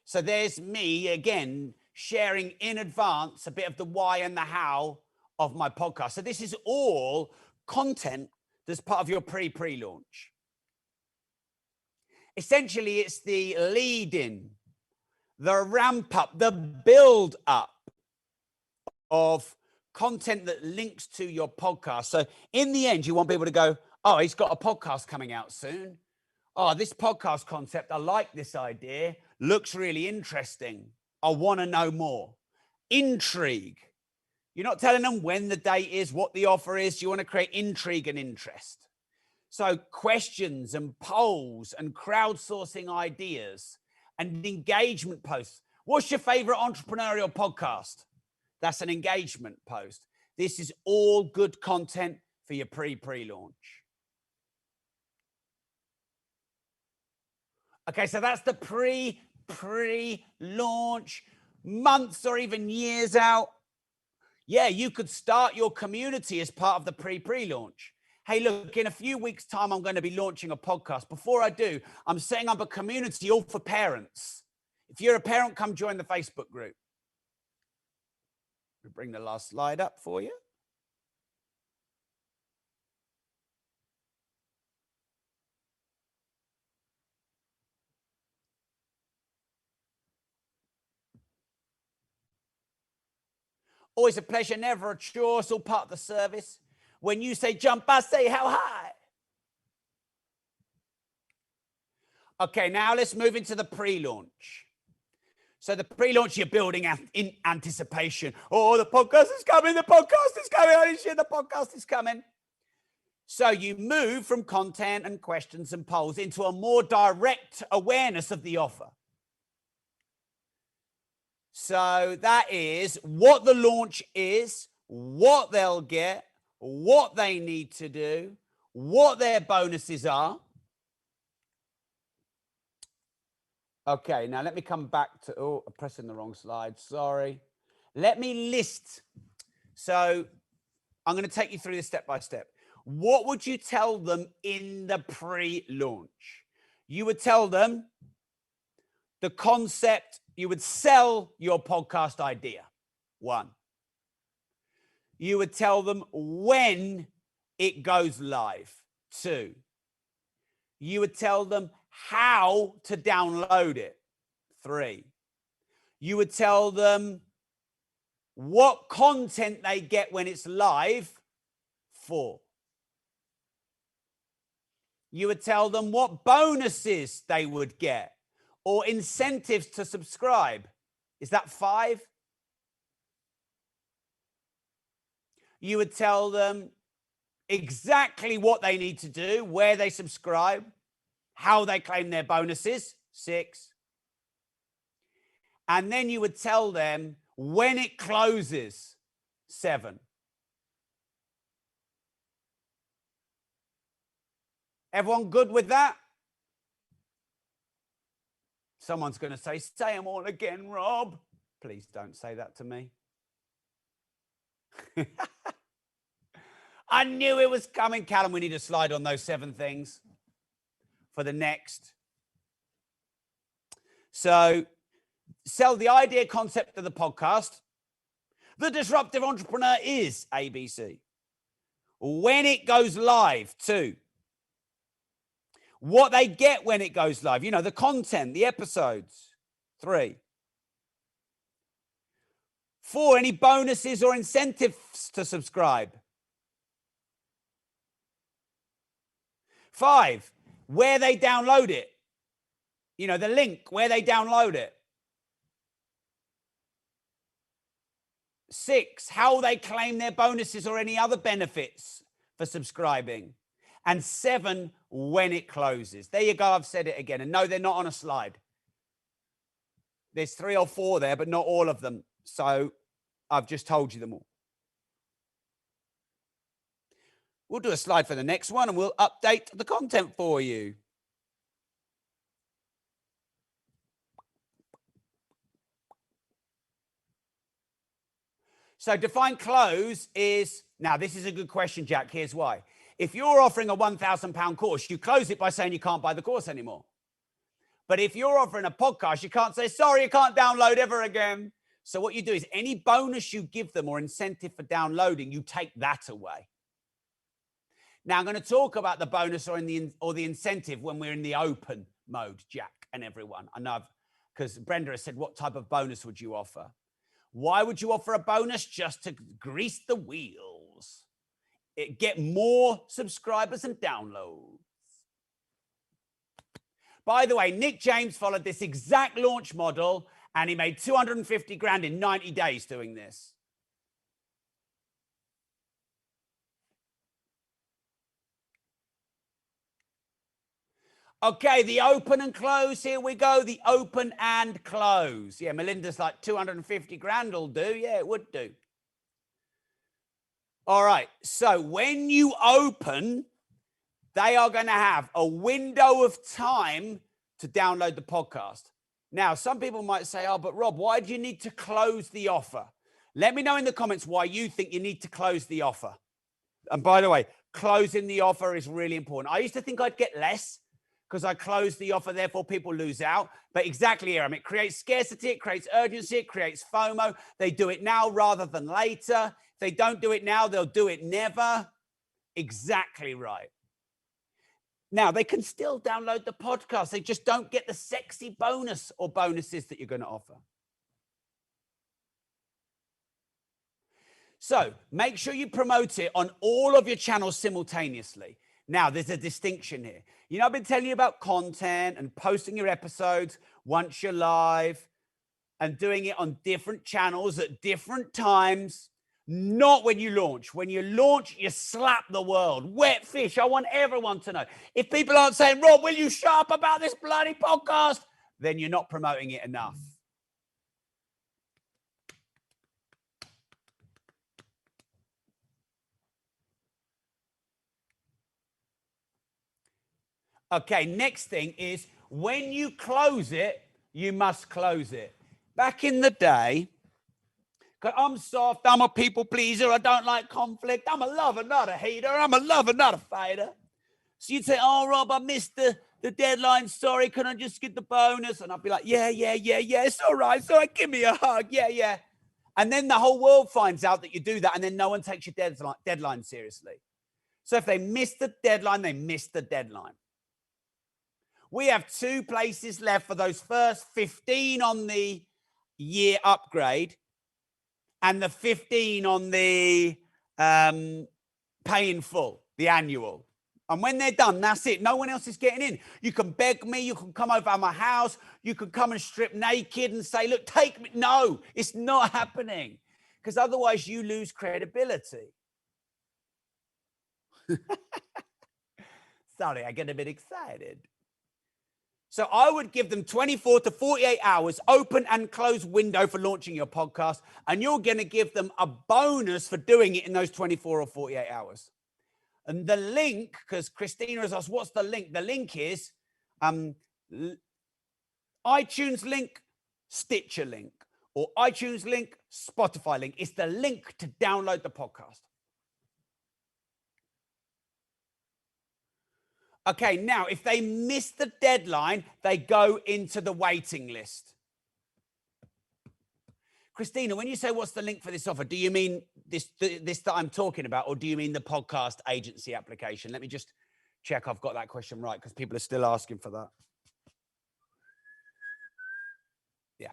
So there's me again sharing in advance a bit of the why and the how of my podcast. So this is all content that's part of your pre-launch. Essentially, it's the lead in, the ramp up, the build up of content that links to your podcast. So in the end, you want people to go, oh, he's got a podcast coming out soon. Oh, this podcast concept, I like this idea. Looks really interesting. I want to know more. Intrigue. You're not telling them when the date is, what the offer is. You want to create intrigue and interest. So questions and polls and crowdsourcing ideas and engagement posts. What's your favorite entrepreneurial podcast? That's an engagement post. This is all good content for your pre-launch. Okay, so that's the pre-launch, months or even years out. Yeah, you could start your community as part of the pre-launch. Hey, look, in a few weeks' time, I'm going to be launching a podcast. Before I do, I'm setting up a community all for parents. If you're a parent, come join the Facebook group. We'll bring the last slide up for you. Always a pleasure, never a chore. It's all part of the service. When you say jump, I say how high. Okay, now let's move into the pre-launch. So the pre-launch, you're building in anticipation. Oh, the podcast is coming. The podcast is coming. Holy shit, the podcast is coming. So you move from content and questions and polls into a more direct awareness of the offer. So that is what the launch is, what they'll get, what they need to do, what their bonuses are. Okay, now let me come back to, oh, I'm pressing the wrong slide, sorry. Let me list. So I'm going to take you through this step by step. What would you tell them in the pre-launch? You would tell them the concept, you would sell your podcast idea, 1. You would tell them when it goes live, 2. You would tell them how to download it, 3. You would tell them what content they get when it's live, 4. You would tell them what bonuses they would get or incentives to subscribe. Is that 5? You would tell them exactly what they need to do, where they subscribe, how they claim their bonuses, 6. And then you would tell them when it closes, 7. Everyone good with that? Someone's going to say them all again, Rob. Please don't say that to me. I knew it was coming. Callum, we need a slide on those 7 things for the next. So, sell the idea concept of the podcast. The disruptive entrepreneur is ABC. When it goes live, 2. What they get when it goes live, you know, the content, the episodes, 3. 4, any bonuses or incentives to subscribe. 5, where they download it. You know, the link where they download it. 6, how they claim their bonuses or any other benefits for subscribing. And 7, when it closes. There you go. I've said it again. And no, they're not on a slide. There's 3 or 4 there, but not all of them. So I've just told you them all. We'll do a slide for the next one and we'll update the content for you. So define close is, now this is a good question, Jack. Here's why. If you're offering a £1,000 course, you close it by saying you can't buy the course anymore. But if you're offering a podcast, you can't say, sorry, you can't download ever again. So what you do is any bonus you give them or incentive for downloading, you take that away. Now I'm going to talk about the bonus or the incentive when we're in the open mode, Jack and everyone. I know because Brenda has said, what type of bonus would you offer? Why would you offer a bonus? Just to grease the wheels. Get more subscribers and downloads. By the way, Nick James followed this exact launch model and he made 250 grand in 90 days doing this. Okay, the open and close. Here we go. The open and close. Yeah, Melinda's like 250 grand will do. Yeah, it would do. All right. So when you open, they are going to have a window of time to download the podcast. Now, some people might say, oh, but Rob, why do you need to close the offer? Let me know in the comments why you think you need to close the offer. And by the way, closing the offer is really important. I used to think I'd get less because I close the offer, therefore people lose out. But exactly here, I mean, it creates scarcity, it creates urgency, it creates FOMO. They do it now rather than later. If they don't do it now, they'll do it never. Exactly right. Now, they can still download the podcast. They just don't get the sexy bonus or bonuses that you're going to offer. So make sure you promote it on all of your channels simultaneously. Now, there's a distinction here. You know, I've been telling you about content and posting your episodes once you're live and doing it on different channels at different times. Not when you launch. When you launch, you slap the world. Wet fish. I want everyone to know. If people aren't saying, Rob, will you shut up about this bloody podcast? Then you're not promoting it enough. Okay, next thing is when you close it, you must close it. Back in the day, I'm soft, I'm a people pleaser, I don't like conflict, I'm a lover, not a hater, I'm a lover, not a fighter. So you'd say, oh, Rob, I missed the deadline, sorry, can I just get the bonus? And I'd be like, yeah, it's all right, give me a hug, yeah. And then the whole world finds out that you do that, and then no one takes your deadline seriously. So if they miss the deadline, they miss the deadline. We have 2 places left for those first 15 on the year upgrade and the 15 on the pay in full, the annual. And when they're done, that's it. No one else is getting in. You can beg me. You can come over to my house. You can come and strip naked and say, look, take me. No, it's not happening. Because otherwise you lose credibility. Sorry, I get a bit excited. So I would give them 24 to 48 hours open and close window for launching your podcast. And you're going to give them a bonus for doing it in those 24 or 48 hours. And the link, because Christina has asked, what's the link? The link is iTunes link, Stitcher link, or iTunes link, Spotify link. It's the link to download the podcast. Okay, now, if they miss the deadline, they go into the waiting list. Christina, when you say what's the link for this offer, do you mean this that I'm talking about, or do you mean the podcast agency application? Let me just check I've got that question right, because people are still asking for that. Yeah.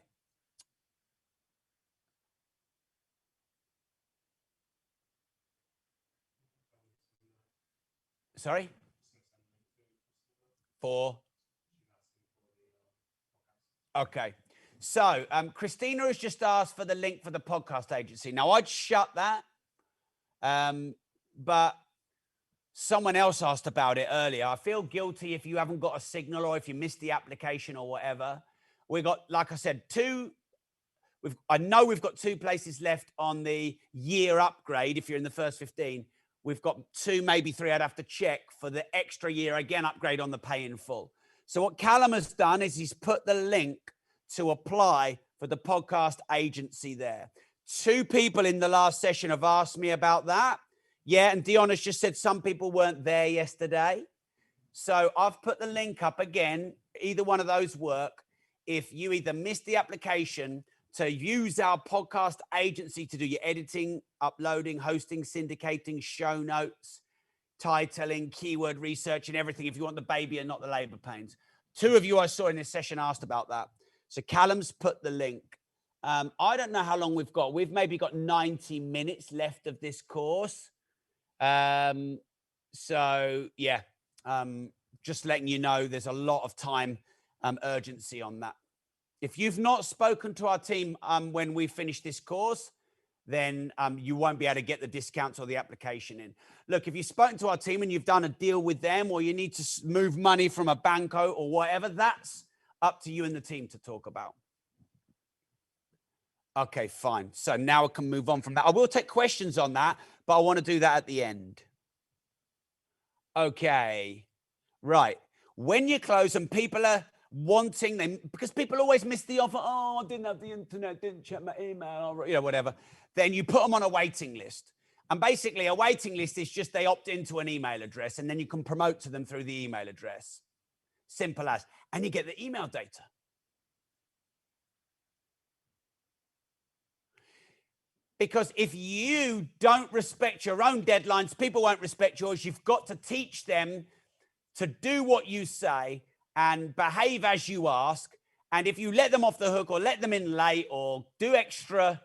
Sorry? Okay. So Christina has just asked for the link for the podcast agency. Now, I'd shut that, but someone else asked about it earlier. I feel guilty if you haven't got a signal or if you missed the application or whatever. We got, like I said, I know we've got 2 places left on the year upgrade. If you're in the first 15, we've got 2, maybe 3. I'd have to check for the extra year again upgrade on the pay in full. So what Callum has done is he's put the link to apply for the podcast agency there. 2 people in the last session have asked me about that. Yeah, and Dion has just said some people weren't there yesterday. So I've put the link up again. Either one of those work. If you either missed the application to use our podcast agency to do your editing, uploading, hosting, syndicating, show notes, titling, keyword research, and everything, if you want the baby and not the labor pains. 2 of you I saw in this session asked about that. So Callum's put the link. I don't know how long we've got. We've maybe got 90 minutes left of this course. So yeah, just letting you know there's a lot of time urgency on that. If you've not spoken to our team when we finish this course, then you won't be able to get the discounts or the application in. Look, if you've spoken to our team and you've done a deal with them, or you need to move money from a banco or whatever, that's up to you and the team to talk about. Okay, fine. So now I can move on from that. I will take questions on that, but I want to do that at the end. Okay, right. When you close and people are wanting them, because people always miss the offer. Oh, I didn't have the internet, didn't check my email, or, whatever. Then you put them on a waiting list. And basically a waiting list is just they opt into an email address and then you can promote to them through the email address. Simple as. And you get the email data. Because if you don't respect your own deadlines, people won't respect yours. You've got to teach them to do what you say and behave as you ask. And if you let them off the hook or let them in late or do extra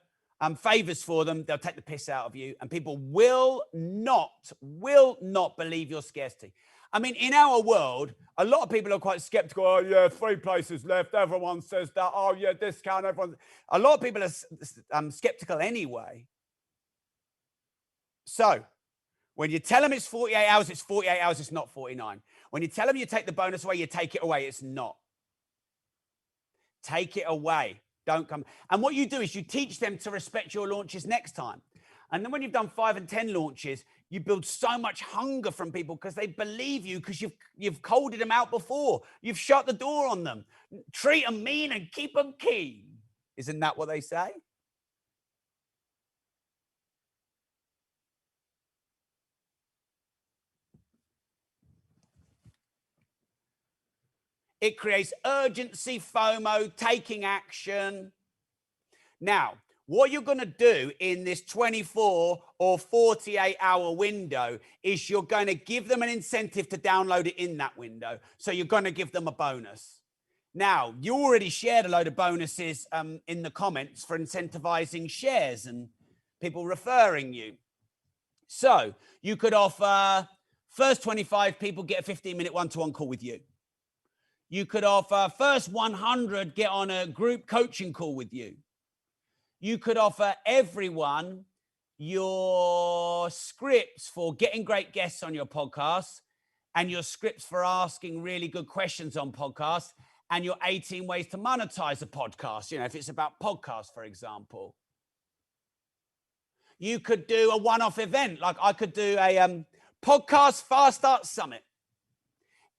favors for them, they'll take the piss out of you. And people will not believe your scarcity. I mean, in our world, a lot of people are quite skeptical. Oh, yeah, 3 places left. Everyone says that. Oh, yeah, discount. A lot of people are skeptical anyway. So when you tell them it's 48 hours, it's 48 hours. It's not 49. When you tell them you take the bonus away, you take it away. It's not. Take it away. Don't come. And what you do is you teach them to respect your launches next time. And then when you've done 5 and 10 launches, you build so much hunger from people because they believe you because you've colded them out before. You've shut the door on them. Treat them mean and keep them keen. Isn't that what they say? It creates urgency, FOMO, taking action. Now, what you're going to do in this 24 or 48 hour window is you're going to give them an incentive to download it in that window. So you're going to give them a bonus. Now, you already shared a load of bonuses in the comments for incentivizing shares and people referring you. So you could offer First 25 people get a 15-minute one-to-one call with you. You could offer first 100 get on a group coaching call with you. You could offer everyone your scripts for getting great guests on your podcast and your scripts for asking really good questions on podcasts and your 18 ways to monetize a podcast, you know, if it's about podcasts, for example. You could do a one-off event, like I could do a podcast Fast Start Summit.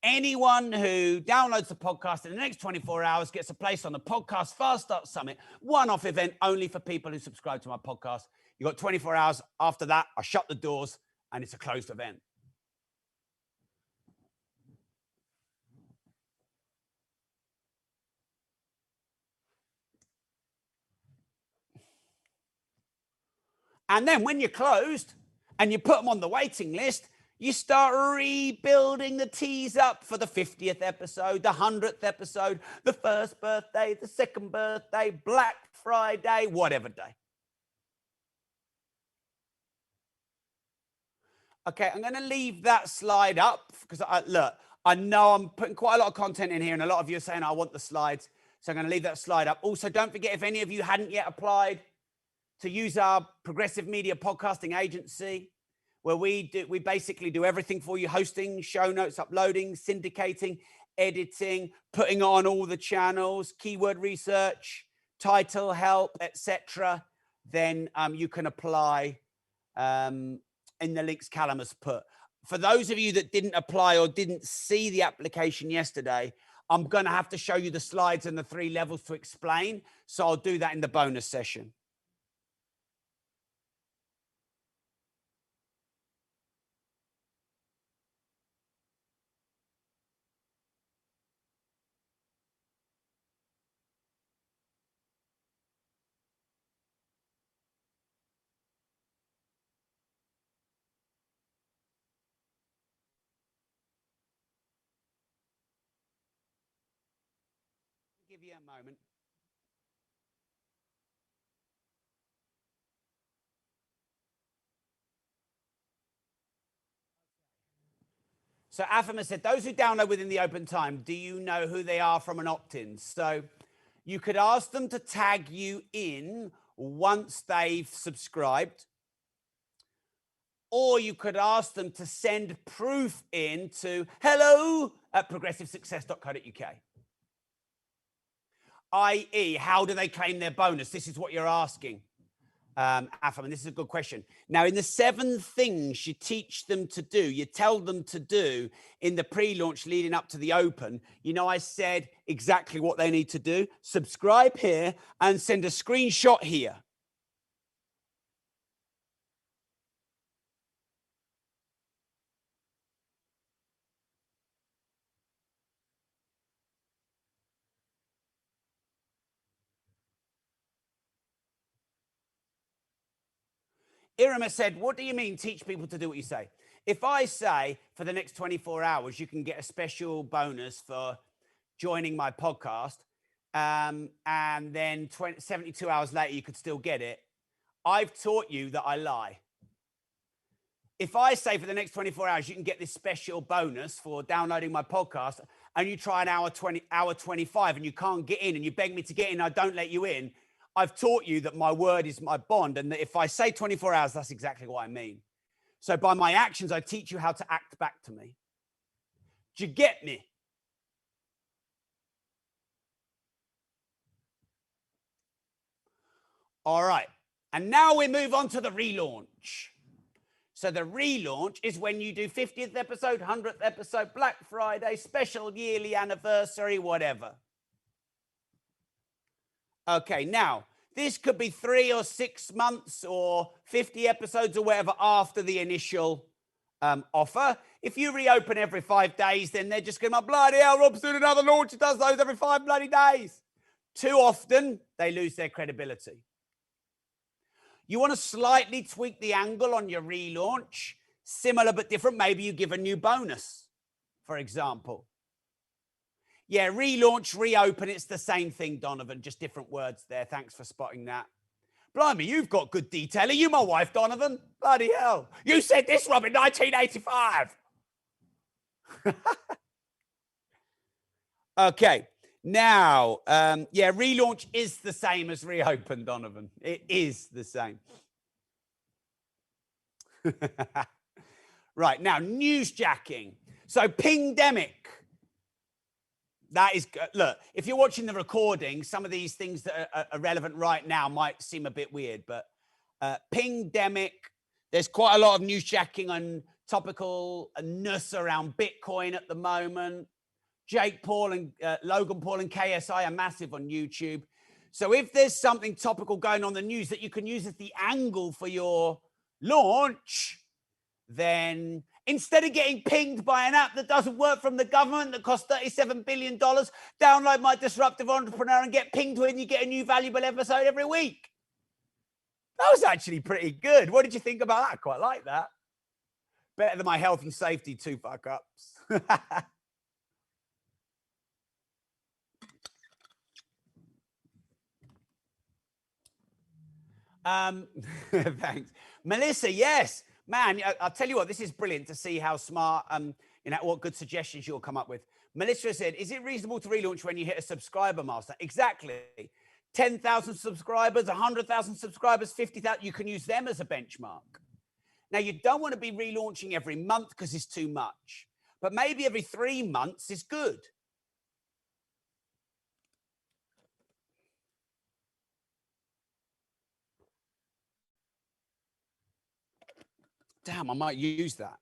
Anyone who downloads the podcast in the next 24 hours gets a place on the Podcast Fast Start Summit, one-off event only for people who subscribe to my podcast. You got 24 hours. After that, I shut the doors and it's a closed event. And then when you're closed and you put them on the waiting list, you start rebuilding the teas up for the 50th episode, the 100th episode, the first birthday, the second birthday, Black Friday, whatever day. Okay, I'm going to leave that slide up because look, I know I'm putting quite a lot of content in here and a lot of you are saying I want the slides. So I'm going to leave that slide up. Also, don't forget, if any of you hadn't yet applied to use our Progressive Media Podcasting Agency, where we basically do everything for you: hosting, show notes, uploading, syndicating, editing, putting on all the channels, keyword research, title help, etc. Then you can apply in the links Callum has put. For those of you that didn't apply or didn't see the application yesterday, I'm going to have to show you the slides and the 3 levels to explain. So I'll do that in the bonus session. Give you a moment. So Afama said, those who download within the open time, do you know who they are from an opt-in? So you could ask them to tag you in once they've subscribed, or you could ask them to send proof in to hello@progressivesuccess.co.uk. i.e., how do they claim their bonus? This is what you're asking, Afam, and this is a good question. Now, in the 7 things you teach them to do, you tell them to do in the pre-launch leading up to the open, you know, I said exactly what they need to do. Subscribe here and send a screenshot here. Irma said, what do you mean teach people to do what you say? If I say for the next 24 hours, you can get a special bonus for joining my podcast, and then 72 hours later, you could still get it, I've taught you that I lie. If I say for the next 24 hours, you can get this special bonus for downloading my podcast, and you try an hour 25 and you can't get in and you beg me to get in, I don't let you in, I've taught you that my word is my bond, and that if I say 24 hours, that's exactly what I mean. So by my actions, I teach you how to act back to me. Do you get me? All right. And now we move on to the relaunch. So the relaunch is when you do 50th episode, 100th episode, Black Friday, special yearly anniversary, whatever. Okay, now, this could be 3 or 6 months or 50 episodes or whatever after the initial offer. If you reopen every 5 days, then they're just going to, bloody hell, Rob's doing another launch. He does those every 5 bloody days. Too often, they lose their credibility. You want to slightly tweak the angle on your relaunch, similar but different. Maybe you give a new bonus, for example. Yeah, relaunch, reopen, it's the same thing, Donovan, just different words there. Thanks for spotting that. Blimey, you've got good detail. Are you my wife, Donovan? Bloody hell. You said this, Rob, in 1985. Okay. Now, yeah, relaunch is the same as reopen, Donovan. It is the same. Right, now, newsjacking. So, pingdemic. That is, look, if you're watching the recording, some of these things that are relevant right now might seem a bit weird, but pingdemic, there's quite a lot of newsjacking and topicalness around Bitcoin at the moment. Jake Paul and Logan Paul and KSI are massive on YouTube. So if there's something topical going on in the news that you can use as the angle for your launch, then instead of getting pinged by an app that doesn't work from the government that costs $37 billion, download My Disruptive Entrepreneur and get pinged when you get a new valuable episode every week. That was actually pretty good. What did you think about that? I quite like that. Better than my health and safety 2 fuck-ups. Thanks. Melissa, yes. Man, I'll tell you what, this is brilliant to see how smart, what good suggestions you'll come up with. Melissa said, is it reasonable to relaunch when you hit a subscriber master? Exactly. 10,000 subscribers, 100,000 subscribers, 50,000, you can use them as a benchmark. Now, you don't want to be relaunching every month because it's too much, but maybe every 3 months is good. Damn, I might use that.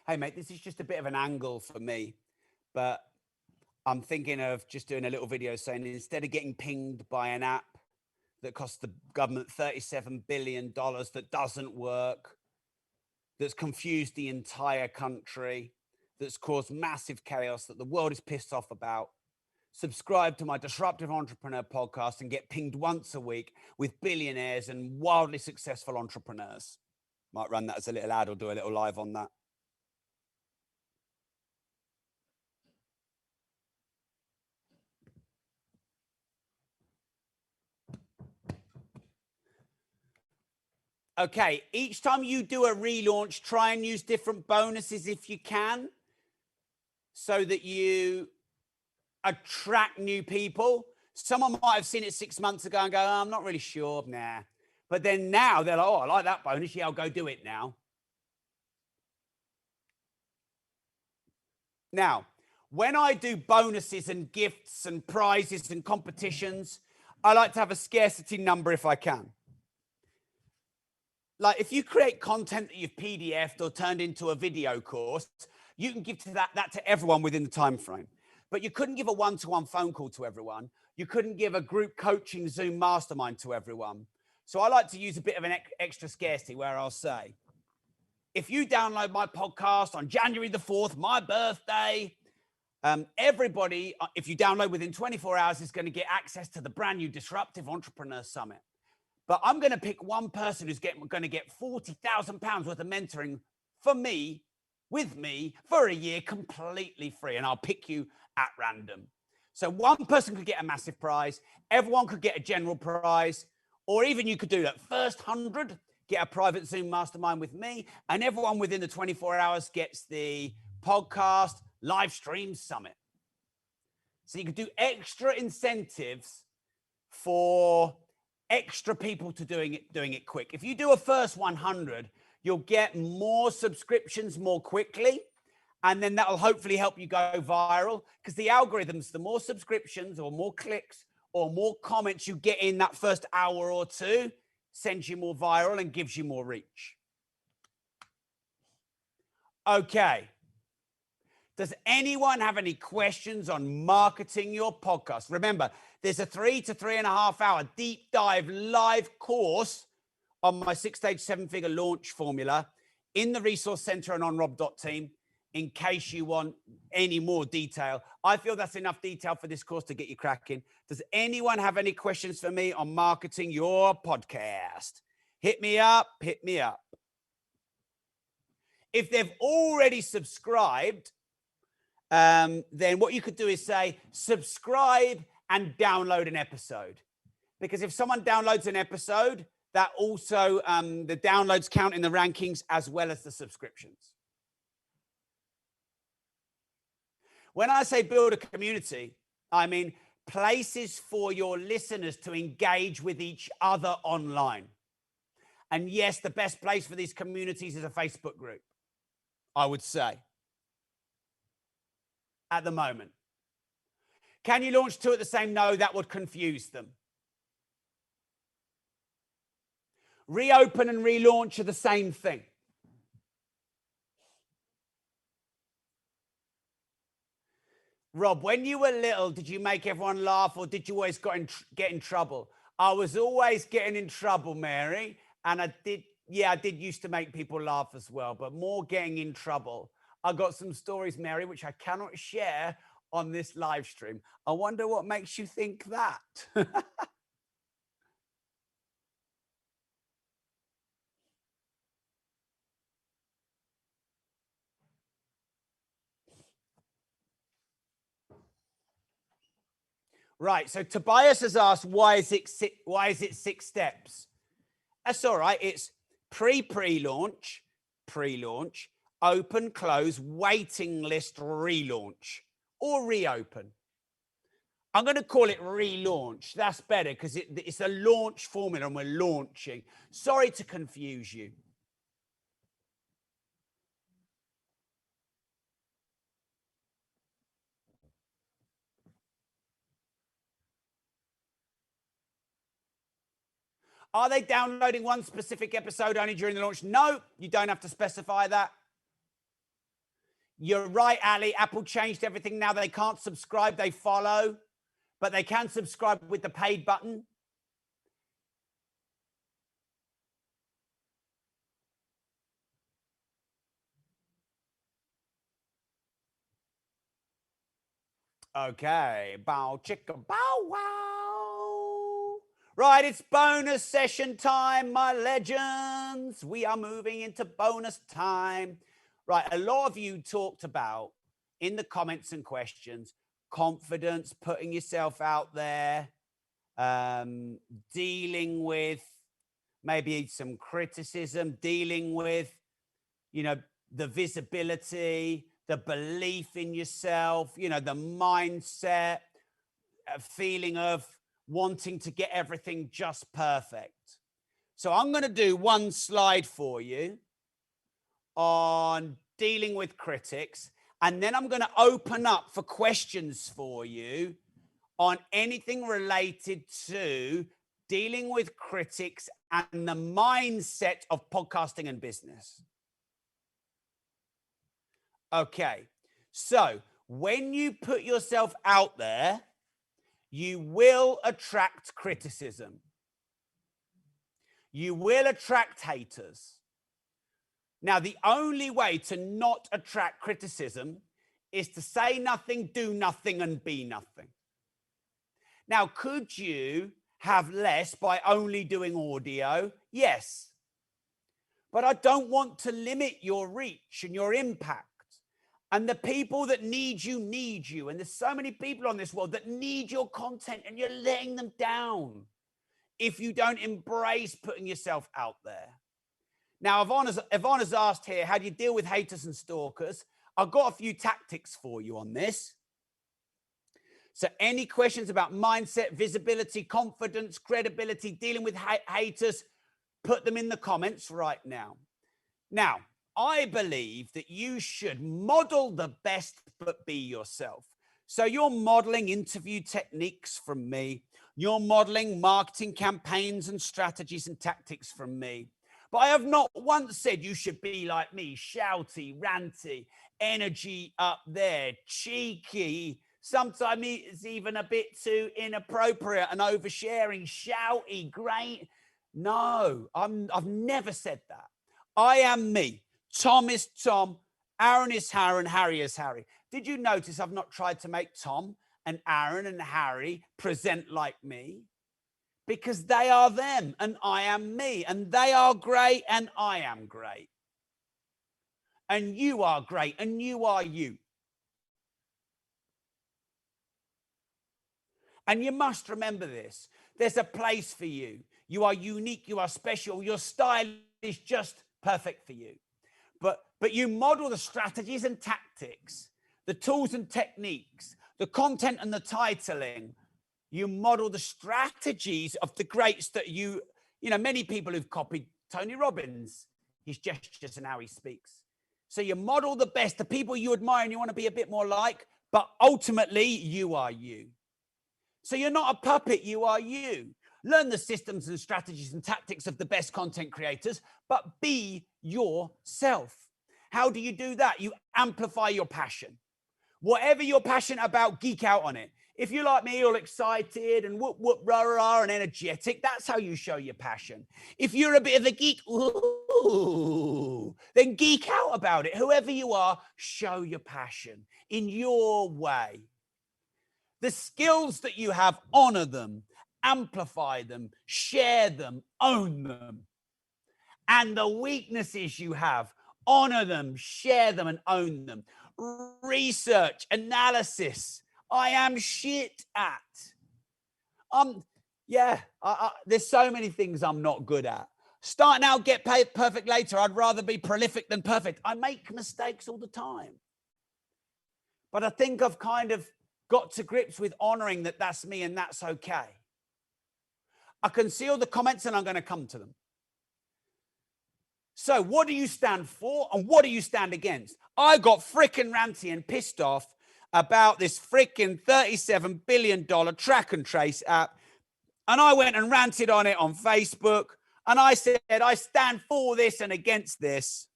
Hey, mate, this is just a bit of an angle for me, but I'm thinking of just doing a little video saying instead of getting pinged by an app that costs the government $37 billion that doesn't work, that's confused the entire country, that's caused massive chaos that the world is pissed off about, subscribe to my Disruptive Entrepreneur podcast and get pinged once a week with billionaires and wildly successful entrepreneurs. Might run that as a little ad or do a little live on that. Okay, each time you do a relaunch, try and use different bonuses if you can, so that you attract new people. Someone might have seen it 6 months ago and go, oh, I'm not really sure, nah. But then now they're like, oh, I like that bonus. Yeah, I'll go do it now. Now, when I do bonuses and gifts and prizes and competitions, I like to have a scarcity number if I can. Like if you create content that you've PDF'd or turned into a video course, you can give that to everyone within the time frame. But you couldn't give a one-to-one phone call to everyone. You couldn't give a group coaching Zoom mastermind to everyone. So I like to use a bit of an extra scarcity where I'll say, if you download my podcast on January the 4th, my birthday, everybody, if you download within 24 hours, is going to get access to the brand new Disruptive Entrepreneur Summit. But I'm going to pick one person who's going to get £40,000 worth of mentoring for me, with me, for a year, completely free. And I'll pick you at random. So one person could get a massive prize. Everyone could get a general prize. Or even you could do that. First 100, get a private Zoom mastermind with me. And everyone within the 24 hours gets the podcast live stream summit. So you could do extra incentives for extra people to doing it quick. If you do a first 100, you'll get more subscriptions more quickly, and then that'll hopefully help you go viral, because the algorithms, the more subscriptions or more clicks or more comments you get in that first hour or two, sends you more viral and gives you more reach. Okay. Does anyone have any questions on marketing your podcast? Remember, there's a 3 to 3.5 hour deep dive live course on my 6-stage 7-figure launch formula in the resource center and on rob.team in case you want any more detail. I feel that's enough detail for this course to get you cracking. Does anyone have any questions for me on marketing your podcast? Hit me up, hit me up. If they've already subscribed then what you could do is say subscribe and download an episode. Because if someone downloads an episode, that also the downloads count in the rankings as well as the subscriptions. When I say build a community, I mean places for your listeners to engage with each other online. And yes, the best place for these communities is a Facebook group, I would say, at the moment. Can you launch two at the same? No, that would confuse them. Reopen and relaunch are the same thing. Rob, when you were little, did you make everyone laugh or did you always get in trouble? I was always getting in trouble, Mary. And I did used to make people laugh as well, but more getting in trouble. I got some stories, Mary, which I cannot share on this live stream. I wonder what makes you think that. Right, so Tobias has asked, why is it 6 steps? That's all right. It's pre-launch, open, close, waiting list, relaunch, or reopen. I'm going to call it relaunch. That's better because it's a launch formula and we're launching. Sorry to confuse you. Are they downloading one specific episode only during the launch? No, you don't have to specify that. You're right, Ali. Apple changed everything. Now they can't subscribe, they follow, but they can subscribe with the paid button. Okay, bow chicka bow wow. Right, it's bonus session time, my legends. We are moving into bonus time. Right, a lot of you talked about in the comments and questions, confidence, putting yourself out there, dealing with maybe some criticism, dealing with, you know, the visibility, the belief in yourself, you know, the mindset, a feeling of wanting to get everything just perfect. So I'm going to do one slide for you on dealing with critics, and then I'm going to open up for questions for you on anything related to dealing with critics and the mindset of podcasting and business. Okay, so when you put yourself out there, you will attract criticism. You will attract haters. Now, the only way to not attract criticism is to say nothing, do nothing, and be nothing. Now, could you have less by only doing audio? Yes. But I don't want to limit your reach and your impact. And the people that need you. And there's so many people on this world that need your content, and you're letting them down if you don't embrace putting yourself out there. Now, Yvonne has asked here, how do you deal with haters and stalkers? I've got a few tactics for you on this. So any questions about mindset, visibility, confidence, credibility, dealing with haters, put them in the comments right now. Now, I believe that you should model the best, but be yourself. So you're modeling interview techniques from me. You're modeling marketing campaigns and strategies and tactics from me. But I have not once said you should be like me, shouty, ranty, energy up there, cheeky. Sometimes it's even a bit too inappropriate and oversharing, shouty, great. No, I've never said that. I am me. Tom is Tom, Aaron is Aaron, Harry is Harry. Did you notice I've not tried to make Tom and Aaron and Harry present like me? Because they are them and I am me, and they are great and I am great. And you are great and you are you. And you must remember this. There's a place for you. You are unique. You are special. Your style is just perfect for you. But you model the strategies and tactics, the tools and techniques, the content and the titling. You model the strategies of the greats that you know, many people who've copied Tony Robbins, his gestures and how he speaks. So you model the best, the people you admire and you want to be a bit more like, but ultimately you are you. So you're not a puppet, you are you. Learn the systems and strategies and tactics of the best content creators, but be yourself. How do you do that? You amplify your passion. Whatever you're passionate about, geek out on it. If you're like me, all excited and whoop, whoop, rah, rah, and energetic, that's how you show your passion. If you're a bit of a geek, ooh, then geek out about it. Whoever you are, show your passion in your way. The skills that you have, honor them, amplify them, share them, own them. And the weaknesses you have, honor them, share them, and own them. Research, analysis, I am shit at. There's so many things I'm not good at. Starting out, get paid perfect later. I'd rather be prolific than perfect. I make mistakes all the time. But I think I've kind of got to grips with honoring that that's me and that's okay. I can see all the comments and I'm going to come to them. So what do you stand for and what do you stand against? I got freaking ranty and pissed off about this freaking $37 billion track and trace app. And I went and ranted on it on Facebook. And I said, I stand for this and against this.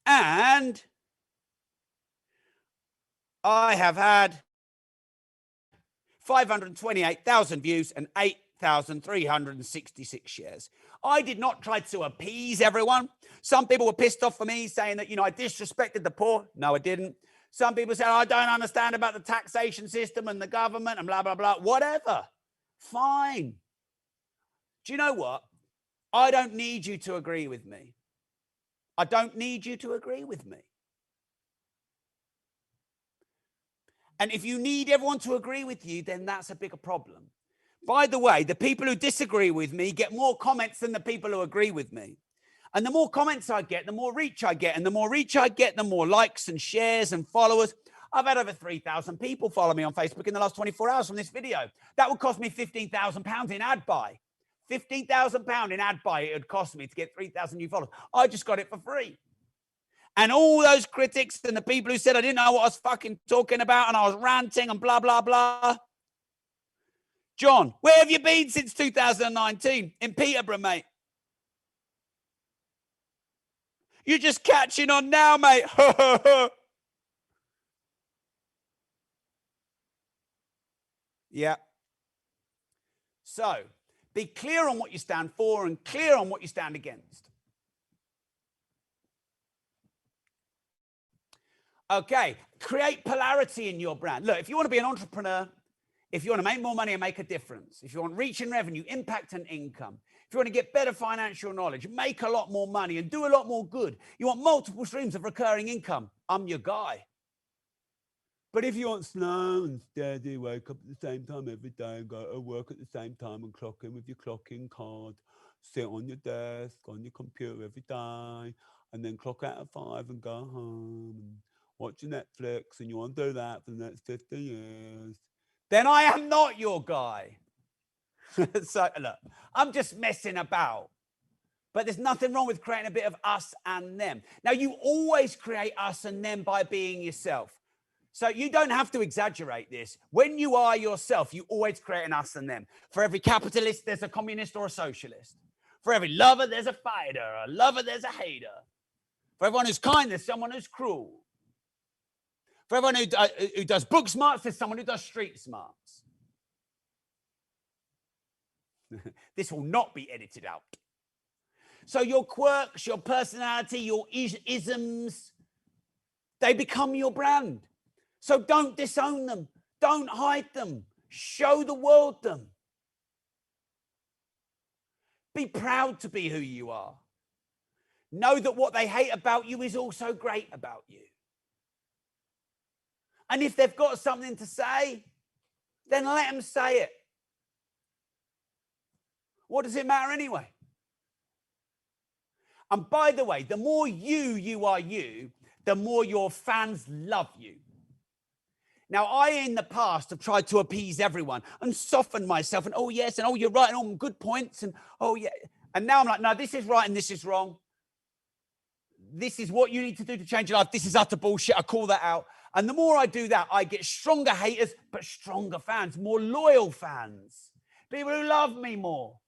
And I have had 528,000 views and 8,366 shares. I did not try to appease everyone. Some people were pissed off for me saying that, I disrespected the poor. No, I didn't. Some people said, I don't understand about the taxation system and the government and blah, blah, blah. Whatever. Fine. Do you know what? I don't need you to agree with me. I don't need you to agree with me. And if you need everyone to agree with you, then that's a bigger problem. By the way, the people who disagree with me get more comments than the people who agree with me. And the more comments I get, the more reach I get. And the more reach I get, the more likes and shares and followers. I've had over 3,000 people follow me on Facebook in the last 24 hours from this video. That would cost me £15,000 in ad buy. £15,000 in ad buy it would cost me to get 3,000 new followers. I just got it for free. And all those critics and the people who said I didn't know what I was fucking talking about and I was ranting and blah, blah, blah. John, where have you been since 2019? In Peterborough, mate. You're just catching on now, mate. Yeah. So, be clear on what you stand for and clear on what you stand against. Okay, create polarity in your brand. Look, if you want to be an entrepreneur, if you want to make more money and make a difference, if you want reach and revenue, impact and income, if you want to get better financial knowledge, make a lot more money and do a lot more good, you want multiple streams of recurring income, I'm your guy. But if you want slow and steady, wake up at the same time every day and go to work at the same time and clock in with your clocking card, sit on your desk, on your computer every day, and then clock out at 5 and go home and watch your Netflix, and you want to do that for the next 50 years, then I am not your guy. So look, I'm just messing about. But there's nothing wrong with creating a bit of us and them. Now, you always create us and them by being yourself. So you don't have to exaggerate this. When you are yourself, you always create an us and them. For every capitalist, there's a communist or a socialist. For every lover, there's a fighter. A lover, there's a hater. For everyone who's kind, there's someone who's cruel. For everyone who does book smarts, there's someone who does street smarts. This will not be edited out. So your quirks, your personality, your isms, they become your brand. So don't disown them. Don't hide them. Show the world them. Be proud to be who you are. Know that what they hate about you is also great about you. And if they've got something to say, then let them say it. What does it matter anyway? And by the way, the more you are you, the more your fans love you. Now, I, in the past, have tried to appease everyone and soften myself and, oh, yes, and oh, you're right, and oh, good points, and oh, yeah. And now I'm like, no, this is right and this is wrong. This is what you need to do to change your life. This is utter bullshit. I call that out. And the more I do that, I get stronger haters, but stronger fans, more loyal fans, people who love me more.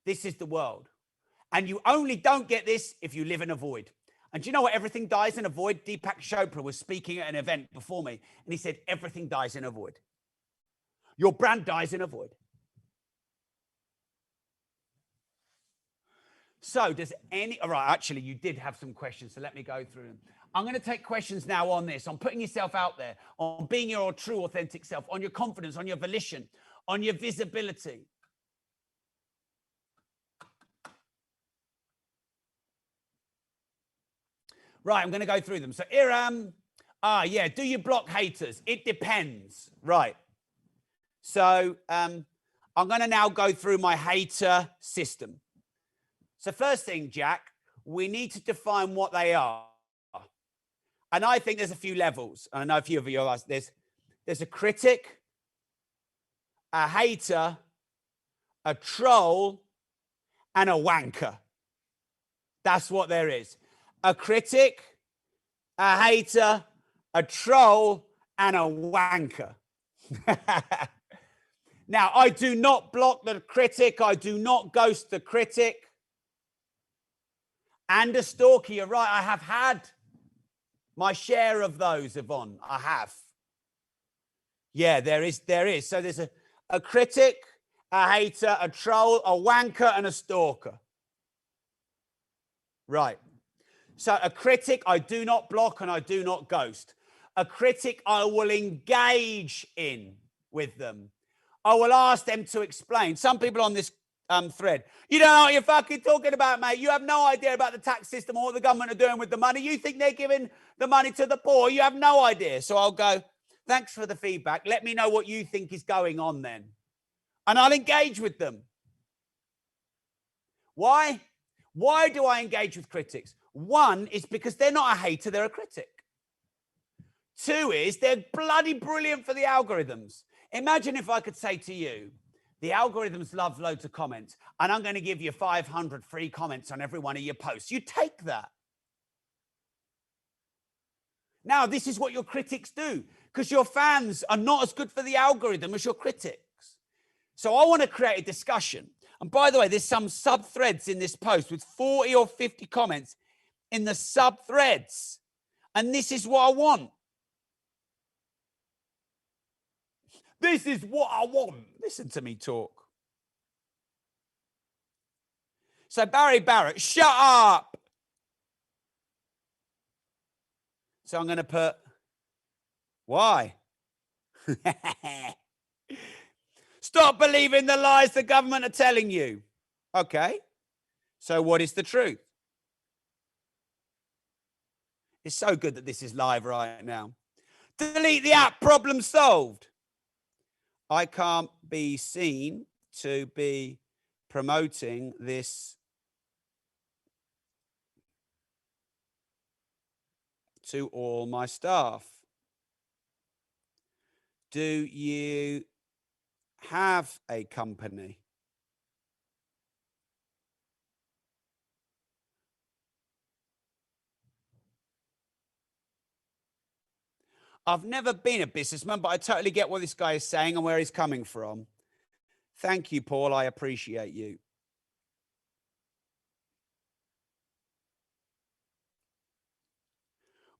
This is the world. And you only don't get this if you live in a void. And do you know what? Everything dies in a void. Deepak Chopra was speaking at an event before me, and he said, everything dies in a void. Your brand dies in a void. So does all right, actually, you did have some questions, so let me go through them. I'm going to take questions now on this, on putting yourself out there, on being your true, authentic self, on your confidence, on your volition, on your visibility. Right, I'm going to go through them. So Iram, yeah, do you block haters? It depends. Right. So I'm going to now go through my hater system. So first thing, Jack, we need to define what they are. And I think there's a few levels. And I know a few of you are, there's a critic, a hater, a troll, and a wanker. That's what there is. A critic, a hater, a troll, and a wanker. Now, I do not block the critic. I do not ghost the critic. And a stalker, you're right. I have had my share of those, Yvonne. I have. Yeah, there is. So there's a critic, a hater, a troll, a wanker, and a stalker. Right. So a critic, I do not block and I do not ghost. A critic, I will engage in with them. I will ask them to explain. Some people on this thread, you don't know what you're fucking talking about, mate. You have no idea about the tax system or what the government are doing with the money. You think they're giving the money to the poor. You have no idea. So I'll go, thanks for the feedback. Let me know what you think is going on then. And I'll engage with them. Why? Why do I engage with critics? One is because they're not a hater, they're a critic. Two is they're bloody brilliant for the algorithms. Imagine if I could say to you, the algorithms love loads of comments, and I'm going to give you 500 free comments on every one of your posts. You take that. Now, this is what your critics do, because your fans are not as good for the algorithm as your critics. So I want to create a discussion. And by the way, there's some sub-threads in this post with 40 or 50 comments in the sub-threads. And this is what I want. This is what I want. Listen to me talk. So Barry Barrett, shut up. So I'm going to put, why? Stop believing the lies the government are telling you. Okay. So what is the truth? It's so good that this is live right now. Delete the app, problem solved. I can't be seen to be promoting this to all my staff. Do you have a company? I've never been a businessman, but I totally get what this guy is saying and where he's coming from. Thank you, Paul. I appreciate you.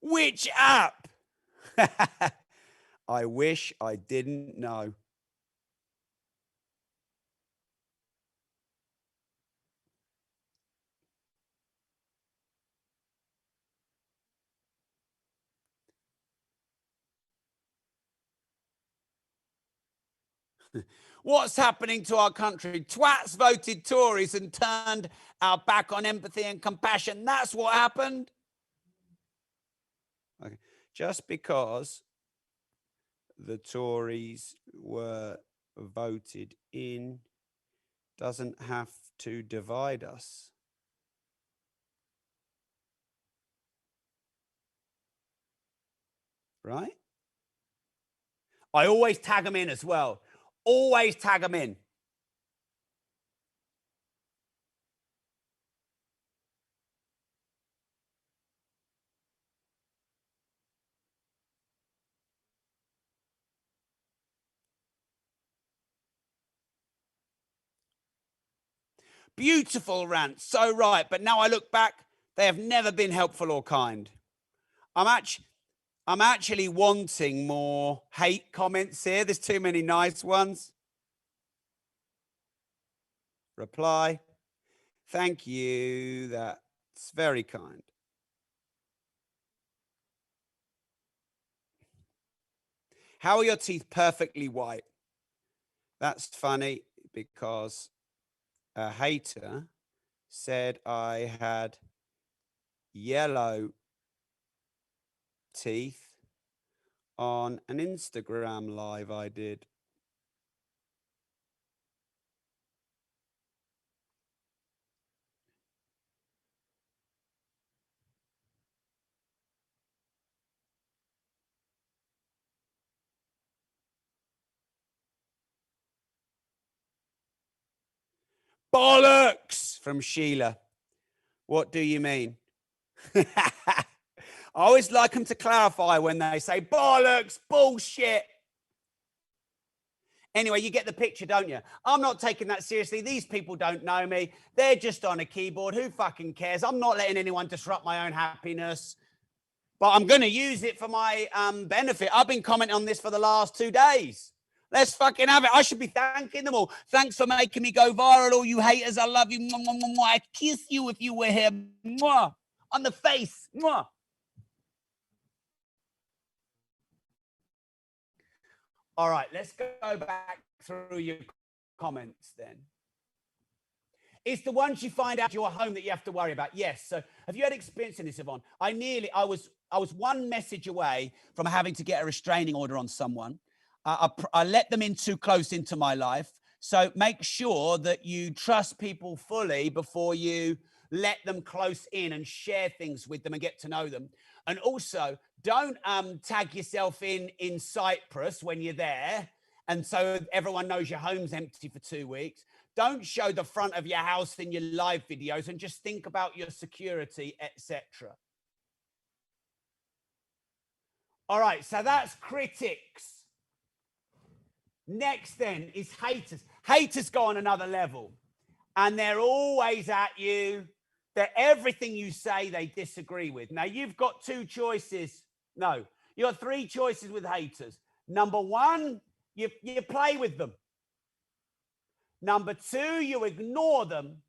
Which app? I wish I didn't know. What's happening to our country? Twats voted Tories and turned our back on empathy and compassion. That's what happened. Okay. Just because the Tories were voted in doesn't have to divide us. Right? I always tag them in as well. Always tag them in. Beautiful rant, so right. But now I look back, they have never been helpful or kind. I'm actually wanting more hate comments here. There's too many nice ones. Reply. Thank you. That's very kind. How are your teeth perfectly white? That's funny because a hater said I had yellow teeth on an Instagram live I did. Bollocks from Sheila. What do you mean? I always like them to clarify when they say bollocks, bullshit. Anyway, you get the picture, don't you? I'm not taking that seriously. These people don't know me. They're just on a keyboard. Who fucking cares? I'm not letting anyone disrupt my own happiness. But I'm going to use it for my benefit. I've been commenting on this for the last 2 days. Let's fucking have it. I should be thanking them all. Thanks for making me go viral, all you haters. I love you. Mwah, mwah, mwah, mwah. I'd kiss you if you were here. Mwah. On the face. Mwah. All right, let's go back through your comments then. It's the ones you find out you're home that you have to worry about. Yes. So have you had experience in this, Yvonne? I was one message away from having to get a restraining order on someone. I let them in too close into my life. So make sure that you trust people fully before you let them close in and share things with them and get to know them. And also, don't tag yourself in Cyprus when you're there, and so everyone knows your home's empty for 2 weeks. Don't show the front of your house in your live videos, and just think about your security, etc. All right, so that's critics. Next then is haters. Haters go on another level, and they're always at you. That everything you say they disagree with. Now you've got 2 choices. No, you got 3 choices with haters. Number 1, you play with them. Number 2, you ignore them.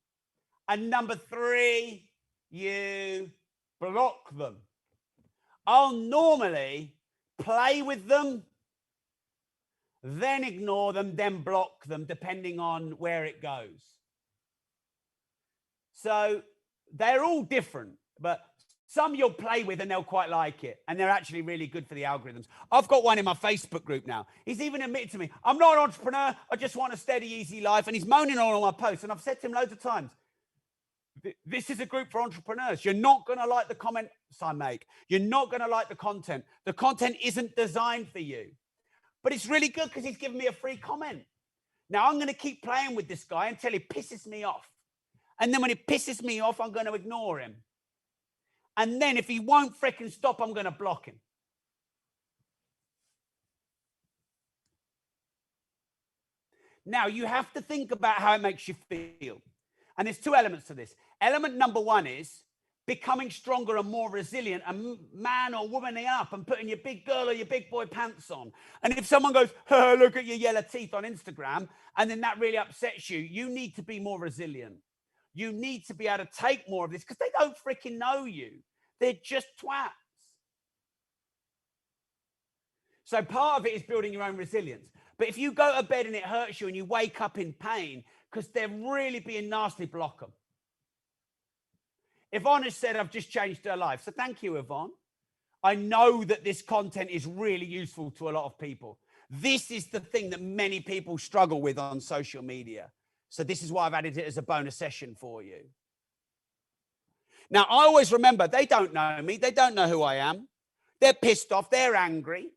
And number 3, you block them. I'll normally play with them, then ignore them, then block them, depending on where it goes. So they're all different, but some you'll play with and they'll quite like it. And they're actually really good for the algorithms. I've got one in my Facebook group now. He's even admitted to me, I'm not an entrepreneur. I just want a steady, easy life. And he's moaning on all my posts. And I've said to him loads of times, this is a group for entrepreneurs. You're not going to like the comments I make. You're not going to like the content. The content isn't designed for you. But it's really good because he's given me a free comment. Now I'm going to keep playing with this guy until he pisses me off. And then when he pisses me off, I'm going to ignore him. And then if he won't freaking stop, I'm going to block him. Now, you have to think about how it makes you feel. And there's 2 elements to this. Element number 1 is becoming stronger and more resilient and man or womaning up and putting your big girl or your big boy pants on. And if someone goes, oh, look at your yellow teeth on Instagram, and then that really upsets you, you need to be more resilient. You need to be able to take more of this because they don't freaking know you. They're just twats. So part of it is building your own resilience. But if you go to bed and it hurts you and you wake up in pain because they're really being nasty, block them. Yvonne has said, I've just changed her life. So thank you, Yvonne. I know that this content is really useful to a lot of people. This is the thing that many people struggle with on social media. So this is why I've added it as a bonus session for you. Now, I always remember, they don't know me. They don't know who I am. They're pissed off. They're angry.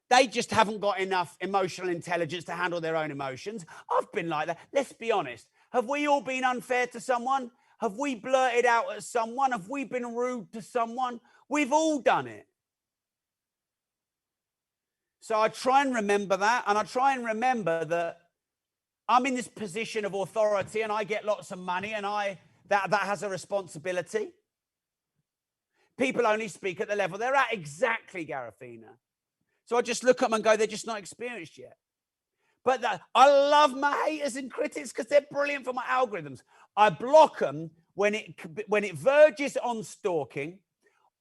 They just haven't got enough emotional intelligence to handle their own emotions. I've been like that. Let's be honest. Have we all been unfair to someone? Have we blurted out at someone? Have we been rude to someone? We've all done it. So I try and remember that. And I try and remember that I'm in this position of authority and I get lots of money and that has a responsibility. People only speak at the level they're at. Exactly, Garifina. So I just look at them and go, they're just not experienced yet. But I love my haters and critics because they're brilliant for my algorithms. I block them when it verges on stalking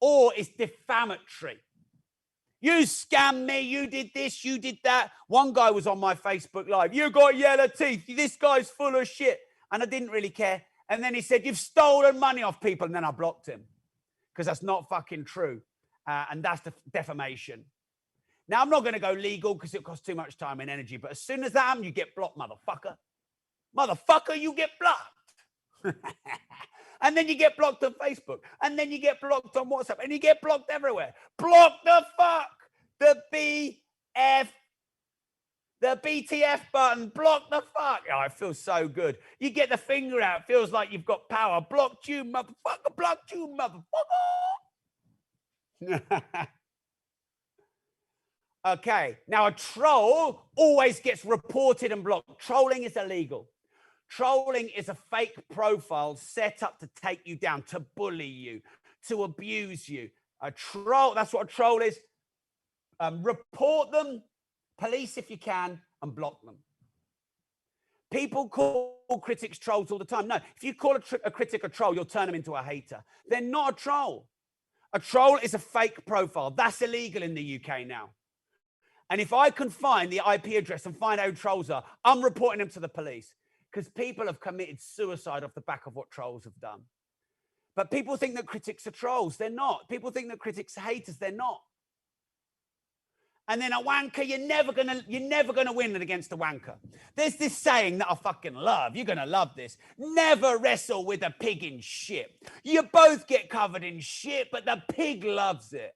or it's defamatory. You scammed me, you did this, you did that. One guy was on my Facebook Live. You got yellow teeth. This guy's full of shit. And I didn't really care. And then he said, you've stolen money off people. And then I blocked him because that's not fucking true. And that's the defamation. Now, I'm not going to go legal because it costs too much time and energy. But as soon as that happens, you get blocked, motherfucker. Motherfucker, you get blocked. And then you get blocked on Facebook. And then you get blocked on WhatsApp. And you get blocked everywhere. Block the fuck. The BTF button. Block the fuck. Oh, it feels so good. You get the finger out. It feels like you've got power. Blocked you, motherfucker. Blocked you, motherfucker. Okay, now a troll always gets reported and blocked. Trolling is illegal. Trolling is a fake profile set up to take you down, to bully you, to abuse you. A troll, that's what a troll is. Report them, police if you can, and block them. People call critics trolls all the time. No, if you call a critic a troll, you'll turn them into a hater. They're not a troll. A troll is a fake profile. That's illegal in the UK now. And if I can find the IP address and find out who trolls are, I'm reporting them to the police because people have committed suicide off the back of what trolls have done. But people think that critics are trolls. They're not. People think that critics are haters. They're not. And then a wanker, you're never gonna win against a wanker. There's this saying that I fucking love. You're gonna love this. Never wrestle with a pig in shit. You both get covered in shit, but the pig loves it.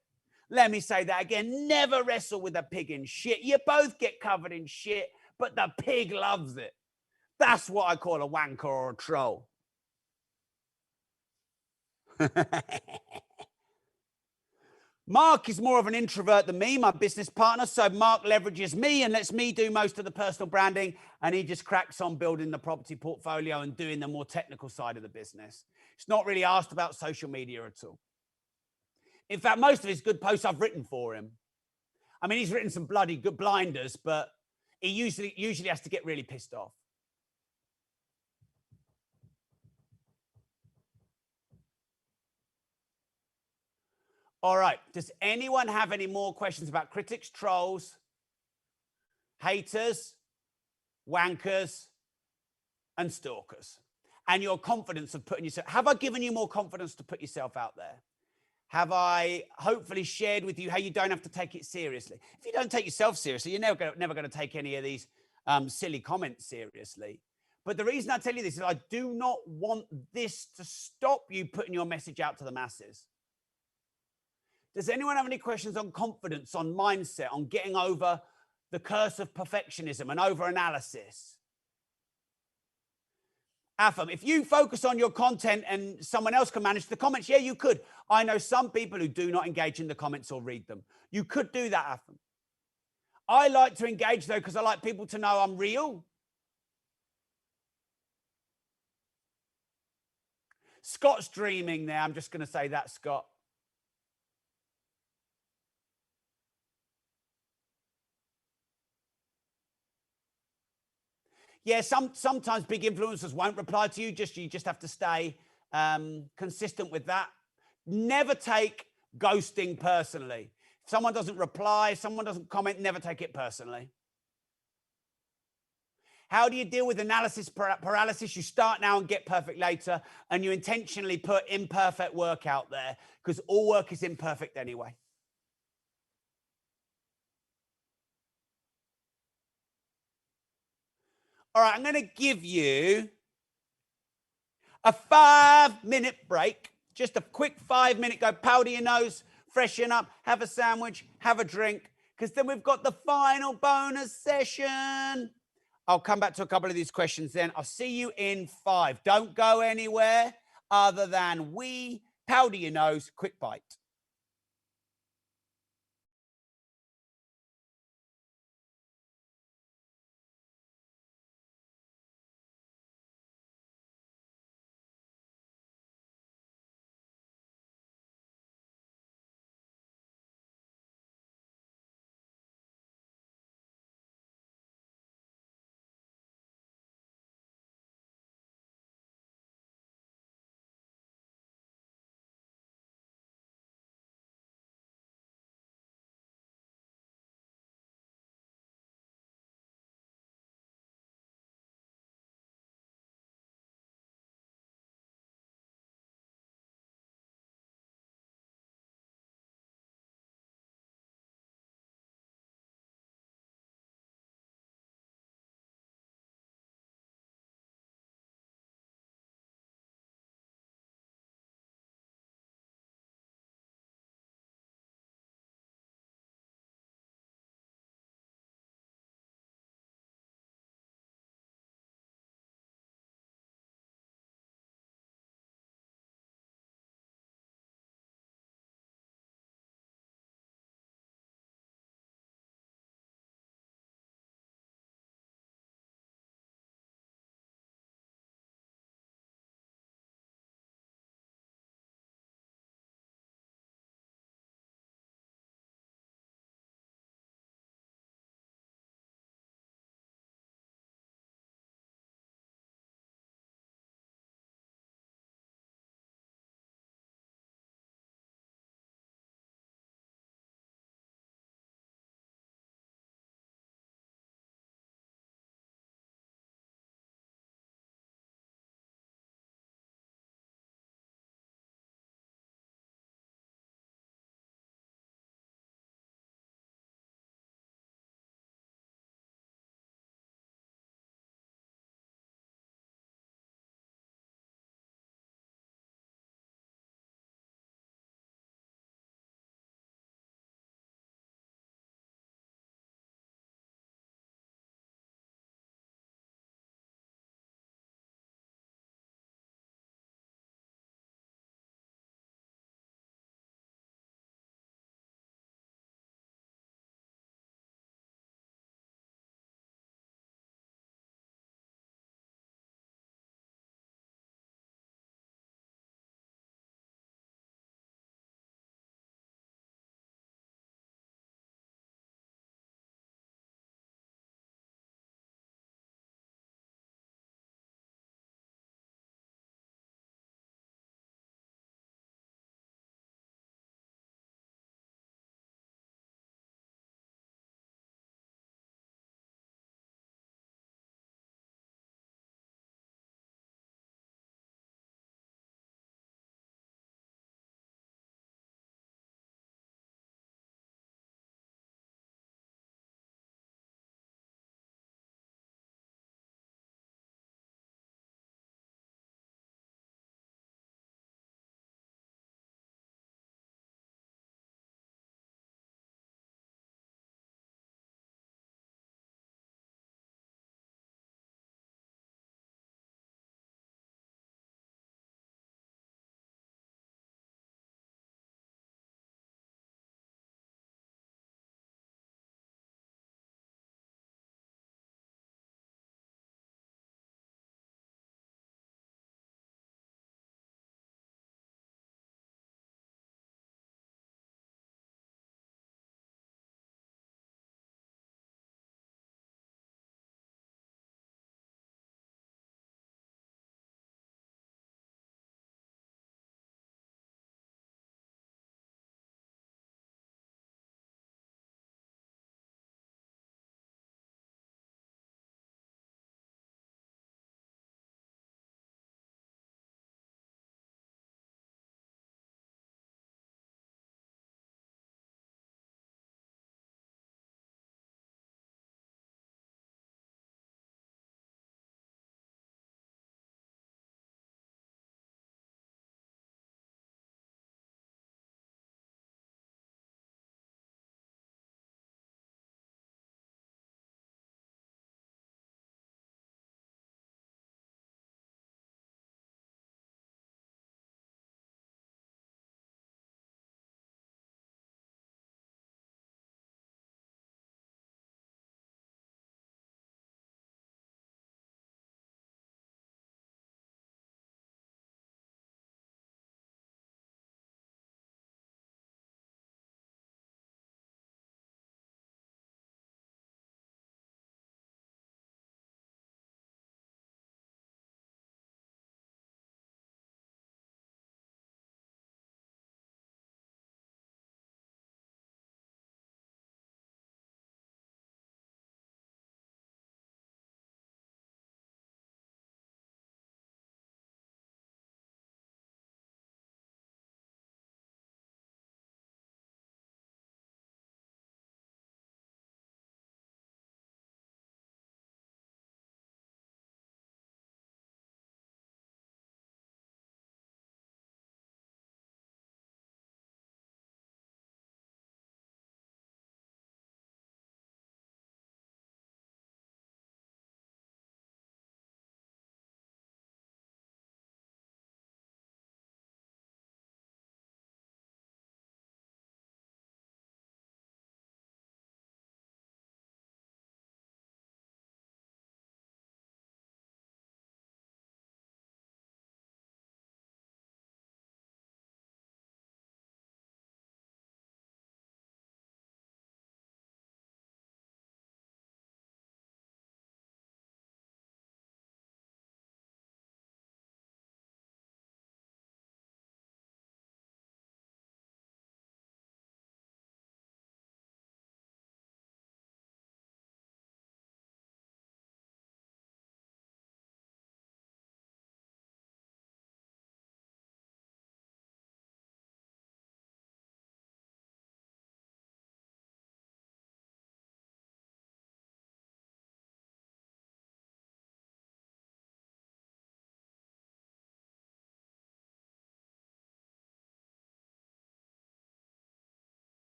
Let me say that again. Never wrestle with a pig in shit. You both get covered in shit, but the pig loves it. That's what I call a wanker or a troll. Mark is more of an introvert than me, my business partner. So Mark leverages me and lets me do most of the personal branding. And he just cracks on building the property portfolio and doing the more technical side of the business. It's not really asked about social media at all. In fact, most of his good posts I've written for him. I mean, he's written some bloody good blinders, but he usually has to get really pissed off. All right. Does anyone have any more questions about critics, trolls, haters, wankers, and stalkers? And your confidence of putting yourself... Have I given you more confidence to put yourself out there? Have I hopefully shared with you how you don't have to take it seriously? If you don't take yourself seriously, you're never going to take any of these silly comments seriously. But the reason I tell you this is I do not want this to stop you putting your message out to the masses. Does anyone have any questions on confidence, on mindset, on getting over the curse of perfectionism and over-analysis? Afam, if you focus on your content and someone else can manage the comments, yeah, you could. I know some people who do not engage in the comments or read them. You could do that, Afam. I like to engage, though, because I like people to know I'm real. Scott's dreaming there. I'm just going to say that, Scott. Yeah, sometimes big influencers won't reply to you. You just have to stay consistent with that. Never take ghosting personally. If someone doesn't reply, someone doesn't comment, never take it personally. How do you deal with analysis paralysis? You start now and get perfect later, and you intentionally put imperfect work out there because all work is imperfect anyway. All right, I'm going to give you a 5-minute break. Just a quick 5-minute go, powder your nose, freshen up, have a sandwich, have a drink, because then we've got the final bonus session. I'll come back to a couple of these questions then. I'll see you in 5. Don't go anywhere other than powder your nose, quick bite.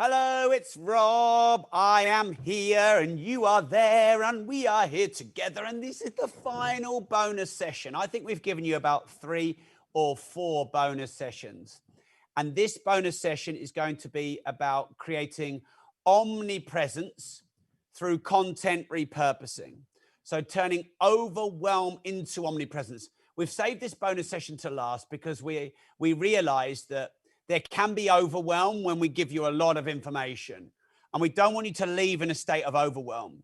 Hello, it's Rob. I am here and you are there and we are here together. And this is the final bonus session. I think we've given you about 3 or 4 bonus sessions. And this bonus session is going to be about creating omnipresence through content repurposing. So turning overwhelm into omnipresence. We've saved this bonus session to last because we realized that there can be overwhelm when we give you a lot of information. And we don't want you to leave in a state of overwhelm.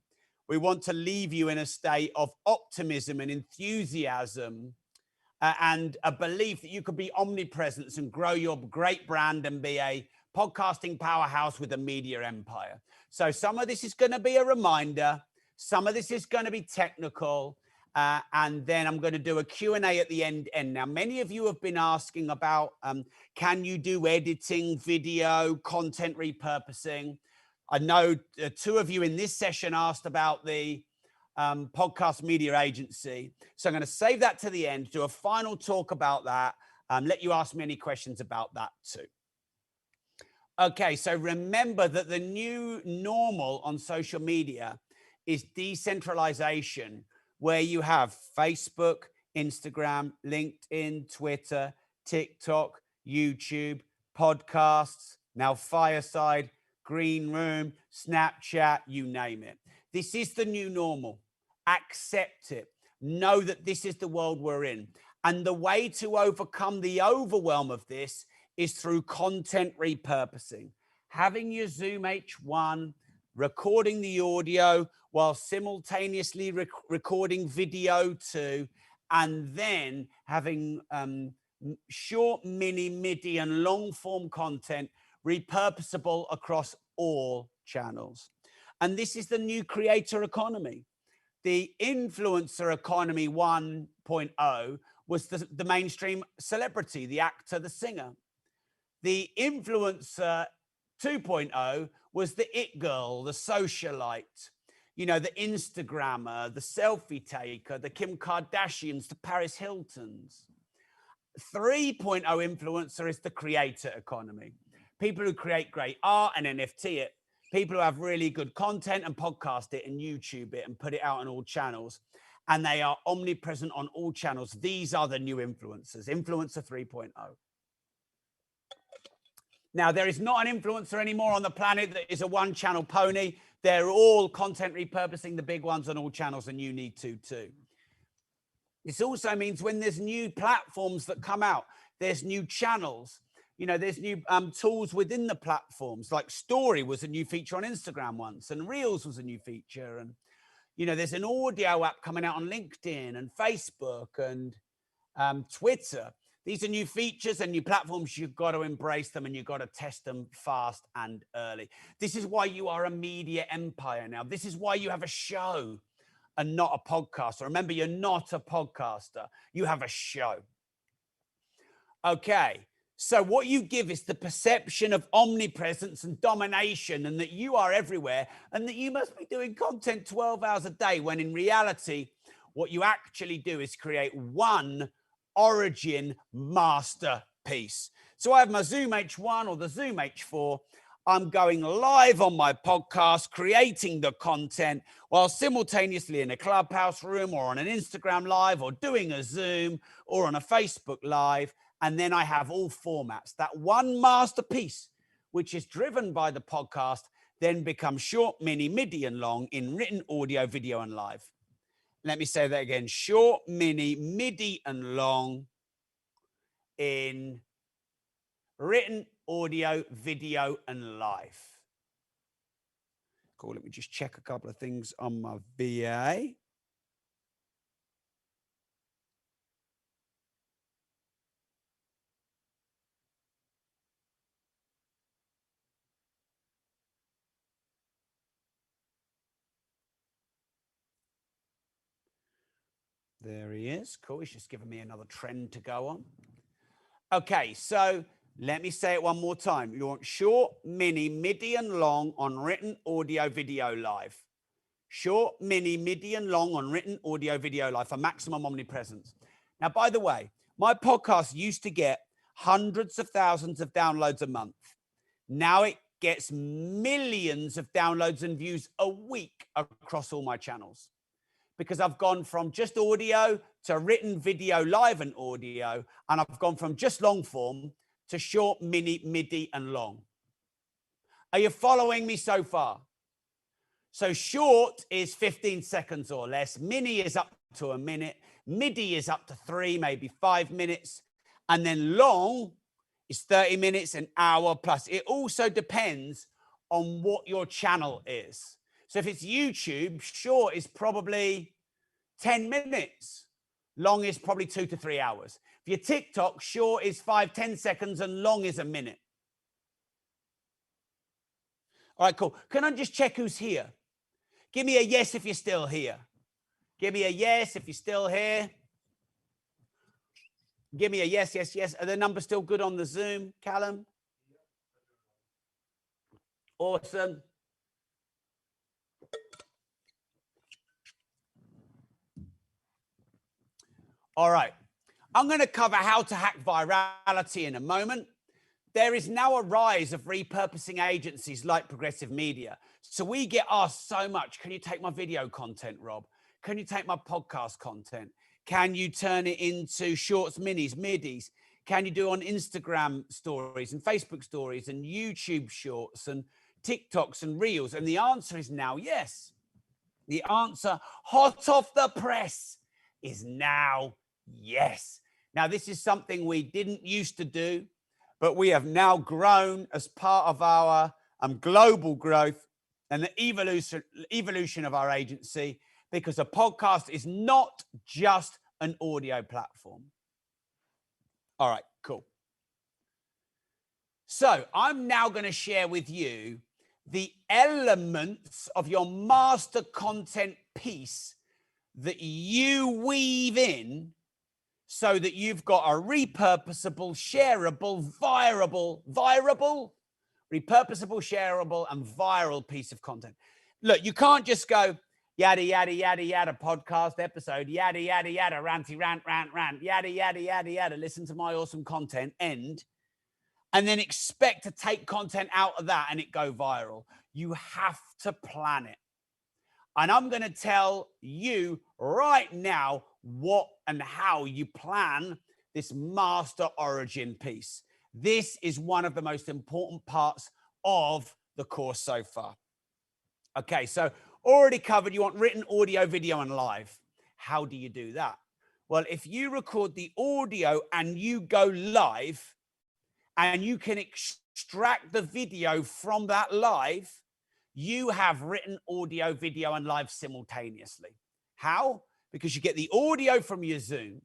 We want to leave you in a state of optimism and enthusiasm and a belief that you could be omnipresent and grow your great brand and be a podcasting powerhouse with a media empire. So some of this is going to be a reminder. Some of this is going to be technical. And then I'm going to do a Q&A at the end. Now, many of you have been asking about, can you do editing, video, content repurposing? I know 2 of you in this session asked about the podcast media agency. So I'm going to save that to the end, do a final talk about that, let you ask me any questions about that too. Okay, so remember that the new normal on social media is decentralization, where you have Facebook, Instagram, LinkedIn, Twitter, TikTok, YouTube, podcasts, now Fireside, Green Room, Snapchat, you name it. This is the new normal. Accept it. Know that this is the world we're in. And the way to overcome the overwhelm of this is through content repurposing. Having your Zoom H1, recording the audio while simultaneously recording video too, and then having short, mini, MIDI, and long form content repurposable across all channels. And this is the new creator economy. The influencer economy 1.0 was the mainstream celebrity, the actor, the singer. The influencer 2.0 was the it girl, the socialite, you know, the Instagrammer, the selfie taker, the Kim Kardashians, the Paris Hiltons. 3.0 influencer is the creator economy. People who create great art and NFT it. People who have really good content and podcast it and YouTube it and put it out on all channels. And they are omnipresent on all channels. These are the new influencers, influencer 3.0. Now, there is not an influencer anymore on the planet that is a one-channel pony. They're all content repurposing, the big ones on all channels, and you need to too. This also means when there's new platforms that come out, there's new channels, you know, there's new tools within the platforms, like Story was a new feature on Instagram once, and Reels was a new feature. And, you know, there's an audio app coming out on LinkedIn and Facebook and Twitter. These are new features and new platforms. You've got to embrace them and you've got to test them fast and early. This is why you are a media empire now. This is why you have a show and not a podcaster. Remember, you're not a podcaster. You have a show. Okay, so what you give is the perception of omnipresence and domination and that you are everywhere and that you must be doing content 12 hours a day, when in reality, what you actually do is create one origin masterpiece. So I have my Zoom H1 or the Zoom H4. I'm going live on my podcast, creating the content while simultaneously in a Clubhouse room or on an Instagram live or doing a Zoom or on a Facebook live. And then I have all formats. That one masterpiece, which is driven by the podcast, then becomes short, mini, MIDI, and long in written audio, video, and live. Let me say that again. Short, mini, MIDI, and long in written audio, video, and live. Cool. Let me just check a couple of things on my VA. There he is. Cool. He's just given me another trend to go on. Okay, so let me say it one more time. You want short, mini, MIDI, and long on written audio, video, live. Short, mini, MIDI, and long on written audio, video, live for maximum omnipresence. Now, by the way, my podcast used to get hundreds of thousands of downloads a month. Now it gets millions of downloads and views a week across all my channels, because I've gone from just audio to written video, live and audio, and I've gone from just long form to short, mini, MIDI, and long. Are you following me so far? So short is 15 seconds or less. Mini is up to a minute. MIDI is up to 3, maybe 5 minutes. And then long is 30 minutes, an hour plus. It also depends on what your channel is. So if it's YouTube, short is probably 10 minutes. Long is probably 2 to 3 hours. If your TikTok, short is 5-10 seconds and long is a minute. All right, cool. Can I just check who's here? Give me a yes if you're still here. Give me a yes if you're still here. Give me a yes, yes, yes. Are the numbers still good on the Zoom, Callum? Awesome. All right. I'm going to cover how to hack virality in a moment. There is now a rise of repurposing agencies like Progressive Media. So we get asked so much, can you take my video content, Rob? Can you take my podcast content? Can you turn it into shorts, minis, midis? Can you do on Instagram stories and Facebook stories and YouTube shorts and TikToks and reels? And the answer is now yes. The answer, hot off the press, is now yes. Now, this is something we didn't used to do, but we have now grown as part of our global growth and the evolution of our agency, because a podcast is not just an audio platform. All right, cool. So I'm now going to share with you the elements of your master content piece that you weave in so that you've got a repurposable, shareable, repurposable, shareable, and viral piece of content. Look, you can't just go yada, yada, yada, yada, podcast episode, yada, yada, yada, ranty, rant, yada, yada, yada, yada, listen to my awesome content, end, and then expect to take content out of that and it go viral. You have to plan it. And I'm going to tell you right now what and how you plan this master origin piece. This is one of the most important parts of the course so far. Okay, so already covered, you want written, audio, video, and live. How do you do that? Well, if you record the audio and you go live and you can extract the video from that live, you have written, audio, video, and live simultaneously. How? Because you get the audio from your Zoom,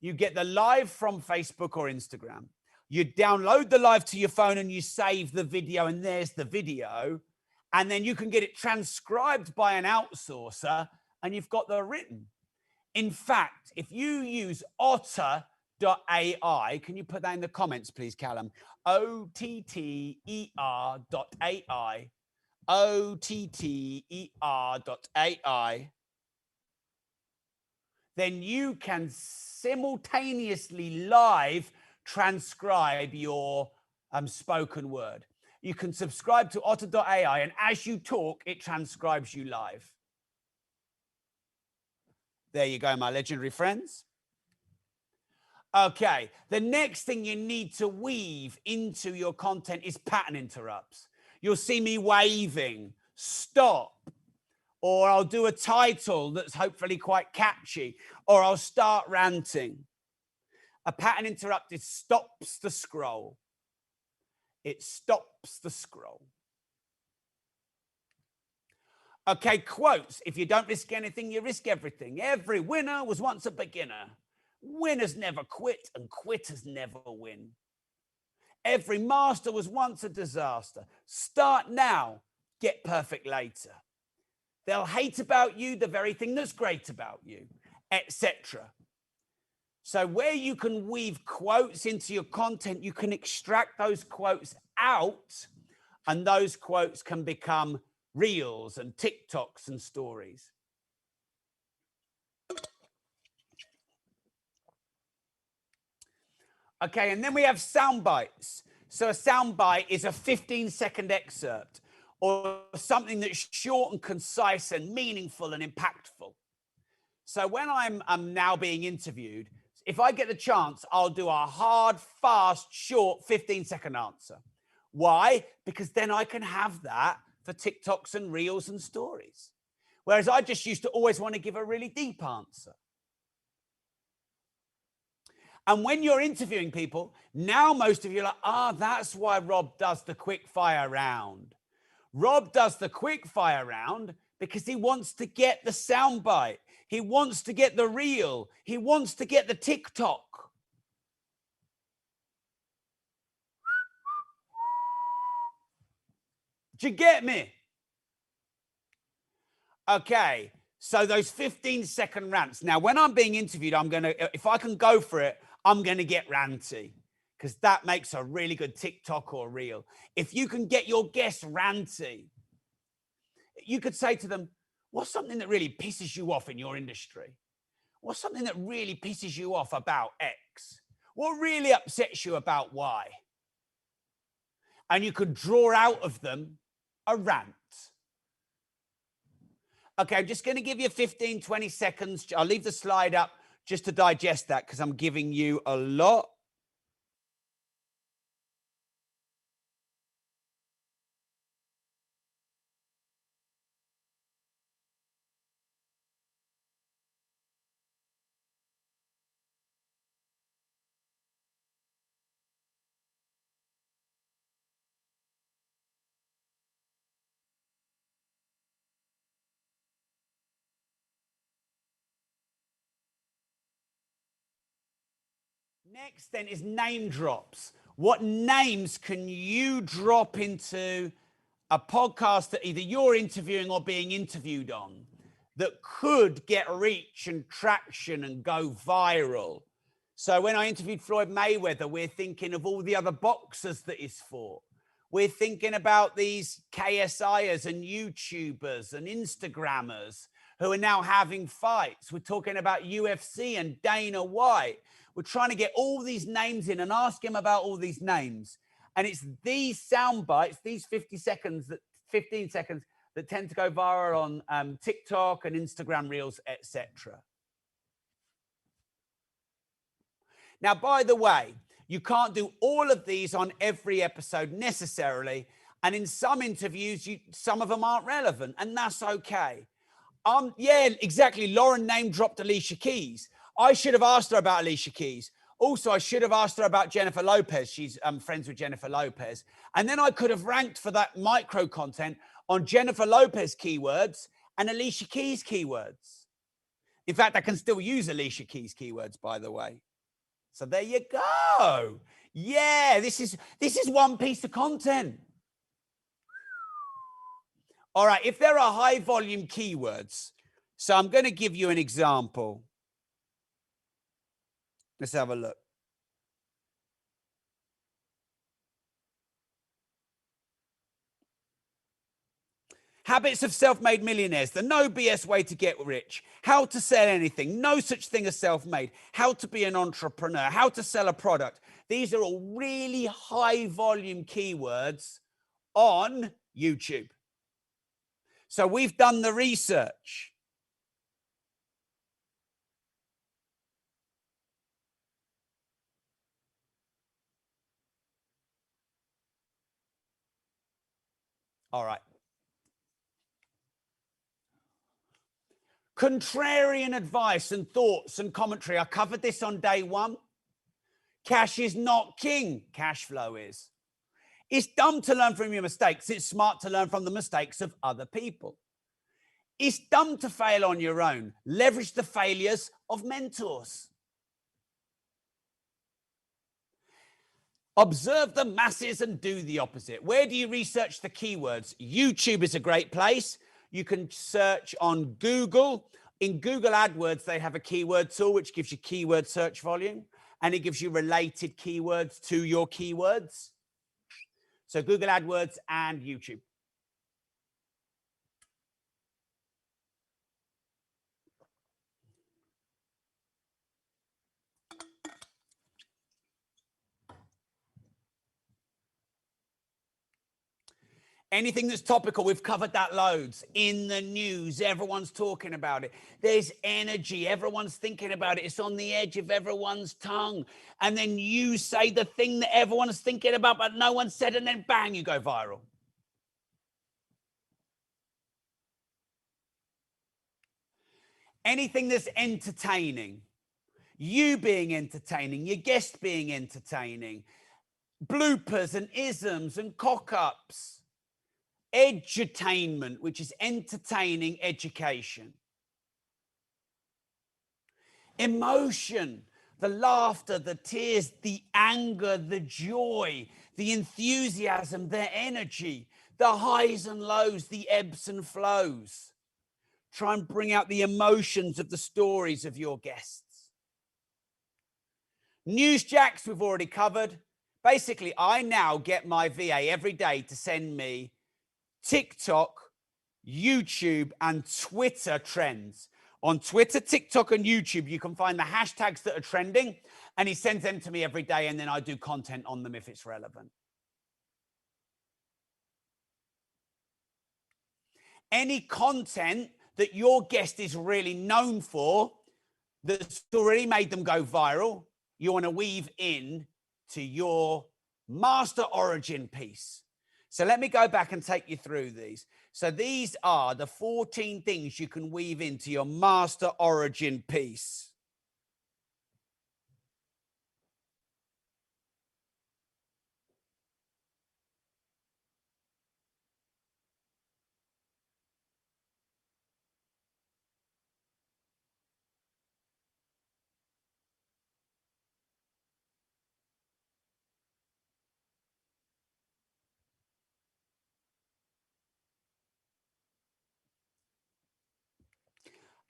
you get the live from Facebook or Instagram, you download the live to your phone and you save the video, and there's the video, and then you can get it transcribed by an outsourcer and you've got the written. In fact, if you use otter.ai, can you put that in the comments, please, Callum? OTTER.ai. OTTER.ai, then you can simultaneously live transcribe your spoken word. You can subscribe to otter.ai, and as you talk, it transcribes you live. There you go, my legendary friends. Okay, the next thing you need to weave into your content is pattern interrupts. You'll see me waving, stop, or I'll do a title that's hopefully quite catchy, or I'll start ranting. A pattern interrupt, it stops the scroll. It stops the scroll. Okay, quotes. If you don't risk anything, you risk everything. Every winner was once a beginner. Winners never quit, and quitters never win. Every master was once a disaster. Start now, get perfect later. They'll hate about you the very thing that's great about you, etc. So where you can weave quotes into your content, you can extract those quotes out, and those quotes can become reels and TikToks and stories. Okay, and then we have sound bites. So a soundbite is a 15-second excerpt or something that's short and concise and meaningful and impactful. So when I'm now being interviewed, if I get the chance, I'll do a hard, fast, short 15-second answer. Why? Because then I can have that for TikToks and Reels and stories. Whereas I just used to always want to give a really deep answer. And when you're interviewing people, now most of you are like, that's why Rob does the quick fire round. Rob does the quick fire round because he wants to get the soundbite. He wants to get the reel. He wants to get the TikTok. Do you get me? Okay, so those 15-second rants. Now, when I'm being interviewed, if I can go for it, I'm going to get ranty because that makes a really good TikTok or reel. If you can get your guests ranty, you could say to them, what's something that really pisses you off in your industry? What's something that really pisses you off about X? What really upsets you about Y? And you could draw out of them a rant. Okay, I'm just going to give you 15, 20 seconds. I'll leave the slide up just to digest that because I'm giving you a lot. Next then is name drops. What names can you drop into a podcast that either you're interviewing or being interviewed on that could get reach and traction and go viral? So when I interviewed Floyd Mayweather, we're thinking of all the other boxers that he's fought. We're thinking about these KSIers and YouTubers and Instagrammers who are now having fights. We're talking about UFC and Dana White. We're trying to get all these names in and ask him about all these names. And it's these sound bites, these 15 seconds that tend to go viral on TikTok and Instagram Reels, etc. Now, by the way, you can't do all of these on every episode necessarily. And in some interviews, some of them aren't relevant, and that's okay. Yeah, exactly. Lauren name dropped Alicia Keys. I should have asked her about Alicia Keys. Also, I should have asked her about Jennifer Lopez. She's friends with Jennifer Lopez. And then I could have ranked for that micro content on Jennifer Lopez keywords and Alicia Keys keywords. In fact, I can still use Alicia Keys keywords, by the way. So there you go. Yeah, this is one piece of content. All right, if there are high volume keywords, so I'm going to give you an example. Let's have a look. Habits of self-made millionaires, the no BS way to get rich, how to sell anything, no such thing as self-made, how to be an entrepreneur, how to sell a product. These are all really high volume keywords on YouTube. So we've done the research. All right. Contrarian advice and thoughts and commentary. I covered this on day one. Cash is not king. Cash flow is. It's dumb to learn from your mistakes. It's smart to learn from the mistakes of other people. It's dumb to fail on your own. Leverage the failures of mentors. Observe the masses and do the opposite. Where do you research the keywords? YouTube is a great place. You can search on Google. In Google AdWords, they have a keyword tool, which gives you keyword search volume, and it gives you related keywords to your keywords. So Google AdWords and YouTube. Anything that's topical, we've covered that loads. In the news, everyone's talking about it. There's energy, everyone's thinking about it. It's on the edge of everyone's tongue. And then you say the thing that everyone is thinking about, but no one said, and then bang, you go viral. Anything that's entertaining, you being entertaining, your guest being entertaining, bloopers and isms and cock-ups. Edutainment, which is entertaining education. Emotion, the laughter, the tears, the anger, the joy, the enthusiasm, the energy, the highs and lows, the ebbs and flows. Try and bring out the emotions of the stories of your guests. Newsjacks, we've already covered. Basically, I now get my VA every day to send me TikTok, YouTube, and Twitter trends. On Twitter, TikTok, and YouTube, you can find the hashtags that are trending, and he sends them to me every day, and then I do content on them if it's relevant. Any content that your guest is really known for, that's already made them go viral, you want to weave in to your master origin piece. So let me go back and take you through these. So these are the 14 things you can weave into your master origin piece.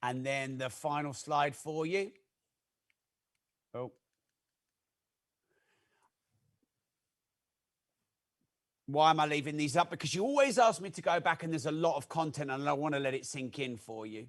And then the final slide for you. Oh. Why am I leaving these up? Because you always ask me to go back and there's a lot of content and I want to let it sink in for you.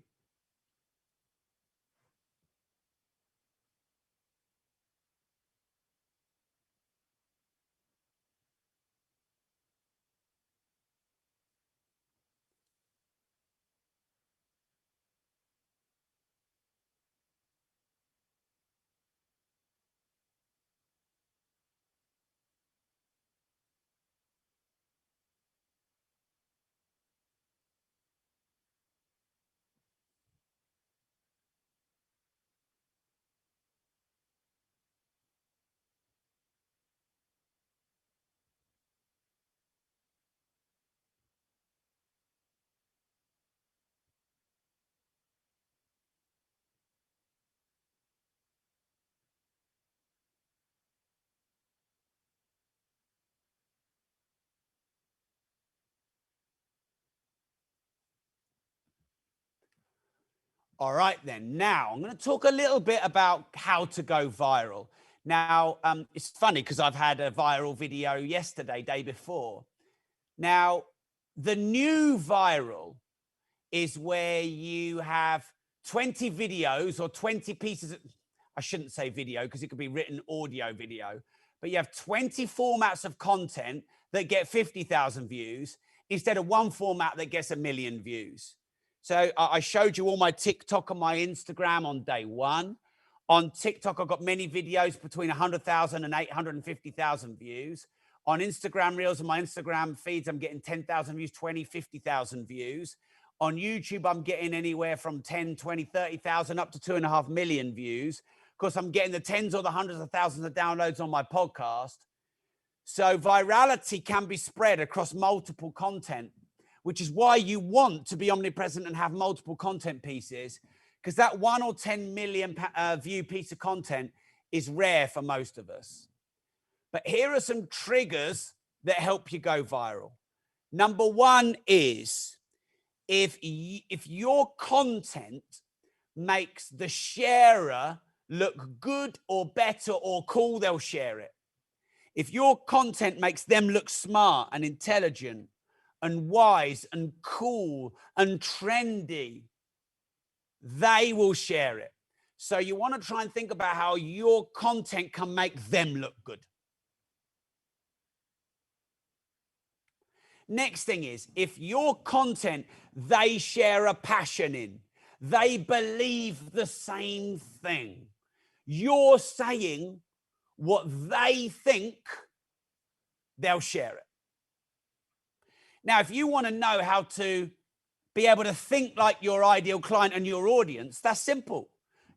All right, then. Now, I'm going to talk a little bit about how to go viral. Now, it's funny because I've had a viral video yesterday, day before. Now, the new viral is where you have 20 videos or 20 pieces. I shouldn't say video because it could be written audio video, but you have 20 formats of content that get 50,000 views instead of one format that gets 1 million views. So I showed you all my TikTok and my Instagram on day one. On TikTok, I've got many videos between 100,000 and 850,000 views. On Instagram Reels and my Instagram feeds, I'm getting 10,000 views, 20, 50,000 views. On YouTube, I'm getting anywhere from 10, 20, 30,000 up to 2.5 million views. Of course, I'm getting the tens or the hundreds of thousands of downloads on my podcast. So virality can be spread across multiple content, which is why you want to be omnipresent and have multiple content pieces, because that 1 or 10 million view piece of content is rare for most of us. But here are some triggers that help you go viral. Number one is if your content makes the sharer look good or better or cool, they'll share it. If your content makes them look smart and intelligent and wise and cool and trendy, they will share it. So you want to try and think about how your content can make them look good. Next thing is, if your content they share a passion in, they believe the same thing, you're saying what they think, they'll share it. Now, if you want to know how to be able to think like your ideal client and your audience, that's simple.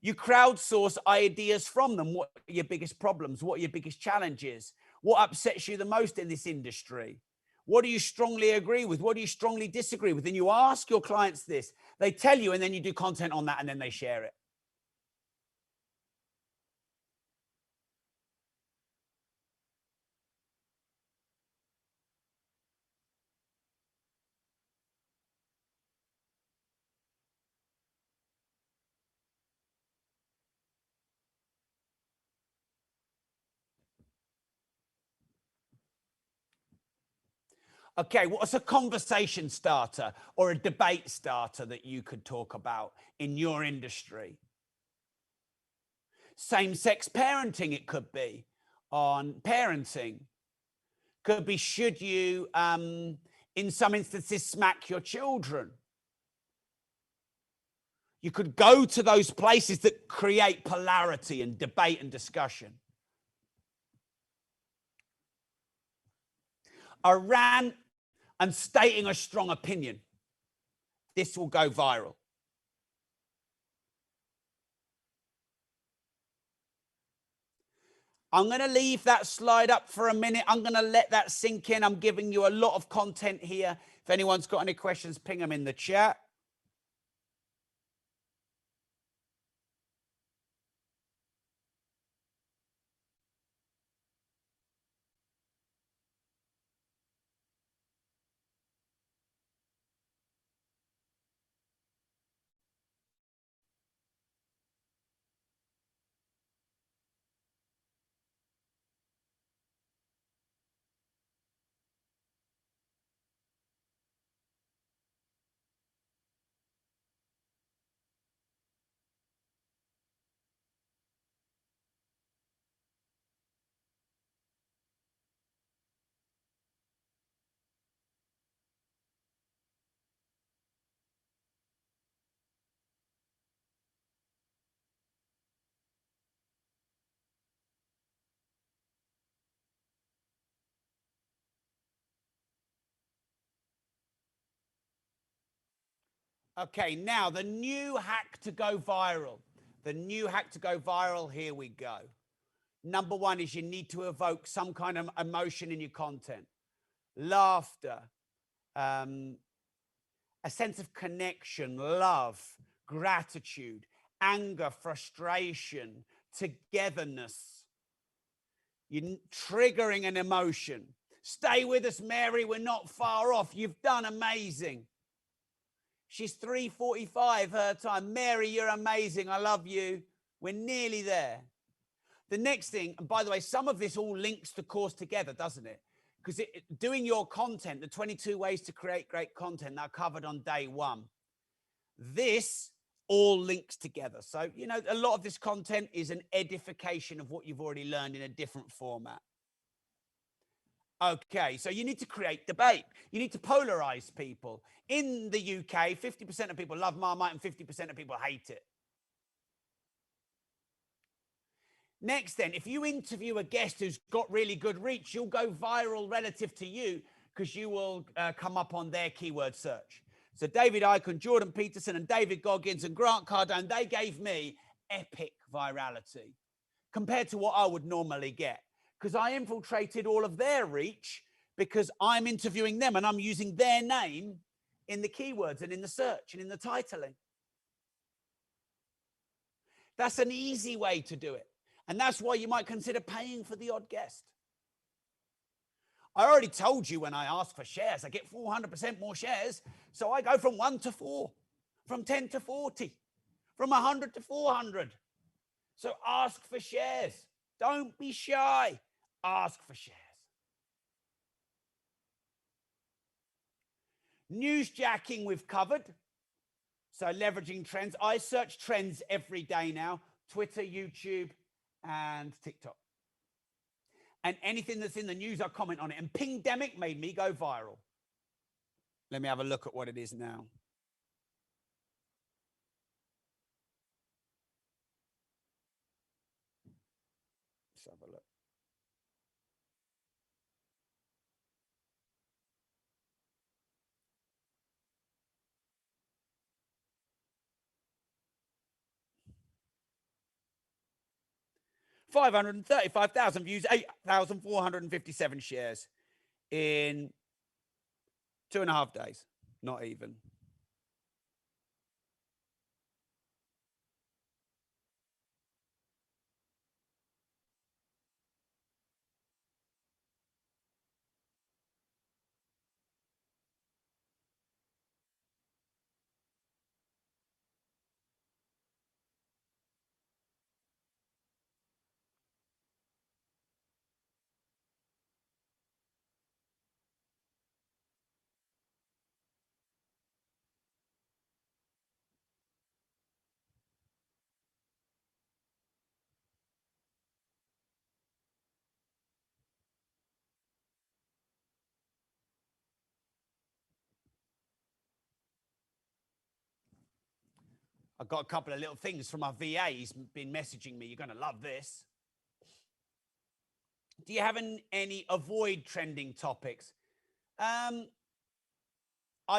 You crowdsource ideas from them. What are your biggest problems? What are your biggest challenges? What upsets you the most in this industry? What do you strongly agree with? What do you strongly disagree with? And you ask your clients this. They tell you, and then you do content on that, and then they share it. Okay, what's a conversation starter or a debate starter that you could talk about in your industry? Same-sex parenting, it could be on parenting. Could be, should you, in some instances, smack your children? You could go to those places that create polarity and debate and discussion. A rant and stating a strong opinion. This will go viral. I'm going to leave that slide up for a minute. I'm going to let that sink in. I'm giving you a lot of content here. If anyone's got any questions, ping them in the chat. Okay, now the new hack to go viral. The new hack to go viral, here we go. Number one is you need to evoke some kind of emotion in your content. Laughter, a sense of connection, love, gratitude, anger, frustration, togetherness. You're triggering an emotion. Stay with us, Mary. We're not far off. You've done amazing. She's 3:45 her time. Mary, you're amazing. I love you. We're nearly there. The next thing, and by the way, some of this all links the course together, doesn't it? Because doing your content, the 22 ways to create great content that I covered on day one, this all links together. So, you know, a lot of this content is an edification of what you've already learned in a different format. Okay, so you need to create debate. You need to polarize people. In the UK, 50% of people love Marmite and 50% of people hate it. Next then, if you interview a guest who's got really good reach, you'll go viral relative to you because you will come up on their keyword search. So David Icahn, Jordan Peterson, and David Goggins and Grant Cardone, they gave me epic virality compared to what I would normally get, because I infiltrated all of their reach because I'm interviewing them and I'm using their name in the keywords and in the search and in the titling. That's an easy way to do it. And that's why you might consider paying for the odd guest. I already told you when I ask for shares, I get 400% more shares. So I go from 1 to 4, from 10 to 40, from 100 to 400. So ask for shares. Don't be shy. Ask for shares. Newsjacking we've covered. So leveraging trends. I search trends every day now. Twitter, YouTube, and TikTok. And anything that's in the news, I comment on it. And Pingdemic made me go viral. Let me have a look at what it is now. Let's have a look. $535,000 views, 8,457 shares in 2.5 days. Not even. I've got a couple of little things from our VA. He's been messaging me. You're going to love this. Do you have any avoid trending topics? I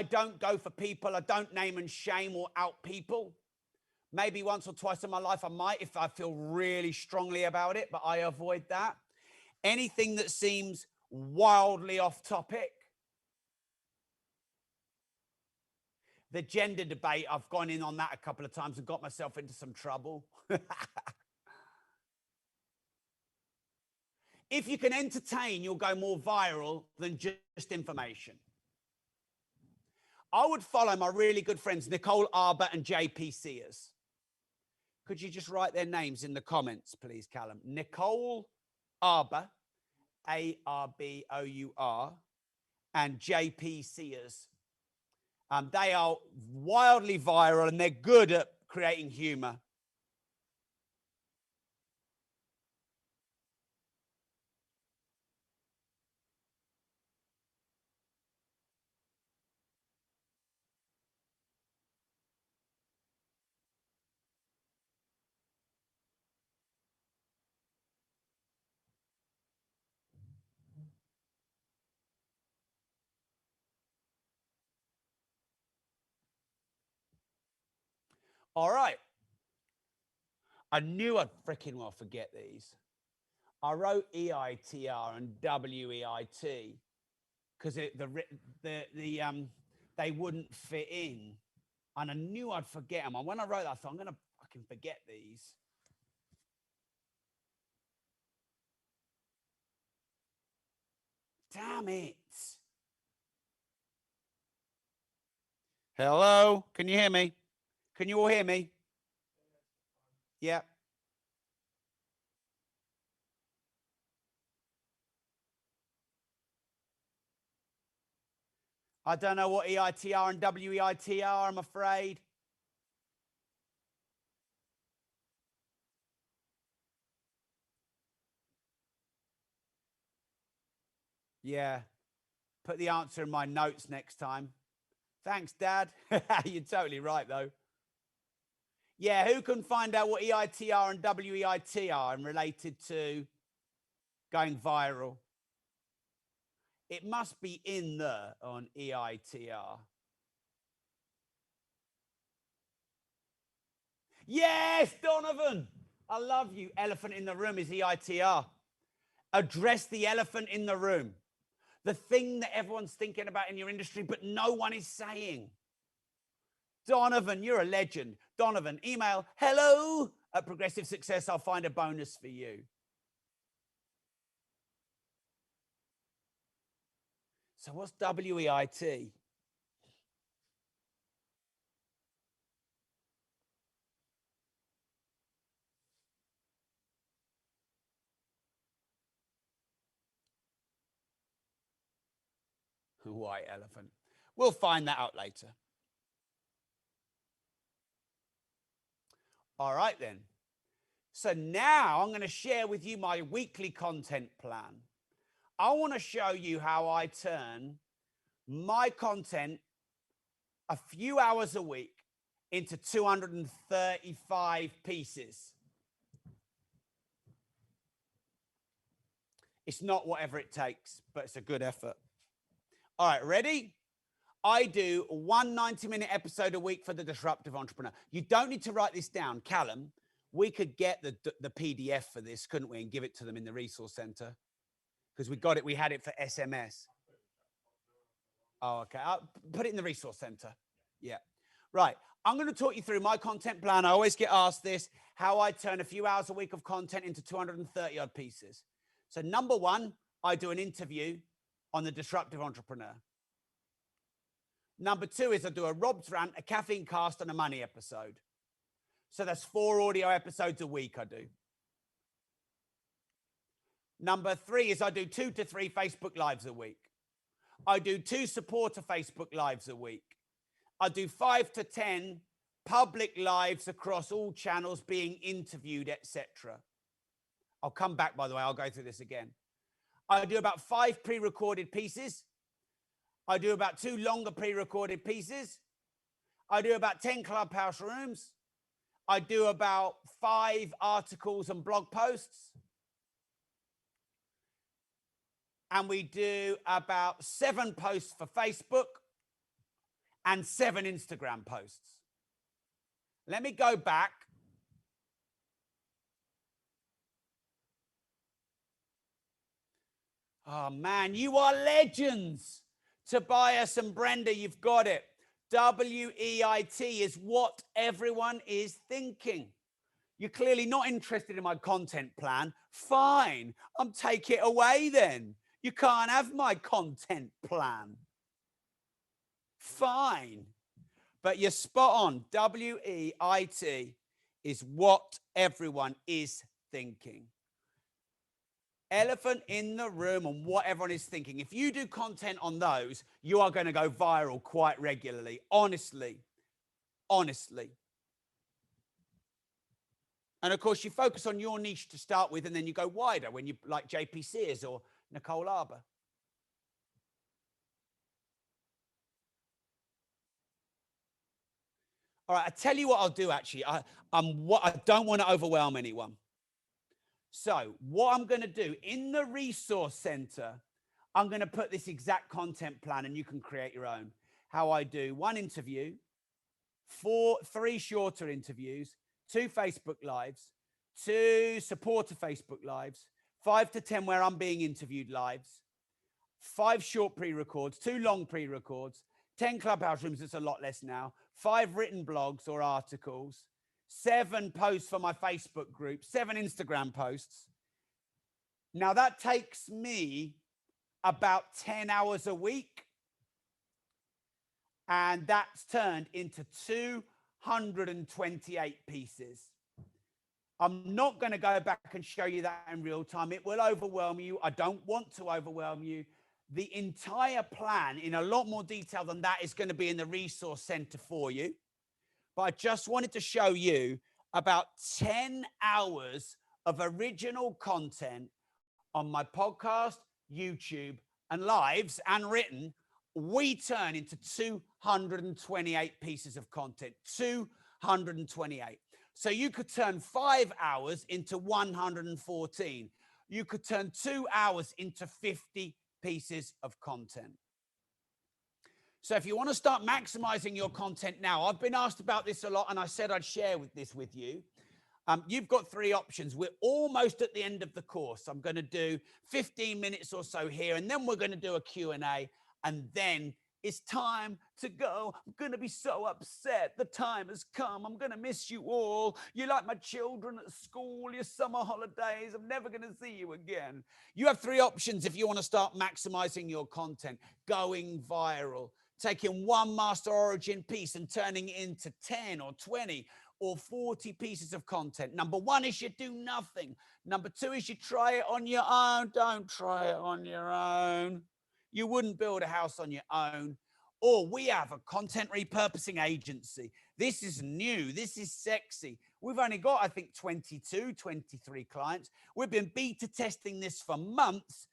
don't go for people. I don't name and shame or out people. Maybe once or twice in my life I might if I feel really strongly about it, but I avoid that. Anything that seems wildly off topic. The gender debate, I've gone in on that a couple of times and got myself into some trouble. If you can entertain, you'll go more viral than just information. I would follow my really good friends, Nicole Arbour and JP Sears. Could you just write their names in the comments, please, Callum? Nicole Arbour, A-R-B-O-U-R, and JP Sears. They are wildly viral and they're good at creating humor. All right. I knew I'd freaking well forget these. I wrote EITR and WEIT because they wouldn't fit in, and I knew I'd forget them. And when I wrote that, I thought I'm gonna fucking forget these. Damn it! Hello, can you hear me? Can you all hear me? Yeah. I don't know what EITR and WEIT are, I'm afraid. Yeah. Put the answer in my notes next time. Thanks, Dad. You're totally right, though. Yeah, who can find out what EITR and WEIT are and related to going viral? It must be in there on EITR. Yes, Donovan. I love you. Elephant in the room is EITR. Address the elephant in the room. The thing that everyone's thinking about in your industry, but no one is saying. Donovan, you're a legend. Donovan, email hello@Progressive Success. I'll find a bonus for you. So what's WEIT? White elephant. We'll find that out later. All right, then. So now I'm going to share with you my weekly content plan. I want to show you how I turn my content a few hours a week into 235 pieces. It's not whatever it takes, but it's a good effort. All right, ready? I do one 90-minute episode a week for the Disruptive Entrepreneur. You don't need to write this down. Callum, we could get the PDF for this, couldn't we, and give it to them in the resource center? Because we had it for SMS. Oh, okay. I'll put it in the resource center. Yeah. Right. I'm going to talk you through my content plan. I always get asked this, how I turn a few hours a week of content into 230 odd pieces. So number one, I do an interview on the Disruptive Entrepreneur. Number two is I do a Rob's Rant, a Caffeine Cast, and a Money episode. So that's 4 audio episodes a week I do. Number three is I do 2 to 3 Facebook Lives a week. I do 2 supporter Facebook Lives a week. I do 5 to 10 public lives across all channels being interviewed, etc. I'll come back, by the way, I'll go through this again. I do about 5 pre-recorded pieces. I do about 2 longer pre-recorded pieces. I do about 10 Clubhouse rooms. I do about 5 articles and blog posts. And we do about 7 posts for Facebook and 7 Instagram posts. Let me go back. Oh man, you are legends. Tobias and Brenda, you've got it. WEIT is what everyone is thinking. You're clearly not interested in my content plan. Fine, take it away then. You can't have my content plan. Fine. But you're spot on. WEIT is what everyone is thinking. Elephant in the room and what everyone is thinking. If you do content on those, you are going to go viral quite regularly. Honestly. Honestly. And of course, you focus on your niche to start with, and then you go wider when you like JP Sears or Nicole Arbour. All right, I tell you what I'll do, actually. I don't want to overwhelm anyone. So what I'm going to do in the resource center, I'm going to put this exact content plan, and you can create your own. How I do 1 interview, 3 shorter interviews, 2 Facebook Lives, 2 supporter Facebook Lives, 5 to 10 where I'm being interviewed lives, 5 short pre-records, 2 long pre-records, 10 Clubhouse rooms, it's a lot less now, 5 written blogs or articles, 7 posts for my Facebook group, 7 Instagram posts. Now that takes me about 10 hours a week. And that's turned into 228 pieces. I'm not going to go back and show you that in real time. It will overwhelm you. I don't want to overwhelm you. The entire plan in a lot more detail than that is going to be in the resource center for you. But I just wanted to show you about 10 hours of original content on my podcast, YouTube, and lives and written. We turn into 228 pieces of content, 228. So you could turn 5 hours into 114. You could turn 2 hours into 50 pieces of content. So if you want to start maximizing your content now, I've been asked about this a lot, and I said I'd share this with you. You've got 3 options. We're almost at the end of the course. I'm going to do 15 minutes or so here, and then we're going to do a Q&A, and then it's time to go. I'm going to be so upset. The time has come. I'm going to miss you all. You're like my children at school, your summer holidays. I'm never going to see you again. You have 3 options if you want to start maximizing your content, going viral, taking one master origin piece and turning it into 10 or 20 or 40 pieces of content. Number 1 is you do nothing. Number 2 is you try it on your own. Don't try it on your own. You wouldn't build a house on your own. Or we have a content repurposing agency. This is new. This is sexy. We've only got, I think, 22, 23 clients. We've been beta testing this for months.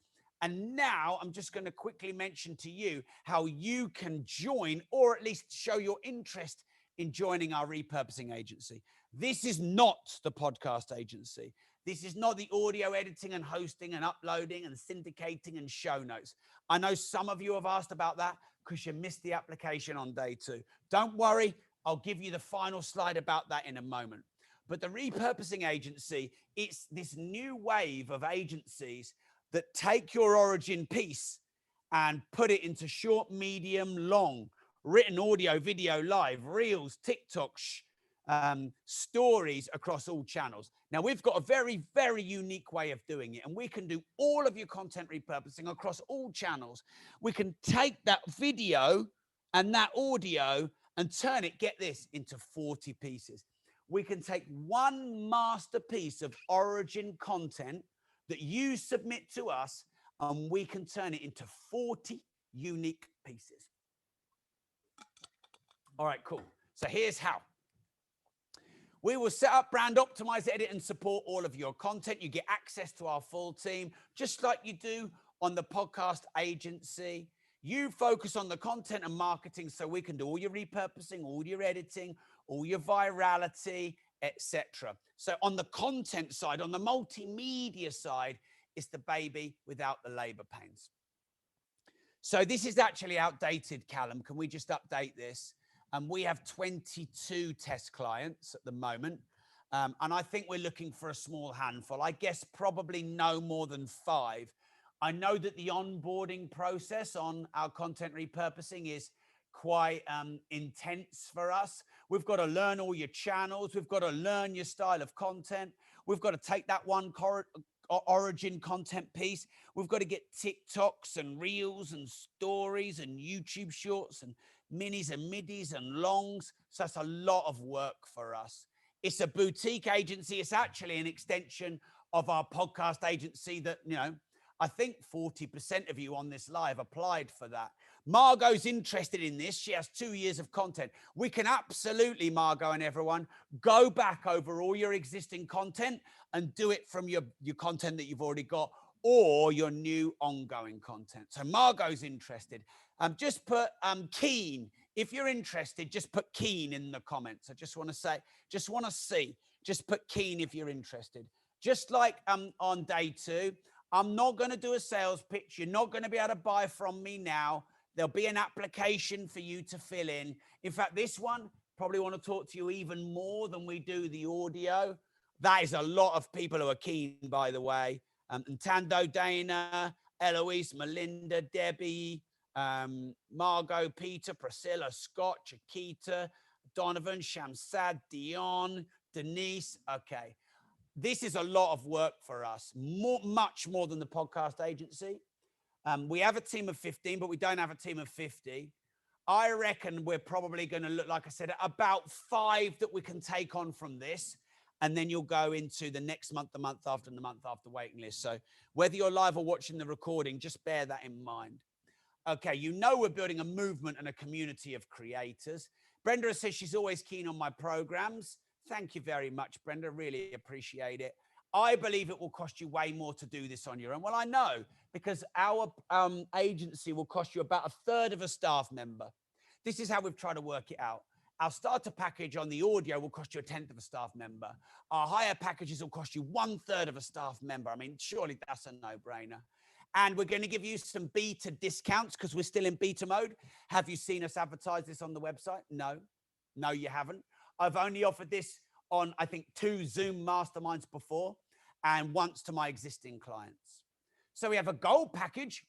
And now I'm just going to quickly mention to you how you can join, or at least show your interest in joining our repurposing agency. This is not the podcast agency. This is not the audio editing and hosting and uploading and syndicating and show notes. I know some of you have asked about that because you missed the application on day 2. Don't worry, I'll give you the final slide about that in a moment. But the repurposing agency, it's this new wave of agencies that take your origin piece and put it into short, medium, long, written, audio, video, live, reels, TikToks, stories across all channels. Now, we've got a very, very unique way of doing it, and we can do all of your content repurposing across all channels. We can take that video and that audio and turn it, get this, into 40 pieces. We can take one masterpiece of origin content that you submit to us, and we can turn it into 40 unique pieces. All right, cool. So here's how. We will set up, brand, optimize, edit, and support all of your content. You get access to our full team, just like you do on the podcast agency. You focus on the content and marketing so we can do all your repurposing, all your editing, all your virality, etc. So on the content side, on the multimedia side, it's the baby without the labor pains. So this is actually outdated, Callum. Can we just update this? We have 22 test clients at the moment. And I think we're looking for a small handful. I guess probably no more than 5. I know that the onboarding process on our content repurposing is quite intense for us. We've got to learn all your channels. We've got to learn your style of content. We've got to take that one origin content piece. We've got to get TikToks and reels and stories and YouTube shorts and minis and middies and longs. So that's a lot of work for us. It's a boutique agency. It's actually an extension of our podcast agency that, you know, I think 40% of you on this live applied for that. Margot's interested in this. She has 2 years of content. We can absolutely, Margot and everyone, go back over all your existing content and do it from your content that you've already got or your new ongoing content. So Margot's interested. Just put keen. If you're interested, just put keen in the comments. I just want to say, just want to see, just put keen if you're interested. Just like on day 2, I'm not going to do a sales pitch. You're not going to be able to buy from me now. There'll be an application for you to fill in. In fact, this one, probably want to talk to you even more than we do the audio. That is a lot of people who are keen, by the way. And Tando, Dana, Eloise, Melinda, Debbie, Margot, Peter, Priscilla, Scott, Chiquita, Donovan, Shamsad, Dion, Denise. Okay. This is a lot of work for us, much more than the podcast agency. We have a team of 15, but we don't have a team of 50. I reckon we're probably going to look, like I said, about 5 that we can take on from this. And then you'll go into the next month, the month after, and the month after waiting list. So whether you're live or watching the recording, just bear that in mind. Okay, you know we're building a movement and a community of creators. Brenda says she's always keen on my programs. Thank you very much, Brenda. Really appreciate it. I believe it will cost you way more to do this on your own. Well, I know, because our agency will cost you about 1/3 of a staff member. This is how we've tried to work it out. Our starter package on the audio will cost you 1/10 of a staff member. Our higher packages will cost you 1/3 of a staff member. I mean, surely that's a no-brainer. And we're going to give you some beta discounts because we're still in beta mode. Have you seen us advertise this on the website? No. No, you haven't. I've only offered this on, I think, 2 Zoom masterminds before and once to my existing clients. So we have a gold package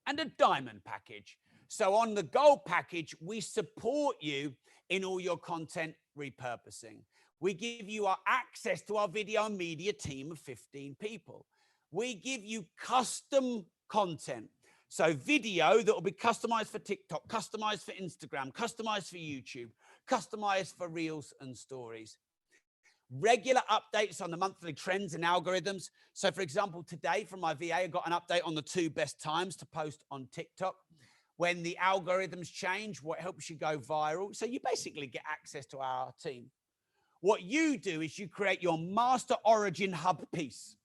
and a diamond package. So on the gold package, we support you in all your content repurposing. We give you our access to our video and media team of 15 people. We give you custom content. So video that will be customized for TikTok, customized for Instagram, customized for YouTube, customized for Reels and Stories. Regular updates on the monthly trends and algorithms. So for example, today from my VA, I got an update on the 2 best times to post on TikTok. When the algorithms change, what helps you go viral. So you basically get access to our team. What you do is you create your master origin hub piece.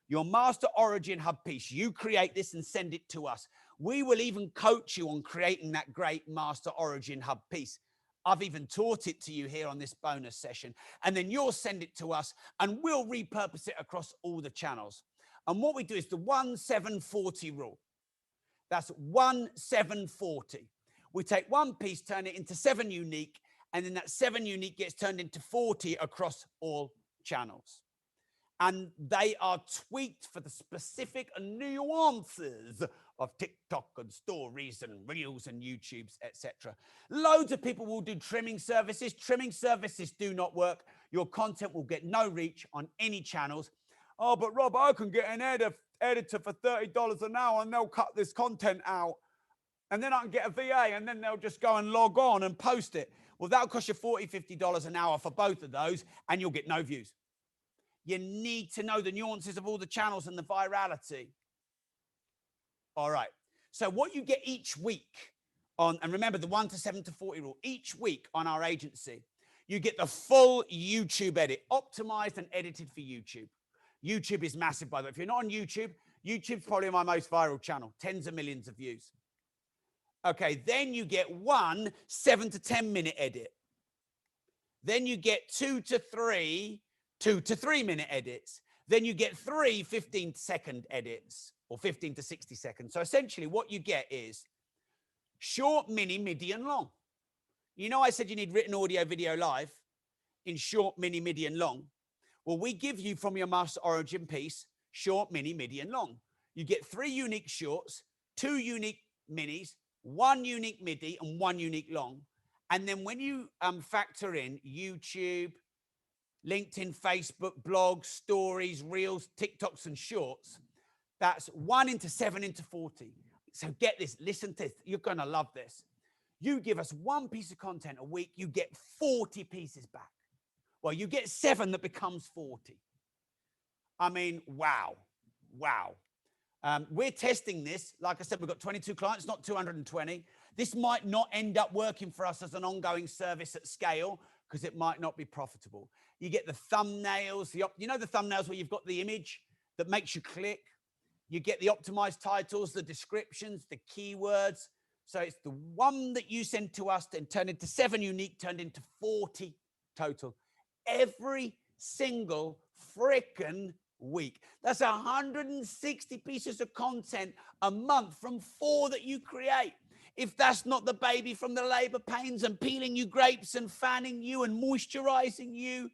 your Master Origin Hub piece. You create this and send it to us. We will even coach you on creating that great Master Origin Hub piece. I've even taught it to you here on this bonus session. And then you'll send it to us and we'll repurpose it across all the channels. And what we do is the 1-7-40 rule. That's 1-7-40. We take one piece, turn it into 7 unique, and then that 7 unique gets turned into 40 across all channels. And they are tweaked for the specific nuances of TikTok and stories and reels and YouTubes, etc. Loads of people will do trimming services. Trimming services do not work. Your content will get no reach on any channels. Oh, but Rob, I can get an editor for $30 an hour and they'll cut this content out. And then I can get a VA and then they'll just go and log on and post it. Well, that'll cost you $40, $50 an hour for both of those and you'll get no views. You need to know the nuances of all the channels and the virality. All right. So what you get each week on, and remember the 1-7-40 rule, each week on our agency, you get the full YouTube edit, optimized and edited for YouTube. YouTube is massive, by the way. If you're not on YouTube, YouTube's probably my most viral channel, tens of millions of views. Okay, then you get one 7 to 10 minute edit. Then you get 2 to 3 minute edits. Then you get 3 15-second edits or 15 to 60 seconds. So essentially what you get is short, mini, midi, and long. You know, I said you need written audio, video, live in short, mini, midi, and long. Well, we give you from your Master Origin piece, short, mini, midi, and long. You get 3 unique shorts, 2 unique minis, 1 unique midi, and 1 unique long. And then when you factor in YouTube, LinkedIn, Facebook, blogs, stories, reels, TikToks, and shorts, that's 1 into 7 into 40. So get this, listen to this. You're going to love this. You give us 1 piece of content a week, you get 40 pieces back. Well, you get 7 that becomes 40. I mean, wow. Wow. We're testing this. Like I said, we've got 22 clients, not 220. This might not end up working for us as an ongoing service at scale because it might not be profitable. You get the thumbnails, you know the thumbnails where you've got the image that makes you click. You get the optimized titles, the descriptions, the keywords. So it's the one that you send to us and turned into 7 unique, turned into 40 total. Every single frickin' week. That's 160 pieces of content a month from 4 that you create. If that's not the baby from the labor pains and peeling you grapes and fanning you and moisturizing you,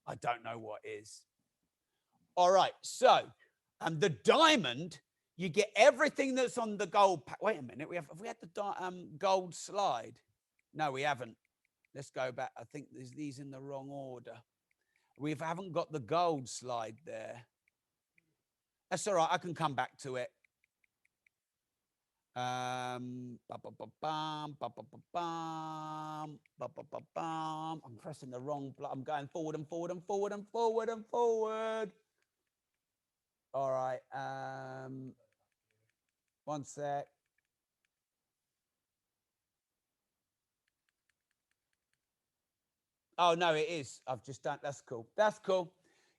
I don't know what is. All right, so the diamond, you get everything that's on the gold. Wait a minute, have we had the gold slide? No, we haven't. Let's go back. I think there's these in the wrong order. We haven't got the gold slide there. That's all right. I can come back to it. I'm pressing the wrong button. I'm going forward and forward and forward and forward and forward. All right. 1 sec. Oh, no, it is. I've just done. That's cool. That's cool.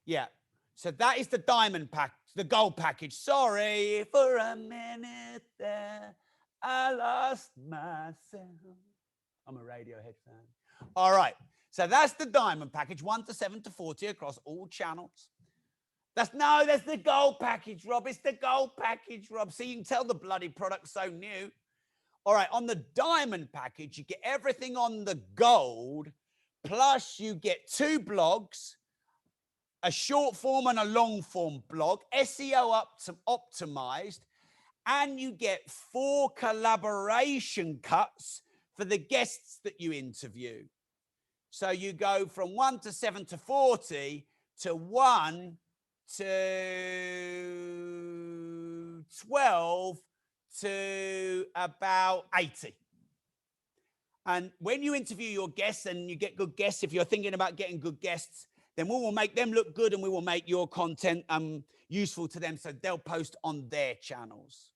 Yeah. So that is the diamond pack, the gold package. Sorry for a minute there. I lost myself. I'm a Radiohead fan. All right. So that's the diamond package, 1 to 7 to 40 across all channels. That's the gold package, Rob. It's the gold package, Rob. So you can tell the bloody product's so new. All right. On the diamond package, you get everything on the gold. Plus, you get 2 blogs, a short form and a long form blog, SEO optimized, and you get 4 collaboration cuts for the guests that you interview. So you go from 1 to 7 to 40 to 1 to 12 to about 80. And when you interview your guests and you get good guests, if you're thinking about getting good guests, then we will make them look good and we will make your content useful to them so they'll post on their channels.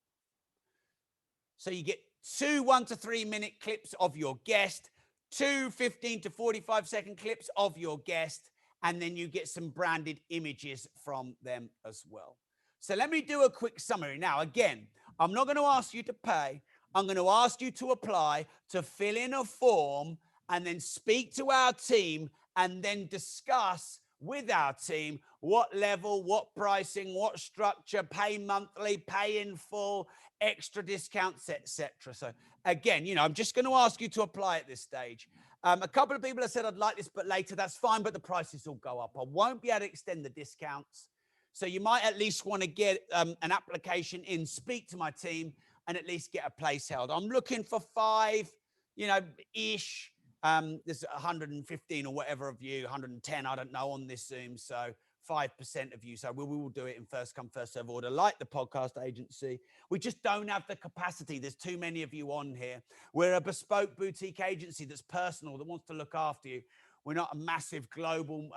So you get 2 1 to 3 minute clips of your guest, 2 15 to 45 second clips of your guest, and then you get some branded images from them as well. So let me do a quick summary. Now, again, I'm not going to ask you to pay. I'm going to ask you to apply, to fill in a form, and then speak to our team, and then discuss with our team what level, what pricing, what structure, pay monthly, pay in full, extra discounts, etc. So again, I'm just going to ask you to apply at this stage. A couple of people have said, I'd like this, but later. That's fine, but the prices will go up. I won't be able to extend the discounts. So you might at least want to get an application in, speak to my team, and at least get a place held. I'm looking for 5, ish. There's 115 or whatever of you, 110, I don't know, on this Zoom. So 5% of you. So we will do it in first come, first serve order, like the podcast agency. We just don't have the capacity. There's too many of you on here. We're a bespoke boutique agency that's personal, that wants to look after you. We're not a massive global,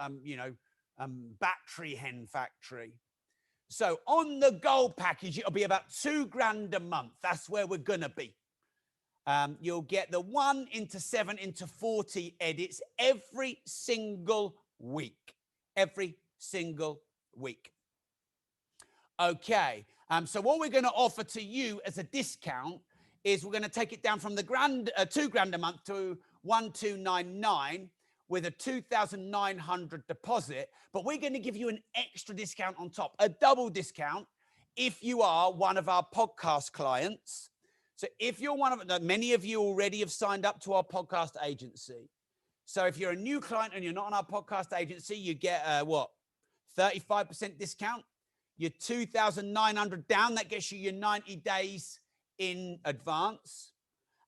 battery hen factory. So on the gold package, it'll be about $2,000 a month. That's where we're going to be. You'll get the 1 into 7 into 40 edits every single week. Every single week. Okay. So what we're going to offer to you as a discount is we're going to take it down from the $2,000 a month to 1,299 with a 2,900 deposit, but we're going to give you an extra discount on top, a double discount if you are one of our podcast clients. So if you're one of them, many of you already have signed up to our podcast agency. So if you're a new client and you're not on our podcast agency, you get 35% discount, your 2,900 down. That gets you your 90 days in advance.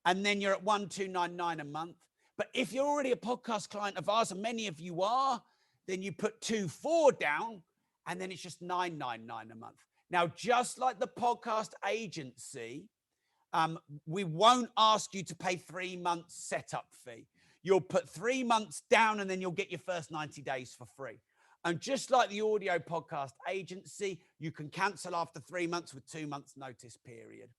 And then you're at 1,299 a month. But if you're already a podcast client of ours, and many of you are, then you put 2,400 down, and then it's just 999 a month. Now, just like the podcast agency, we won't ask you to pay 3 months setup fee. You'll put 3 months down, and then you'll get your first 90 days for free. And just like the audio podcast agency, you can cancel after 3 months with 2 months notice period.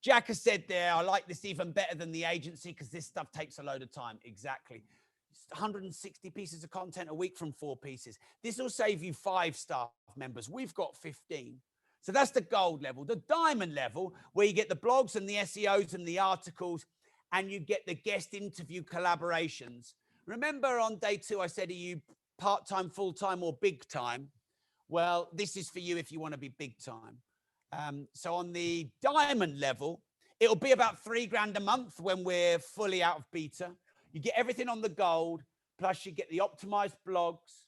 Jack has said there, I like this even better than the agency because this stuff takes a load of time. Exactly. It's 160 pieces of content a week from 4 pieces. This will save you 5 staff members. We've got 15. So that's the gold level. The diamond level, where you get the blogs and the SEOs and the articles, and you get the guest interview collaborations. Remember on day 2, I said, are you part-time, full-time, or big time? Well, this is for you if you want to be big time. So on the diamond level, it'll be about $3,000 a month when we're fully out of beta. You get everything on the gold, plus you get the optimized blogs.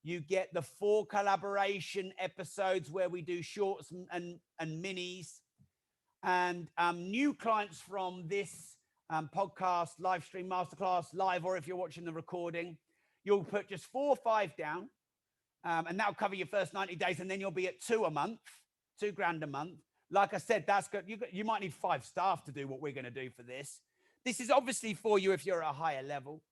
You get the 4 collaboration episodes where we do shorts and minis. And new clients from this podcast, live stream, masterclass, live, or if you're watching the recording, you'll put just 4 or 5 down, and that'll cover your first 90 days, and then you'll be at $2,000 a month. Like I said, that's good. You might need 5 staff to do what we're going to do for this. This is obviously for you if you're at a higher level.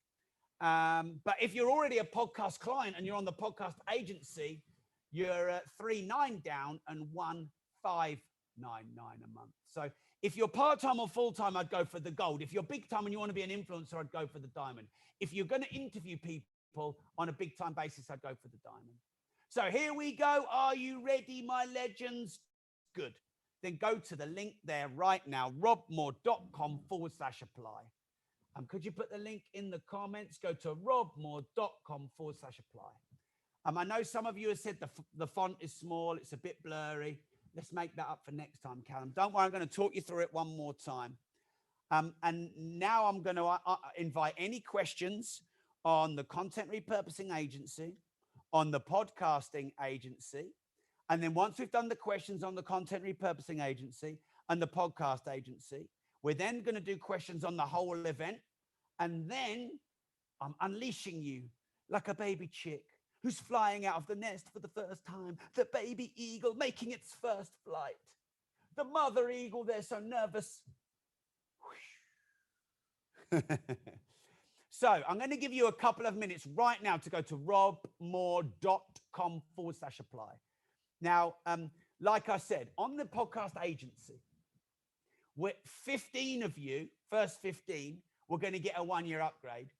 But if you're already a podcast client and you're on the podcast agency, you're at 3,900 down and 1,599 a month. So if you're part-time or full-time, I'd go for the gold. If you're big time and you want to be an influencer, I'd go for the diamond. If you're going to interview people on a big time basis, I'd go for the diamond. So here we go. Are you ready, my legends? Good. Then go to the link there right now, robmoore.com/apply. Could you put the link in the comments? Go to robmoore.com/apply. I know some of you have said the font is small. It's a bit blurry. Let's make that up for next time, Callum. Don't worry, I'm going to talk you through it one more time. And now I'm going to invite any questions on the content repurposing agency, on the podcasting agency. And then once we've done the questions on the content repurposing agency and the podcast agency, we're then going to do questions on the whole event. And then I'm unleashing you like a baby chick who's flying out of the nest for the first time. The baby eagle making its first flight. The mother eagle, they're so nervous. So I'm going to give you a couple of minutes right now to go to robmoore.com/apply. Now, like I said, on the podcast agency, we're 15 of you, first 15, we're going to get a 1-year upgrade.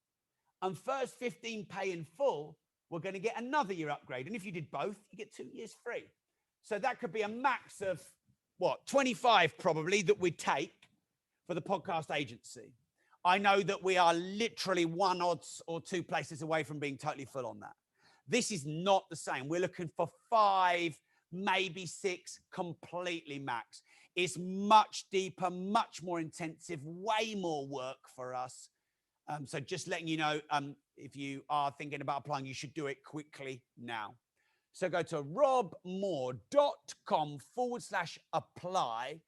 And first 15 pay in full, we're going to get another year upgrade. And if you did both, you get 2 years free. So that could be a max of what, 25 probably that we'd take for the podcast agency. I know that we are literally 1 or 2 places away from being totally full on that. This is not the same. We're looking for 5, maybe 6 completely max. It's much deeper, much more intensive, way more work for us. So just letting you know, if you are thinking about applying, you should do it quickly now. So go to robmoore.com/apply.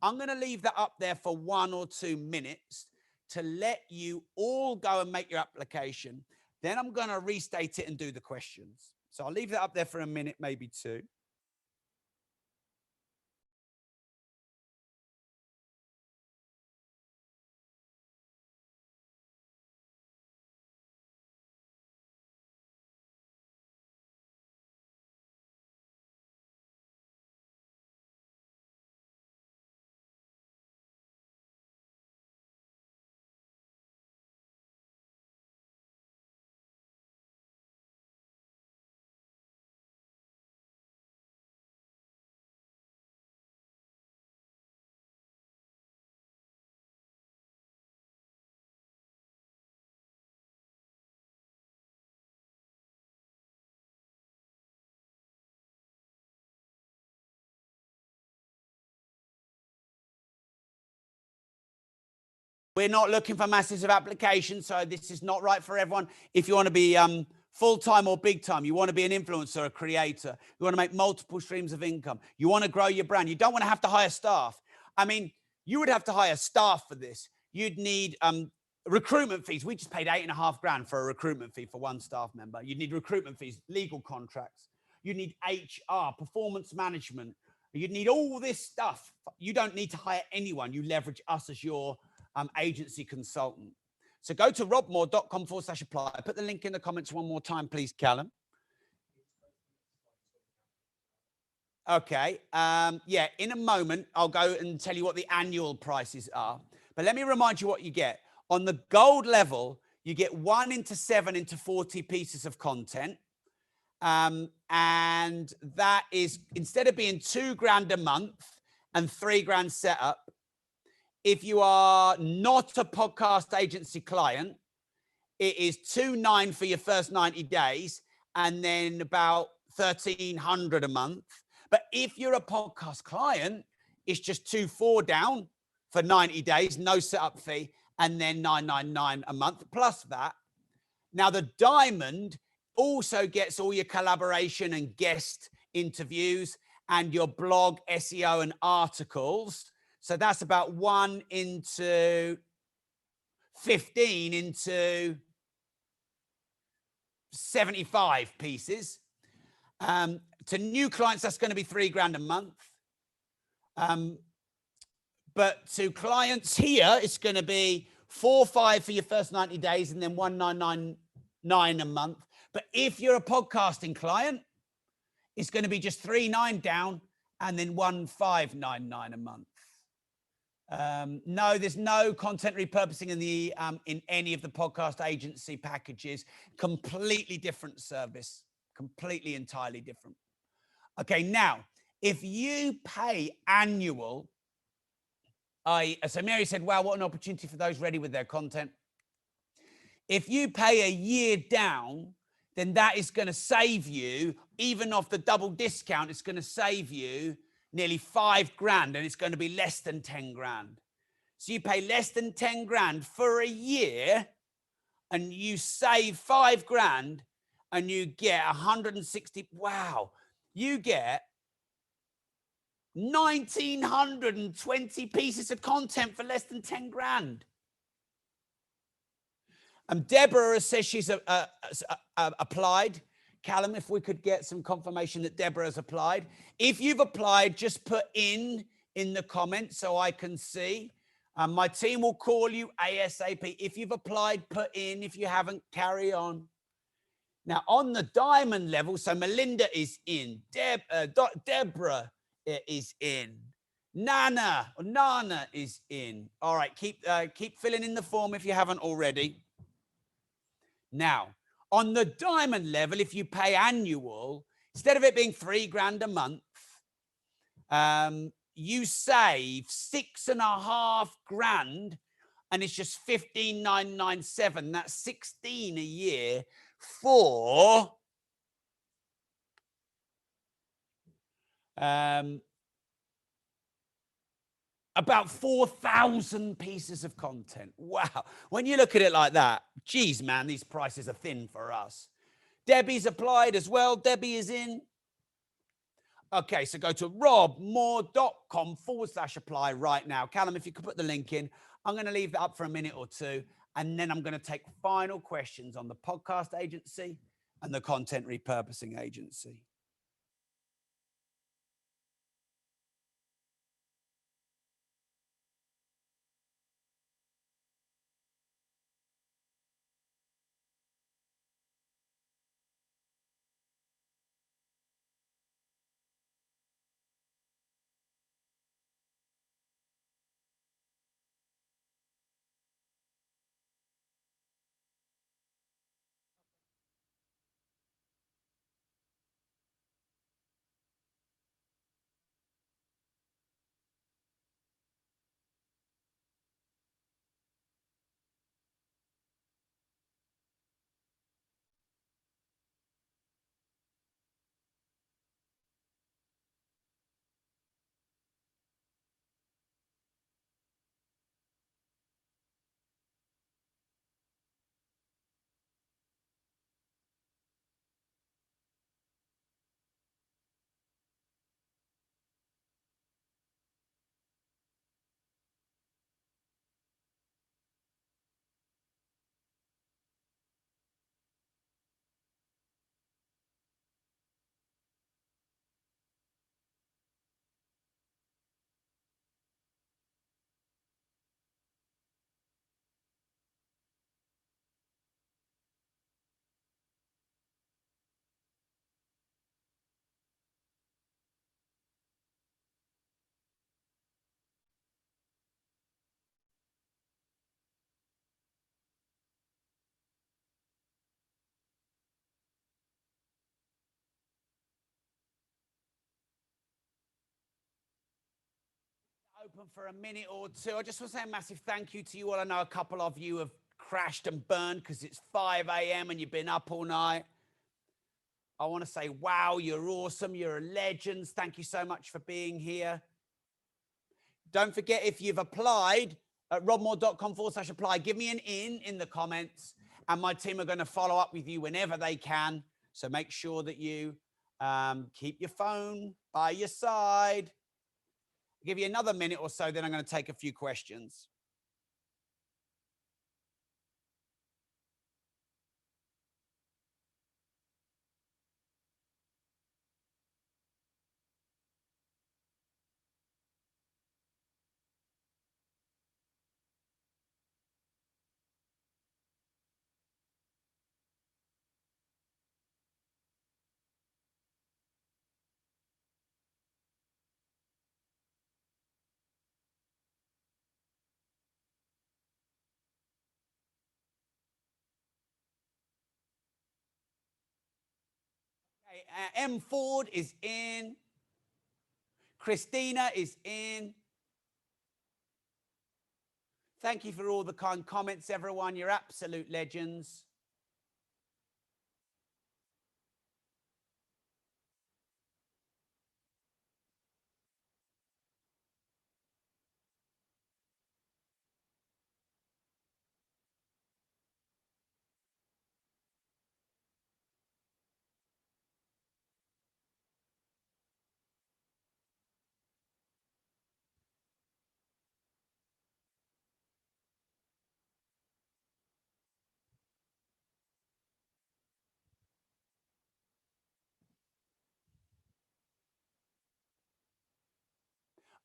I'm going to leave that up there for 1 or 2 minutes to let you all go and make your application. Then I'm going to restate it and do the questions. So I'll leave that up there for a minute, maybe 2. We're not looking for masses of applications, so this is not right for everyone. If you want to be full-time or big-time, you want to be an influencer, a creator, you want to make multiple streams of income, you want to grow your brand, you don't want to have to hire staff. I mean, you would have to hire staff for this. You'd need recruitment fees. We just paid $8.5 grand for a recruitment fee for 1 staff member. You'd need recruitment fees, legal contracts. You need HR, performance management. You'd need all this stuff. You don't need to hire anyone. You leverage us as your agency consultant. So go to robmoore.com/apply. Put the link in the comments one more time, please, Callum. Okay. Yeah, in a moment, I'll go and tell you what the annual prices are. But let me remind you what you get. On the gold level, you get 1 into 7 into 40 pieces of content. And that is, instead of being $2 grand a month and $3 grand setup, if you are not a podcast agency client, it is $2,900 for your first 90 days and then about $1,300 a month. But if you're a podcast client, it's just $2,400 down for 90 days, no setup fee, and then $999 a month plus that. Now, the diamond also gets all your collaboration and guest interviews and your blog, SEO, and articles. So that's about 1 into 15 into 75 pieces. To new clients, that's going to be $3 grand a month. But to clients here, it's going to be $4,500 for your first 90 days and then $1,999 a month. But if you're a podcasting client, it's going to be just $3,900 down and then $1,599 a month. No, there's no content repurposing in any of the podcast agency packages. Completely different service, completely entirely different. Okay, now if you pay annual, so Mary said, wow, what an opportunity for those ready with their content. If you pay a year down, then that is going to save you, even off the double discount, it's going to save you nearly $5 grand, and it's going to be less than 10 grand. So you pay less than 10 grand for a year and you save $5 grand and you get 160. Wow. You get 1,920 pieces of content for less than 10 grand. Deborah says she's applied. Callum, if we could get some confirmation that Deborah has applied. If you've applied, just put in the comments so I can see. My team will call you ASAP. If you've applied, put in. If you haven't, carry on. Now, on the diamond level, so Melinda is in. Deborah is in. Nana is in. All right, keep filling in the form if you haven't already. Now, on the diamond level, if you pay annual, instead of it being $3 grand a month, You save $6,500 and it's just 15,997. That's 16 a year for about 4,000 pieces of content. Wow. When you look at it like that, geez, man, these prices are thin for us. Debbie's applied as well. Debbie is in. Okay, so go to robmoore.com/apply right now. Callum, if you could put the link in, I'm going to leave that up for a minute or two, and then I'm going to take final questions on the podcast agency and the content repurposing agency. Open for a minute or two. I just want to say a massive thank you to you all. I know a couple of you have crashed and burned because it's 5 a.m. and you've been up all night. I want to say, wow, you're awesome. You're legends. Thank you so much for being here. Don't forget, if you've applied at robmoore.com/apply, give me an in the comments, and my team are going to follow up with you whenever they can. So make sure that you keep your phone by your side. I'll give you another minute or so, then I'm going to take a few questions. Okay, M. Ford is in. Christina is in. Thank you for all the kind comments, everyone. You're absolute legends.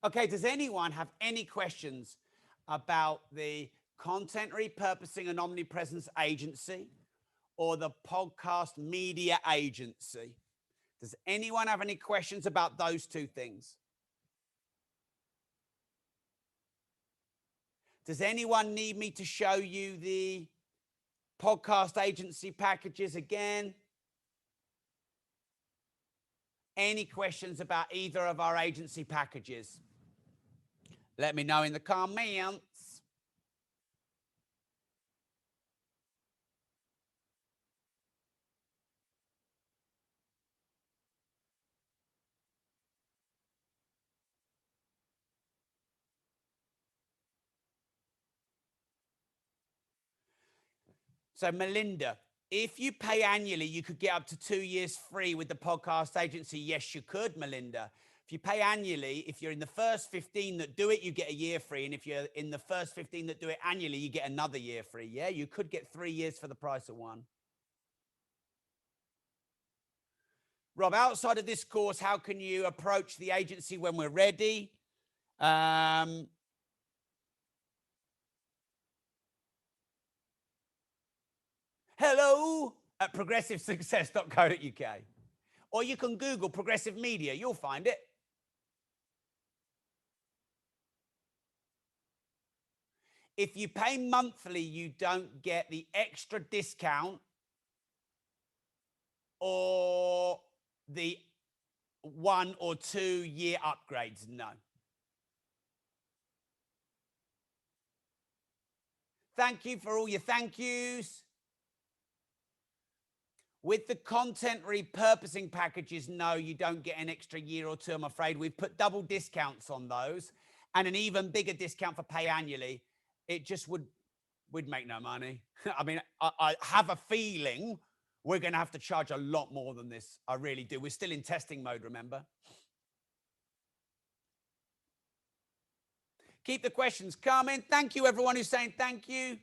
Okay, does anyone have any questions about the content repurposing and omnipresence agency or the podcast media agency? Does anyone have any questions about those two things? Does anyone need me to show you the podcast agency packages again? any questions about either of our agency packages? Let me know in the comments. So Melinda, if you pay annually, you could get up to 2 years free with the podcast agency. Yes, you could, Melinda. If you pay annually, if you're in the first 15 that do it, you get a year free. And if you're in the first 15 that do it annually, you get another year free. Yeah, you could get 3 years for the price of one. Rob, outside of this course, how can you approach the agency when we're ready? Hello at progressivesuccess.co.uk. Or you can Google Progressive Media. You'll find it. If you pay monthly, you don't get the extra discount or the 1 or 2 year upgrades. No. Thank you for all your thank yous. With the content repurposing packages, no, you don't get an extra year or 2, I'm afraid. We've put double discounts on those and an even bigger discount for pay annually. It just we'd make no money. I mean, I have a feeling we're going to have to charge a lot more than this. I really do. We're still in testing mode, remember? Keep the questions coming. Thank you, everyone who's saying thank you.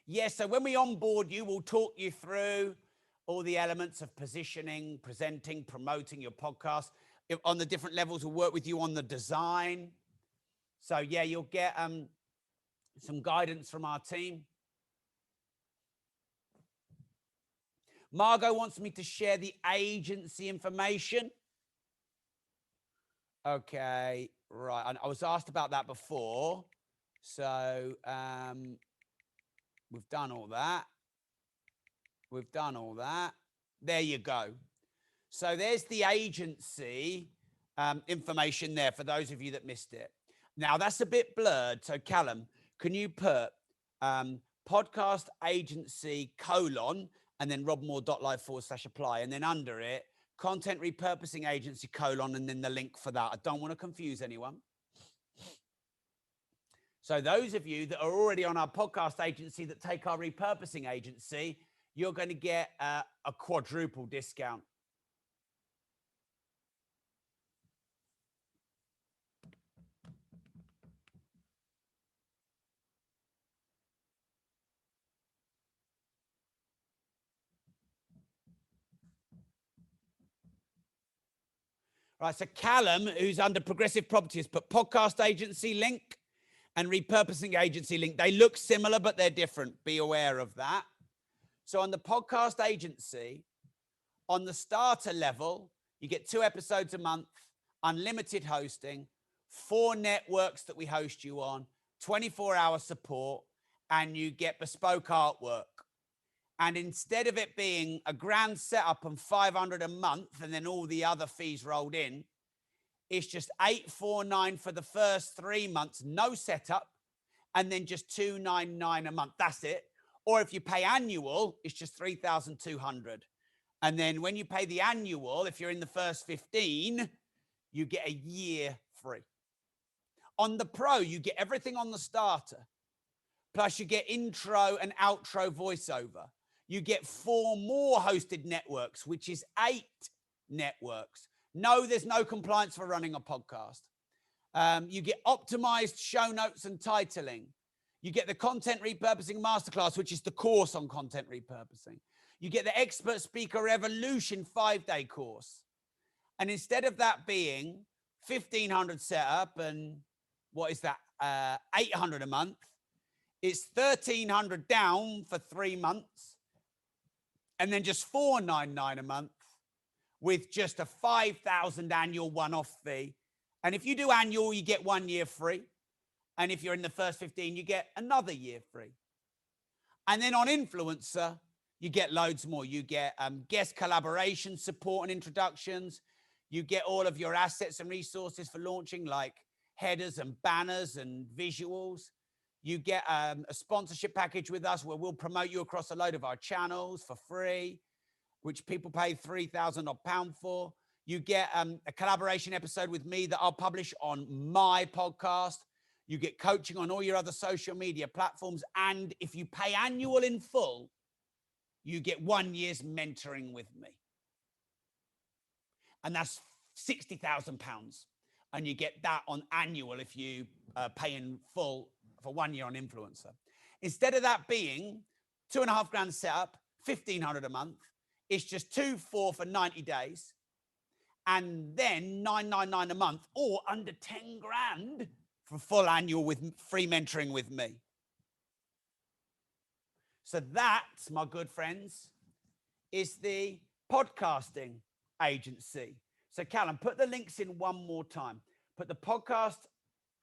Yes, so when we onboard you, we'll talk you through all the elements of positioning, presenting, promoting your podcast. On the different levels, we'll work with you on the design. So yeah, you'll get some guidance from our team. Margot wants me to share the agency information. Okay, right. I was asked about that before. So we've done all that. We've done all that. There you go. So there's the agency information there for those of you that missed it. Now that's a bit blurred. So Callum, can you put podcast agency : and then robmoore.live/apply, and then under it, content repurposing agency : and then the link for that. I don't want to confuse anyone. So those of you that are already on our podcast agency that take our repurposing agency, you're going to get a quadruple discount. Right, so Callum, who's under Progressive Property, has put podcast agency link and repurposing agency link. They look similar, but they're different. Be aware of that. So on the podcast agency, on the starter level, you get 2 episodes a month, unlimited hosting, 4 networks that we host you on, 24-hour support, and you get bespoke artwork. And instead of it being a grand setup and $500 a month and then all the other fees rolled in, it's just $849 for the first 3 months, no setup, and then just $299 a month. That's it. Or if you pay annual, it's just $3,200. And then when you pay the annual, if you're in the first 15, you get a year free. On the Pro, you get everything on the starter. Plus you get intro and outro voiceover. You get 4 more hosted networks, which is 8 networks. No, there's no compliance for running a podcast. You get optimized show notes and titling. You get the content repurposing masterclass, which is the course on content repurposing. You get the expert speaker revolution 5-day course. And instead of that being 1,500 setup and what is that, 800 a month, it's 1,300 down for 3 months and then just $499 a month with just a 5,000 annual one-off fee. And if you do annual, you get 1 year free. And if you're in the first 15, you get another year free. And then on influencer, you get loads more. You get guest collaboration support and introductions. You get all of your assets and resources for launching, like headers and banners and visuals. You get a sponsorship package with us where we'll promote you across a load of our channels for free, which people pay £3,000 for. You get a collaboration episode with me that I'll publish on my podcast. You get coaching on all your other social media platforms. And if you pay annual in full, you get 1 year's mentoring with me. And that's £60,000. And you get that on annual if you pay in full for 1 year on influencer. Instead of that being $2.5 grand setup, $1,500 a month, it's just 2,400 for 90 days. And then $999 a month, or under 10 grand for full annual with free mentoring with me. So that, my good friends, is the podcasting agency. So Callum, put the links in one more time. Put the podcast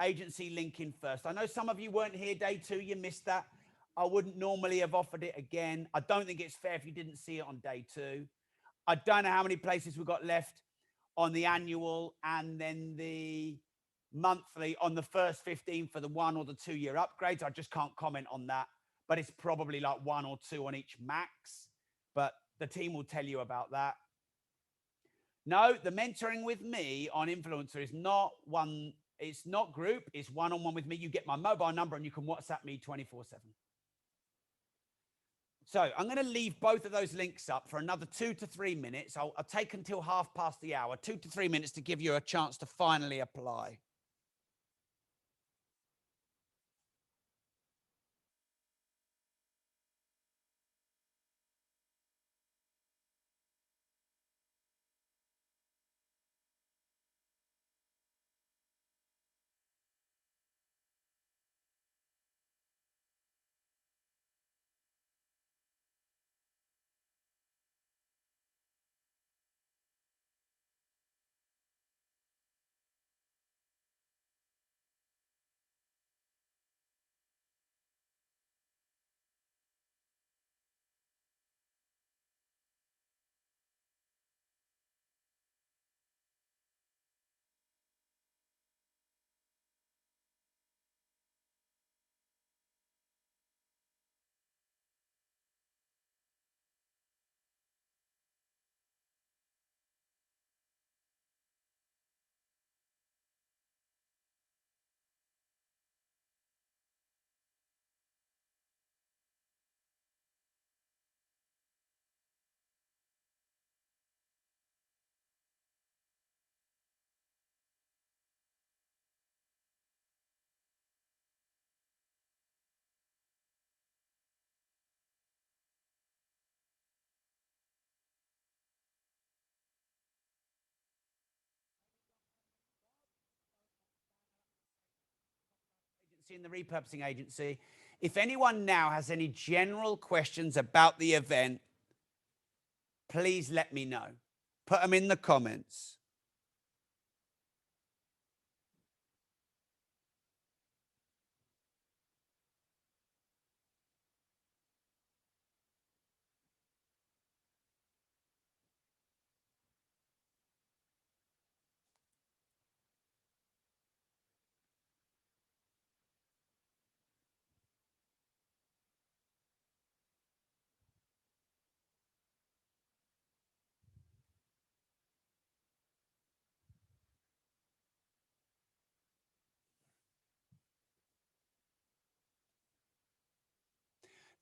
agency link in first. I know some of you weren't here day 2. You missed that. I wouldn't normally have offered it again. I don't think it's fair if you didn't see it on day 2. I don't know how many places we've got left on the annual and then the monthly on the first 15 for the 1 or the 2 year upgrades. I just can't comment on that, but it's probably like 1 or 2 on each max, but the team will tell you about that. No, the mentoring with me on influencer is not one. It's not group. It's one-on-one with me. You get my mobile number and you can WhatsApp me 24/7. So I'm going to leave both of those links up for another 2 to 3 minutes. I'll take until 1/2 the hour, 2 to 3 minutes to give you a chance to finally apply. In the repurposing agency. If anyone now has any general questions about the event, please let me know. Put them in the comments.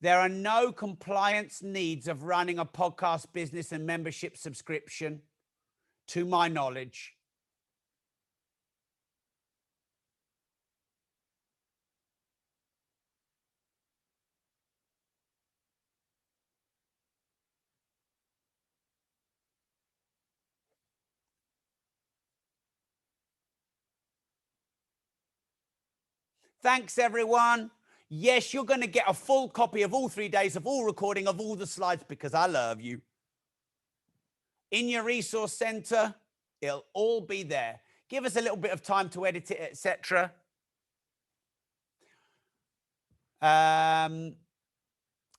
There are no compliance needs of running a podcast business and membership subscription, to my knowledge. Thanks, everyone. Yes, you're going to get a full copy of all 3 days of all recording of all the slides because I love you. in your resource center. It'll all be there. Give us a little bit of time to edit it, etc. In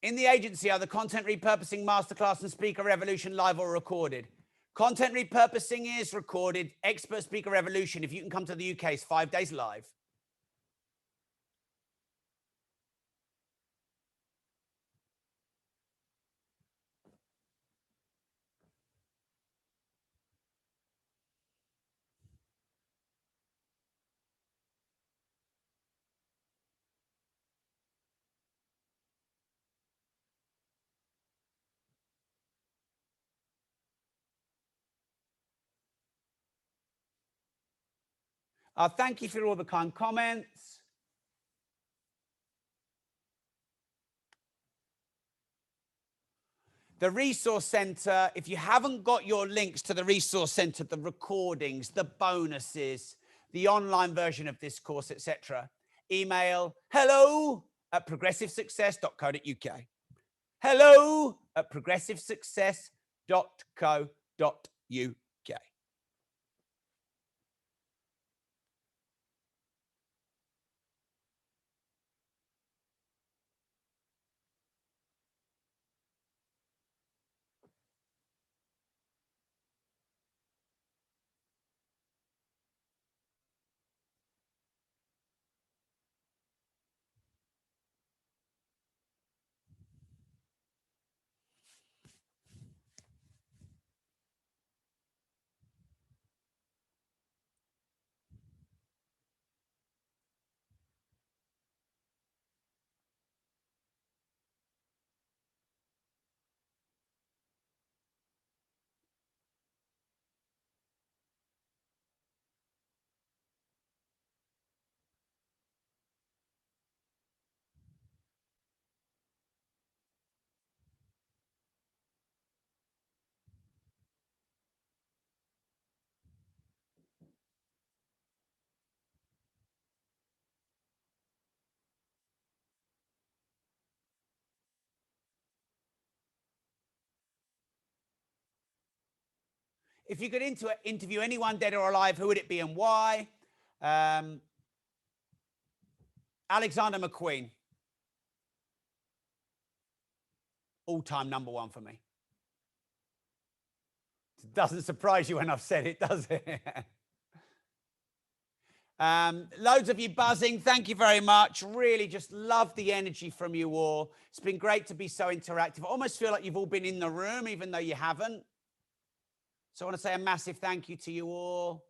the agency, are the content repurposing masterclass and speaker revolution live or recorded? Content repurposing is recorded. Expert speaker revolution, if you can come to the UK, is 5 days live. Thank you for all the kind comments. The resource center, if you haven't got your links to the resource center, the recordings, the bonuses, the online version of this course, etc., email hello@progressivesuccess.co.uk. hello@progressivesuccess.co.uk. If you could interview anyone dead or alive, who would it be and why? Alexander McQueen. All-time #1 for me. It doesn't surprise you when I've said it, does it? Loads of you buzzing. Thank you very much. Really just love the energy from you all. It's been great to be so interactive. I almost feel like you've all been in the room, even though you haven't. So I want to say a massive thank you to you all.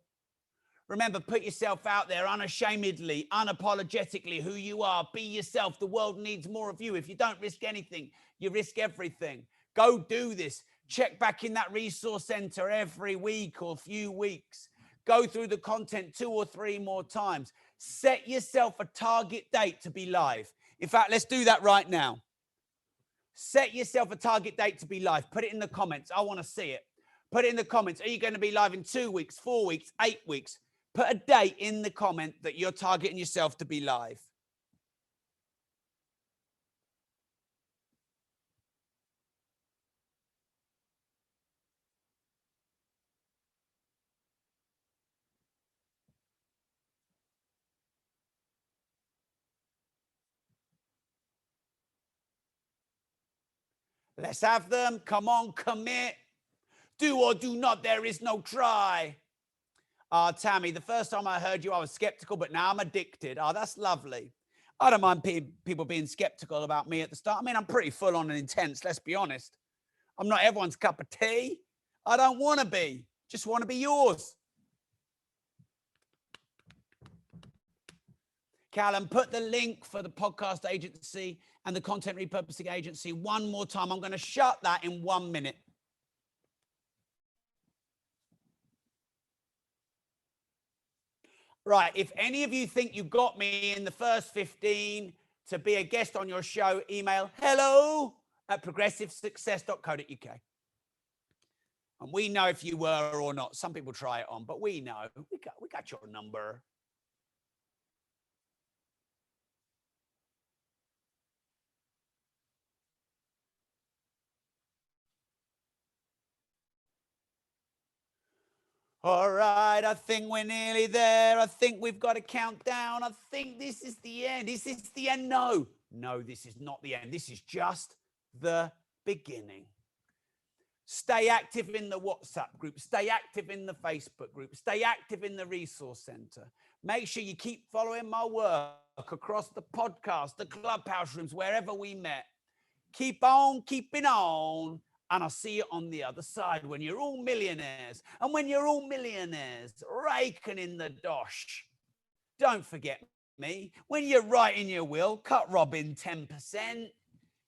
Remember, put yourself out there unashamedly, unapologetically, who you are. Be yourself. The world needs more of you. If you don't risk anything, you risk everything. Go do this. Check back in that resource center every week or few weeks. Go through the content 2 or 3 more times. Set yourself a target date to be live. In fact, let's do that right now. Set yourself a target date to be live. Put it in the comments. I want to see it. Put it in the comments. Are you going to be live in 2 weeks, 4 weeks, 8 weeks? Put a date in the comment that you're targeting yourself to be live. Let's have them. Come on, commit. Do or do not. There is no try. Tammy, the first time I heard you, I was skeptical, but now I'm addicted. That's lovely. I don't mind people being skeptical about me at the start. I mean, I'm pretty full on and intense, let's be honest. I'm not everyone's cup of tea. I don't want to be. Just want to be yours. Callum, put the link for the podcast agency and the content repurposing agency one more time. I'm going to shut that in 1 minute. Right, if any of you think you got me in the first 15 to be a guest on your show, email hello@progressivesuccess.co.uk. And we know if you were or not. Some people try it on, but we know. We got your number. All right, I think we're nearly there. I think we've got a countdown. I think this is the end. Is this the end? No, this is not the end. This is just the beginning. Stay active in the WhatsApp group. Stay active in the Facebook group. Stay active in the resource center. Make sure you keep following my work across the podcast, the clubhouse rooms, wherever we met. Keep on keeping on. And I'll see you on the other side when you're all millionaires. And when you're all millionaires, raking in the dosh. Don't forget me. When you're writing your will, cut Robin 10%.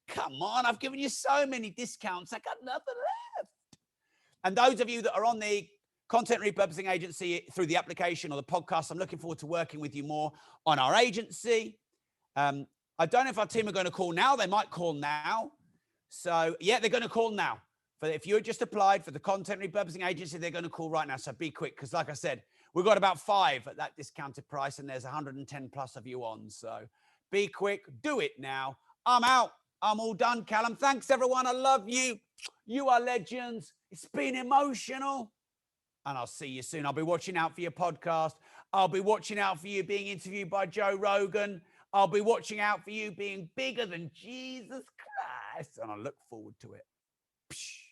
Come on, I've given you so many discounts. I got nothing left. And those of you that are on the content repurposing agency through the application or the podcast, I'm looking forward to working with you more on our agency. I don't know if our team are going to call now. They might call now. So, yeah, they're going to call now. For if you just applied for the content repurposing agency, they're going to call right now. So be quick, because like I said, we've got about 5 at that discounted price, and there's 110 plus of you on. So be quick. Do it now. I'm out. I'm all done, Callum. Thanks, everyone. I love you. You are legends. It's been emotional. And I'll see you soon. I'll be watching out for your podcast. I'll be watching out for you being interviewed by Joe Rogan. I'll be watching out for you being bigger than Jesus Christ. And I look forward to it. Psh.